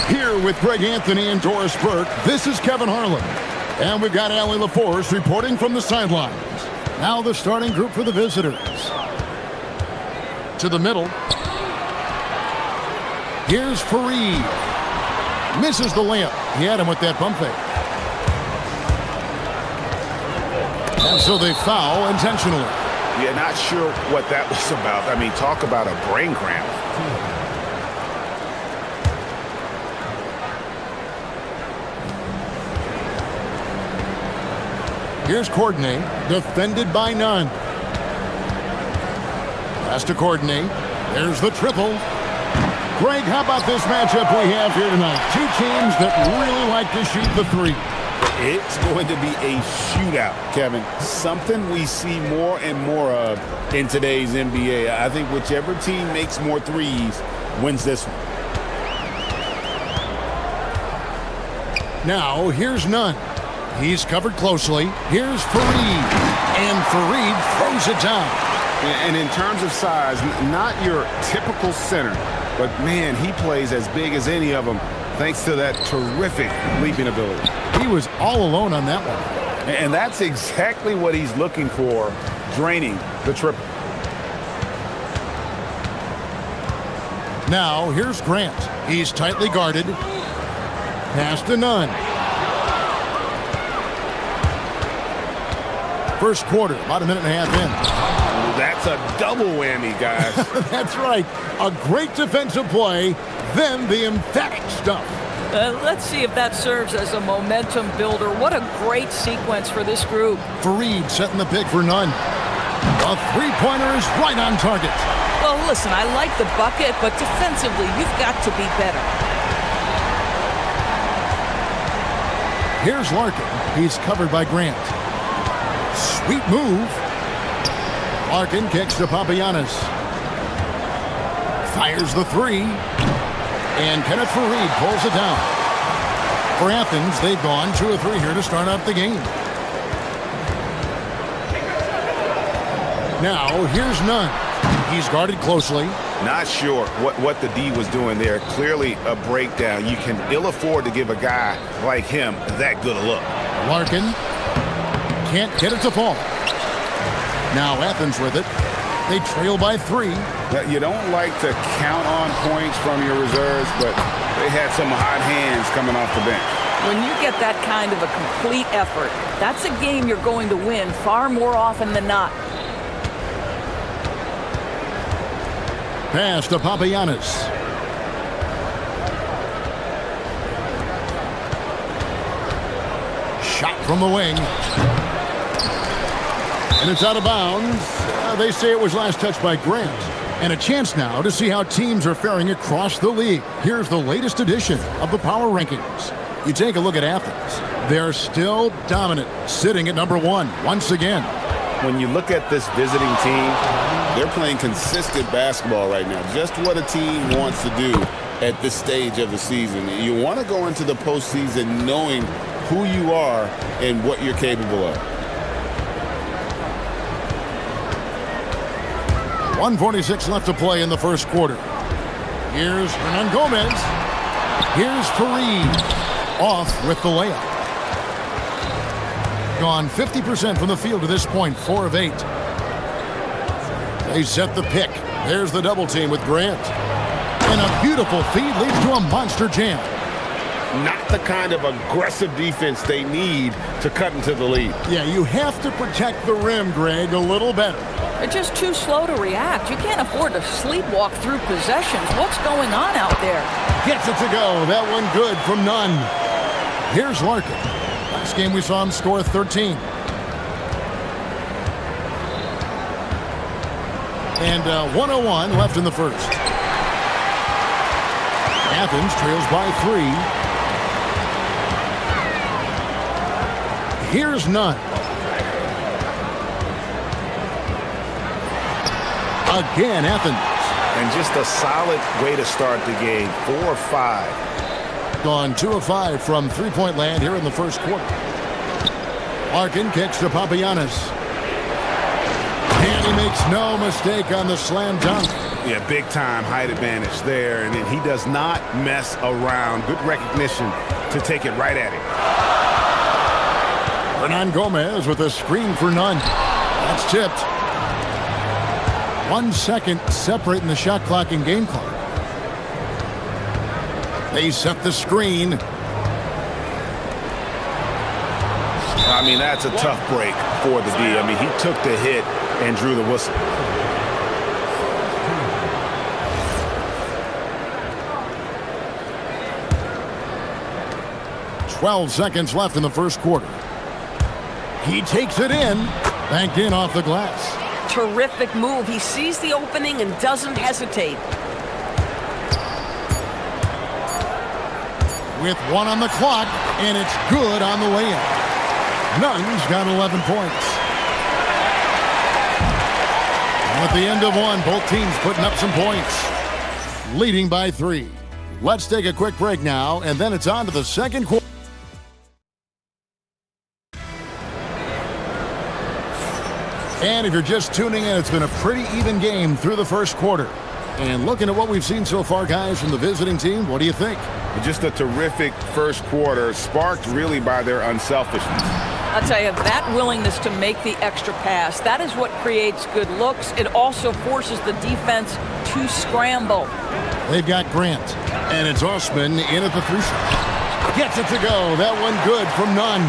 Here with Greg Anthony and Doris Burke, this is Kevin Harlan. And we've got Allie LaForce reporting from the sidelines. Now the starting group for the visitors. To the middle. Here's Fareed. Misses the layup. He had him with that pump fake. And so they foul intentionally. Yeah, not sure what that was about. I mean, talk about a brain cramp. Here's Courtney, defended by none. Pass to Courtney. There's the triple. Greg, how about this matchup we have here tonight? Two teams that really like to shoot the three. It's going to be a shootout, Kevin. Something we see more and more of in today's NBA. I think whichever team makes more threes wins this one. Now, here's Nunn. He's covered closely. Here's Fareed. And Fareed throws it down. And in terms of size, not your typical center, but man, he plays as big as any of them thanks to that terrific leaping ability. He was all alone on that one. And that's exactly what he's looking for, draining the triple. Now, here's Grant. He's tightly guarded. Pass to Nunn. First quarter, about a minute and a half in. That's a double whammy, guys. That's right. A great defensive play, then the emphatic stuff. Let's see if that serves as a momentum builder. What a great sequence for this group. Fareed setting the pick for Nunn. A three-pointer is right on target. Well, listen, I like the bucket, but defensively, you've got to be better. Here's Larkin. He's covered by Grant. Sweet move. Larkin kicks to Papagiannis. Fires the three. And Kenneth Fareed pulls it down. For Athens, they've gone 2 of 3 here to start out the game. Now, here's Nunn. He's guarded closely. Not sure what the D was doing there. Clearly a breakdown. You can ill afford to give a guy like him that good a look. Larkin can't get it to fall. Now Athens with it. They trail by 3. You don't like to count on points from your reserves, but they had some hot hands coming off the bench. When you get that kind of a complete effort, that's a game you're going to win far more often than not. Pass to Papagiannis. Shot from the wing. And it's out of bounds. They say it was last touched by Grant. And a chance now to see how teams are faring across the league. Here's the latest edition of the Power Rankings. You take a look at Athens. They're still dominant, sitting at number 1 once again. When you look at this visiting team, they're playing consistent basketball right now. Just what a team wants to do at this stage of the season. You want to go into the postseason knowing who you are and what you're capable of. 1:46 left to play in the first quarter. Here's Hernan Gomez. Here's Fareed. Off with the layup. Gone 50% from the field to this point, 4 of 8. They set the pick. There's the double team with Grant. And a beautiful feed leads to a monster jam. Not the kind of aggressive defense they need to cut into the lead. Yeah, you have to protect the rim, Greg, a little better. They're just too slow to react. You can't afford to sleepwalk through possessions. What's going on out there? Gets it to go. That one good from Nunn. Here's Larkin. Last game we saw him score 13. And 1:01 left in the first. Athens trails by 3. Here's Nunn. Again, Athens. And just a solid way to start the game. 4 of 5. Gone 2 of 5 from three-point land here in the first quarter. Larkin kicks to Papagiannis. And He makes no mistake on the slam dunk. Yeah, big-time height advantage there, and then he does not mess around. Good recognition to take it right at him. Hernan Gomez with a screen for none. That's tipped. 1 second separating the shot clock and game clock. They set the screen. I mean, that's a tough break for the D. I mean, he took the hit and drew the whistle. "12 seconds left in the first quarter. He takes it in. Banked in off the glass. Terrific move. He sees the opening and doesn't hesitate. With 1 on the clock, and it's good on the way in. Nunn's got 11 points. And at the end of 1, both teams putting up some points. Leading by 3. Let's take a quick break now, and then it's on to the second quarter. And if you're just tuning in, it's been a pretty even game through the first quarter. And looking at what we've seen so far, guys, from the visiting team, what do you think? Just a terrific first quarter, sparked really by their unselfishness. I'll tell you, that willingness to make the extra pass, that is what creates good looks. It also forces the defense to scramble. They've got Grant, and it's Osman in at the 3 shot. Gets it to go. That one good from Nunn.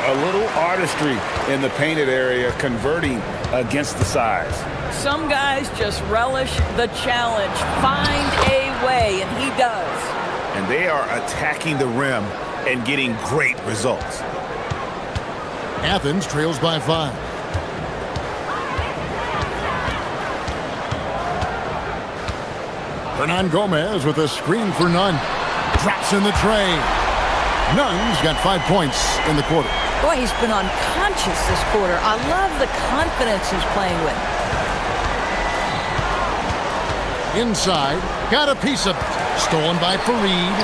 A little artistry in the painted area, converting against the size. Some guys just relish the challenge. Find a way, and he does. And they are attacking the rim and getting great results. Athens trails by 5. Hernan Gomez with a screen for Nunn. Drops in the tray. Nunn's got 5 points in the quarter. Boy, he's been unconscious this quarter. I love the confidence he's playing with. Inside, got a piece of it. Stolen by Fareed.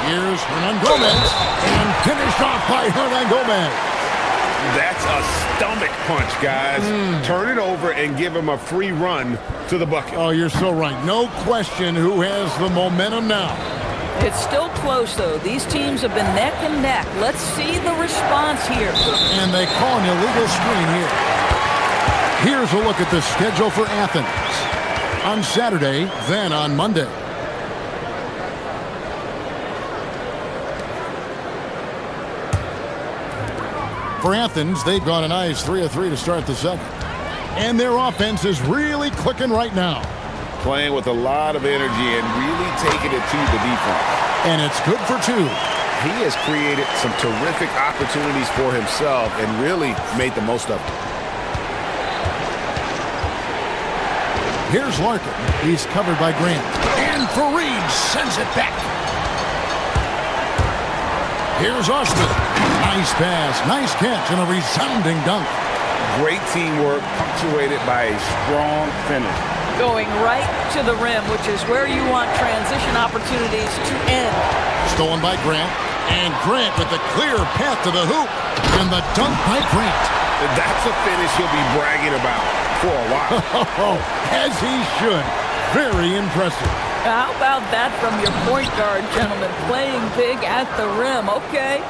Here's Hernan Gomez, and finished off by Hernan Gomez. That's a stomach punch, guys. Turn it over and give him a free run to the bucket. Oh, you're so right. No question who has the momentum now. It's still close, though. These teams have been neck and neck. Let's see the response here. And they call an illegal screen here. Here's a look at the schedule for Athens. On Saturday, then on Monday. For Athens, they've got a nice 3 of 3 to start the second. And their offense is really clicking right now. Playing with a lot of energy and really taking it to the defense. And it's good for 2. He has created some terrific opportunities for himself and really made the most of it. Here's Larkin. He's covered by Grant. And Fareed sends it back. Here's Osman. Nice pass, nice catch, and a resounding dunk. Great teamwork punctuated by a strong finish. Going right to the rim, which is where you want transition opportunities to end. Stolen by Grant. And Grant with the clear path to the hoop. And the dunk by Grant. That's a finish he'll be bragging about for a while. As he should. Very impressive. How about that from your point guard, gentlemen? Playing big at the rim, okay?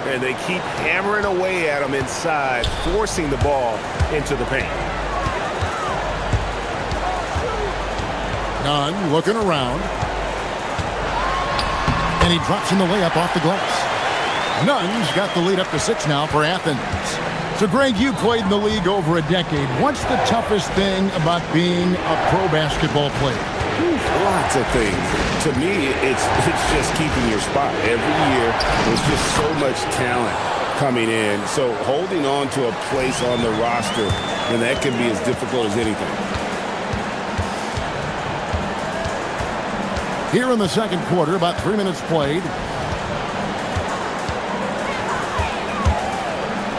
And they keep hammering away at him inside, forcing the ball into the paint. Nunn looking around. And he drops in the layup off the glass. Nunn's got the lead up to 6 now for Athens. So, Greg, you played in the league over a decade. What's the toughest thing about being a pro basketball player? Lots of things. To me, it's just keeping your spot. Every year, there's just so much talent coming in. So holding on to a place on the roster, and that can be as difficult as anything. Here in the second quarter, about 3 minutes played.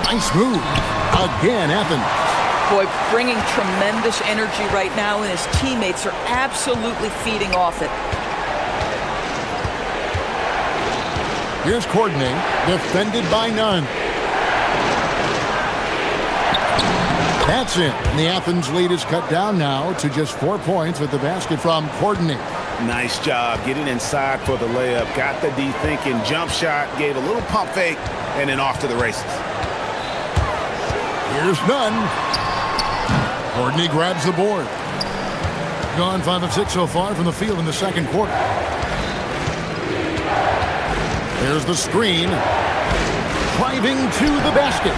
Nice move. Again, Athens. Boy, bringing tremendous energy right now, and his teammates are absolutely feeding off it. Here's Courtney, defended by Nunn. That's it. And the Athens lead is cut down now to just 4 points with the basket from Courtney. Nice job getting inside for the layup. Got the D thinking, jump shot, gave a little pump fake, and then off to the races. Here's Nunn. Courtney grabs the board. Gone 5 of 6 so far from the field in the second quarter. There's the screen. Driving to the basket.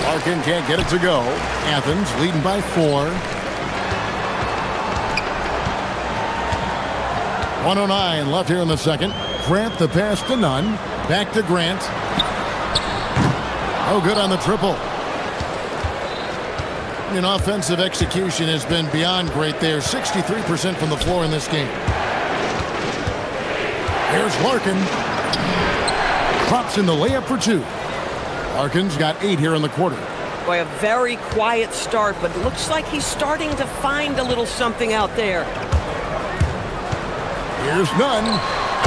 Larkin can't get it to go. Athens leading by 4. 1:09 left here in the second. Grant the pass to Nunn. Back to Grant. Oh, good on the triple. And offensive execution has been beyond great there. 63% from the floor in this game. Here's Larkin. Drops in the layup for 2. Larkin's got 8 here in the quarter. Boy, a very quiet start, but it looks like he's starting to find a little something out there. Here's Nunn.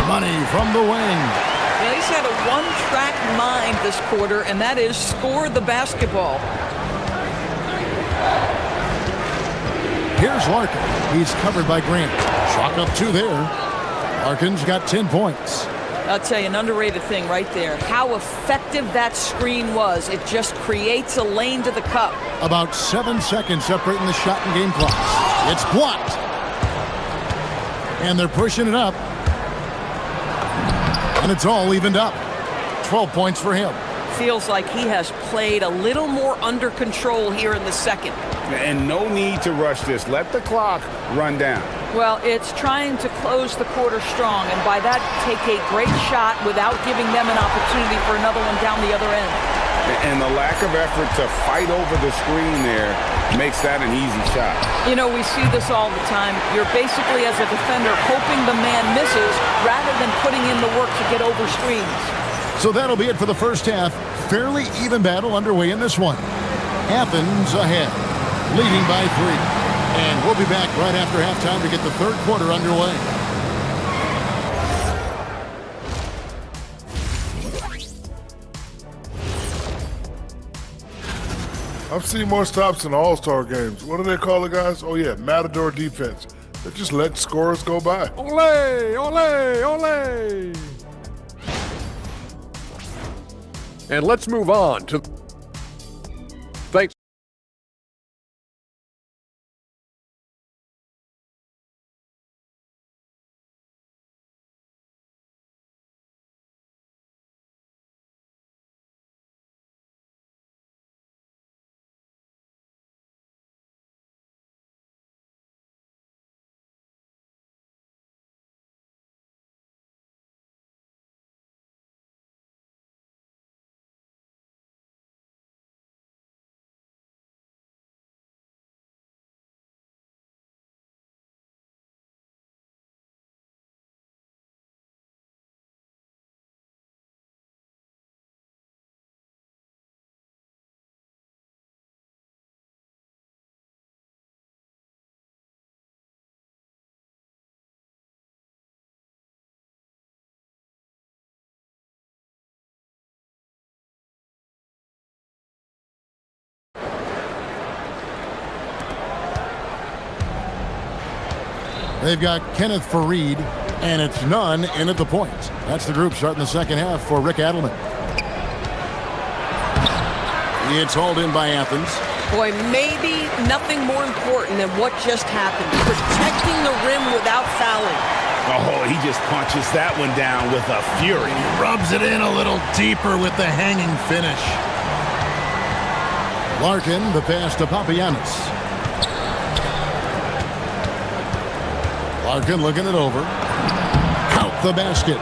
Money from the wing. Yeah, he's had a one-track mind this quarter, and that is score the basketball. Here's Larkin. He's covered by Grant. Chalk up 2 there. Larkin's got 10 points. I'll tell you, an underrated thing right there. How effective that screen was. It just creates a lane to the cup. About 7 seconds separating the shot and game clocks. It's blocked. And they're pushing it up. And it's all evened up. 12 points for him. Feels like he has played a little more under control here in the second. And no need to rush this. Let the clock run down. Well, it's trying to close the quarter strong, and by that, take a great shot without giving them an opportunity for another one down the other end. And the lack of effort to fight over the screen there makes that an easy shot. You know, we see this all the time. You're basically, as a defender, hoping the man misses rather than putting in the work to get over screens. So that'll be it for the first half. Fairly even battle underway in this one. Athens ahead, leading by 3. And we'll be back right after halftime to get the third quarter underway. I've seen more stops in All-Star games. What do they call it, guys? Oh, yeah, Matador defense. They just let scorers go by. Ole, ole, ole. And let's move on to... Thanks. They've got Kenneth Fareed, and it's Nunn in at the point. That's the group starting the second half for Rick Adelman. It's hauled in by Athens. Boy, maybe nothing more important than what just happened. Protecting the rim without fouling. Oh, he just punches that one down with a fury. He rubs it in a little deeper with the hanging finish. Larkin, the pass to Papagiannis. Larkin looking it over. Out the basket.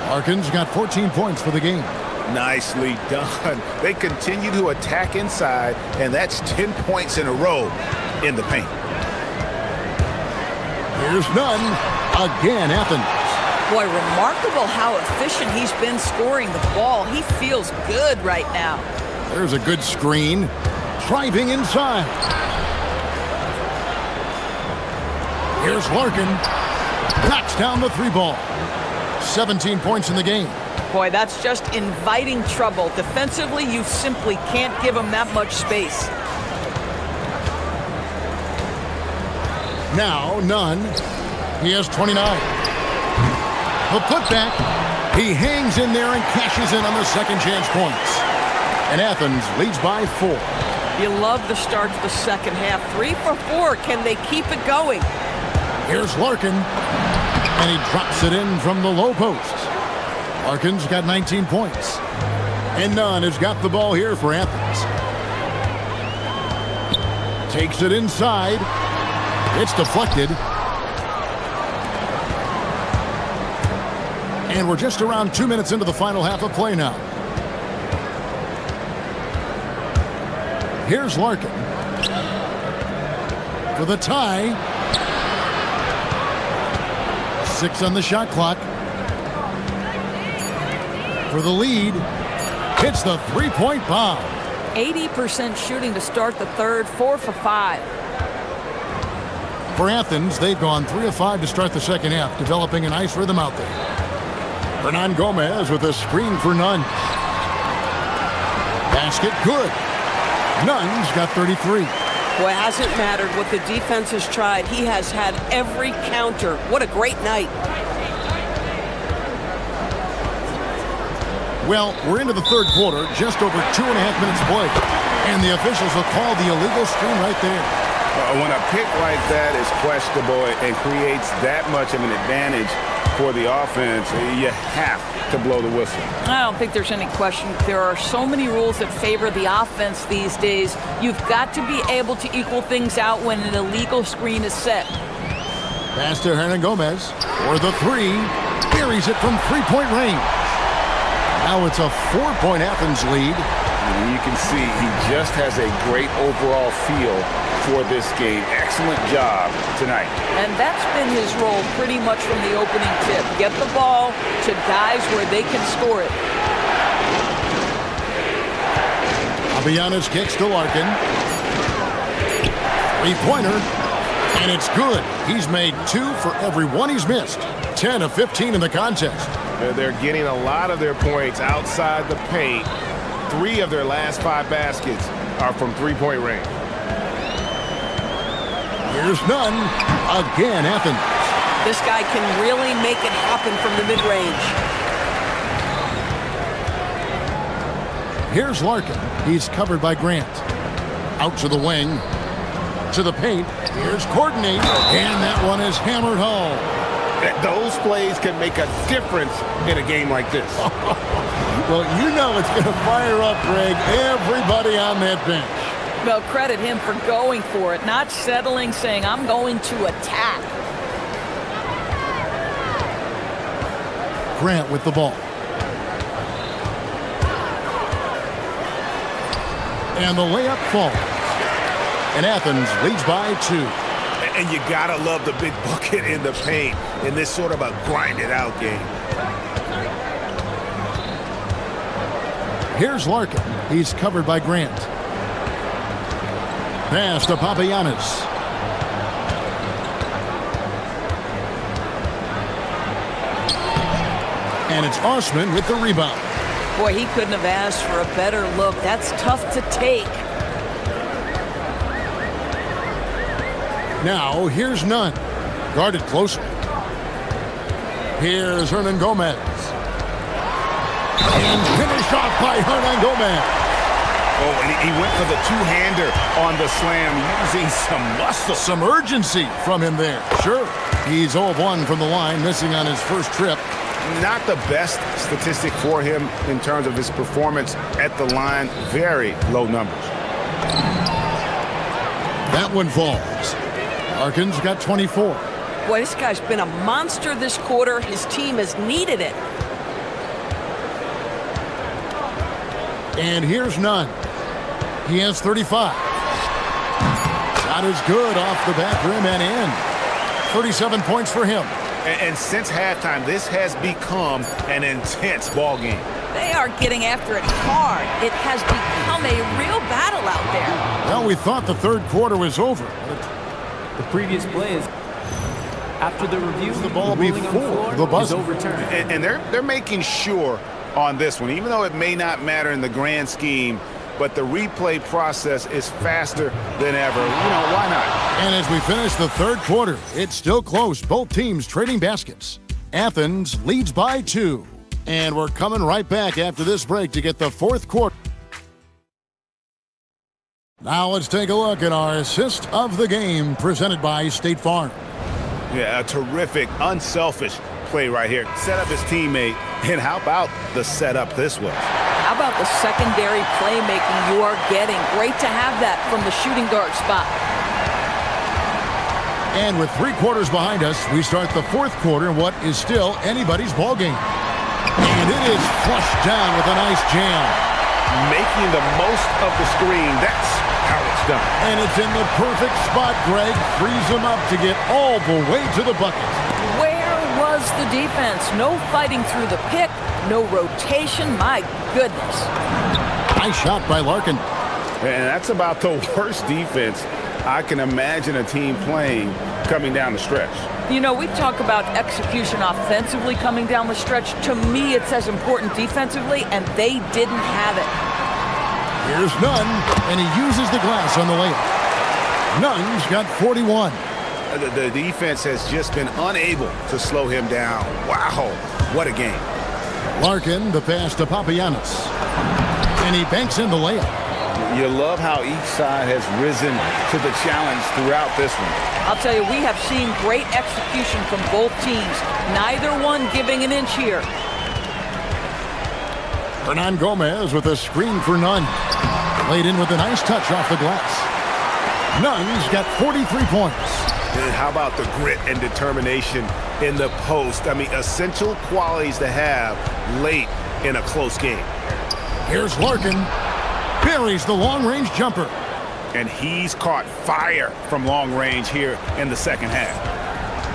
Larkin's got 14 points for the game. Nicely done. They continue to attack inside, and that's 10 points in a row in the paint. Here's Nunn. Again, Athens. Boy, remarkable how efficient he's been scoring the ball. He feels good right now. There's a good screen. Driving inside. Here's Larkin. Knocks down the 3-ball. 17 points in the game. Boy, that's just inviting trouble. Defensively, you simply can't give him that much space. Now, Nunn. He has 29. The putback. He hangs in there and cashes in on the second chance points. And Athens leads by 4. You love the start to the second half. 3 for 4. Can they keep it going? Here's Larkin. And he drops it in from the low post. Larkin's got 19 points. And Nunn has got the ball here for Athens. Takes it inside. It's deflected. And we're just around 2 minutes into the final half of play now. Here's Larkin. For the tie. 6 on the shot clock. For the lead. Hits the three-point bomb. 80% shooting to start the third, 4 for 5. For Athens, they've gone 3 of 5 to start the second half, developing a nice rhythm out there. Hernan Gomez with a screen for Nunn. Basket good. Nunn's got 33. Boy, it hasn't mattered what the defense has tried. He has had every counter. What a great night. Well, we're into the third quarter, just over 2.5 minutes played. And the officials will call the illegal screen right there. When a pick like that is questionable and creates that much of an advantage for the offense, you have to blow the whistle. I don't think there's any question. There are so many rules that favor the offense these days. You've got to be able to equal things out when an illegal screen is set. Pass to Hernan Gomez for the 3. Buries it from three-point range. Now it's a 4-point Athens lead. You can see he just has a great overall feel for this game. Excellent job tonight. And that's been his role pretty much from the opening tip. Get the ball to guys where they can score it. Abiyanis kicks to Larkin. Three-pointer. And it's good. He's made 2 for every one he's missed. 10 of 15 in the contest. They're getting a lot of their points outside the paint. 3 of their last 5 baskets are from three-point range. Here's Nunn. Again, Athens. This guy can really make it happen from the mid-range. Here's Larkin. He's covered by Grant. Out to the wing. To the paint. Here's Courtney. And that one is hammered home. Those plays can make a difference in a game like this. Well, you know it's going to fire up, Greg, everybody on that bench. Well, credit him for going for it, not settling, saying, I'm going to attack. Grant with the ball. And the layup falls. And Athens leads by 2. And you gotta love the big bucket in the paint in this sort of a grind-it-out game. Here's Larkin. He's covered by Grant. Pass to Papagiannis. And it's Osman with the rebound. Boy, he couldn't have asked for a better look. That's tough to take. Now, here's Nunn. Guarded closely. Here's Hernan Gomez. And finished off by Hernan Gomez. Oh, and he went for the two-hander on the slam, using some muscle. Some urgency from him there. Sure. He's 0 of 1 from the line, missing on his first trip. Not the best statistic for him in terms of his performance at the line. Very low numbers. That one falls. Larkin's got 24. Boy, this guy's been a monster this quarter. His team has needed it. And here's Nunn. He has 35. Shot is good off the back rim and in. 37 points for him. And since halftime, this has become an intense ball game. They are getting after it hard. It has become a real battle out there. Well, we thought the third quarter was over. The previous play is after the review. The ball before the buzzer. And they're making sure on this one, even though it may not matter in the grand scheme, but the replay process is faster than ever. You know, why not? And as we finish the third quarter, it's still close. Both teams trading baskets. Athens leads by 2. And we're coming right back after this break to get the fourth quarter. Now let's take a look at our assist of the game presented by State Farm. Yeah, a terrific, unselfish play right here. Set up his teammate, and how about the setup this way? How about the secondary playmaking you are getting? Great to have that from the shooting guard spot. And with 3 quarters behind us, we start the fourth quarter in what is still anybody's ball game. And it is flushed down with a nice jam. Making the most of the screen. That's how it's done. And it's in the perfect spot, Greg. Frees him up to get all the way to the bucket. Where was the defense? No fighting through the pick, no rotation. My goodness. Nice shot by Larkin. And that's about the worst defense I can imagine a team playing coming down the stretch. You know, we talk about execution offensively coming down the stretch. To me, it's as important defensively, and they didn't have it. Here's Nunn, and he uses the glass on the layup. Nunn's got 41. The defense has just been unable to slow him down. Wow, what a game. Larkin, the pass to Papagiannis. And he banks in the layup. You love how each side has risen to the challenge throughout this one. I'll tell you, we have seen great execution from both teams. Neither one giving an inch here. Hernan Gomez with a screen for Nunn. Laid in with a nice touch off the glass. Nunn's got 43 points. And how about the grit and determination in the post? I mean, essential qualities to have late in a close game. Here's Larkin. Buries the long-range jumper. And he's caught fire from long range here in the second half.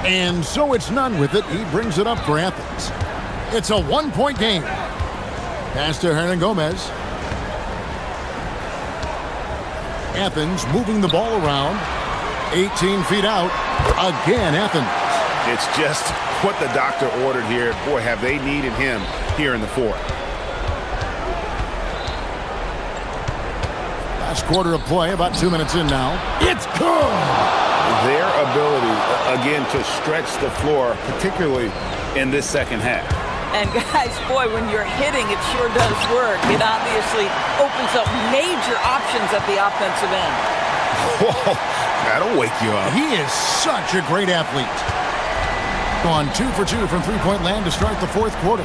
And so it's Nunn with it. He brings it up for Athens. It's a 1-point game. Pass to Hernan Gomez. Athens moving the ball around. 18 feet out. Again, Athens. It's just what the doctor ordered here. Boy, have they needed him here in the fourth. Last quarter of play, about 2 minutes in now. It's good! Their ability, again, to stretch the floor, particularly in this second half. And guys, boy, when you're hitting, it sure does work. It obviously opens up major options at the offensive end. Whoa, that'll wake you up. He is such a great athlete. Gone 2 for 2 from three-point land to start the fourth quarter.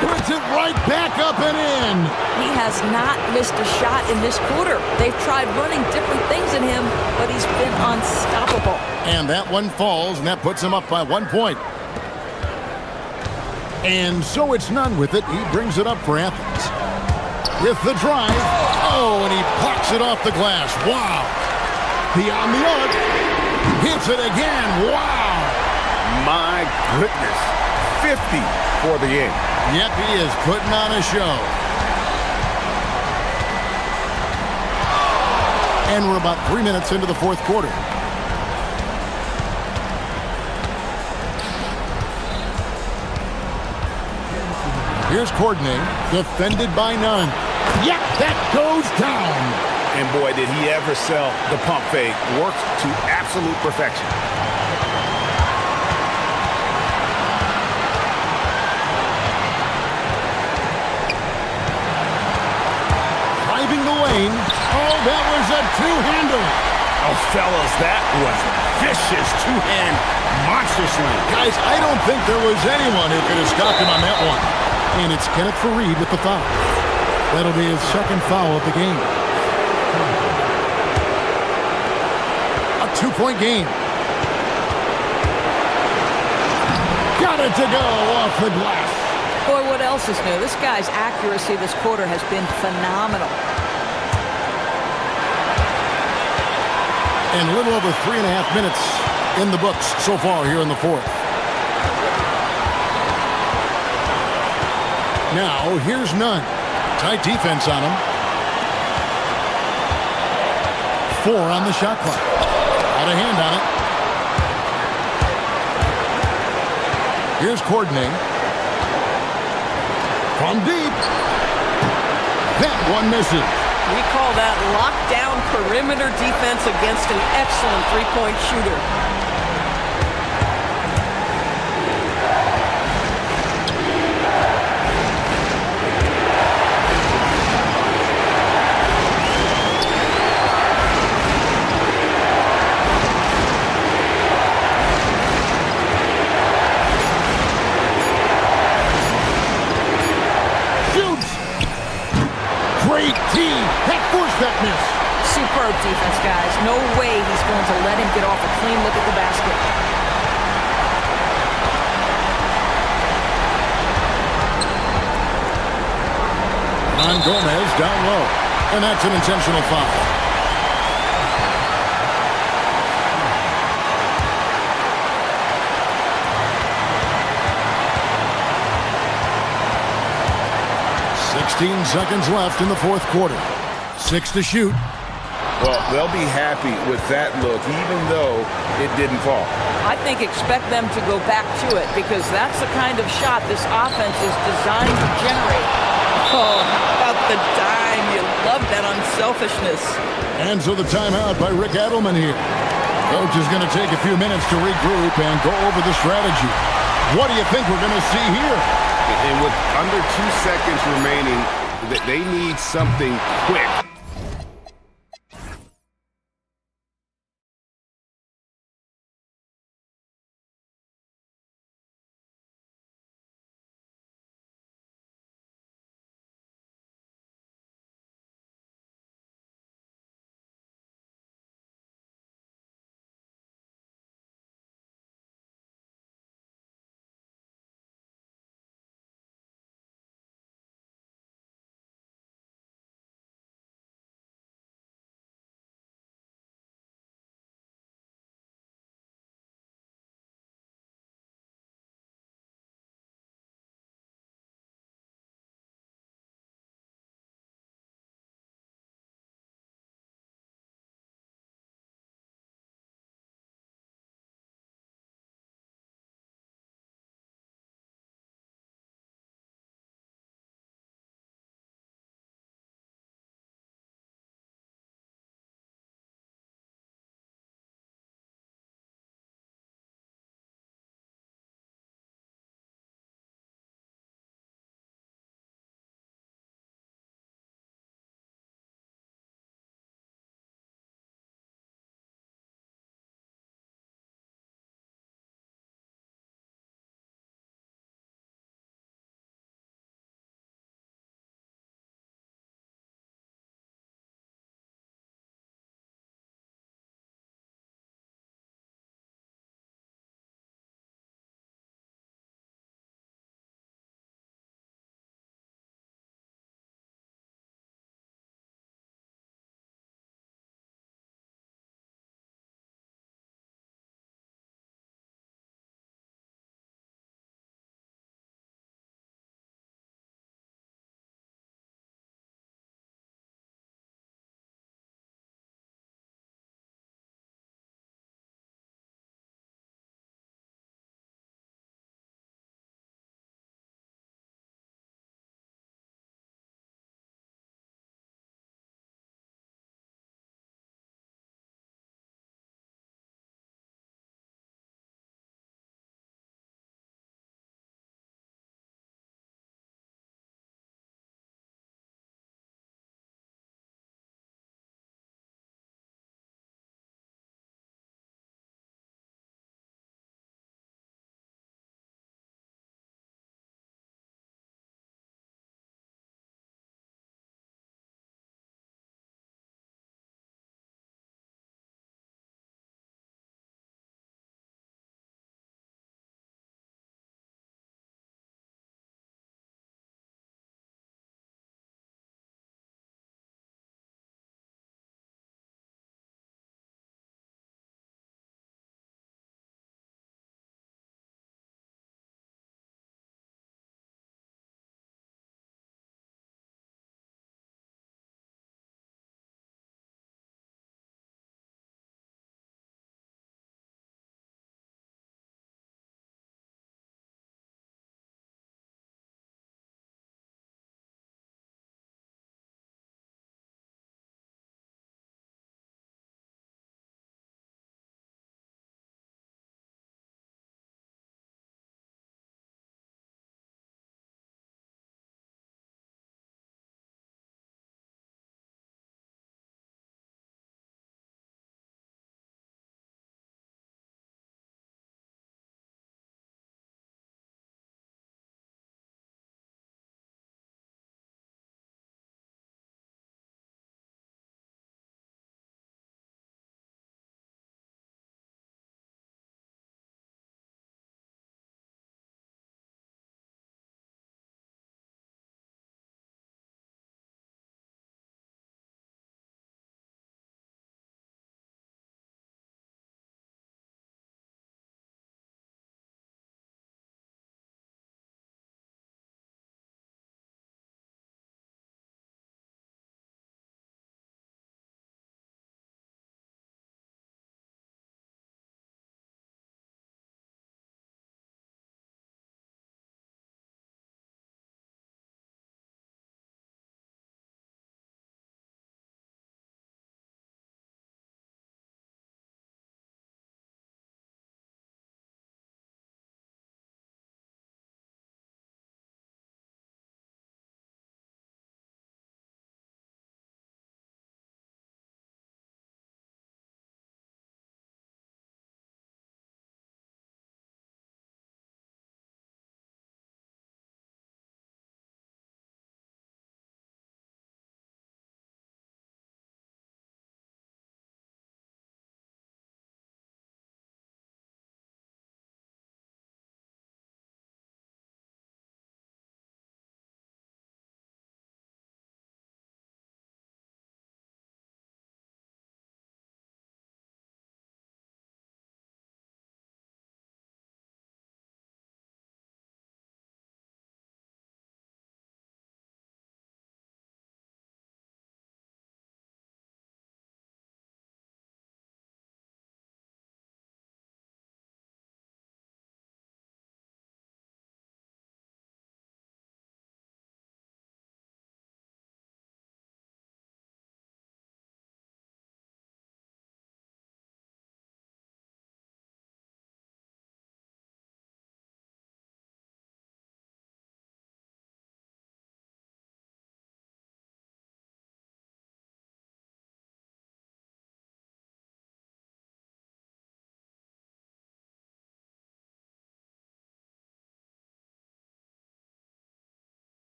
Puts it right back up and in. He has not missed a shot in this quarter. They've tried running different things in him, but he's been unstoppable. And that one falls, and that puts him up by 1 point. And so it's Nunn with it. He brings it up for Athens. With the drive. Oh, and he blocks it off the glass. Wow. Beyond the arc. Hits it again. Wow. My goodness. 50 for the game. Yep, he is putting on a show. And we're about 3 minutes into the fourth quarter. Here's Courtney, defended by Nunn. Yep, that goes down. And boy, did he ever sell the pump fake. Worked to absolute perfection. Driving the lane. Oh, that was a two-hander. Oh, fellas, that was vicious two-hand monster slam. Guys, I don't think there was anyone who could have stopped him on that one. And it's Kenneth Fareed with the foul. That'll be his second foul of the game. A 2-point game. Got it to go off the glass. Boy, what else is new? This guy's accuracy this quarter has been phenomenal. And a little over 3.5 minutes in the books so far here in the fourth. Now, here's Nunn. Tight defense on him. 4 on the shot clock. Out of hand on it. Here's Courtney. From deep. That one misses. We call that lockdown perimeter defense against an excellent three-point shooter. Great D. That forced that miss. Superb defense, guys. No way he's going to let him get off a clean look at the basket. Gomez down low. And that's an intentional foul. Seconds left in the fourth quarter. 6 to shoot. Well, they'll be happy with that look, even though it didn't fall. I think expect them to go back to it because that's the kind of shot this offense is designed to generate. Oh, how about the dime? You love that unselfishness. And so the timeout by Rick Adelman here. Coach is going to take a few minutes to regroup and go over the strategy. What do you think we're going to see here? And with under 2 seconds remaining, they need something quick.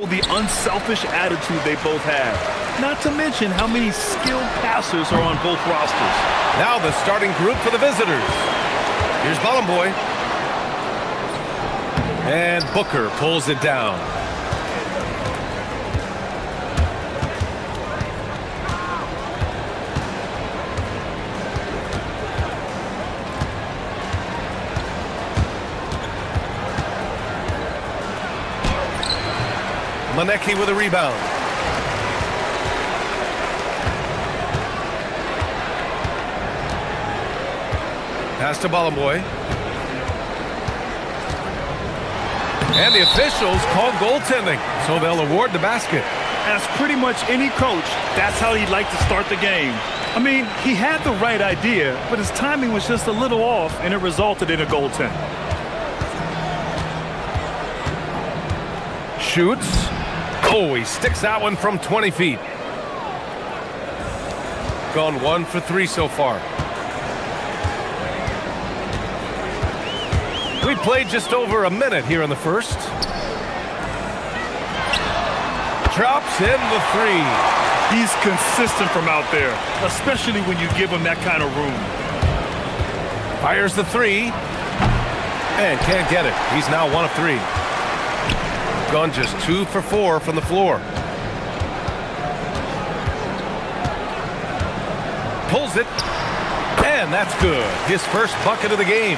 The unselfish attitude they both have. Not to mention how many skilled passers are on both rosters. Now the starting group for the visitors. Here's Ballenboy. And Booker pulls it down. Manecki with a rebound. Pass to Ballenboy. And the officials call goaltending, so they'll award the basket. As pretty much any coach, that's how he'd like to start the game. I mean, he had the right idea, but his timing was just a little off, and it resulted in a goaltend. Shoots. Oh, he sticks that one from 20 feet. Gone 1 for 3 so far. We played just over a minute here in the first. Drops in the 3. He's consistent from out there, especially when you give him that kind of room. Fires the 3. And can't get it. He's now 1 of 3. Gone just 2 for 4 from the floor. Pulls it. And that's good. His first bucket of the game.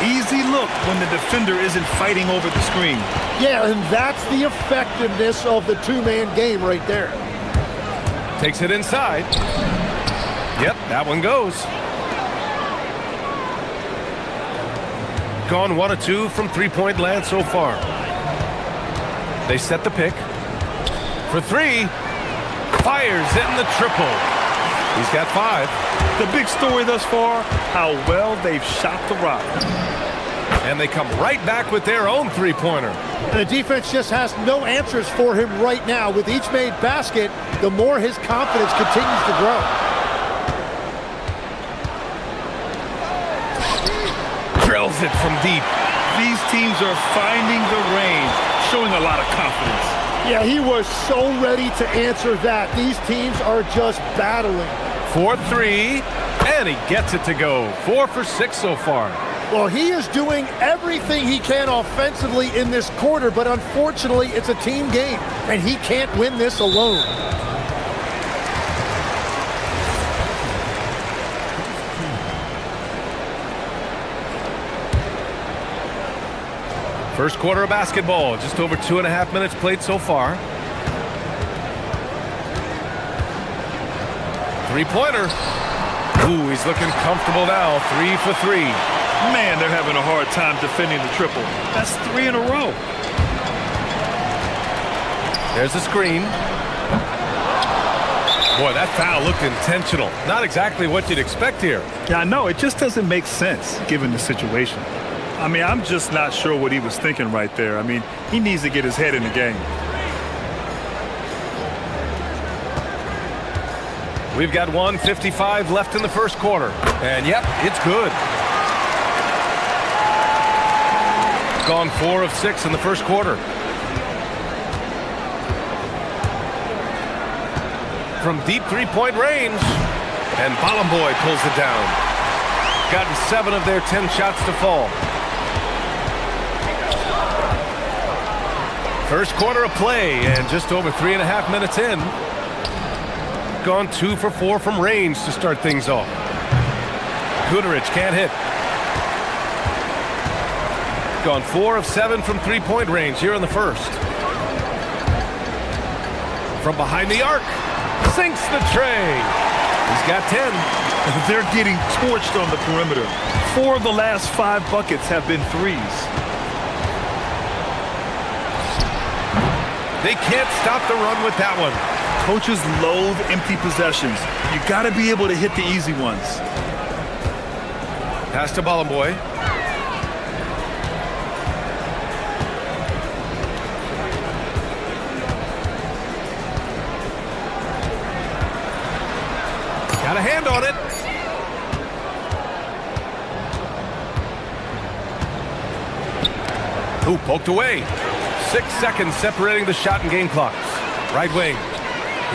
Easy look when the defender isn't fighting over the screen. Yeah, and that's the effectiveness of the two-man game right there. Takes it inside. Yep, that one goes. Gone 1 of 2 from three-point land so far. They set the pick. For 3. Fires in the triple. He's got 5. The big story thus far, how well they've shot the rock. And they come right back with their own three-pointer. And the defense just has no answers for him right now. With each made basket, the more his confidence continues to grow. Drills it from deep. These teams are finding the range, showing a lot of confidence. Yeah, he was so ready to answer that. These teams are just battling. 4-3, and he gets it to go. 4 for 6 so far. Well, he is doing everything he can offensively in this quarter, but unfortunately, it's a team game, and he can't win this alone. First quarter of basketball, just over 2.5 minutes played so far. Three-pointer. Ooh, he's looking comfortable now. 3 for 3. Man, they're having a hard time defending the triple. That's 3 in a row. There's the screen. Boy, that foul looked intentional. Not exactly what you'd expect here. Yeah, I know. It just doesn't make sense given the situation. I mean, I'm just not sure what he was thinking right there. I mean, he needs to get his head in the game. We've got 1:55 left in the first quarter. And, yep, it's good. Gone 4 of 6 in the first quarter. From deep three-point range. And Ballenboy pulls it down. Gotten 7 of their 10 shots to fall. First quarter of play, and just over 3.5 minutes in. Gone 2 for 4 from range to start things off. Kuderich can't hit. Gone 4 of 7 from three-point range here in the first. From behind the arc, sinks the tray. He's got 10. They're getting torched on the perimeter. 4 of the last 5 buckets have been threes. They can't stop the run with that one. Coaches loathe empty possessions. You got to be able to hit the easy ones. Pass to Ballenboy. Got a hand on it. Ooh, poked away. 6 seconds separating the shot and game clocks. Right wing.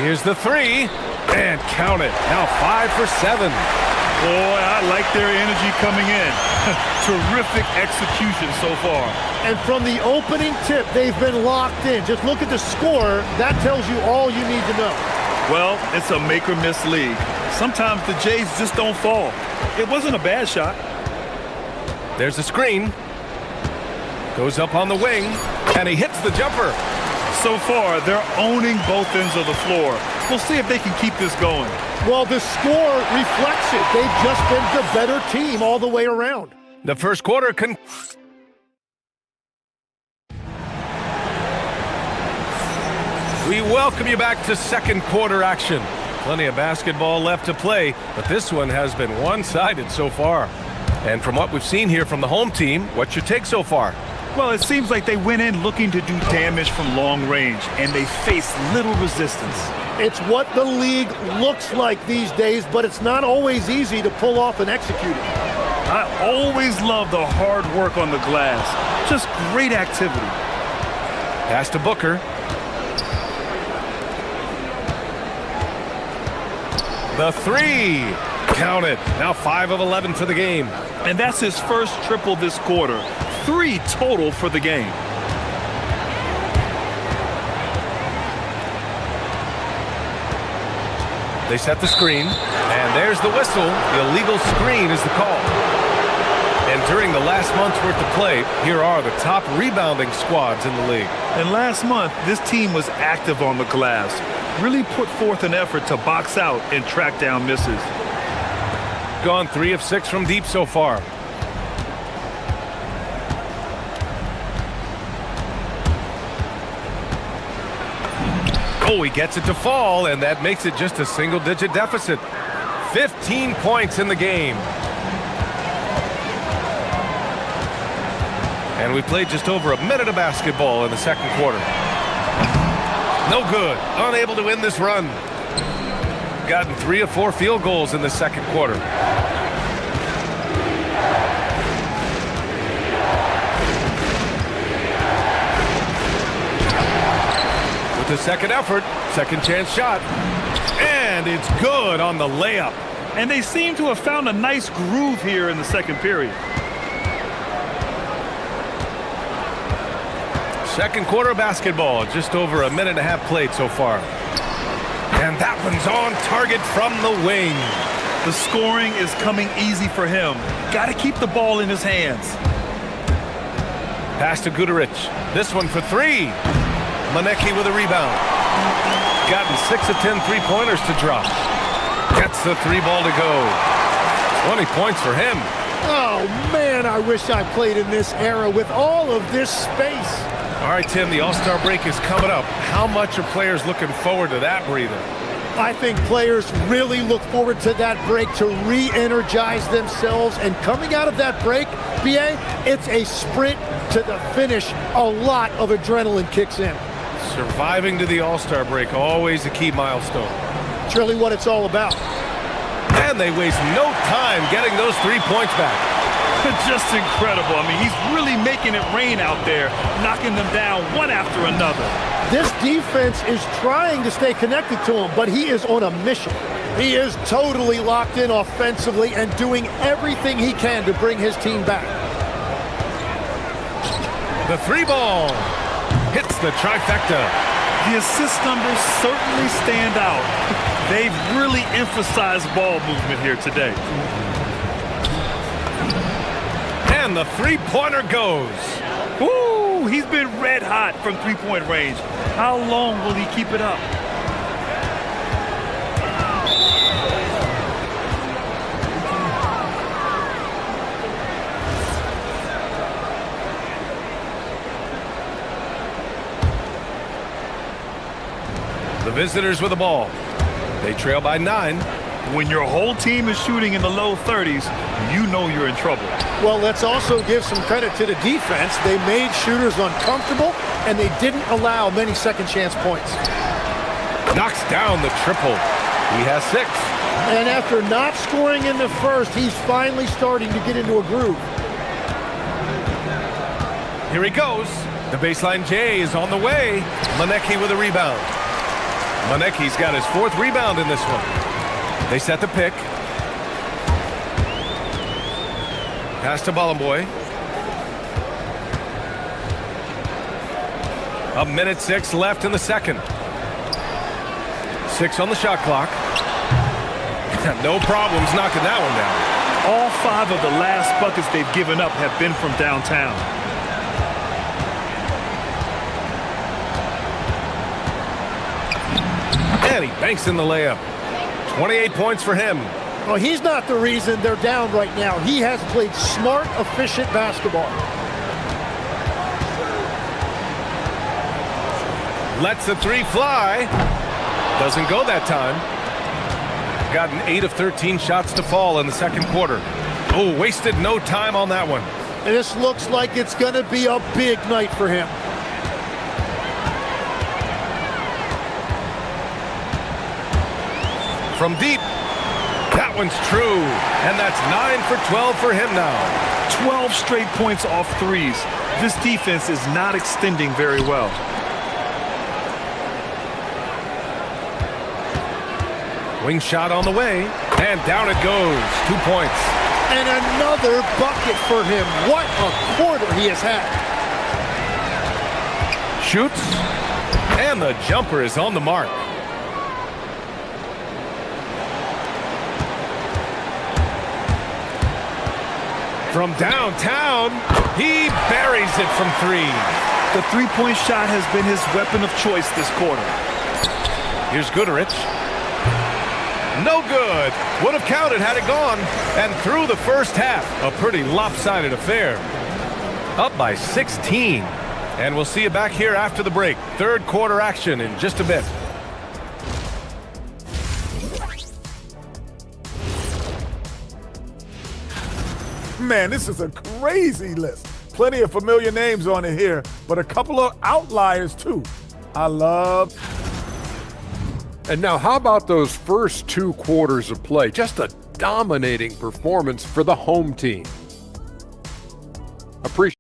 Here's the three. And count it. Now 5 for 7. Boy, I like their energy coming in. Terrific execution so far. And from the opening tip, they've been locked in. Just look at the score. That tells you all you need to know. Well, it's a make or miss league. Sometimes the Jays just don't fall. It wasn't a bad shot. There's a screen. Goes up on the wing, and he hits the jumper. So far, they're owning both ends of the floor. We'll see if they can keep this going. Well, the score reflects it. They've just been the better team all the way around. The first quarter We welcome you back to second quarter action. Plenty of basketball left to play, but this one has been one-sided so far. And from what we've seen here from the home team, what's your take so far? Well, it seems like they went in looking to do damage from long range, and they faced little resistance. It's what the league looks like these days, but it's not always easy to pull off and execute it. I always love the hard work on the glass. Just great activity. Pass to Booker. The three. Count it. Now 5 of 11 for the game. And that's his first triple this quarter. 3 total for the game. They set the screen, and there's the whistle. The illegal screen is the call. And during the last month's worth of play, here are the top rebounding squads in the league. And last month, this team was active on the glass. Really put forth an effort to box out and track down misses. Gone 3 of 6 from deep so far. Oh, he gets it to fall, and that makes it just a single-digit deficit. 15 points in the game. And we played just over a minute of basketball in the second quarter. No good. Unable to win this run. Gotten 3 of 4 field goals in the second quarter. With the second effort, second chance shot. And it's good on the layup. And they seem to have found a nice groove here in the second period. Second quarter basketball, just over a minute and a half played so far. And that one's on target from the wing. The scoring is coming easy for him. Got to keep the ball in his hands. Pass to Guterich. This one for 3. Manecki with a rebound. Gotten 6 of 10 three-pointers to drop. Gets the 3 ball to go. 20 points for him. Oh, man, I wish I played in this era with all of this space. All right, Tim, the All-Star break is coming up. How much are players looking forward to that breather? I think players really look forward to that break to re-energize themselves. And coming out of that break, BA, it's a sprint to the finish. A lot of adrenaline kicks in. Surviving to the All-Star break, always a key milestone. It's really what it's all about. And they waste no time getting those 3 points back. Just incredible. I mean, he's really making it rain out there, knocking them down one after another. This defense is trying to stay connected to him, but he is on a mission. He is totally locked in offensively and doing everything he can to bring his team back. The 3 ball hits the trifecta. The assist numbers certainly stand out. They've really emphasized ball movement here today. And the 3-pointer goes. Woo! He's been red hot from 3-point range. How long will he keep it up? The visitors with the ball. They trail by 9. When your whole team is shooting in the low 30s, you know you're in trouble. Well, let's also give some credit to the defense. They made shooters uncomfortable, and they didn't allow many second chance points. Knocks down the triple. He has 6. And after not scoring in the first, he's finally starting to get into a groove. Here he goes. The baseline J is on the way. Manecki with a rebound. Manecki's got his 4th rebound in this one. They set the pick. Pass to Bolomboy. 1:06 left in the second. 6 on the shot clock. No problems knocking that one down. All 5 of the last buckets they've given up have been from downtown. And he banks in the layup. 28 points for him. Well, he's not the reason they're down right now. He has played smart, efficient basketball. Lets the 3 fly. Doesn't go that time. Gotten 8 of 13 shots to fall in the second quarter. Oh, wasted no time on that one. And this looks like it's going to be a big night for him. From deep. That one's true. And that's 9 for 12 for him now. 12 straight points off threes. This defense is not extending very well. Wing shot on the way. And down it goes. 2 points. And another bucket for him. What a quarter he has had. Shoots. And the jumper is on the mark. From downtown, he buries it from 3. The three-point shot has been his weapon of choice this quarter. Here's Goodrich. No good. Would have counted had it gone. And through the first half, a pretty lopsided affair. Up by 16. And we'll see you back here after the break. Third quarter action in just a bit. Man, this is a crazy list. Plenty of familiar names on it here, but a couple of outliers too. I love. And now how about those first 2 quarters of play? Just a dominating performance for the home team. Appreciate.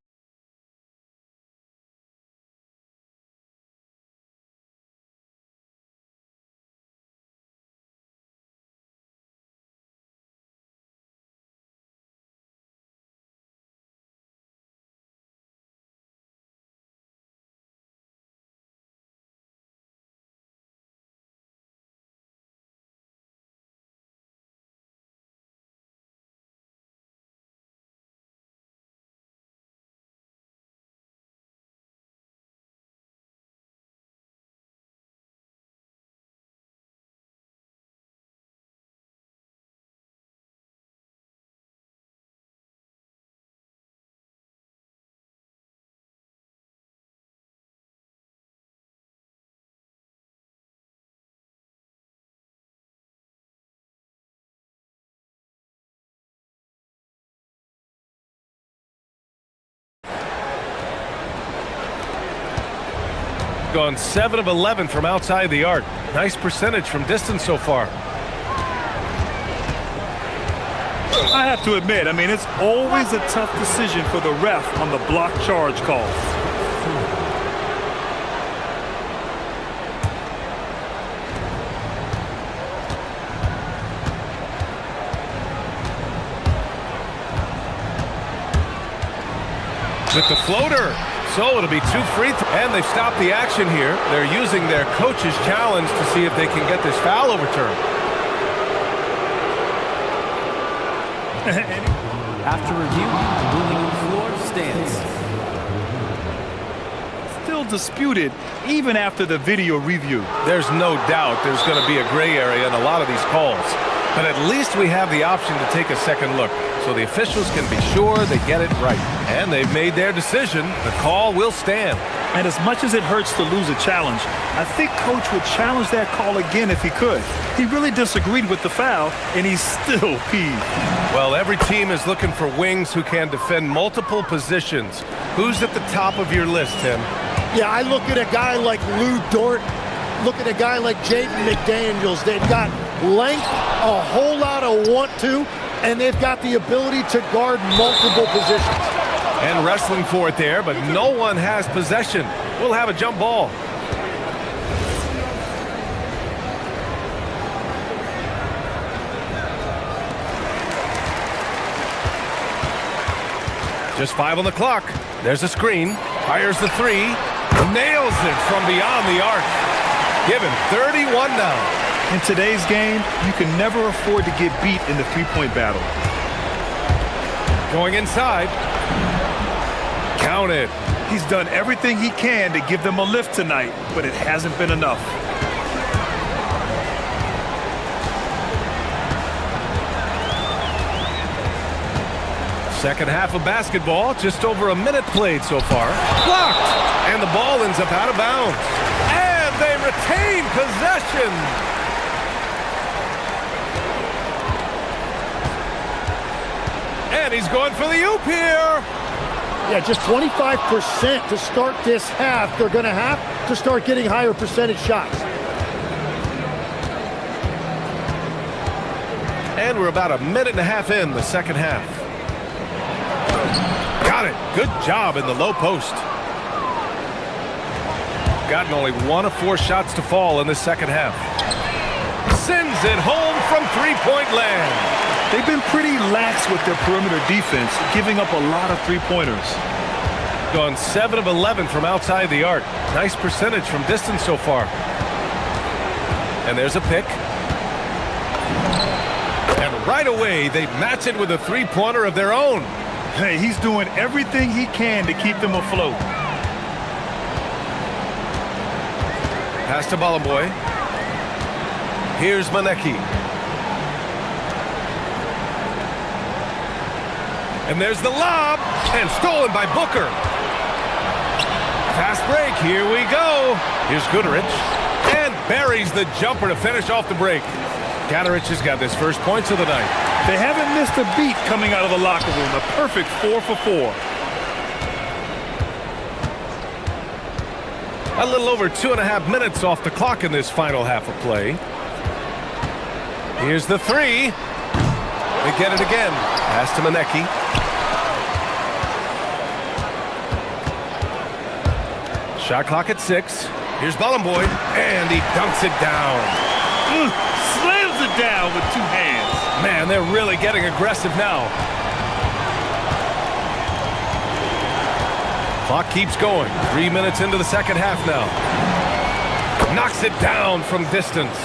Gone 7 of 11 from outside the arc. Nice percentage from distance so far. I have to admit, it's always a tough decision for the ref on the block charge call. With the floater. So it'll be 2 free throws. And they've stopped the action here. They're using their coach's challenge to see if they can get this foul overturned. After review, the ruling on the floor stands. Still disputed even after the video review. There's no doubt there's going to be a gray area in a lot of these calls. But at least we have the option to take a second look, so the officials can be sure they get it right. And they've made their decision. The call will stand. And as much as it hurts to lose a challenge, I think Coach would challenge that call again if he could. He really disagreed with the foul, and he's still peeved. Well, every team is looking for wings who can defend multiple positions. Who's at the top of your list, Tim? Yeah, I look at a guy like Lou Dort. Look at a guy like Jaden McDaniels. They've got length, a whole lot of want to, and they've got the ability to guard multiple positions. And wrestling for it there, but no one has possession. We'll have a jump ball. Just 5 on the clock. There's a screen. Fires the 3. Nails it from beyond the arc. Given 31 now. In today's game, you can never afford to get beat in the three-point battle. Going inside. Count it. He's done everything he can to give them a lift tonight, but it hasn't been enough. Second half of basketball, just over a minute played so far. Blocked! And the ball ends up out of bounds. And they retain possession! And he's going for the oop here! Yeah, just 25% to start this half. They're going to have to start getting higher percentage shots. And we're about a minute and a half in the second half. Got it. Good job in the low post. Gotten only 1 of 4 shots to fall in the second half. Sends it home from three-point land. They've been pretty lax with their perimeter defense, giving up a lot of three-pointers. Gone 7 of 11 from outside the arc. Nice percentage from distance so far. And there's a pick. And right away, they match it with a three-pointer of their own. Hey, he's doing everything he can to keep them afloat. Pass to Balaboy. Here's Manecki. And there's the lob. And stolen by Booker. Fast break. Here we go. Here's Goodrich. And buries the jumper to finish off the break. Goodrich has got his first points of the night. They haven't missed a beat coming out of the locker room. A perfect 4 for 4. A little over 2.5 minutes off the clock in this final half of play. Here's the 3. They get it again. Pass to Manecki. Shot clock at 6. Here's Balaboy. And he dunks it down. Slams it down with 2 hands. Man, they're really getting aggressive now. Clock keeps going. 3 minutes into the second half now. Knocks it down from distance.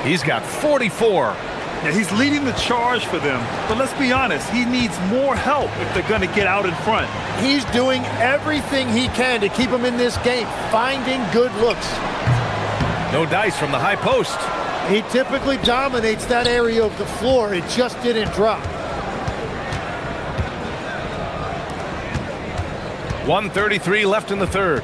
He's got 44. Yeah, he's leading the charge for them. But let's be honest, he needs more help if they're going to get out in front. He's doing everything he can to keep them in this game, finding good looks. No dice from the high post. He typically dominates that area of the floor. It just didn't drop. 1:33 left in the third.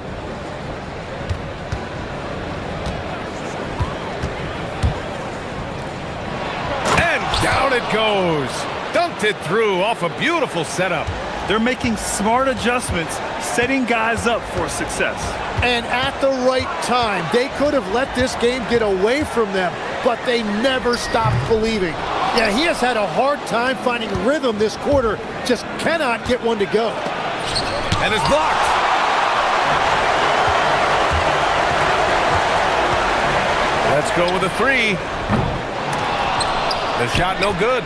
And down it goes. Dunked it through off a beautiful setup. They're making smart adjustments, setting guys up for success. And at the right time, they could have let this game get away from them, but they never stopped believing. Yeah, he has had a hard time finding rhythm this quarter, just cannot get one to go. And it's blocked. Let's go with a 3. The shot no good.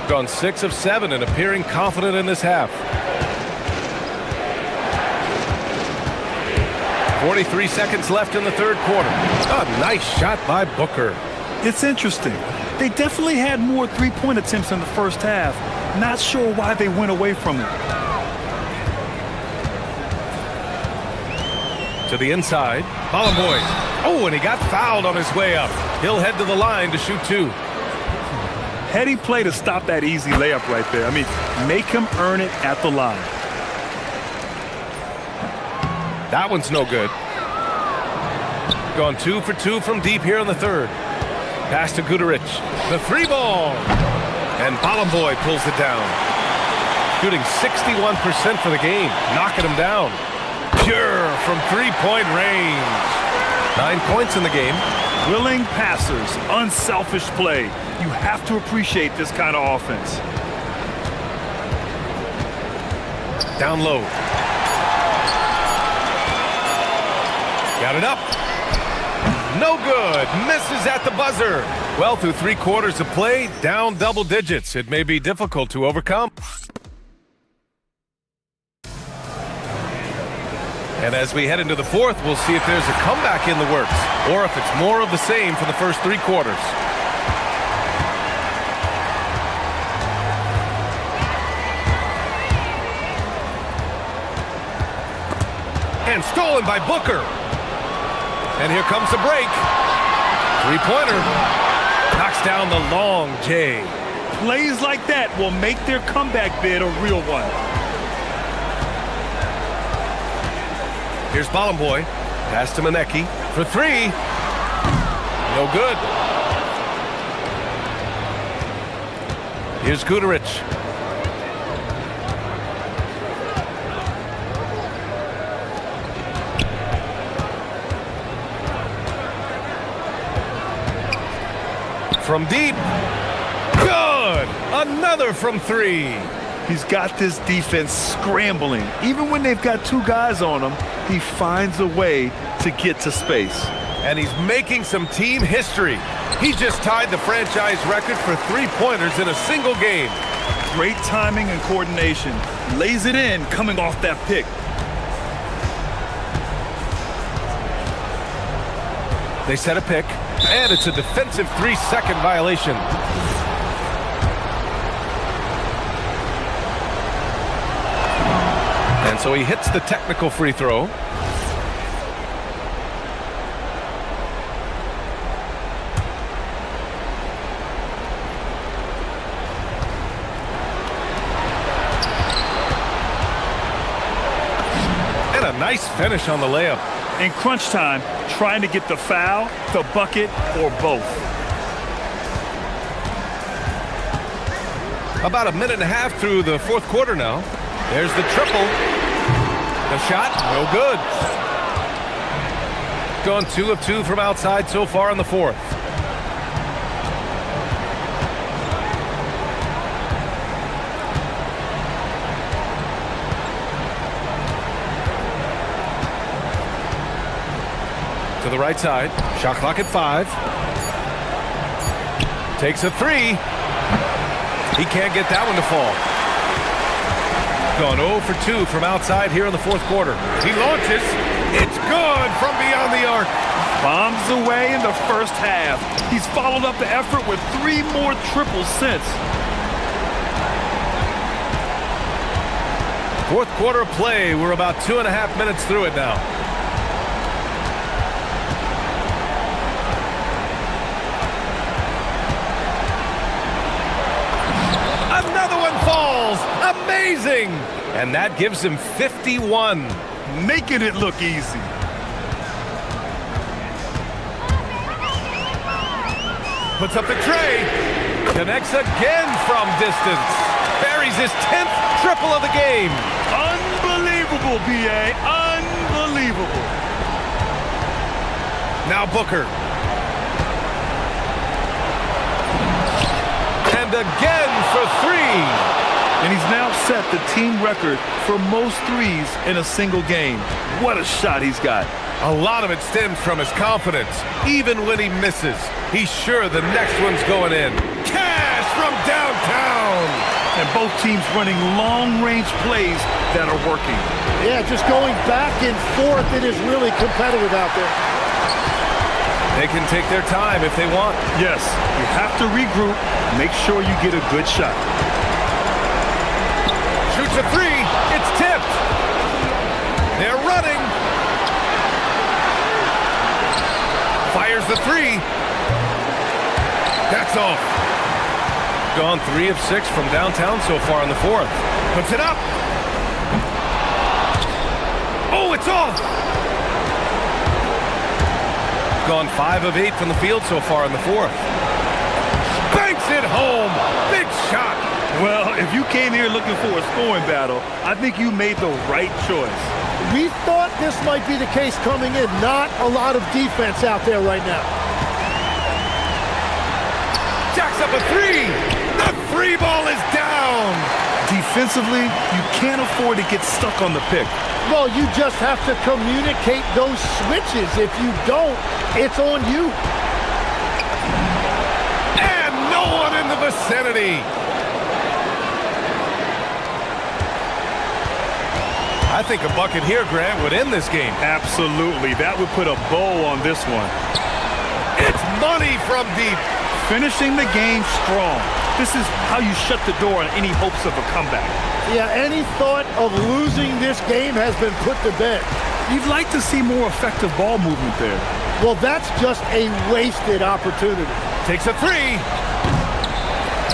Gone 6 of 7 and appearing confident in this half. 43 seconds left in the third quarter. A nice shot by Booker. It's interesting. They definitely had more three-point attempts in the first half. Not sure why they went away from it. To the inside. Balaboy. Oh, and he got fouled on his way up. He'll head to the line to shoot 2. Heady play to stop that easy layup right there. I mean, make him earn it at the line. That one's no good. Gone 2 for 2 from deep here in the third. Pass to Goodrich. The 3-ball. And Balaboy pulls it down. Shooting 61% for the game. Knocking him down. Pure from three-point range. 9 points in the game. Willing passers, unselfish play. You have to appreciate this kind of offense. Down low. Got it up. No good. Misses at the buzzer. Well, through 3 quarters of play, down double digits. It may be difficult to overcome. And as we head into the 4th, we'll see if there's a comeback in the works, or if it's more of the same for the first 3 quarters. And stolen by Booker. And here comes the break. 3-pointer. Knocks down the long J. Plays like that will make their comeback bid a real one. Here's Bolomboy. Pass to Maneki for 3. No good. Here's Gudarich. From deep. Good! Another from 3. He's got this defense scrambling. Even when they've got 2 guys on him, he finds a way to get to space. And he's making some team history. He just tied the franchise record for 3-pointers in a single game. Great timing and coordination. Lays it in coming off that pick. They set a pick, and it's a defensive 3-second violation. And so he hits the technical free throw. And a nice finish on the layup. In crunch time, trying to get the foul, the bucket, or both. About a minute and a half through the 4th quarter now. There's the triple. The shot, no good. Gone 2 of 2 from outside so far in the 4th. To the right side. Shot clock at 5. Takes a 3. He can't get that one to fall. Gone 0 for 2 from outside here in the 4th quarter. He launches. It's good from beyond the arc. Bombs away in the first half. He's followed up the effort with 3 more triples since. 4th quarter of play. We're about 2.5 minutes through it now. Another one falls. Amazing. And that gives him 51. Making it look easy. Puts up the tray. Connects again from distance. Buries his 10th triple of the game. Unbelievable, B.A. Unbelievable. Now Booker. And again for 3. And he's now set the team record for most threes in a single game. What a shot he's got. A lot of it stems from his confidence. Even when he misses, he's sure the next one's going in. Cash from downtown! And both teams running long-range plays that are working. Yeah, just going back and forth. It is really competitive out there. They can take their time if they want. Yes, you have to regroup. Make sure you get a good shot. Shoots a 3. It's tipped. They're running. Fires the 3. That's off. Gone 3 of 6 from downtown so far in the 4th. Puts it up. Oh, it's off. Gone 5 of 8 from the field so far in the 4th. Banks it home. Big shot. Well, if you came here looking for a scoring battle, I think you made the right choice. We thought this might be the case coming in. Not a lot of defense out there right now. Jacks up a 3. The 3 ball is down. Defensively, you can't afford to get stuck on the pick. Well, you just have to communicate those switches. If you don't, it's on you. And no one in the vicinity. I think a bucket here, Grant, would end this game. Absolutely. That would put a bow on this one. It's money from deep. Finishing the game strong. This is how you shut the door on any hopes of a comeback. Yeah, any thought of losing this game has been put to bed. You'd like to see more effective ball movement there. Well, that's just a wasted opportunity. Takes a three.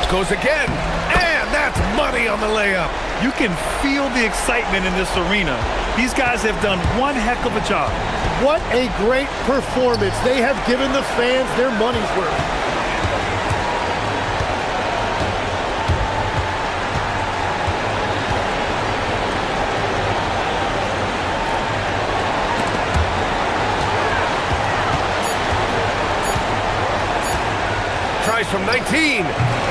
Goes again. And that's money on the layup. You can feel the excitement in this arena. These guys have done one heck of a job. What a great performance. They have given the fans their money's worth. Tries from 19.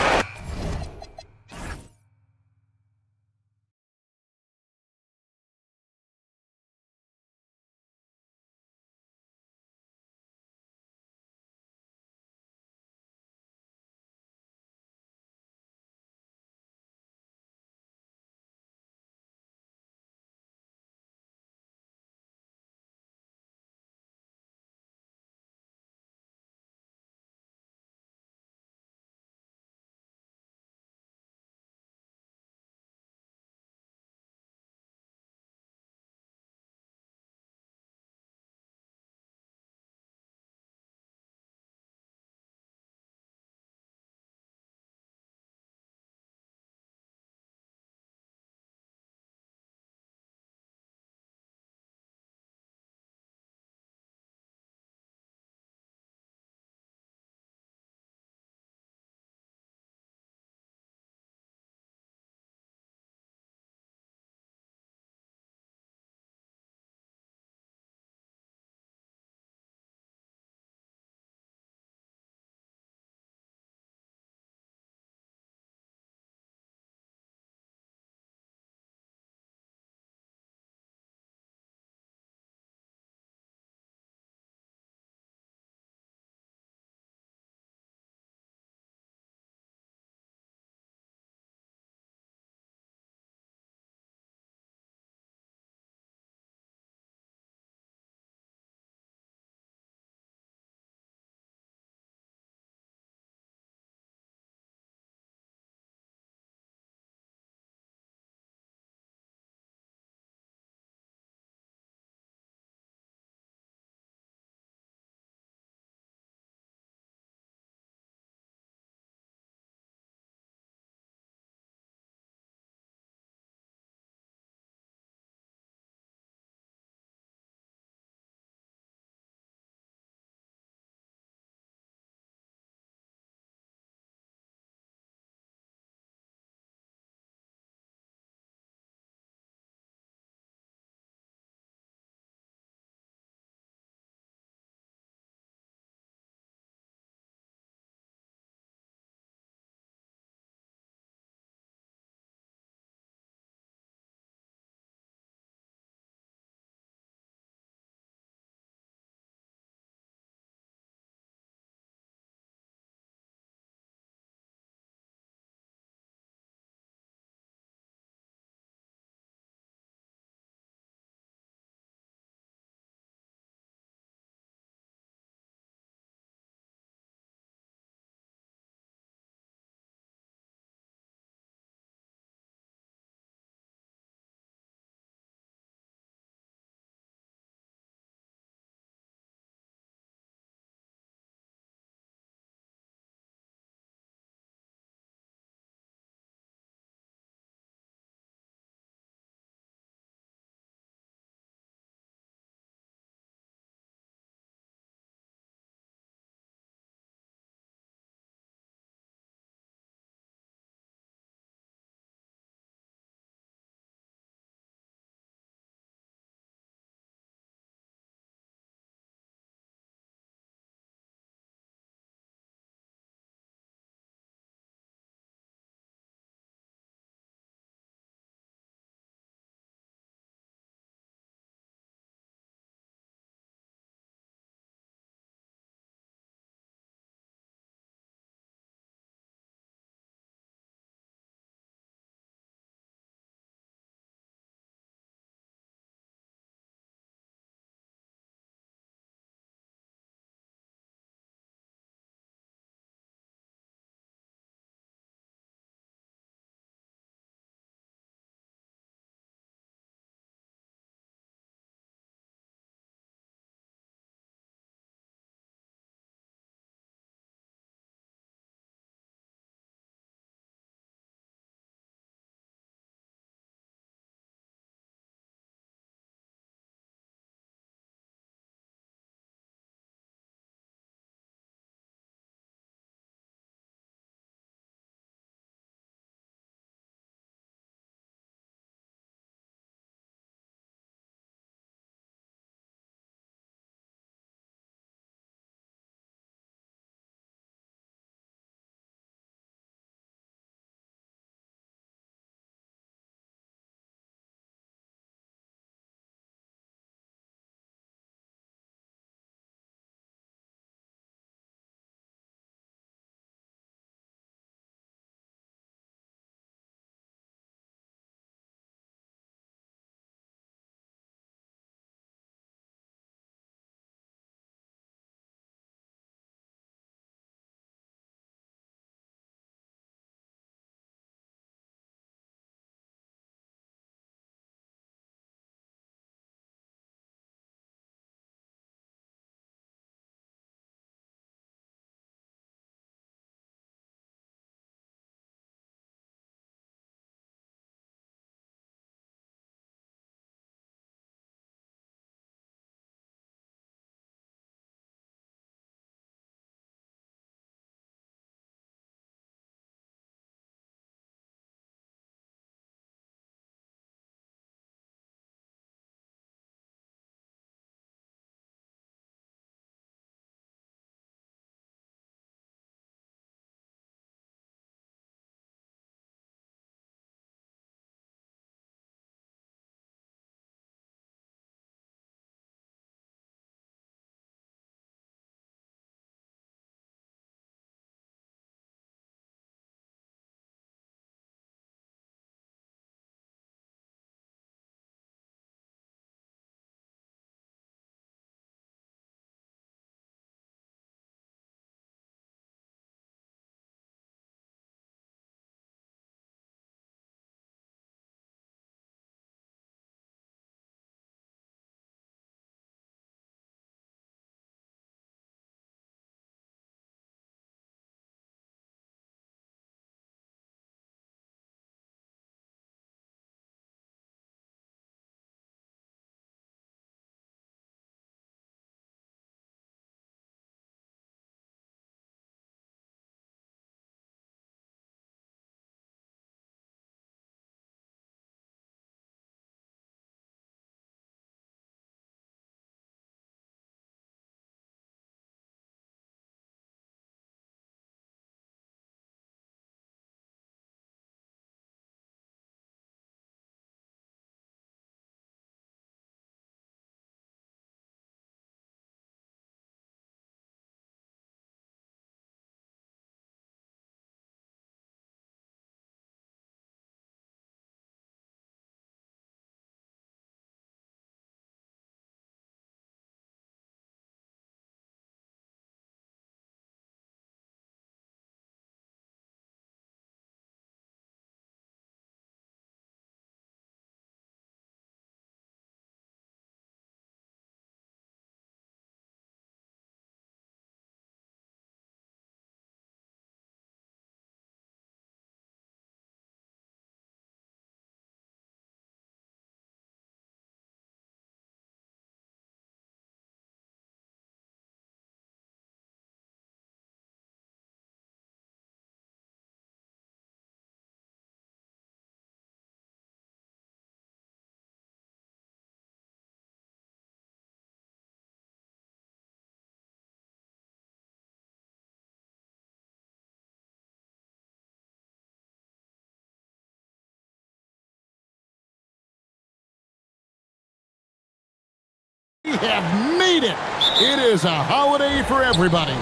have made it. It is a holiday for everybody.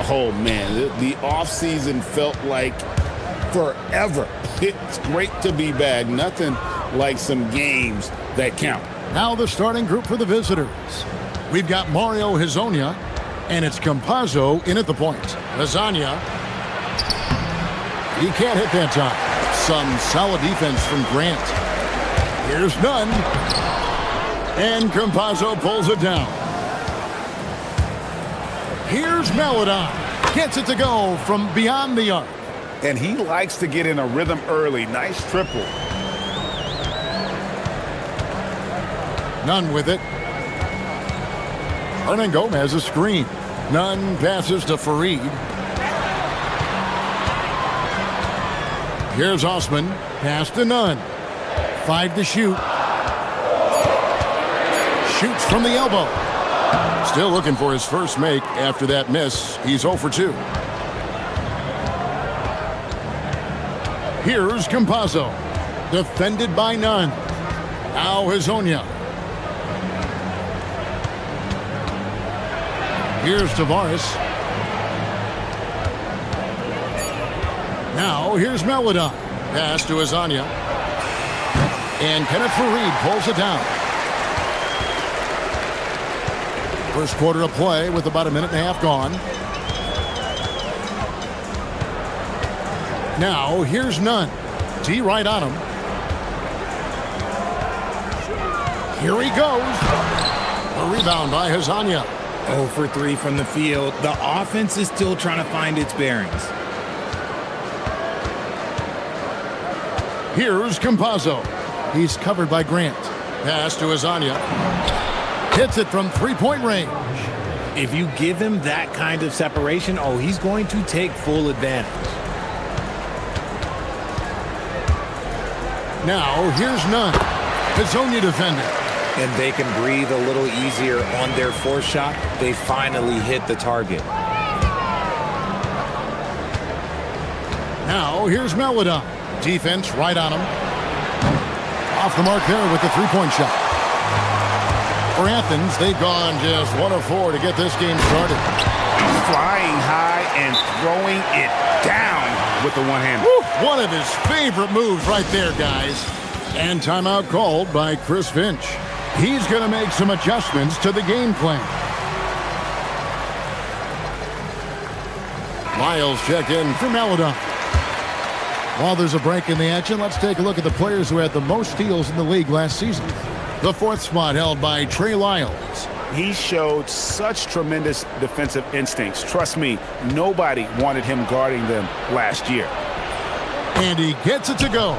Oh, man, the offseason felt like forever. It's great to be back. Nothing like some games that count. Now the starting group for the visitors. We've got Mario Hezonja, and it's Campazzo in at the point. Hezonja. He can't hit that time. Some solid defense from Grant. Here's none. And Campazzo pulls it down. Here's Maledon. Gets it to go from beyond the arc. And he likes to get in a rhythm early. Nice triple. None with it. Hernan Gomez a screen. None passes to Fareed. Here's Osman. Pass to Nunn. 5 to shoot. Shoots from the elbow. Still looking for his first make after that miss. He's 0 for 2. Here's Campazzo. Defended by Nunn. Now Hezonja. Here's Tavares. Now here's Maledon. Pass to Hezonja. And Kenneth Fareed pulls it down. First quarter of play with about a minute and a half gone. Now here's Nunn. D right on him. Here he goes. A rebound by Hezonja. 0 for 3 from the field. The offense is still trying to find its bearings. Here's Campazzo. He's covered by Grant. Pass to Hezonja. Hits it from three-point range. If you give him that kind of separation, oh, he's going to take full advantage. Now, here's Nunn. Hezonja defending. And they can breathe a little easier on their fourth shot. They finally hit the target. Now, here's Maledon. Defense right on him. Off the mark there with the three-point shot. For Athens, they've gone just 1 of 4 to get this game started. Flying high and throwing it down with the one-hander. One of his favorite moves right there, guys. And timeout called by Chris Finch. He's going to make some adjustments to the game plan. Miles check in for Maledon. While there's a break in the action, let's take a look at the players who had the most steals in the league last season. The 4th spot held by Trey Lyles. He showed such tremendous defensive instincts. Trust me, nobody wanted him guarding them last year. And he gets it to go.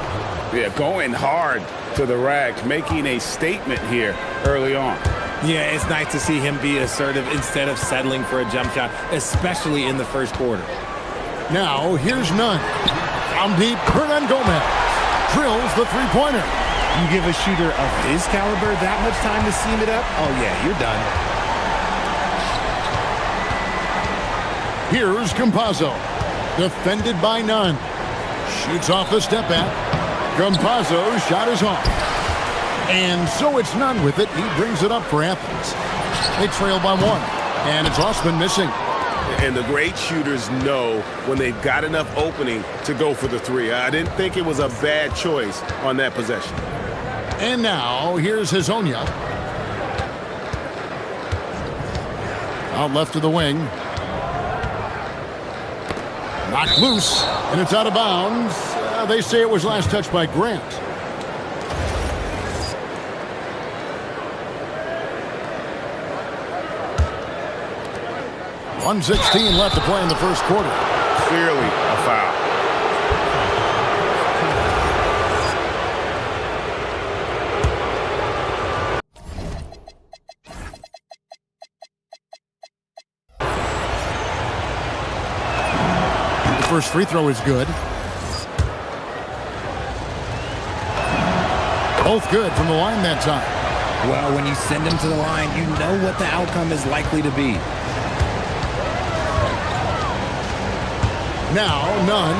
Yeah, going hard to the rack, making a statement here early on. Yeah, it's nice to see him be assertive instead of settling for a jump shot, especially in the first quarter. Now, here's Nunn. From deep, Hernan Gomez drills the three-pointer. You give a shooter of his caliber that much time to seam it up, oh yeah, you're done. Here's Campazzo. Defended by Nunn. Shoots off the step back. Campazzo's shot is off. And so it's Nunn with it. He brings it up for Athens. They trail by 1. And it's Osman missing. And the great shooters know when they've got enough opening to go for the three. I didn't think it was a bad choice on that possession. And now, here's Hezonja. Out left to the wing. Knocked loose, and it's out of bounds. They say it was last touched by Grant. .116 left to play in the first quarter. Clearly a foul. The first free throw is good. Both good from the line that time. Well, when you send him to the line, you know what the outcome is likely to be. Now, Nunn.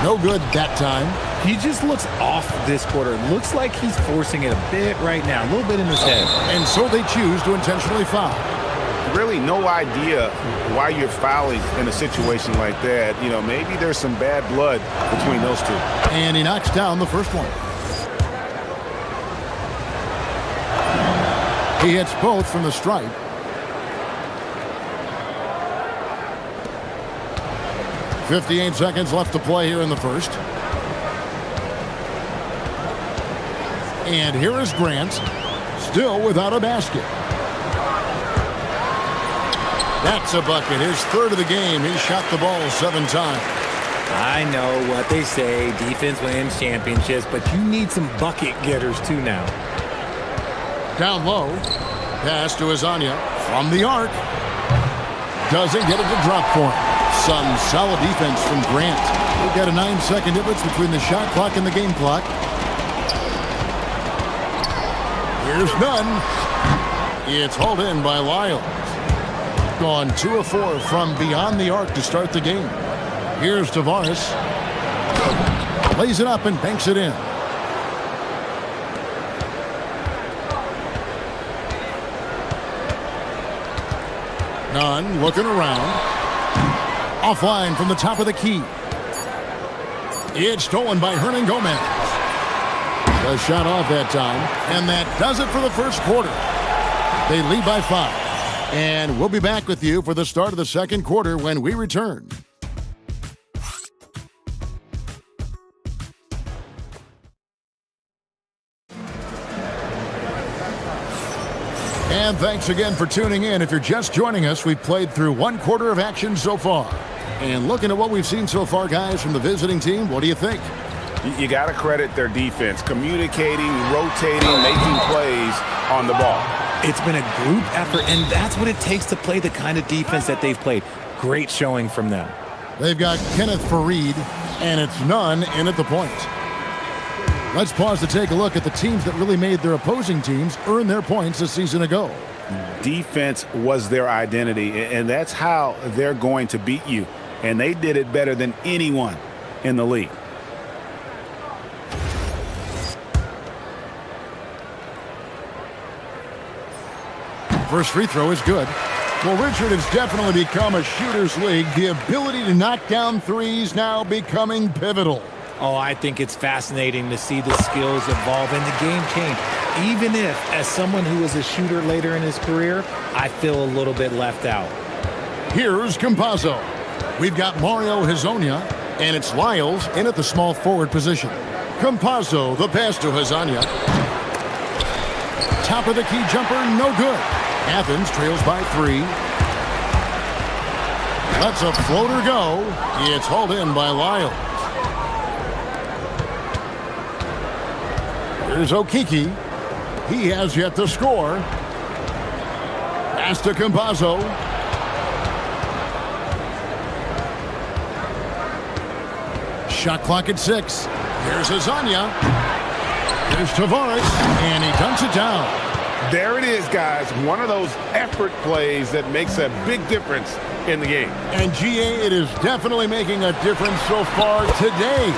No good that time. He just looks off this quarter. Looks like he's forcing it a bit right now, a little bit in his head. And so they choose to intentionally foul. Really no idea why you're fouling in a situation like that. You know, maybe there's some bad blood between those two. And he knocks down the first one. He hits both from the stripe. .58 seconds left to play here in the first. And here is Grant, still without a basket. That's a bucket, his third of the game. He shot the ball 7 times. I know what they say, defense wins championships, but you need some bucket getters too now. Down low, pass to Azania from the arc. Doesn't get it to drop for him. Some solid defense from Grant. We've got a 9-second difference between the shot clock and the game clock. Here's none. It's hauled in by Lyles. Gone 2 of 4 from beyond the arc to start the game. Here's Tavares. Lays it up and banks it in. Nunn looking around. Offline from the top of the key. It's stolen by Hernan Gomez. A shot off that time, and that does it for the first quarter. They lead by 5. And we'll be back with you for the start of the second quarter when we return. And thanks again for tuning in. If you're just joining us, we've played through 1 quarter of action so far. And looking at what we've seen so far, guys, from the visiting team, what do you think? You got to credit their defense, communicating, rotating, making plays on the ball. It's been a group effort, and that's what it takes to play the kind of defense that they've played. Great showing from them. They've got Kenneth Fareed, and it's Nunn in at the point. Let's pause to take a look at the teams that really made their opposing teams earn their points a season ago. Defense was their identity, and that's how they're going to beat you. And they did it better than anyone in the league. First free throw is good. Well, Richard, has definitely become a shooter's league. The ability to knock down threes now becoming pivotal. Oh, I think it's fascinating to see the skills evolve and the game change. Even if, as someone who was a shooter later in his career, I feel a little bit left out. Here's Campazzo. We've got Mario Hezonja, and it's Lyles in at the small forward position. Campazzo, the pass to Hezonja. Top of the key jumper, no good. Athens trails by 3. Lets a floater go. It's hauled in by Lyles. Here's Okiki. He has yet to score. Pass to Campazzo. Shot clock at 6. Here's Hezonja. Here's Tavares, and he dunks it down. There it is, guys. One of those effort plays that makes a big difference in the game. And GA, it is definitely making a difference so far today.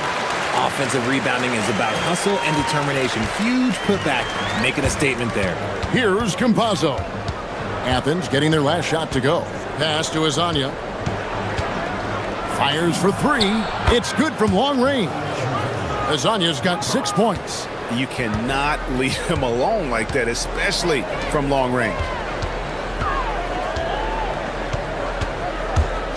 Offensive rebounding is about hustle and determination. Huge putback, making a statement there. Here's Campazzo. Athens getting their last shot to go. Pass to Hezonja. Fires for 3. It's good from long range. Hezonja's got 6 points. You cannot leave him alone like that, especially from long range.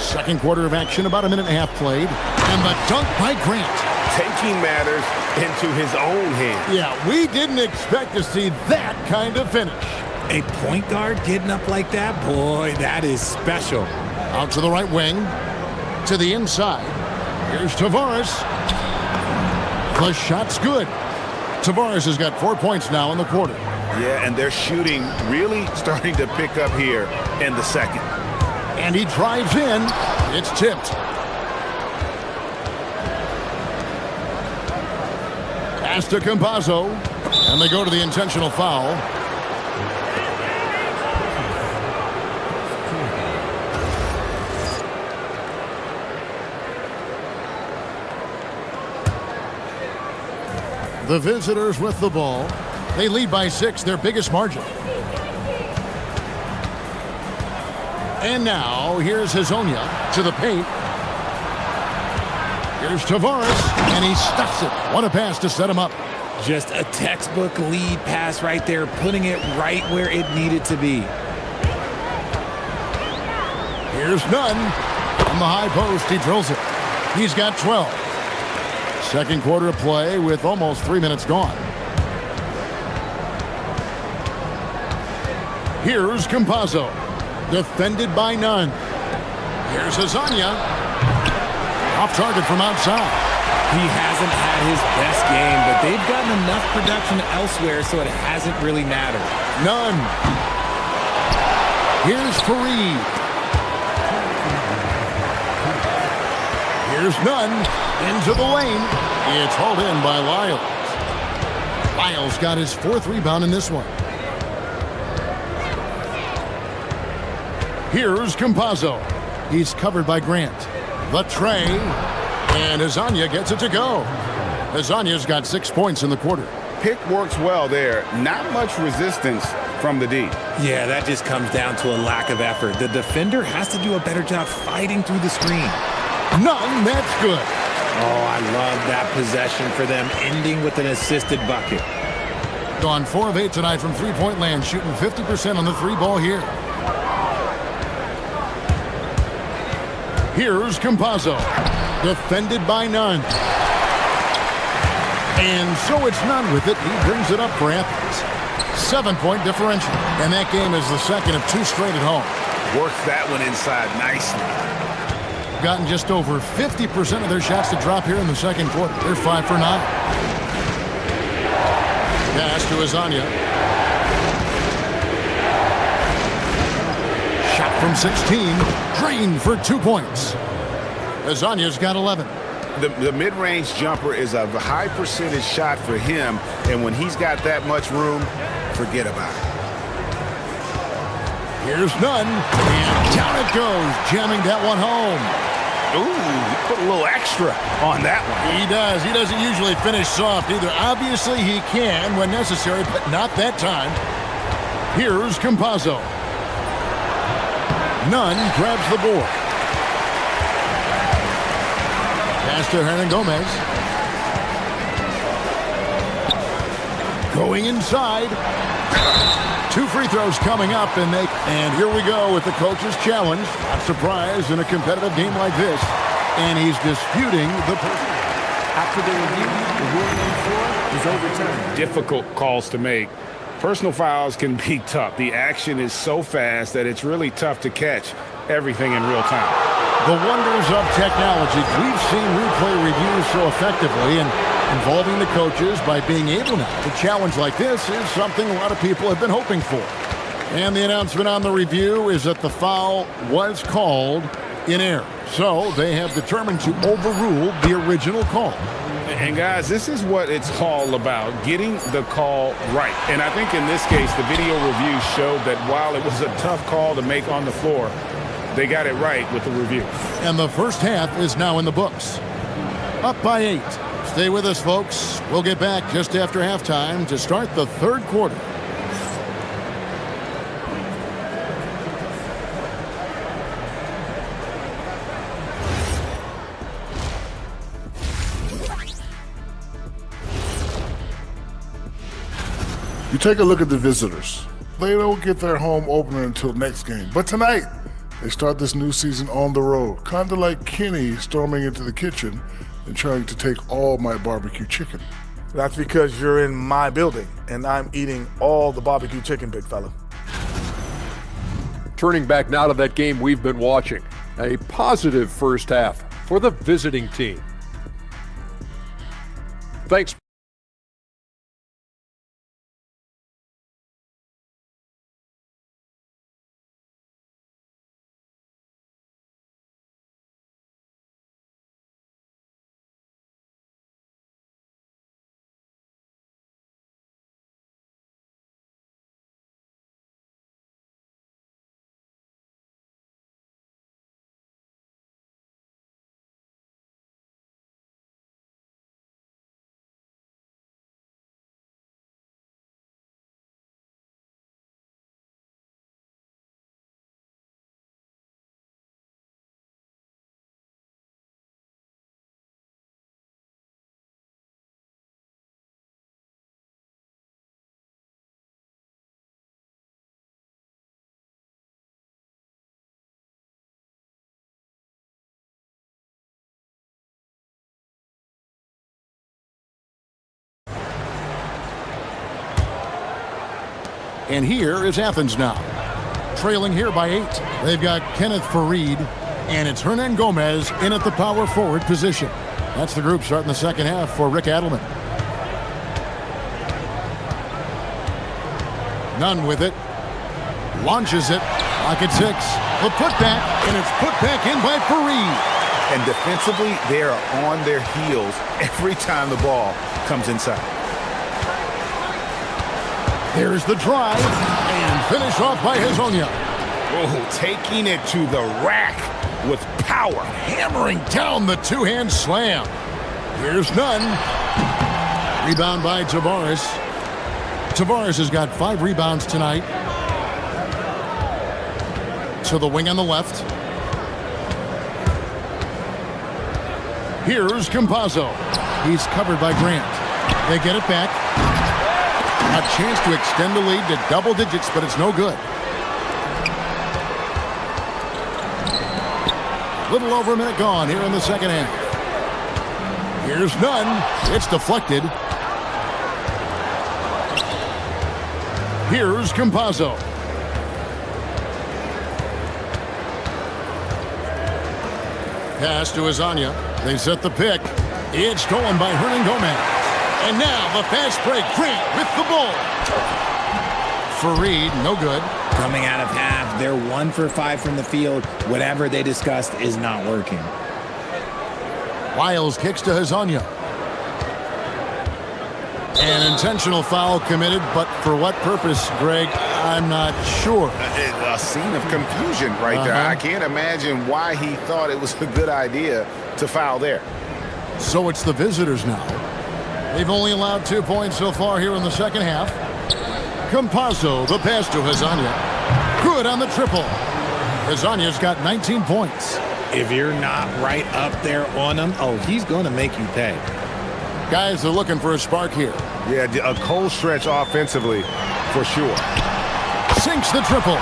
Second quarter of action, about a minute and a half played. And the dunk by Grant. Taking matters into his own hands. Yeah, we didn't expect to see that kind of finish. A point guard getting up like that? Boy, that is special. Out to the right wing. To the inside. Here's Tavares. The shot's good. Tavares has got 4 points now in the quarter. Yeah, and their shooting really starting to pick up here in the second. And he drives in. It's tipped. Pass to Campazzo. And they go to the intentional foul. The visitors with the ball. They lead by 6, their biggest margin. And now, here's Hazonia to the paint. Here's Tavares, and he stuffs it. What a pass to set him up. Just a textbook lead pass right there, putting it right where it needed to be. Here's Nunn. On the high post, he drills it. He's got 12. Second quarter of play with almost 3 minutes gone. Here's Campazzo. Defended by Nunn. Here's Hazonia. Off target from outside. He hasn't had his best game, but they've gotten enough production elsewhere, so it hasn't really mattered. Nunn. Here's Fareed. Here's Nunn. Into the lane. It's hauled in by Lyles. Lyles got his 4th rebound in this one. Here's Campazzo. He's covered by Grant. The tray. And Hazonia gets it to go. Hazonia's got 6 points in the quarter. Pick works well there. Not much resistance from the D. Yeah, that just comes down to a lack of effort. The defender has to do a better job fighting through the screen. None, that's good. Oh, I love that possession for them, ending with an assisted bucket. Gone 4 of 8 tonight from three-point land, shooting 50% on the 3-ball here. Here's Campazzo. Defended by Nunn. And so it's Nunn with it. He brings it up for Athens. 7-point differential. And that game is the second of 2 straight at home. Works that one inside nicely. Gotten just over 50% of their shots to drop here in the second quarter. They're 5 for 9. Pass to Hazonia. Shot from 16. Drained for 2 points. Hazonia's got 11. The mid-range jumper is a high percentage shot for him, and when he's got that much room, forget about it. Here's Nunn, and down it goes, jamming that one home. Ooh, he put a little extra on that one. He does. He doesn't usually finish soft either. Obviously, he can when necessary, but not that time. Here's Campazzo. Nunn grabs the board. Pass to Hernan Gomez. Going inside. 2 free throws coming up, and here we go with the coach's challenge. Not surprised in a competitive game like this. And he's disputing the After the review, the ruling on the floor is overturned. Difficult calls to make. Personal fouls can be tough. The action is so fast that it's really tough to catch everything in real time. The wonders of technology. We've seen replay reviews so effectively, and involving the coaches by being able now to challenge like this is something a lot of people have been hoping for. And the announcement on the review is that the foul was called in error. So they have determined to overrule the original call. And guys, this is what it's all about, getting the call right. And I think in this case, the video review showed that while it was a tough call to make on the floor, they got it right with the review. And the first half is now in the books. Up by 8. Stay with us, folks. We'll get back just after halftime to start the third quarter. You take a look at the visitors. They don't get their home opener until next game. But tonight, they start this new season on the road. Kind of like Kenny storming into the kitchen and trying to take all my barbecue chicken. That's because you're in my building, and I'm eating all the barbecue chicken, big fella. Turning back now to that game we've been watching. A positive first half for the visiting team. Thanks. And here is Athens now. Trailing here by 8. They've got Kenneth Farid, and it's Hernan Gomez in at the power forward position. That's the group starting the second half for Rick Adelman. Nunn with it. Launches it. Clock at 6. The putback, and it's put back in by Farid. And defensively, they are on their heels every time the ball comes inside. There's the drive, and finish off by Hezonja. Oh, taking it to the rack with power. Hammering down the two-hand slam. Here's Nunn. Rebound by Tavares. Tavares has got 5 rebounds tonight. To the wing on the left. Here's Campazzo. He's covered by Grant. They get it back. A chance to extend the lead to double digits, but it's no good. Little over a minute gone here in the second half. Here's Nunn. It's deflected. Here's Campazzo. Pass to Hezonja. They set the pick. It's stolen by Hernan Gomez. And now the fast break. Grant with the ball. Farid, no good. Coming out of half, they're 1 for 5 from the field. Whatever they discussed is not working. Wiles kicks to Hezonja. An intentional foul committed, but for what purpose, Greg? I'm not sure. A scene of confusion right there. I can't imagine why he thought it was a good idea to foul there. So it's the visitors now. They've only allowed 2 points so far here in the second half. Campazzo, the pass to Hezonja. Good on the triple. Hezonja's got 19 points. If you're not right up there on him, oh, he's going to make you pay. Guys are looking for a spark here. Yeah, a cold stretch offensively, for sure. Sinks the triple.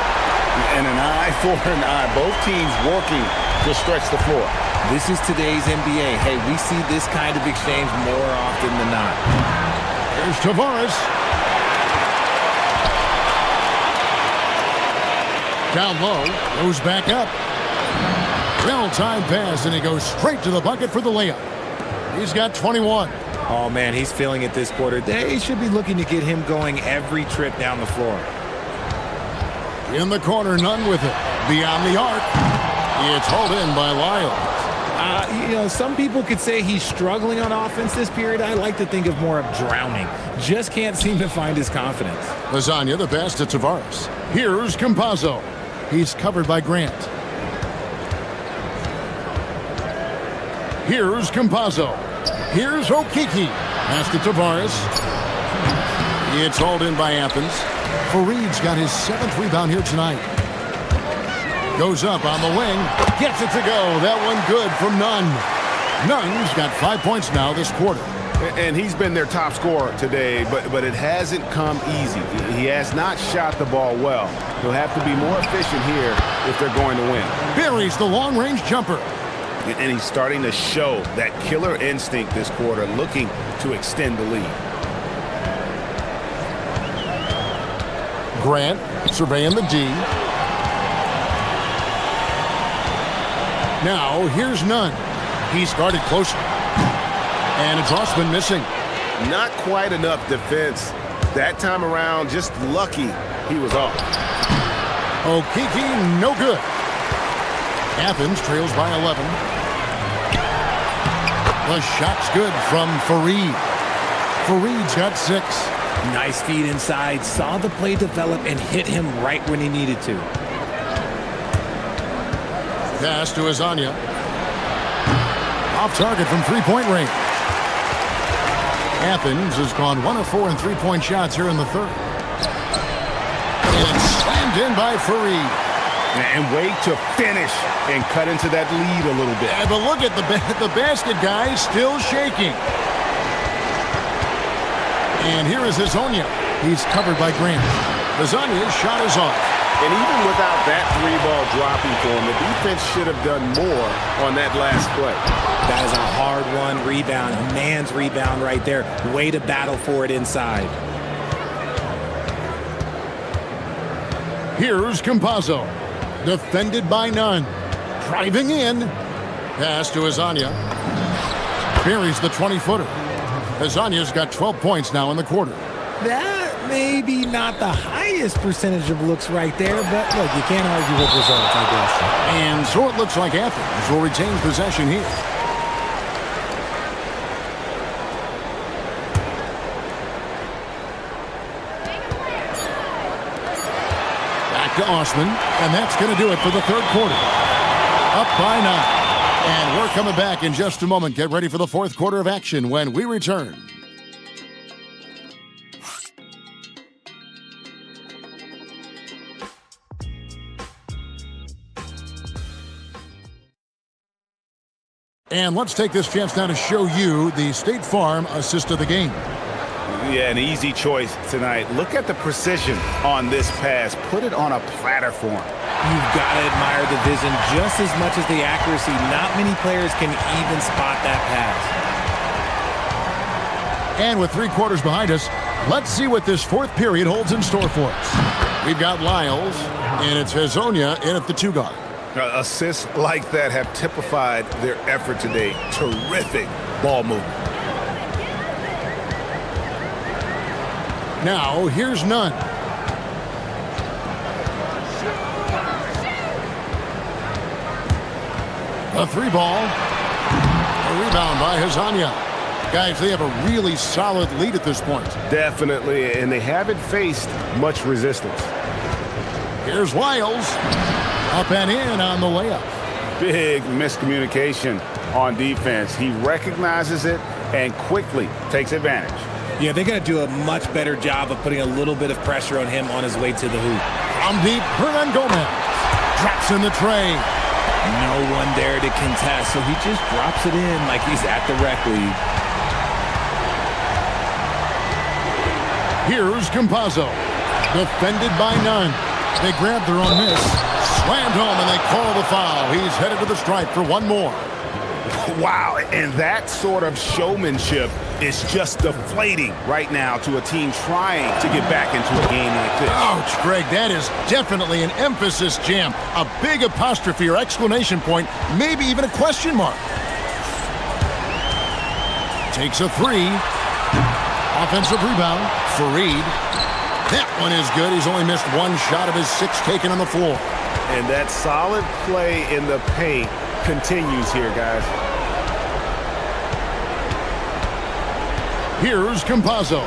And an eye for an eye. Both teams working to stretch the floor. This is today's NBA. Hey, we see this kind of exchange more often than not. Here's Tavares. Down low, goes back up. Well-timed pass, and he goes straight to the bucket for the layup. He's got 21. Oh, man, he's feeling it this quarter. They should be looking to get him going every trip down the floor. In the corner, Nunn with it. Beyond the arc. It's hauled in by Lyles. Some people could say he's struggling on offense this period. I like to think of more of drowning. Just can't seem to find his confidence. Hezonja, the pass to Tavares. Here's Campazzo. He's covered by Grant. Here's Campazzo. Here's Okiki. Pass to Tavares. It's hauled in by Athens. Farid's got his 7th rebound here tonight. Goes up on the wing. Gets it to go. That one good from Nunn. Nunn's got 5 points now this quarter. And he's been their top scorer today, but it hasn't come easy. He has not shot the ball well. He'll have to be more efficient here if they're going to win. Buries the long-range jumper. And he's starting to show that killer instinct this quarter, looking to extend the lead. Grant surveying the D. Now, here's Nunn. He's guarded closer. And a tossman missing. Not quite enough defense. That time around, just lucky he was off. Okiki, no good. Athens trails by 11. The shot's good from Farid. Farid's got 6. Nice feed inside. Saw the play develop and hit him right when he needed to. Pass to Hezonja. Off target from three-point range. Athens has gone 1 of 4 in three-point shots here in the third. And it's slammed in by Farid. And wait to finish and cut into that lead a little bit. But look at the basket guy still shaking. And here is Hezonja. He's covered by Grant. Hezonja's shot is off. And even without that 3-ball dropping for him, the defense should have done more on that last play. That is a hard-won rebound, a man's rebound right there. Way to battle for it inside. Here's Campazzo. Defended by none. Driving in. Pass to Azania. Buries the 20-footer. Azania's got 12 points now in the quarter. That may be not the highest percentage of looks right there, but look, you can't argue with results, I guess. And so it looks like Athens will retain possession here. Back to Osman, and that's going to do it for the third quarter. Up by 9. And we're coming back in just a moment. Get ready for the fourth quarter of action when we return. And let's take this chance now to show you the State Farm assist of the game. Yeah, an easy choice tonight. Look at the precision on this pass. Put it on a platter form. You've got to admire the vision just as much as the accuracy. Not many players can even spot that pass. And with 3 quarters behind us, let's see what this fourth period holds in store for us. We've got Lyles, and it's Hazonia in at the 2-guard. Assists like that have typified their effort today. Terrific ball movement. Now, here's Nunn. A 3-ball. A rebound by Hazonia. Guys, they have a really solid lead at this point. Definitely, and they haven't faced much resistance. Here's Lyles. Up and in on the layup. Big miscommunication on defense. He recognizes it and quickly takes advantage. Yeah, they got to do a much better job of putting a little bit of pressure on him on his way to the hoop. From deep, Hernan Gomez drops in the tray. No one there to contest, so he just drops it in like he's at the rec league. Here's Campazzo. Defended by none. They grab their own miss. Slammed home, and they call the foul. He's headed to the stripe for one more. Wow, and that sort of showmanship is just deflating right now to a team trying to get back into a game like this. Ouch, Greg, that is definitely an emphasis jam. A big apostrophe or exclamation point, maybe even a question mark. Takes a 3. Offensive rebound, Fareed. That one is good. He's only missed 1 shot of his 6 taken on the floor. And that solid play in the paint continues here, guys. Here's Campazzo.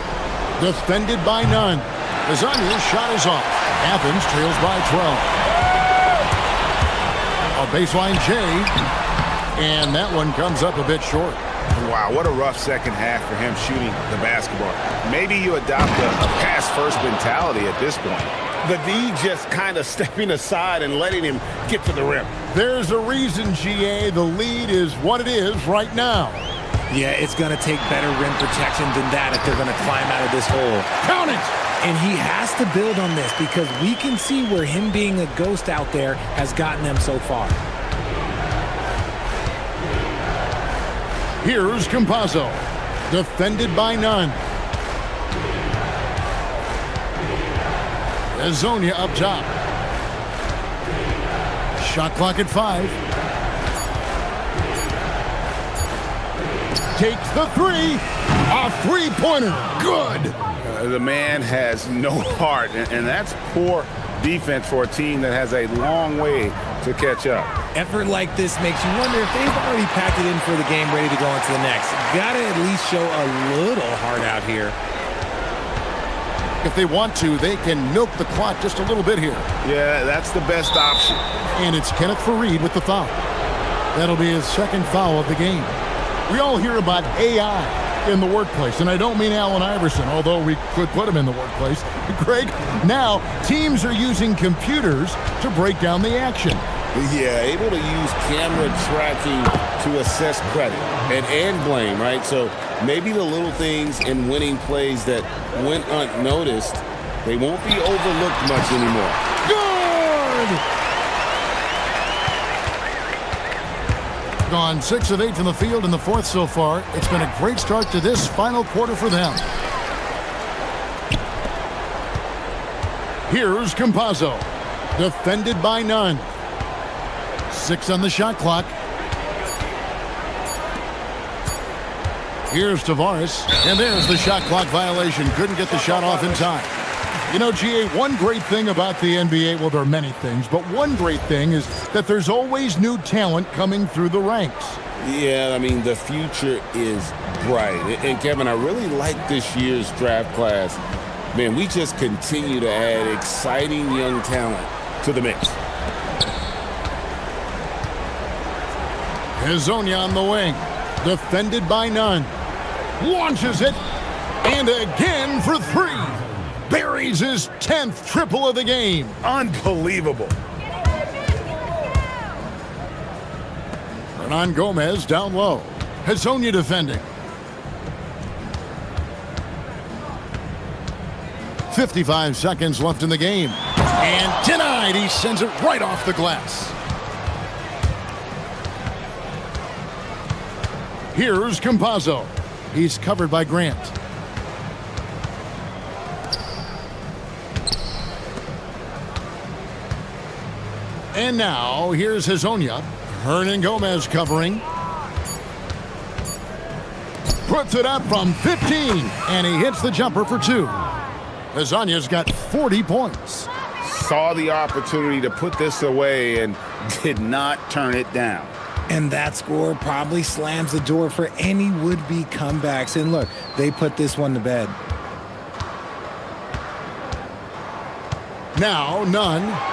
Defended by none. Azania's shot is off. Athens trails by 12. A baseline J. And that one comes up a bit short. Wow, what a rough second half for him shooting the basketball. Maybe you adopt a pass-first mentality at this point. The D just kind of stepping aside and letting him get to the rim. There's a reason, GA. The lead is what it is right now. Yeah, it's going to take better rim protection than that if they're going to climb out of this hole. Count it! And he has to build on this because we can see where him being a ghost out there has gotten them so far. Here's Campazzo. Defended by none. Hazonia up top. Shot clock at 5. Takes the 3. A 3-pointer. Good. The man has no heart, and that's poor defense for a team that has a long way to catch up. Effort like this makes you wonder if they've already packed it in for the game, ready to go on to the next. Got to at least show a little heart out here. If they want to, they can milk the clock just a little bit here. Yeah, that's the best option. And it's Kenneth Fareed with the foul. That'll be his 2nd foul of the game. We all hear about AI in the workplace, and I don't mean Allen Iverson, although we could put him in the workplace. Greg, now teams are using computers to break down the action. Yeah, able to use camera tracking to assess credit and blame, right? So maybe the little things in winning plays that went unnoticed, they won't be overlooked much anymore. Good! Gone 6 of 8 from the field in the 4th so far. It's been a great start to this final quarter for them. Here's Campazzo. Defended by none. 6 on the shot clock. Here's Tavares, and there's the shot clock violation. Couldn't get the shot off in time. You know, GA, one great thing about the NBA, well, there are many things, but one great thing is that there's always new talent coming through the ranks. Yeah, I mean, the future is bright. And Kevin, I really like this year's draft class. Man, we just continue to add exciting young talent to the mix. Hezonja on the wing. Defended by none. Launches it. And again for 3. Buries his 10th triple of the game. Unbelievable. Hernan Gomez down low. Hezonja defending. 55 seconds left in the game. And denied. He sends it right off the glass. Here's Campazzo. He's covered by Grant. And now, here's Hezonja. Hernan Gomez covering. Puts it up from 15, and he hits the jumper for 2. Hezonja's got 40 points. Saw the opportunity to put this away and did not turn it down. And that score probably slams the door for any would-be comebacks. And look, they put this one to bed. Now, none.